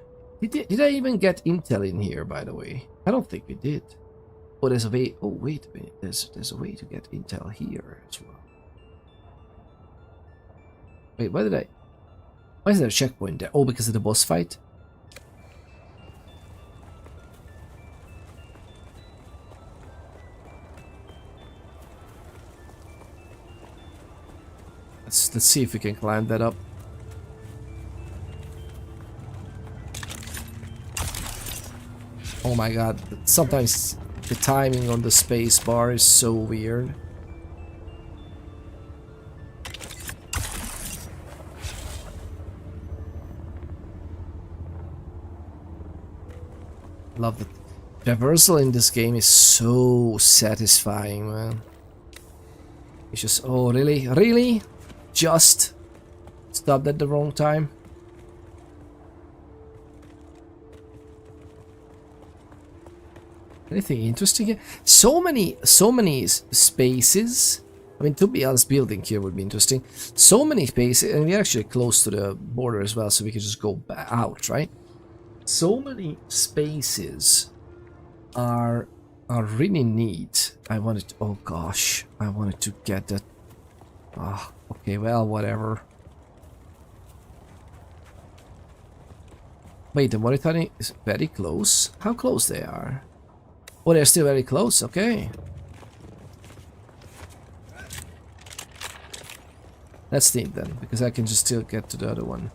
Did I even get intel in here, by the way? I don't think we did. Oh, there's a way. Oh, wait a minute. There's a way to get intel here as well. Wait, why is there a checkpoint there? Oh, because of the boss fight? Let's see if we can climb that up. Oh my god, sometimes the timing on the space bar is so weird. Love the traversal in this game is so satisfying, man. It's just, oh really? Really? Just stopped at the wrong time? Anything interesting here? So many spaces. I mean, to be honest, building here would be interesting. So many spaces, and we're actually close to the border as well, so we can just go out, right? So many spaces are really neat. I wanted to, oh gosh, I wanted to get that. Ah, okay, well, whatever. Wait, the Mauritania is very close. How close they are? Oh, they're still very close, okay. That's neat then, because I can just still get to the other one.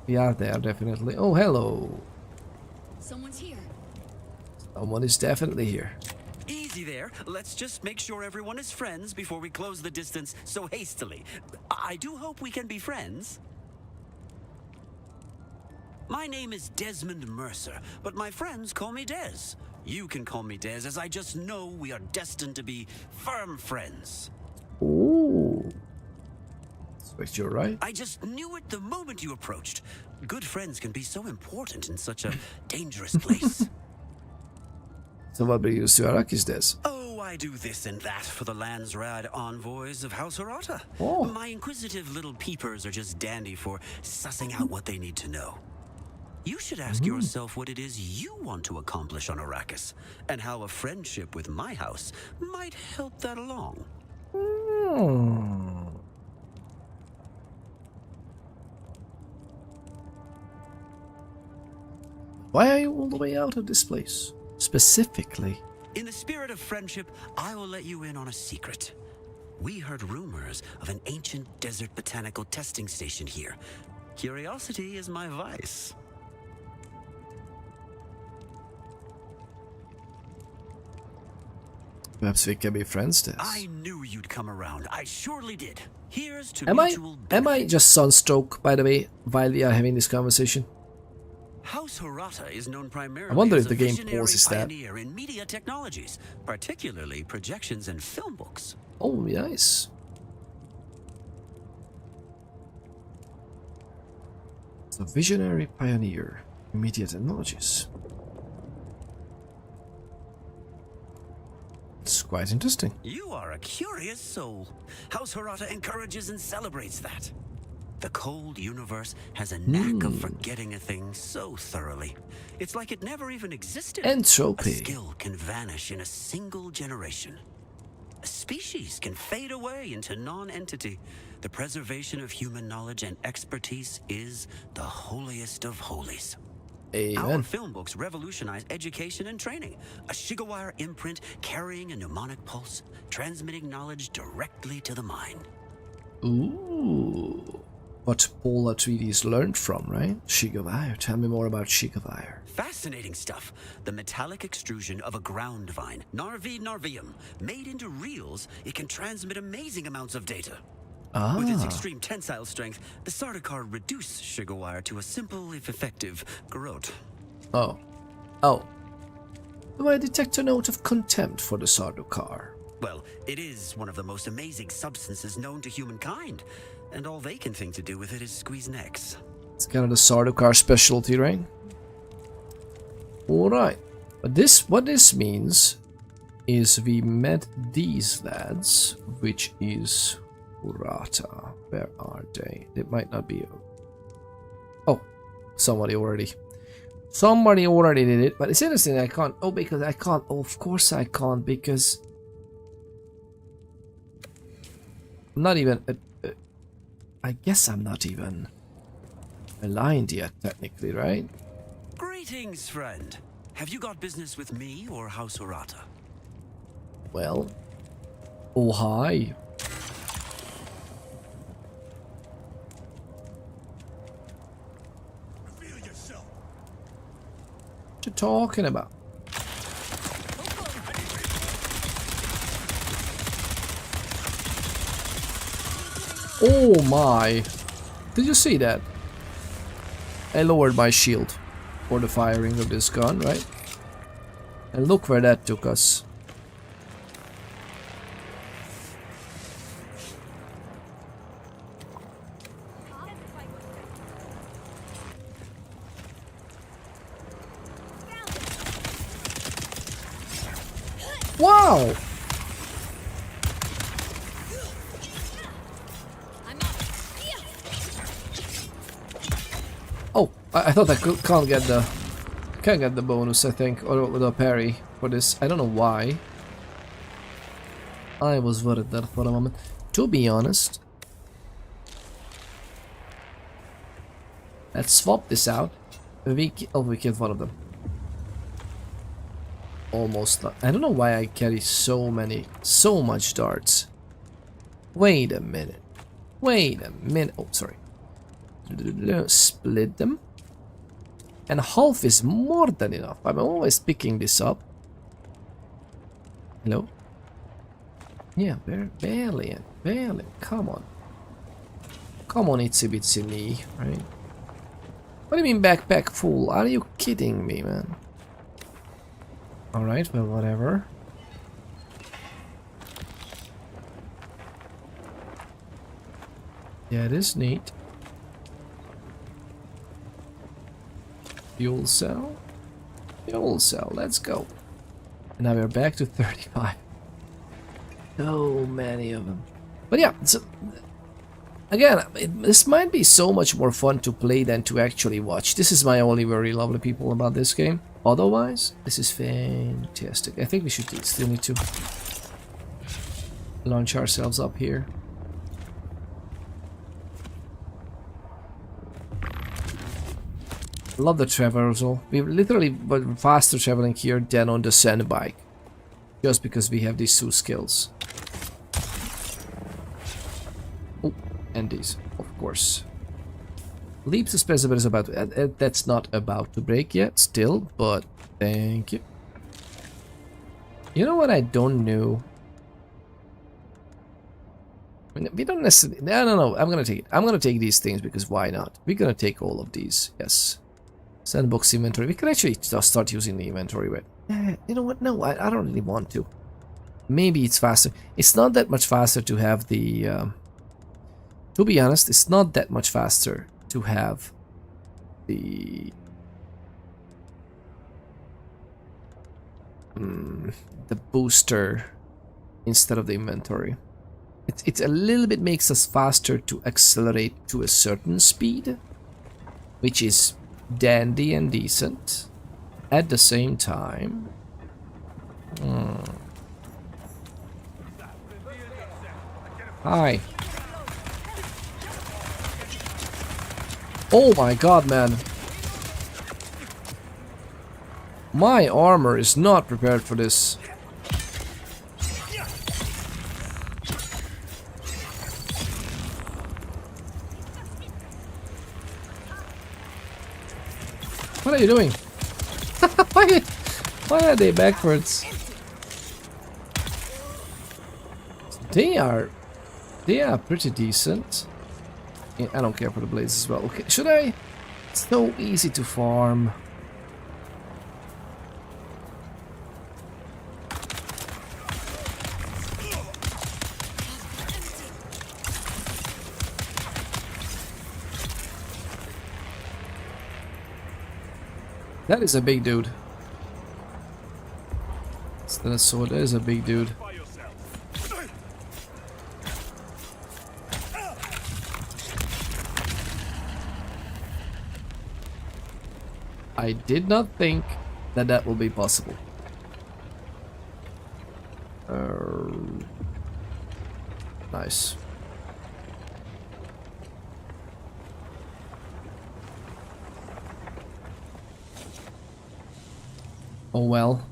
We are there, definitely. Oh, hello. Someone's here. Someone is definitely here. Easy there. Let's just make sure everyone is friends before we close the distance so hastily. I do hope we can be friends. My name is Desmond Mercer, but my friends call me Des. You can call me Des, as I just know we are destined to be firm friends. Ooh. But you're right. I just knew it the moment you approached. Good friends can be so important in such a dangerous place. So what brings you to Arrakis, Des? Oh, I do this and that for the Landsrad envoys of House Harata. Oh. My inquisitive little peepers are just dandy for sussing out what they need to know. You should ask yourself what it is you want to accomplish on Arrakis, and how a friendship with my house might help that along. Why are you all the way out of this place? Specifically. In the spirit of friendship, I will let you in on a secret. We heard rumors of an ancient desert botanical testing station here. Curiosity is my vice. Perhaps we can be friends then. I knew you'd come around. I surely did. Here's to Am I just sunstroke, by the way, while we are having this conversation? House Hirata is known primarily I wonder as if the a game visionary pauses that. pioneer in media technologies, particularly projections and film books. Oh, nice. It's a visionary pioneer in media technologies. It's quite interesting. You are a curious soul. House Hirata encourages and celebrates that. The cold universe has a knack of forgetting a thing so thoroughly. It's like it never even existed. Entropy. A skill can vanish in a single generation. A species can fade away into non-entity. The preservation of human knowledge and expertise is the holiest of holies. Amen. Our film books revolutionize education and training. A Shigawire imprint carrying a mnemonic pulse, transmitting knowledge directly to the mind. Ooh. What Polar 3Ds learned from, right? Shigawire. Tell me more about Shigawire. Fascinating stuff. The metallic extrusion of a ground vine, Narvi narvium, made into reels, it can transmit amazing amounts of data. With its extreme tensile strength, the Sardaukar reduce Shigawire to a simple, if effective, garrote. Oh. Do I detect a note of contempt for the Sardaukar? Well, it is one of the most amazing substances known to humankind, and all they can think to do with it is squeeze necks. It's kind of the Sardaukar specialty, right? Alright. But what this means is we met these lads, which is Hirata. Where are they? They might not be. Oh, somebody already did it. But it's interesting. I can't. Oh, because I can't. Oh, of course I can't, because I'm not even. I guess I'm not even aligned yet, technically, right? Greetings, friend. Have you got business with me or House Hirata? Well, oh hi. What you talking about? Oh my! Did you see that? I lowered my shield for the firing of this gun, right? And look where that took us. Wow! Oh, I thought I can't get the bonus, I think, or the parry for this. I don't know why. I was worried there for a moment. To be honest, let's swap this out. We killed one of them. Almost not. I don't know why I carry so much darts. Wait a minute. Oh, sorry. Split them. And half is more than enough. I'm always picking this up. Hello? Yeah, barely. Come on. Come on, itsy bitsy me, right? What do you mean backpack full? Are you kidding me, man? Alright, well, whatever. Yeah, it is neat. Fuel cell? Fuel cell, let's go. And now we're back to 35. So many of them. But yeah, so, again, this might be so much more fun to play than to actually watch. This is my only worry, lovely people, about this game. Otherwise, this is fantastic. I think we should still need to launch ourselves up here. Love the traversal. We literally were faster traveling here than on the Sandbike. Just because we have these two skills. Oh, and these, of course. Leap suspensible is about to, that's not about to break yet, still, but thank you. You know what I don't know? I mean, we don't necessarily... No. I'm gonna take it. I'm gonna take these things because why not? We're gonna take all of these. Yes. Sandbox inventory. We can actually just start using the inventory, but... you know what? No, I don't really want to. Maybe it's faster. It's not that much faster to have the... to be honest, it's not that much faster to have the... the booster instead of the inventory. It's a little bit makes us faster to accelerate to a certain speed, which is dandy and decent. At the same time, hi. Oh my god, man. My armor is not prepared for this. What are you doing? Why are they backwards? They are pretty decent. Yeah, I don't care for the blades as well. Okay, should I? It's so easy to farm. That is a big dude. Is that a sword? That is a big dude. I did not think that that will be possible. Nice. Oh well.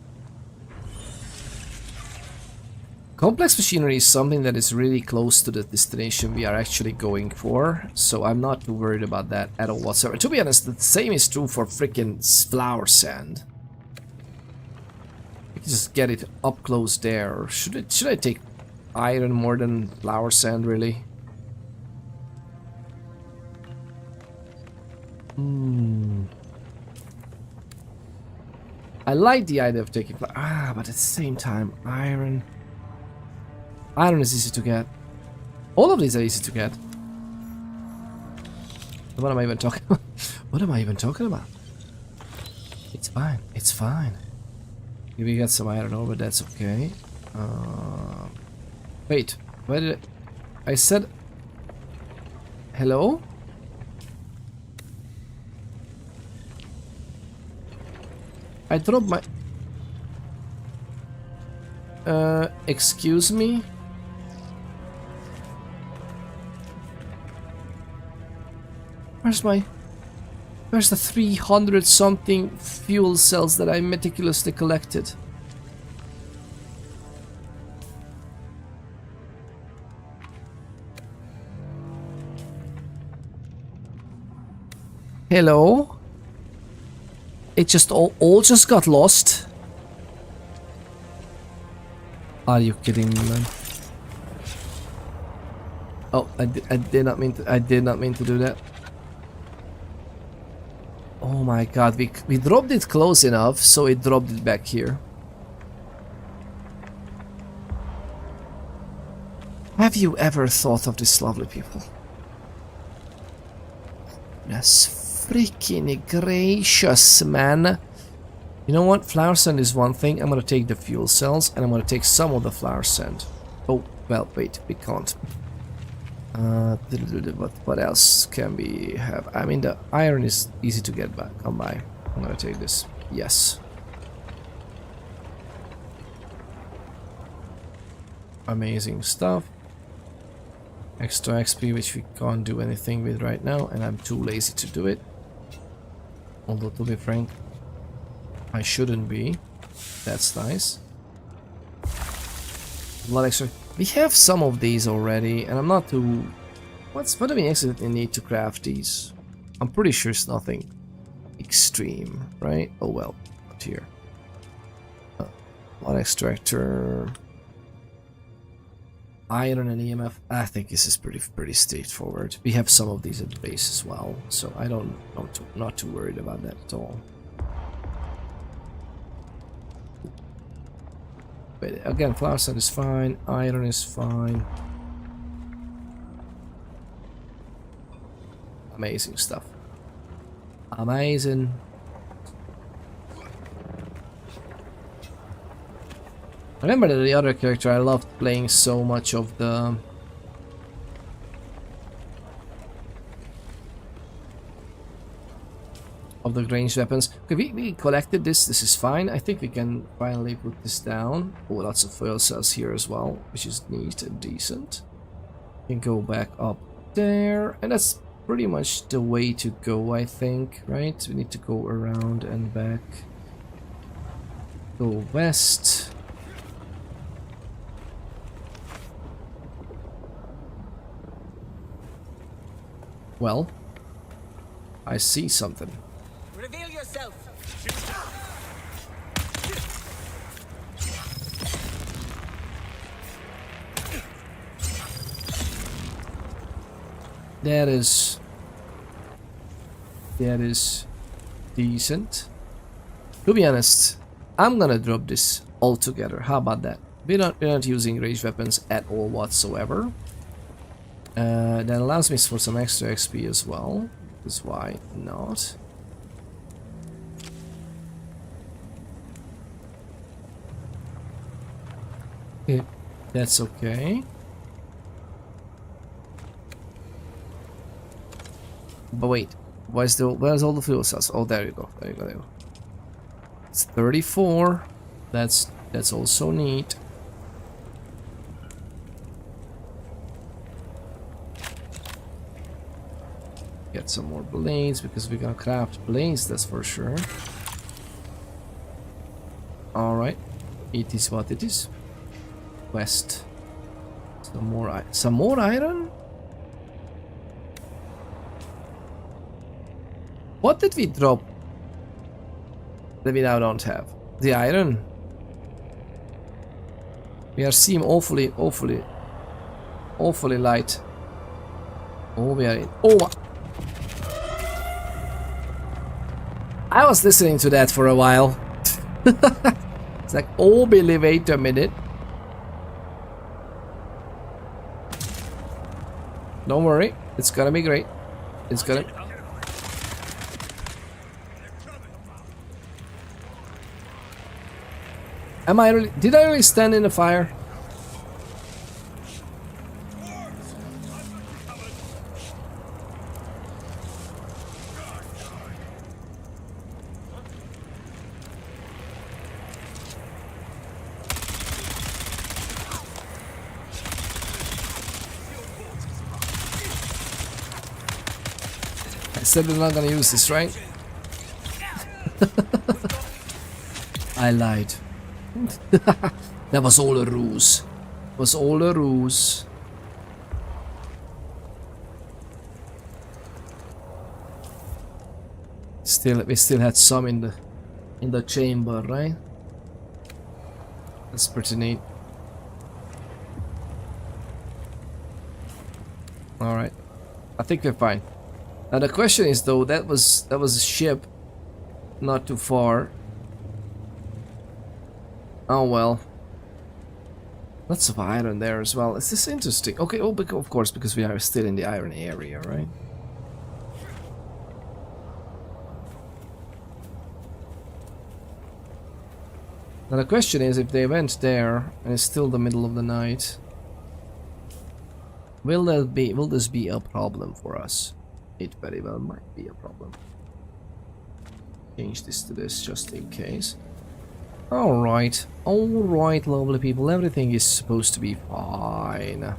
Complex machinery is something that is really close to the destination we are actually going for, so I'm not too worried about that at all whatsoever. To be honest, the same is true for freaking flour sand. We can just get it up close there. Or should I take iron more than flour sand, really? I like the idea of taking but at the same time, iron is easy to get. All of these are easy to get. What am I even talking about? What am I even talking about? It's fine. It's fine. We got some iron ore, but that's okay. Wait. Where did I said hello? I dropped my... excuse me? Where's the 300 something fuel cells that I meticulously collected? Hello? It just all just got lost. Are you kidding me, man? Oh, I did not mean to do that. Oh my god, we dropped it close enough, so it dropped it back here. Have you ever thought of this, lovely people? Yes. Freaking gracious, man. You know what? Flour sand is one thing. I'm gonna take the fuel cells and I'm gonna take some of the flour sand. Oh, well, wait, we can't. What else can we have? I mean, the iron is easy to get back. Come by. I'm gonna take this. Yes. Amazing stuff. Extra XP, which we can't do anything with right now, and I'm too lazy to do it. Although, to be frank, I shouldn't be. That's nice. A lot extra. We have some of these already, and I'm not too... What do we actually need to craft these? I'm pretty sure it's nothing extreme, right? Oh well, not here. Blood extractor. Iron and EMF. I think this is pretty straightforward. We have some of these at the base as well, so I don't not too worried about that at all. But again, flower sand is fine. Iron is fine. Amazing stuff. Amazing. I remember that the other character I loved playing so much of the ranged weapons. Okay, we collected this. This is fine. I think we can finally put this down. Oh, lots of fuel cells here as well, which is neat and decent. We can go back up there, and that's pretty much the way to go, I think, right? We need to go around and back. Go west. Well, I see something. Reveal yourself. That is decent. To be honest, I'm gonna drop this altogether. How about that? We're not using ranged weapons at all whatsoever. That allows me for some extra XP as well. Because why not? Yeah, that's okay. But wait, where's all the fuel cells? Oh, there you go. There you go. There you go. It's 34. That's also neat. Get some more blades because we're gonna craft blades. That's for sure. All right, it is what it is. West. Some more iron. What did we drop that we now don't have? The iron. We seem awfully light. Oh, we are in. Oh my. I was listening to that for a while. It's like, oh Billy, wait a minute. Don't worry, it's gonna be great. It's gonna... Am I really... Did I really stand in the fire? I said we're not gonna use this, right? I lied. That was all a ruse. It was all a ruse. We still had some in the chamber, right? That's pretty neat. All right, I think we're fine. Now the question is, though, that was a ship, not too far. Oh well. Lots of iron there as well. Is this interesting? Okay, oh, of course, because we are still in the iron area, right? Now the question is, if they went there and it's still the middle of the night, will this be a problem for us? It very well might be a problem. Change this to this just in case. Alright, lovely people, everything is supposed to be fine.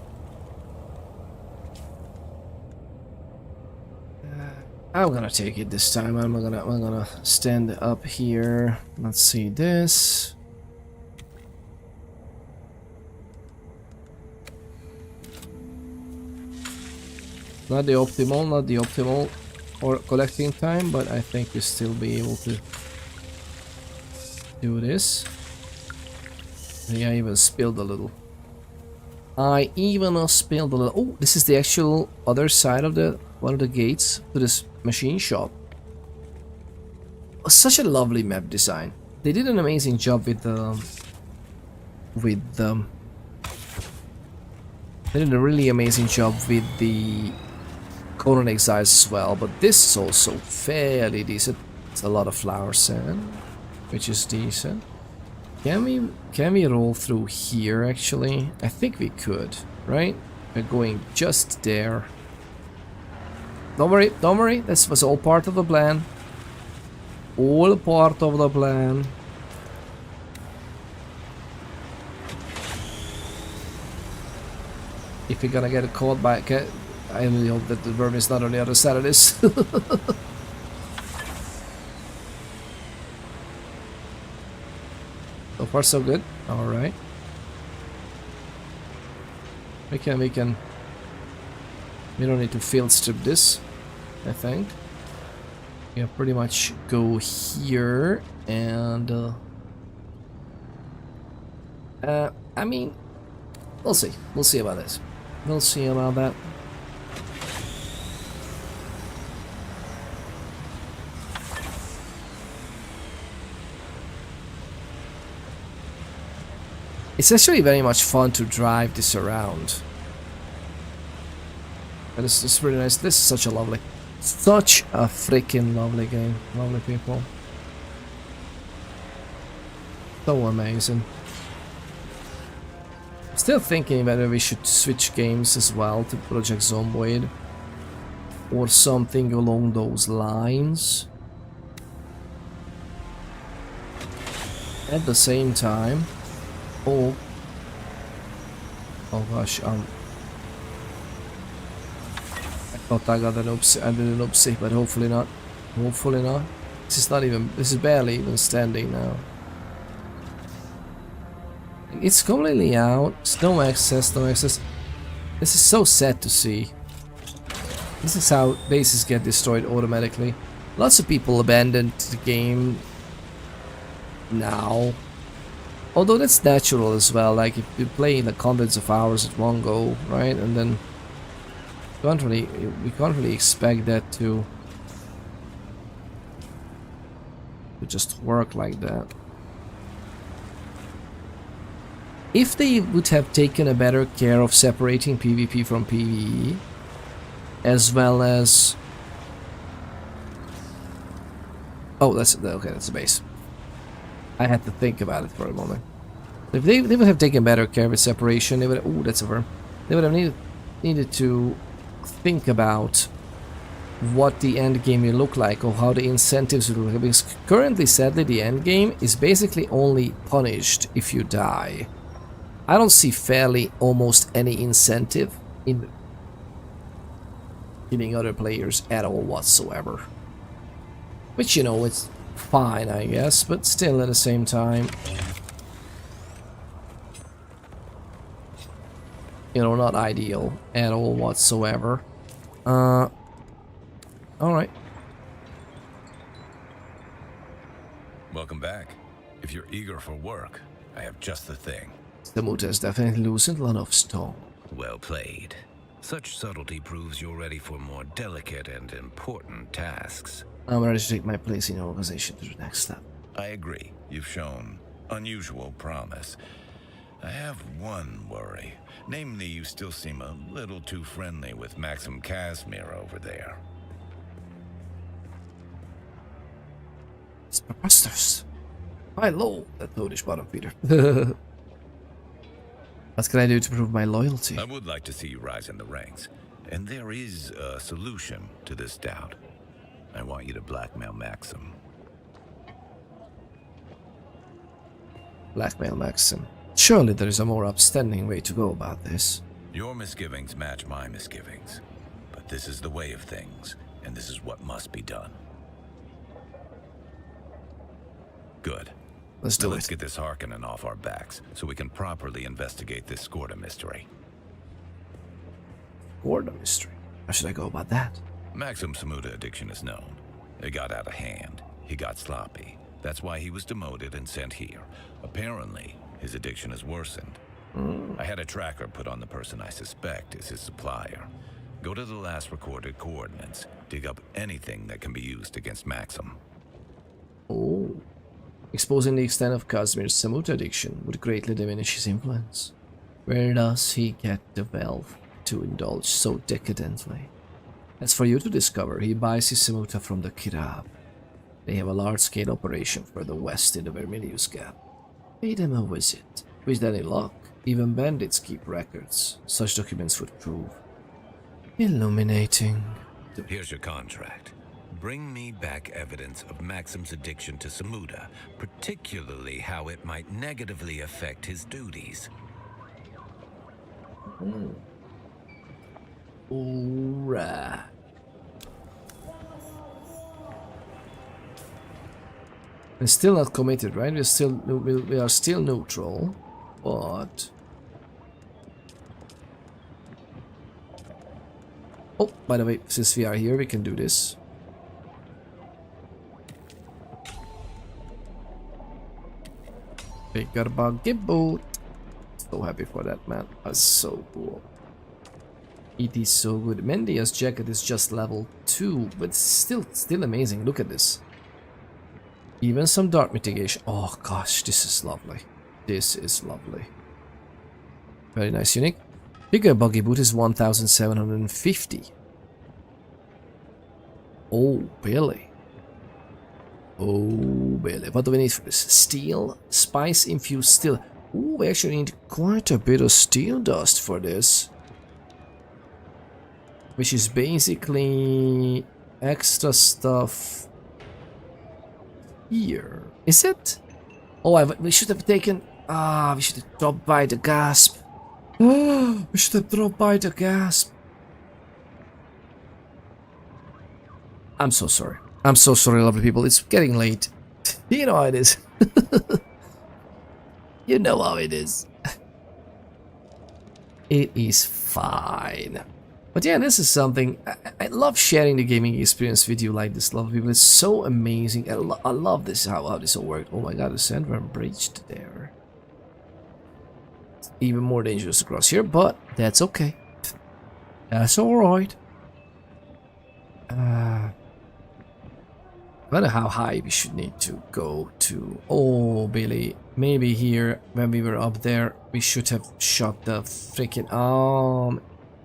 I'm gonna take it this time. I'm gonna stand up here. Let's see this. Not the optimal for collecting time, but I think we'll still be able to do this. Yeah, I even spilled a little. I even spilled a little. Oh, this is the actual other side of the one of the gates to this machine shop. Oh, such a lovely map design. They did an amazing job with the. They did a really amazing job with the Conan Exiles as well, but this is also fairly decent. It's a lot of flower sand, which is decent. Can we roll through here actually? I think we could, right? We're going just there. Don't worry, this was all part of the plan. All part of the plan. If you're gonna get caught by a cat, I really hope that the vermin is not on the other side of this. So far so good. Alright. We don't need to field strip this, I think. Yeah, pretty much go here and I mean, we'll see. We'll see about this. We'll see about that. It's actually very much fun to drive this around. And it's really nice. This is such a freaking lovely game. Lovely people. So amazing. Still thinking whether we should switch games as well to Project Zomboid or something along those lines. At the same time, oh gosh, I thought I got an oopsie, but hopefully not. Hopefully not. This is barely even standing now. It's completely out. There's no access, no access. This is so sad to see. This is how bases get destroyed automatically. Lots of people abandoned the game now. Although that's natural as well, like if you play like hundreds of hours at one go, right? And then we can't really expect that to just work like that. If they would have taken a better care of separating PvP from PvE, as well as... Oh, that's the base. I had to think about it for a moment. If they would have taken better care of separation, they would have... Ooh, that's a verb. They would have needed to think about what the end game will look like, or how the incentives will look like. Because currently, sadly, the end game is basically only punished if you die. I don't see fairly almost any incentive in killing other players at all whatsoever. Which, you know, it's fine, I guess, but still at the same time, you know, not ideal at all whatsoever. Alright. Welcome back. If you're eager for work, I have just the thing. The mood has definitely loosened a lot of stone. Well played. Such subtlety proves you're ready for more delicate and important tasks. I'm ready to take my place in the organization to the next step. I agree. You've shown unusual promise. I have one worry. Namely, you still seem a little too friendly with Maxim Casimir over there. It's preposterous. My lord, that toadish bottom feeder. What can I do to prove my loyalty? I would like to see you rise in the ranks. And there is a solution to this doubt. I want you to blackmail Maxim. Blackmail Maxim. Surely there is a more upstanding way to go about this. Your misgivings match my misgivings. But this is the way of things, and this is what must be done. Good. Let's do it. Let's get this Harkonnen off our backs, so we can properly investigate this Skorda mystery. Skorda mystery? How should I go about that? Maxim's Samuda addiction is known. It got out of hand. He got sloppy. That's why he was demoted and sent here. Apparently, his addiction has worsened. I had a tracker put on the person I suspect is his supplier. Go to the last recorded coordinates. Dig up anything that can be used against Maxim. Oh. Exposing the extent of Casimir's Samut addiction would greatly diminish his influence. Where does he get the wealth to indulge so decadently? That's for you to discover. He buys his Samuta from the Kirab. They have a large-scale operation further west in the Vermilius Gap. Pay them a visit. With any luck, even bandits keep records. Such documents would prove illuminating. Here's your contract. Bring me back evidence of Maxim's addiction to Samuta, particularly how it might negatively affect his duties. Alright. We're still not committed, right? We are still neutral, but oh, by the way, since we are here, we can do this. Bigger buggy boat. So happy for that, man. That's so cool. It is so good. Mendia's jacket is just level 2, but still amazing. Look at this. Even some dart mitigation. Oh gosh, this is lovely. This is lovely. Very nice, unique. Bigger buggy boot is 1,750. Oh, Billy. Oh, Billy. What do we need for this? Steel? Spice infused steel. Ooh, we actually need quite a bit of steel dust for this. Which is basically extra stuff here. Is it? Oh, we should have taken... we should have dropped by the gasp. We should have dropped by the gasp. I'm so sorry. I'm so sorry, lovely people. It's getting late. You know how it is. You know how it is. It is fine. But yeah, this is something... I love sharing the gaming experience with you like this, lovely people. It's so amazing. I love this, how this all worked. Oh my god, the sandworm breached there. It's even more dangerous to cross here, but that's okay. That's alright. I wonder how high we should need to go to. Oh, Billy. Maybe here, when we were up there, we should have shot the freaking...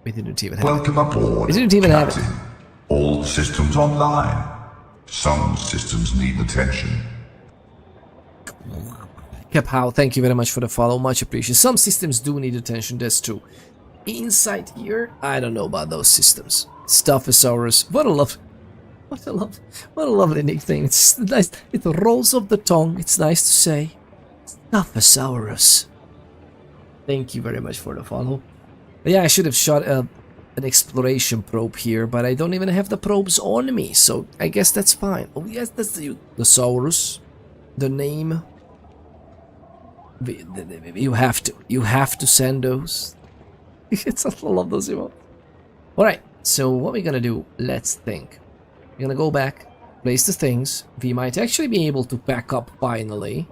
we didn't even have Welcome aboard, we didn't even Captain. have it. All systems online. Some systems need attention. Kapow, thank you very much for the follow. Much appreciated. Some systems do need attention, that's true. Inside here, I don't know about those systems. Stuffosaurus. What a lovely nickname. It's nice. It rolls off the tongue. It's nice to say. Stuffosaurus. Thank you very much for the follow. But yeah, I should have shot an exploration probe here, but I don't even have the probes on me, so I guess that's fine. Oh yes, that's the Saurus. The name. You have to send those. I love those emotes. Alright, so what we're gonna do, let's think. We're gonna go back, place the things. We might actually be able to back up finally.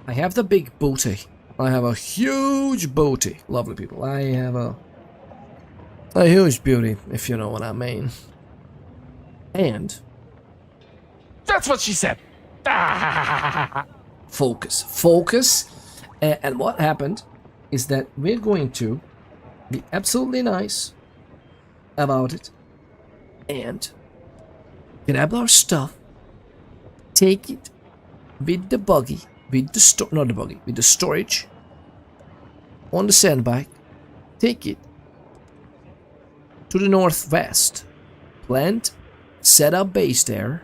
I have the big booty. I have a huge booty. Lovely people. I have a huge beauty, if you know what I mean. And... That's what she said! Focus. And what happened is that we're going to be absolutely nice about it. And... grab our stuff, take it with the buggy, with the storage on the sandbike, take it to the northwest, plant, set up base there,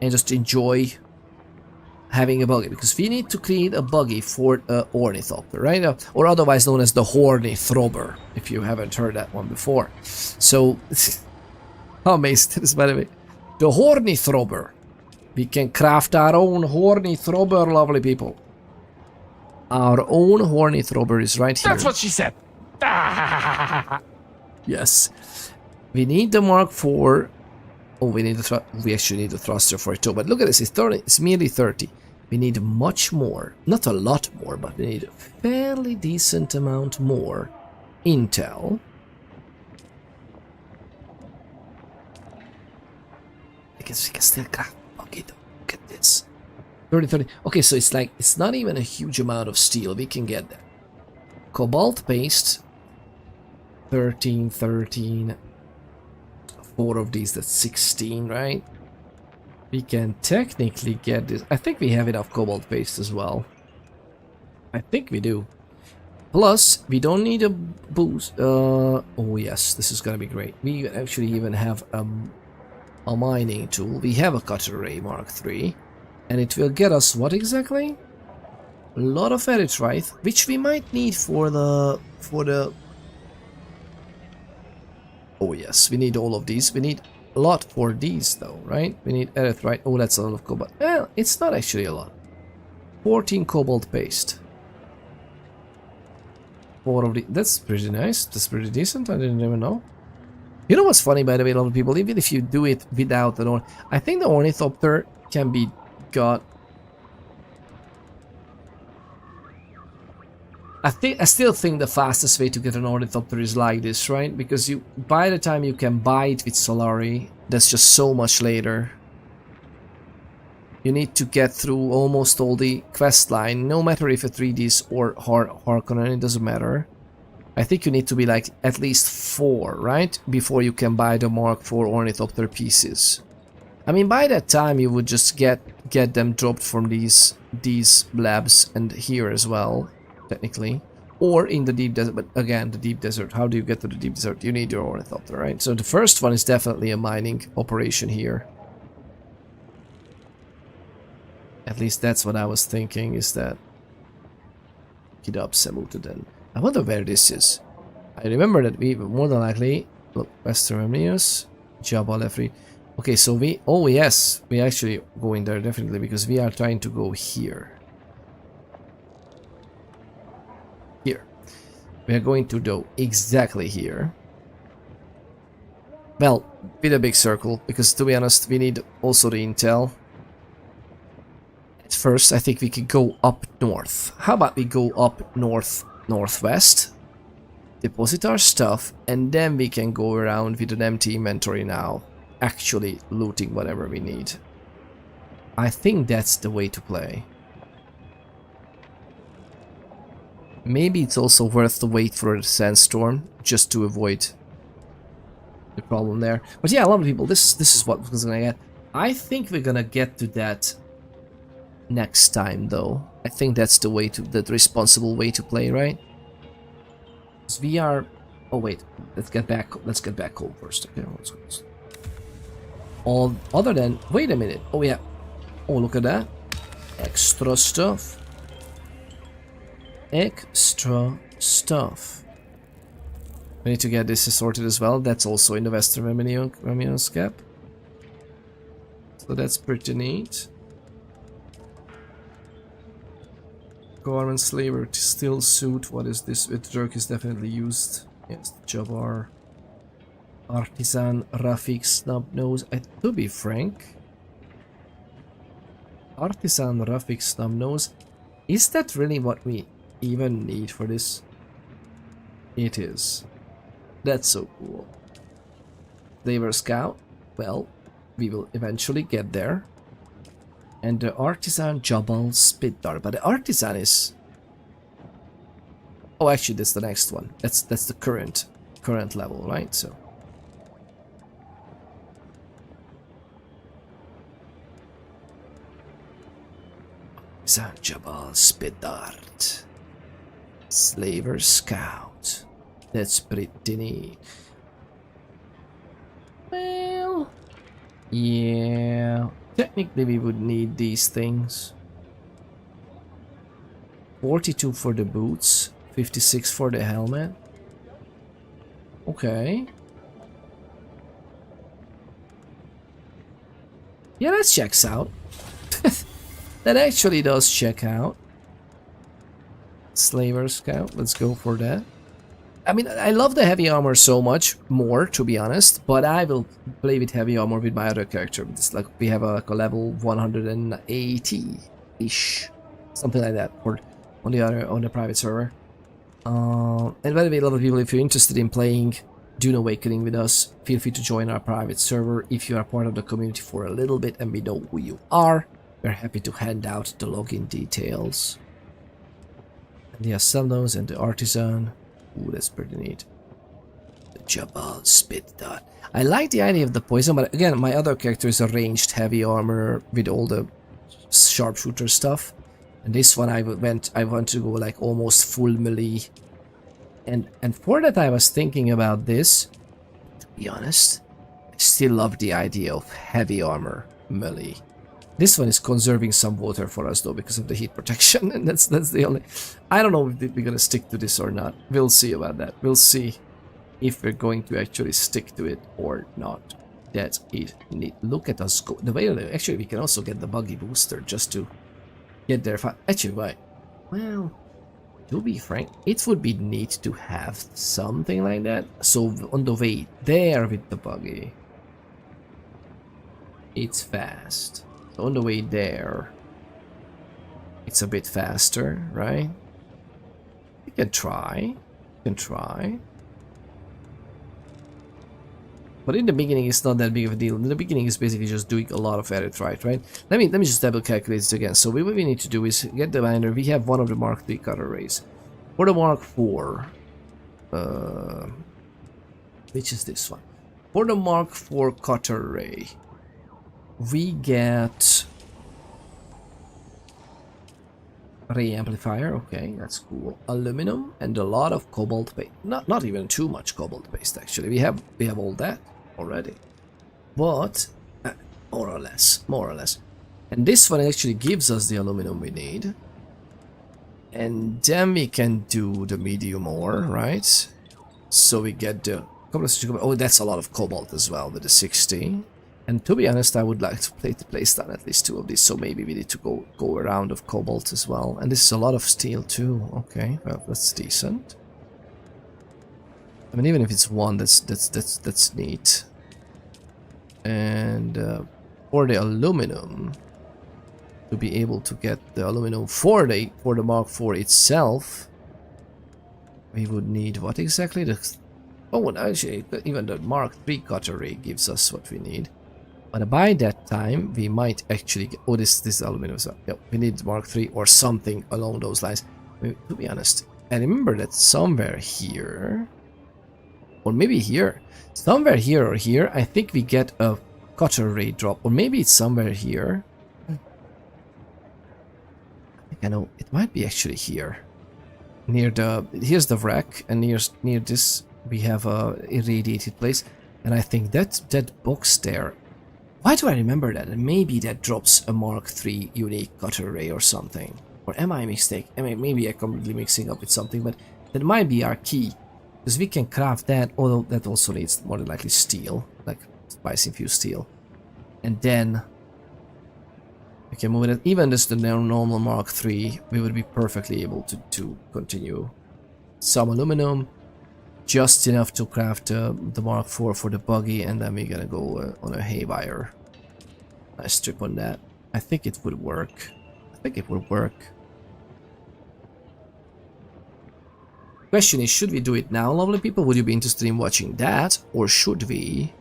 and just enjoy having a buggy, because we need to create a buggy for ornithopter, right? Or otherwise known as the Hornithrober, if you haven't heard that one before. So, how amazing it is, by the way. The Hornithrober. We can craft our own Hornithrober, lovely people. Our own Hornithrober is right here. That's what she said. Yes. We need the Mark IV. Oh, we actually need the thruster for it too. But look at this. It's 30. It's merely 30. we need much more. Not a lot more, but we need a fairly decent amount more intel. I guess we can still craft Buggy though. Look at this. 30. Okay, so it's like, it's not even a huge amount of steel. We can get that. Cobalt paste. 13. 4 of these, that's 16, right? We can technically get this. I think we have enough cobalt paste as well. I think we do. Plus, we don't need a boost. Oh yes, this is gonna be great. We actually even have a mining tool. We have a cutter ray Mark III, and it will get us what exactly? A lot of Erythrite, which we might need for the. Oh yes, we need all of these. We need a lot for these though, right? We need Erythrite. Oh, that's a lot of cobalt. Well, it's not actually a lot. 14 cobalt paste. 4 of the. That's pretty nice. That's pretty decent. I didn't even know. You know what's funny, by the way, a lot of people, even if you do it without an I think the ornithopter can be got. I still think the fastest way to get an ornithopter is like this, right? Because you, by the time you can buy it with Solari, that's just so much later. You need to get through almost all the quest line, no matter if it's 3Ds or Harkonnen, it doesn't matter. I think you need to be like at least 4, right? Before you can buy the Mark IV ornithopter pieces. I mean, by that time you would just get them dropped from these labs and here as well. Technically, or in the deep desert, but again, the deep desert, how do you get to the deep desert? You need your ornithopter, right? So the first one is definitely a mining operation here. At least that's what I was thinking, is that get up Semutaden. I wonder where this is. I remember that we more than likely look Western Remnius, Jabal Efri. Okay, so oh yes, we actually going there definitely because we are trying to go here. We are going to go exactly here. Well, with a big circle, because to be honest, we need also the intel. At first, I think we could go up north. How about we go up northwest, deposit our stuff, and then we can go around with an empty inventory now, actually looting whatever we need. I think that's the way to play. Maybe it's also worth to wait for a sandstorm just to avoid the problem there. But yeah, a lot of people, this is what we're gonna get. I think we're gonna get to that next time though. I think that's the way to, the responsible way to play, right? Because we are. Oh wait, let's get back home first. Okay, let's go. All other than, wait a minute. Oh yeah. Oh, look at that. Extra stuff. Extra stuff. We need to get this sorted as well. That's also in the Western Remnius cap. So that's pretty neat. Garment slaver steel suit. What is this? With jerk is definitely used. Yes, Jabbar. Artisan Rafik snub nose. To be frank, Artisan Rafik snub nose. Is that really what we even need for this? It is. That's so cool. Flavor Scout. Well, we will eventually get there. And the Artisan Jabal Spit Dart. But the Artisan is. Oh, actually, that's the next one. That's the current level, right? So. Artisan Jabal Spit Dart. Slaver Scout. That's pretty neat. Well, yeah. Technically, we would need these things. 42 for the boots, 56 for the helmet. Okay. Yeah, that checks out. That actually does check out. Slaver Scout, let's go for that. I mean, I love the heavy armor so much more, to be honest, but I will play with heavy armor with my other character. It's like we have a level 180 ish, something like that, or on the private server. And by the way, a lot of people, if you're interested in playing Dune Awakening with us, feel free to join our private server if you are part of the community for a little bit and we know who you are. We're happy to hand out the login details. And the Assemblers and the Artisan. Ooh, that's pretty neat. The Jabal Spit Dot. I like the idea of the poison, but again, my other character is a ranged heavy armor with all the sharpshooter stuff. And this one I want to go like almost full melee. And for that I was thinking about this. To be honest, I still love the idea of heavy armor melee. This one is conserving some water for us though because of the heat protection, and that's the only. I don't know if we're gonna stick to this or not. We'll see about that. We'll see if we're going to actually stick to it or not. That's it. Look at us go. The way actually we can also get the buggy booster just to get there. Actually, why? Well, to be frank, it would be neat to have something like that. So on the way there with the buggy, it's fast. So on the way there, it's a bit faster, right? You can try. You can try. But in the beginning, it's not that big of a deal. In the beginning, it's basically just doing a lot of edit right? Let me just double calculate this again. So what we need to do is get the binder. We have one of the Mark III cutter rays. For the Mark IV, which is this one? For the Mark IV cutter ray, we get ray amplifier. Okay, that's cool. Aluminum and a lot of cobalt paste. Not even too much cobalt paste actually. We have all that already, but more or less. And this one actually gives us the aluminum we need, and then we can do the medium ore, right? So we get the oh, that's a lot of cobalt as well with the 60. And to be honest, I would like to place down at least 2 of these, so maybe we need to go around of cobalt as well. And this is a lot of steel too. Okay, well that's decent. I mean, even if it's 1, that's neat. And for the aluminum, to be able to get the aluminum for the Mark IV itself, we would need what exactly? Oh, actually, even the Mark III cutter ray gives us what we need. But by that time, we might actually get... Oh, this is aluminum. So, yeah, we need Mark III or something along those lines. I mean, to be honest, I remember that somewhere here, or maybe here, somewhere here or here, I think we get a cutter ray drop. Or maybe it's somewhere here. I think I know. It might be actually here. Near the... Here's the wreck, and near this, we have a irradiated place. And I think that box there... Why do I remember that? And maybe that drops a Mark III unique cutter ray or something. Or am I mistaken? I mean, maybe I'm completely mixing up with something, but that might be our key. Because we can craft that, although that also needs more than likely steel, like spice-infused steel. And then we can move it. Even just the normal Mark III, we would be perfectly able to continue. Some aluminum, just enough to craft the Mark IV for the buggy, and then we're gonna go on a haywire. Nice strip on that. I think it would work. Question is, should we do it now, lovely people? Would you be interested in watching that, or should we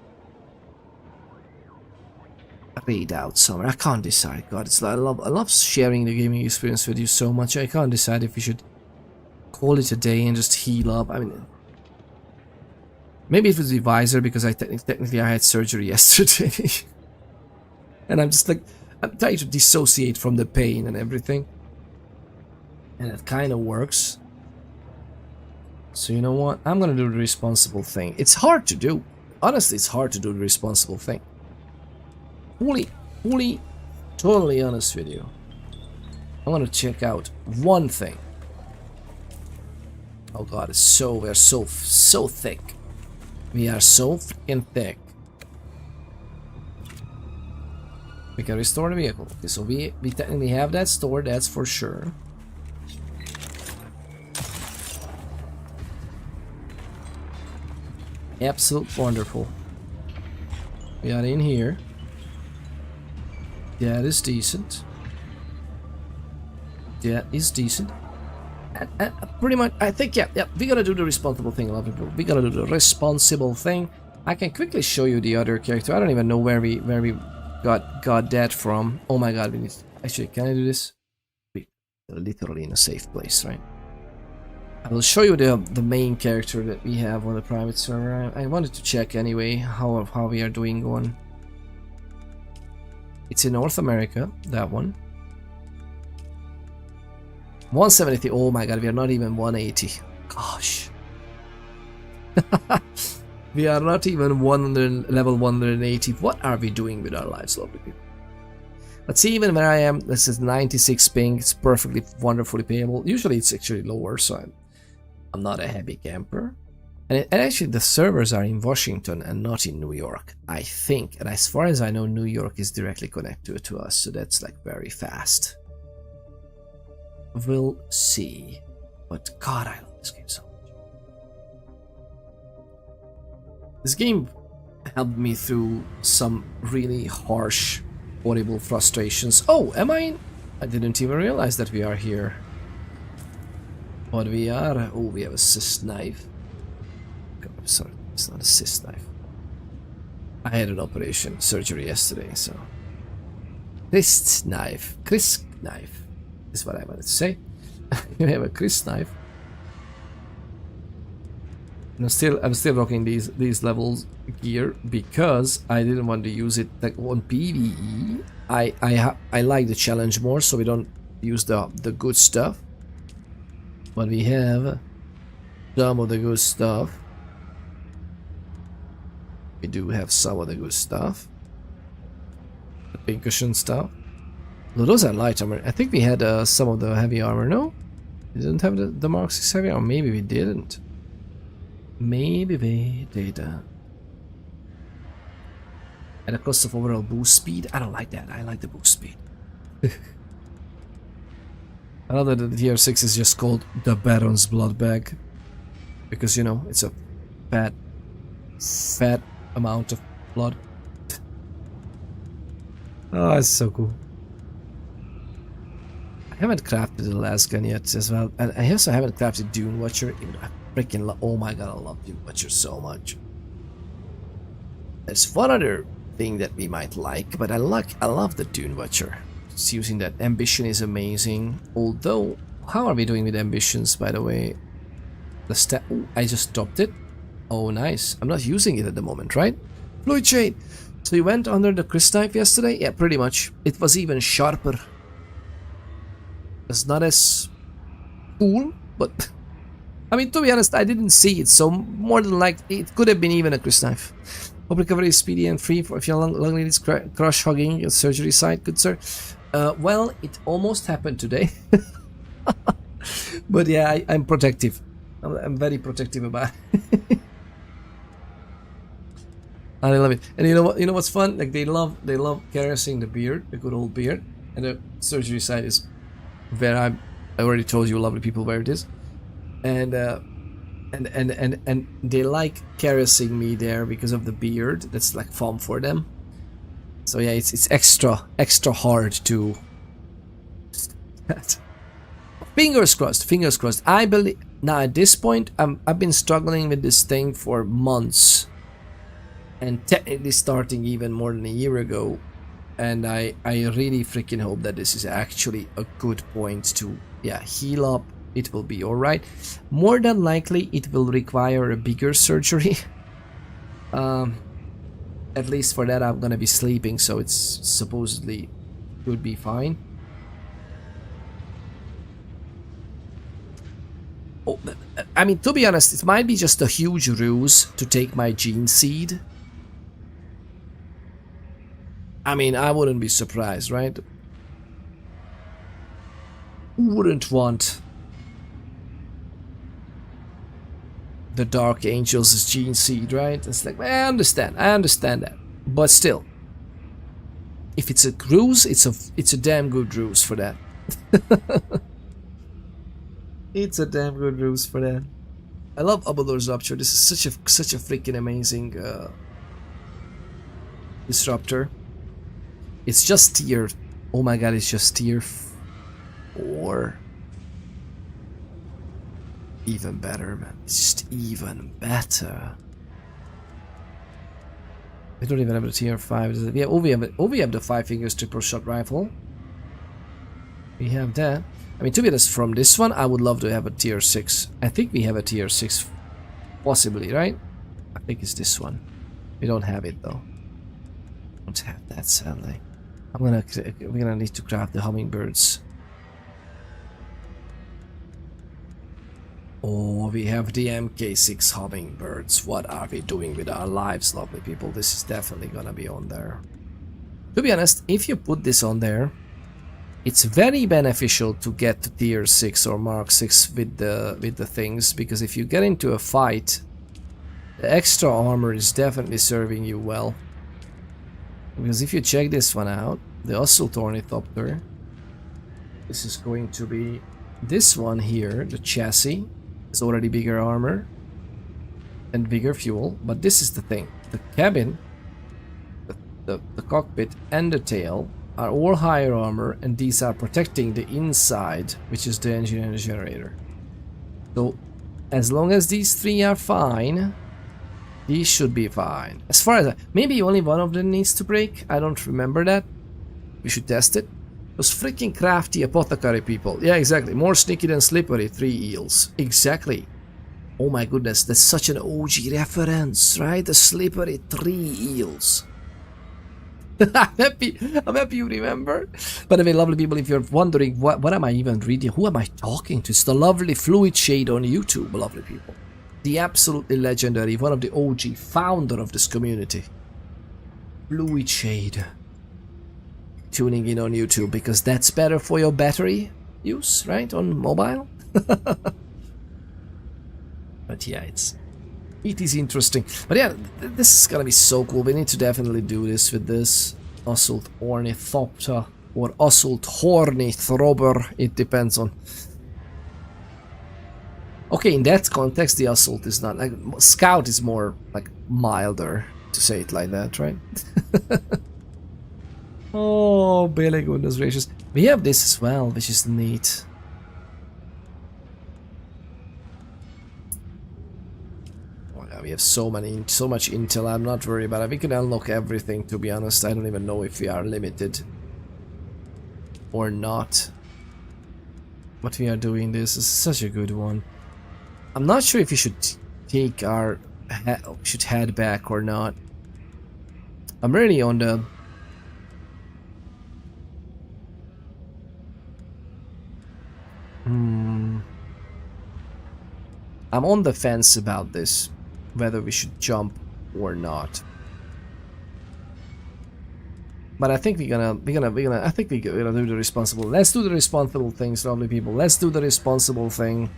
raid out somewhere? I can't decide. God, it's like I love sharing the gaming experience with you so much. I can't decide if we should call it a day and just heal up. I mean, maybe it would be wiser because technically I had surgery yesterday. And I'm just like, I'm trying to dissociate from the pain and everything. And it kind of works. So you know what? I'm gonna do the responsible thing. It's hard to do. Honestly, it's hard to do the responsible thing. Totally honest with you. I'm gonna check out one thing. Oh god, we're so thick. We are so freaking thick. We can restore the vehicle. Okay, so we technically have that stored, that's for sure. Absolute wonderful. We are in here. That is decent. That is decent. And pretty much, I think, yeah, we gotta do the responsible thing, a lot of people. We gotta do the responsible thing. I can quickly show you the other character. I don't even know where we got that from. Oh my god, we need... Actually, can I do this? We're literally in a safe place, right? I will show you the main character that we have on the private server. I wanted to check anyway how we are doing on. It's in North America, that one. 170. Oh my god, we are not even 180. Gosh. We are not even level 180. What are we doing with our lives, lovely people? Let's see, even where I am, this is 96 ping. It's perfectly, wonderfully payable. Usually it's actually lower, so I'm not a heavy camper. And actually the servers are in Washington and not in New York, I think. And as far as I know, New York is directly connected to us, so that's like very fast. We'll see. But god, I love this game so much. This game helped me through some really harsh, horrible frustrations. Oh, am I? I didn't even realize that we are here. But we are. Oh, we have a cyst knife. I'm sorry, it's not a cyst knife. I had an operation, surgery yesterday, so. Crisp knife. Crisp knife is what I wanted to say. You have a crisp knife. And I'm still rocking these levels gear because I didn't want to use it like on PvE. I like the challenge more, so we don't use the good stuff. But we have some of the good stuff. We do have some of the good stuff. The pincushion stuff. No, those are light armor. I think we had some of the heavy armor. No, we didn't have the Mark 6 heavy armor. Maybe we didn't. Maybe we didn't. At the cost of overall boost speed? I don't like that. I like the boost speed. I love that the tier 6 is just called the Baron's Blood Bag. Because, you know, it's a fat amount of blood. Oh, it's so cool. I haven't crafted the last gun yet as well. And I also haven't crafted Dune Watcher. Even though I freaking love... Oh my god, I love Dune Watcher so much. There's one other thing that we might like, but I love the Dune Watcher. Just using that ambition is amazing. Although, how are we doing with ambitions, by the way? The stat... Oh, I just dropped it. Oh, nice. I'm not using it at the moment, right? Fluid Shade. So you went under the crisp knife yesterday? Yeah, pretty much. It was even sharper. It's not as cool, but... I mean, to be honest, I didn't see it, so more than likely, it could have been even a crisp knife. Hope recovery is speedy and free for if you're long ladies crush hugging your surgery site, good sir. Well, it almost happened today. But yeah, I'm protective. I'm very protective about it. I love it. And you know what? You know what's fun? Like they love caressing the beard, the good old beard. And the surgery site is where I already told you, lovely people, where it is. And they like caressing me there because of the beard. That's like fun for them. So yeah, it's extra hard to. Fingers crossed. I believe now at this point I've been struggling with this thing for months, and technically starting even more than a year ago. And I really freaking hope that this is actually a good point to heal up. It will be alright. More than likely it will require a bigger surgery. At least for that I'm gonna be sleeping, so it's supposedly should be fine. Oh, I mean, to be honest, it might be just a huge ruse to take my gene seed. I mean, I wouldn't be surprised, right? Who wouldn't want the Dark Angels' gene seed, right? It's like, I understand that, but still, if it's a ruse, it's a damn good ruse for that. It's a damn good ruse for that. I love Abelor's Rupture. This is such a freaking amazing disruptor. It's just tier. Oh my god, it's just tier Or even better, man. It's just even better. We don't even have a tier 5. Yeah, we have the 5 fingers triple shot rifle. We have that. I mean, to be honest, from this one, I would love to have a tier 6. I think we have a tier 6, possibly, right? I think it's this one. We don't have it though. Don't have that, sadly. We're gonna need to craft the hummingbirds. Oh, we have the MK6 hummingbirds. What are we doing with our lives, lovely people? This is definitely gonna be on there. To be honest, if you put this on there, it's very beneficial to get to tier 6 or Mark 6 with the things, because if you get into a fight, the extra armor is definitely serving you well. Because if you check this one out, the Assault Ornithopter, this is going to be this one here, the chassis. It's already bigger armor and bigger fuel, but this is the thing. The cabin, the cockpit and the tail are all higher armor, and these are protecting the inside, which is the engine and the generator. So as long as these 3 are fine, these should be fine. As far as maybe only one of them needs to break. I don't remember that. We should test it. Those freaking crafty apothecary people. Yeah, exactly. More sneaky than slippery. 3 eels. Exactly. Oh my goodness, that's such an OG reference, right? The slippery 3 eels. I'm happy you remember. By the way, lovely people, if you're wondering what am I even reading, who am I talking to? It's the lovely Fluid Shade on YouTube, lovely people. The absolutely legendary, one of the OG founder of this community. Fluid Shade. Tuning in on YouTube, because that's better for your battery use, right? On mobile. But yeah, it is interesting. But yeah, this is gonna be so cool. We need to definitely do this with this Assault Ornithopter or Assault Ornithrober. It depends on. Okay, in that context, the Assault is not like Scout is more like milder, to say it like that, right? Oh, Billy, goodness gracious. We have this as well, which is neat. Oh, yeah, we have so much intel. I'm not worried about it. We can unlock everything, to be honest. I don't even know if we are limited or not. But we are doing this. This is such a good one. I'm not sure if we should take our should head back or not. I'm really on the I'm on the fence about this, whether we should jump or not. But I think we're gonna do the responsible. Let's do the responsible things, lovely people. Let's do the responsible thing,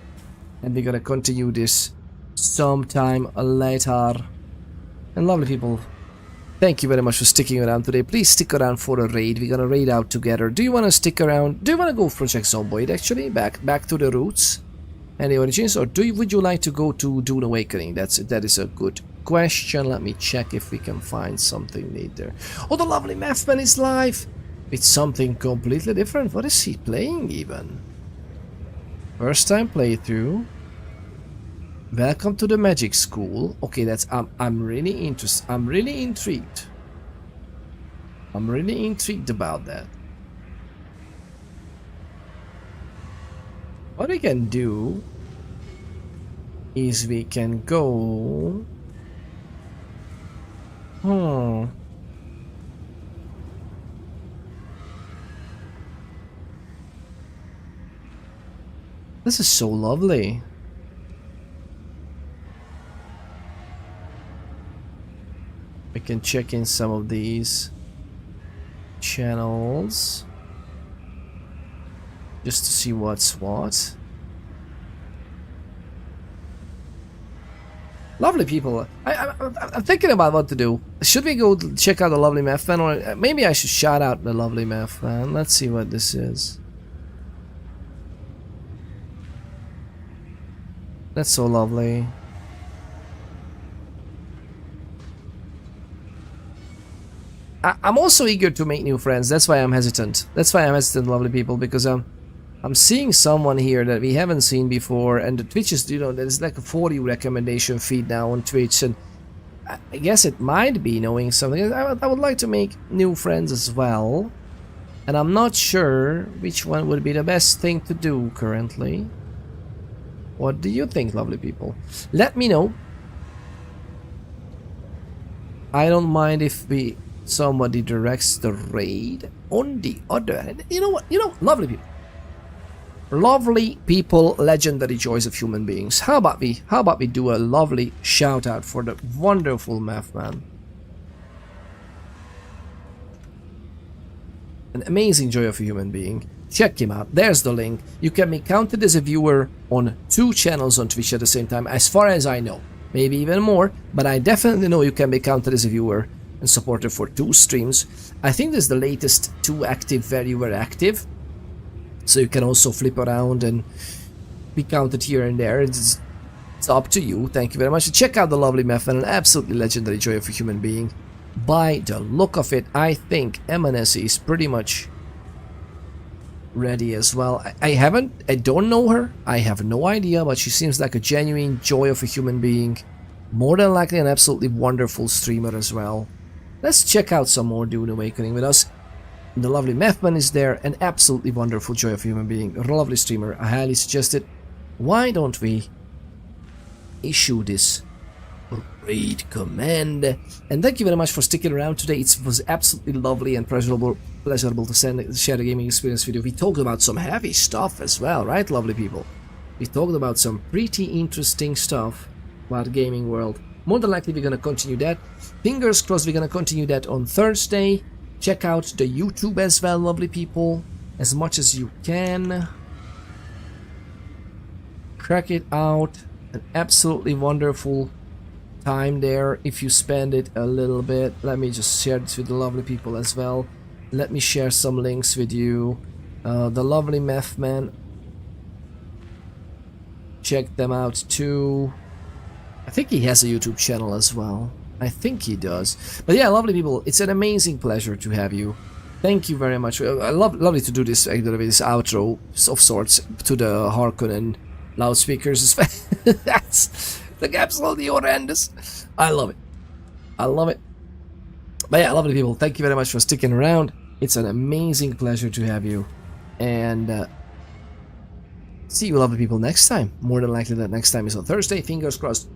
and we're gonna continue this sometime later. And lovely people, thank you very much for sticking around today. Please stick around for a raid. We're gonna raid out together. Do you want to stick around? Do you want to go Project Zomboid actually? Back to the roots and the origins, or would you like to go to Dune Awakening? That is a good question. Let me check if we can find something neat there. Oh, the lovely Mathman is live. It's something completely different. What is he playing even? First time playthrough. Welcome to the magic school. Okay, that's I'm really interested. I'm really intrigued. I'm really intrigued about that. What we can do is we can go. This is so lovely. We can check in some of these channels just to see what's what. Lovely people. I'm thinking about what to do. Should we go check out the lovely Math fan, or maybe I should shout out the lovely Math fan? Let's see what this is. That's so lovely. I'm also eager to make new friends. That's why I'm hesitant. Lovely people, because I'm seeing someone here that we haven't seen before, and the Twitch is, you know, there's like a 40 recommendation feed now on Twitch, and I guess it might be knowing something. I would like to make new friends as well, and I'm not sure which one would be the best thing to do currently. What do you think, lovely people? Let me know. I don't mind if somebody directs the raid. On the other hand, you know what? Lovely people. Lovely people, legendary joys of human beings. How about we do a lovely shout out for the wonderful math man. An amazing joy of a human being. Check him out. There's the link. You can be counted as a viewer on 2 channels on Twitch at the same time, as far as I know. Maybe even more, but I definitely know you can be counted as a viewer and supported for 2 streams. I think this is the latest 2 active, very active. So you can also flip around and be counted here and there. It's up to you. Thank you very much. Check out the lovely Methman, an absolutely legendary joy of a human being. By the look of it, I think MNS is pretty much ready as well. I don't know her. I have no idea, but she seems like a genuine joy of a human being. More than likely an absolutely wonderful streamer as well. Let's check out some more Dune Awakening with us. The lovely Methman is there, an absolutely wonderful joy of a human being, a lovely streamer. I highly suggest it. Why don't we issue this raid command? And thank you very much for sticking around today. It was absolutely lovely and pleasurable to share the gaming experience with you. We talked about some heavy stuff as well, right, lovely people? We talked about some pretty interesting stuff about the gaming world. More than likely we're gonna continue that. Fingers crossed we're gonna continue that on Thursday. Check out the YouTube as well, lovely people, as much as you can. Check it out. An absolutely wonderful time there if you spend it a little bit. Let me just share this with the lovely people as well. Let me share some links with you. The lovely Methman. Check them out too. I think he has a YouTube channel as well. I think he does. But yeah, lovely people, it's an amazing pleasure to have you. Thank you very much. Lovely to do this outro of sorts to the Harkonnen loudspeakers. That's like absolutely horrendous. I love it. I love it. But yeah, lovely people, thank you very much for sticking around. It's an amazing pleasure to have you. And see you lovely people next time. More than likely that next time is on Thursday. Fingers crossed.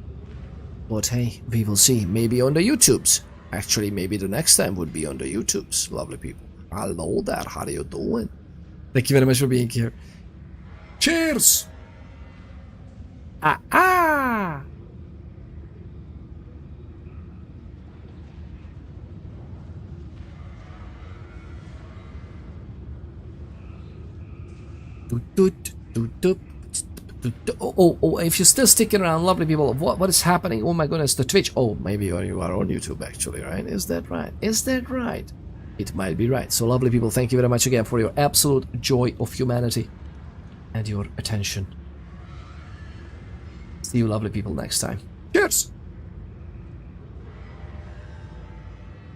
But hey, we will see. Maybe on the YouTubes. Actually, maybe the next time would be on the YouTubes. Lovely people. Hello there. How are you doing? Thank you very much for being here. Cheers! Ah! Oh, if you're still sticking around, lovely people, what is happening? Oh my goodness, the Twitch. Oh, maybe you are on YouTube actually, right? Is that right? Is that right? It might be right. So lovely people, thank you very much again for your absolute joy of humanity and your attention. See you lovely people next time. Cheers!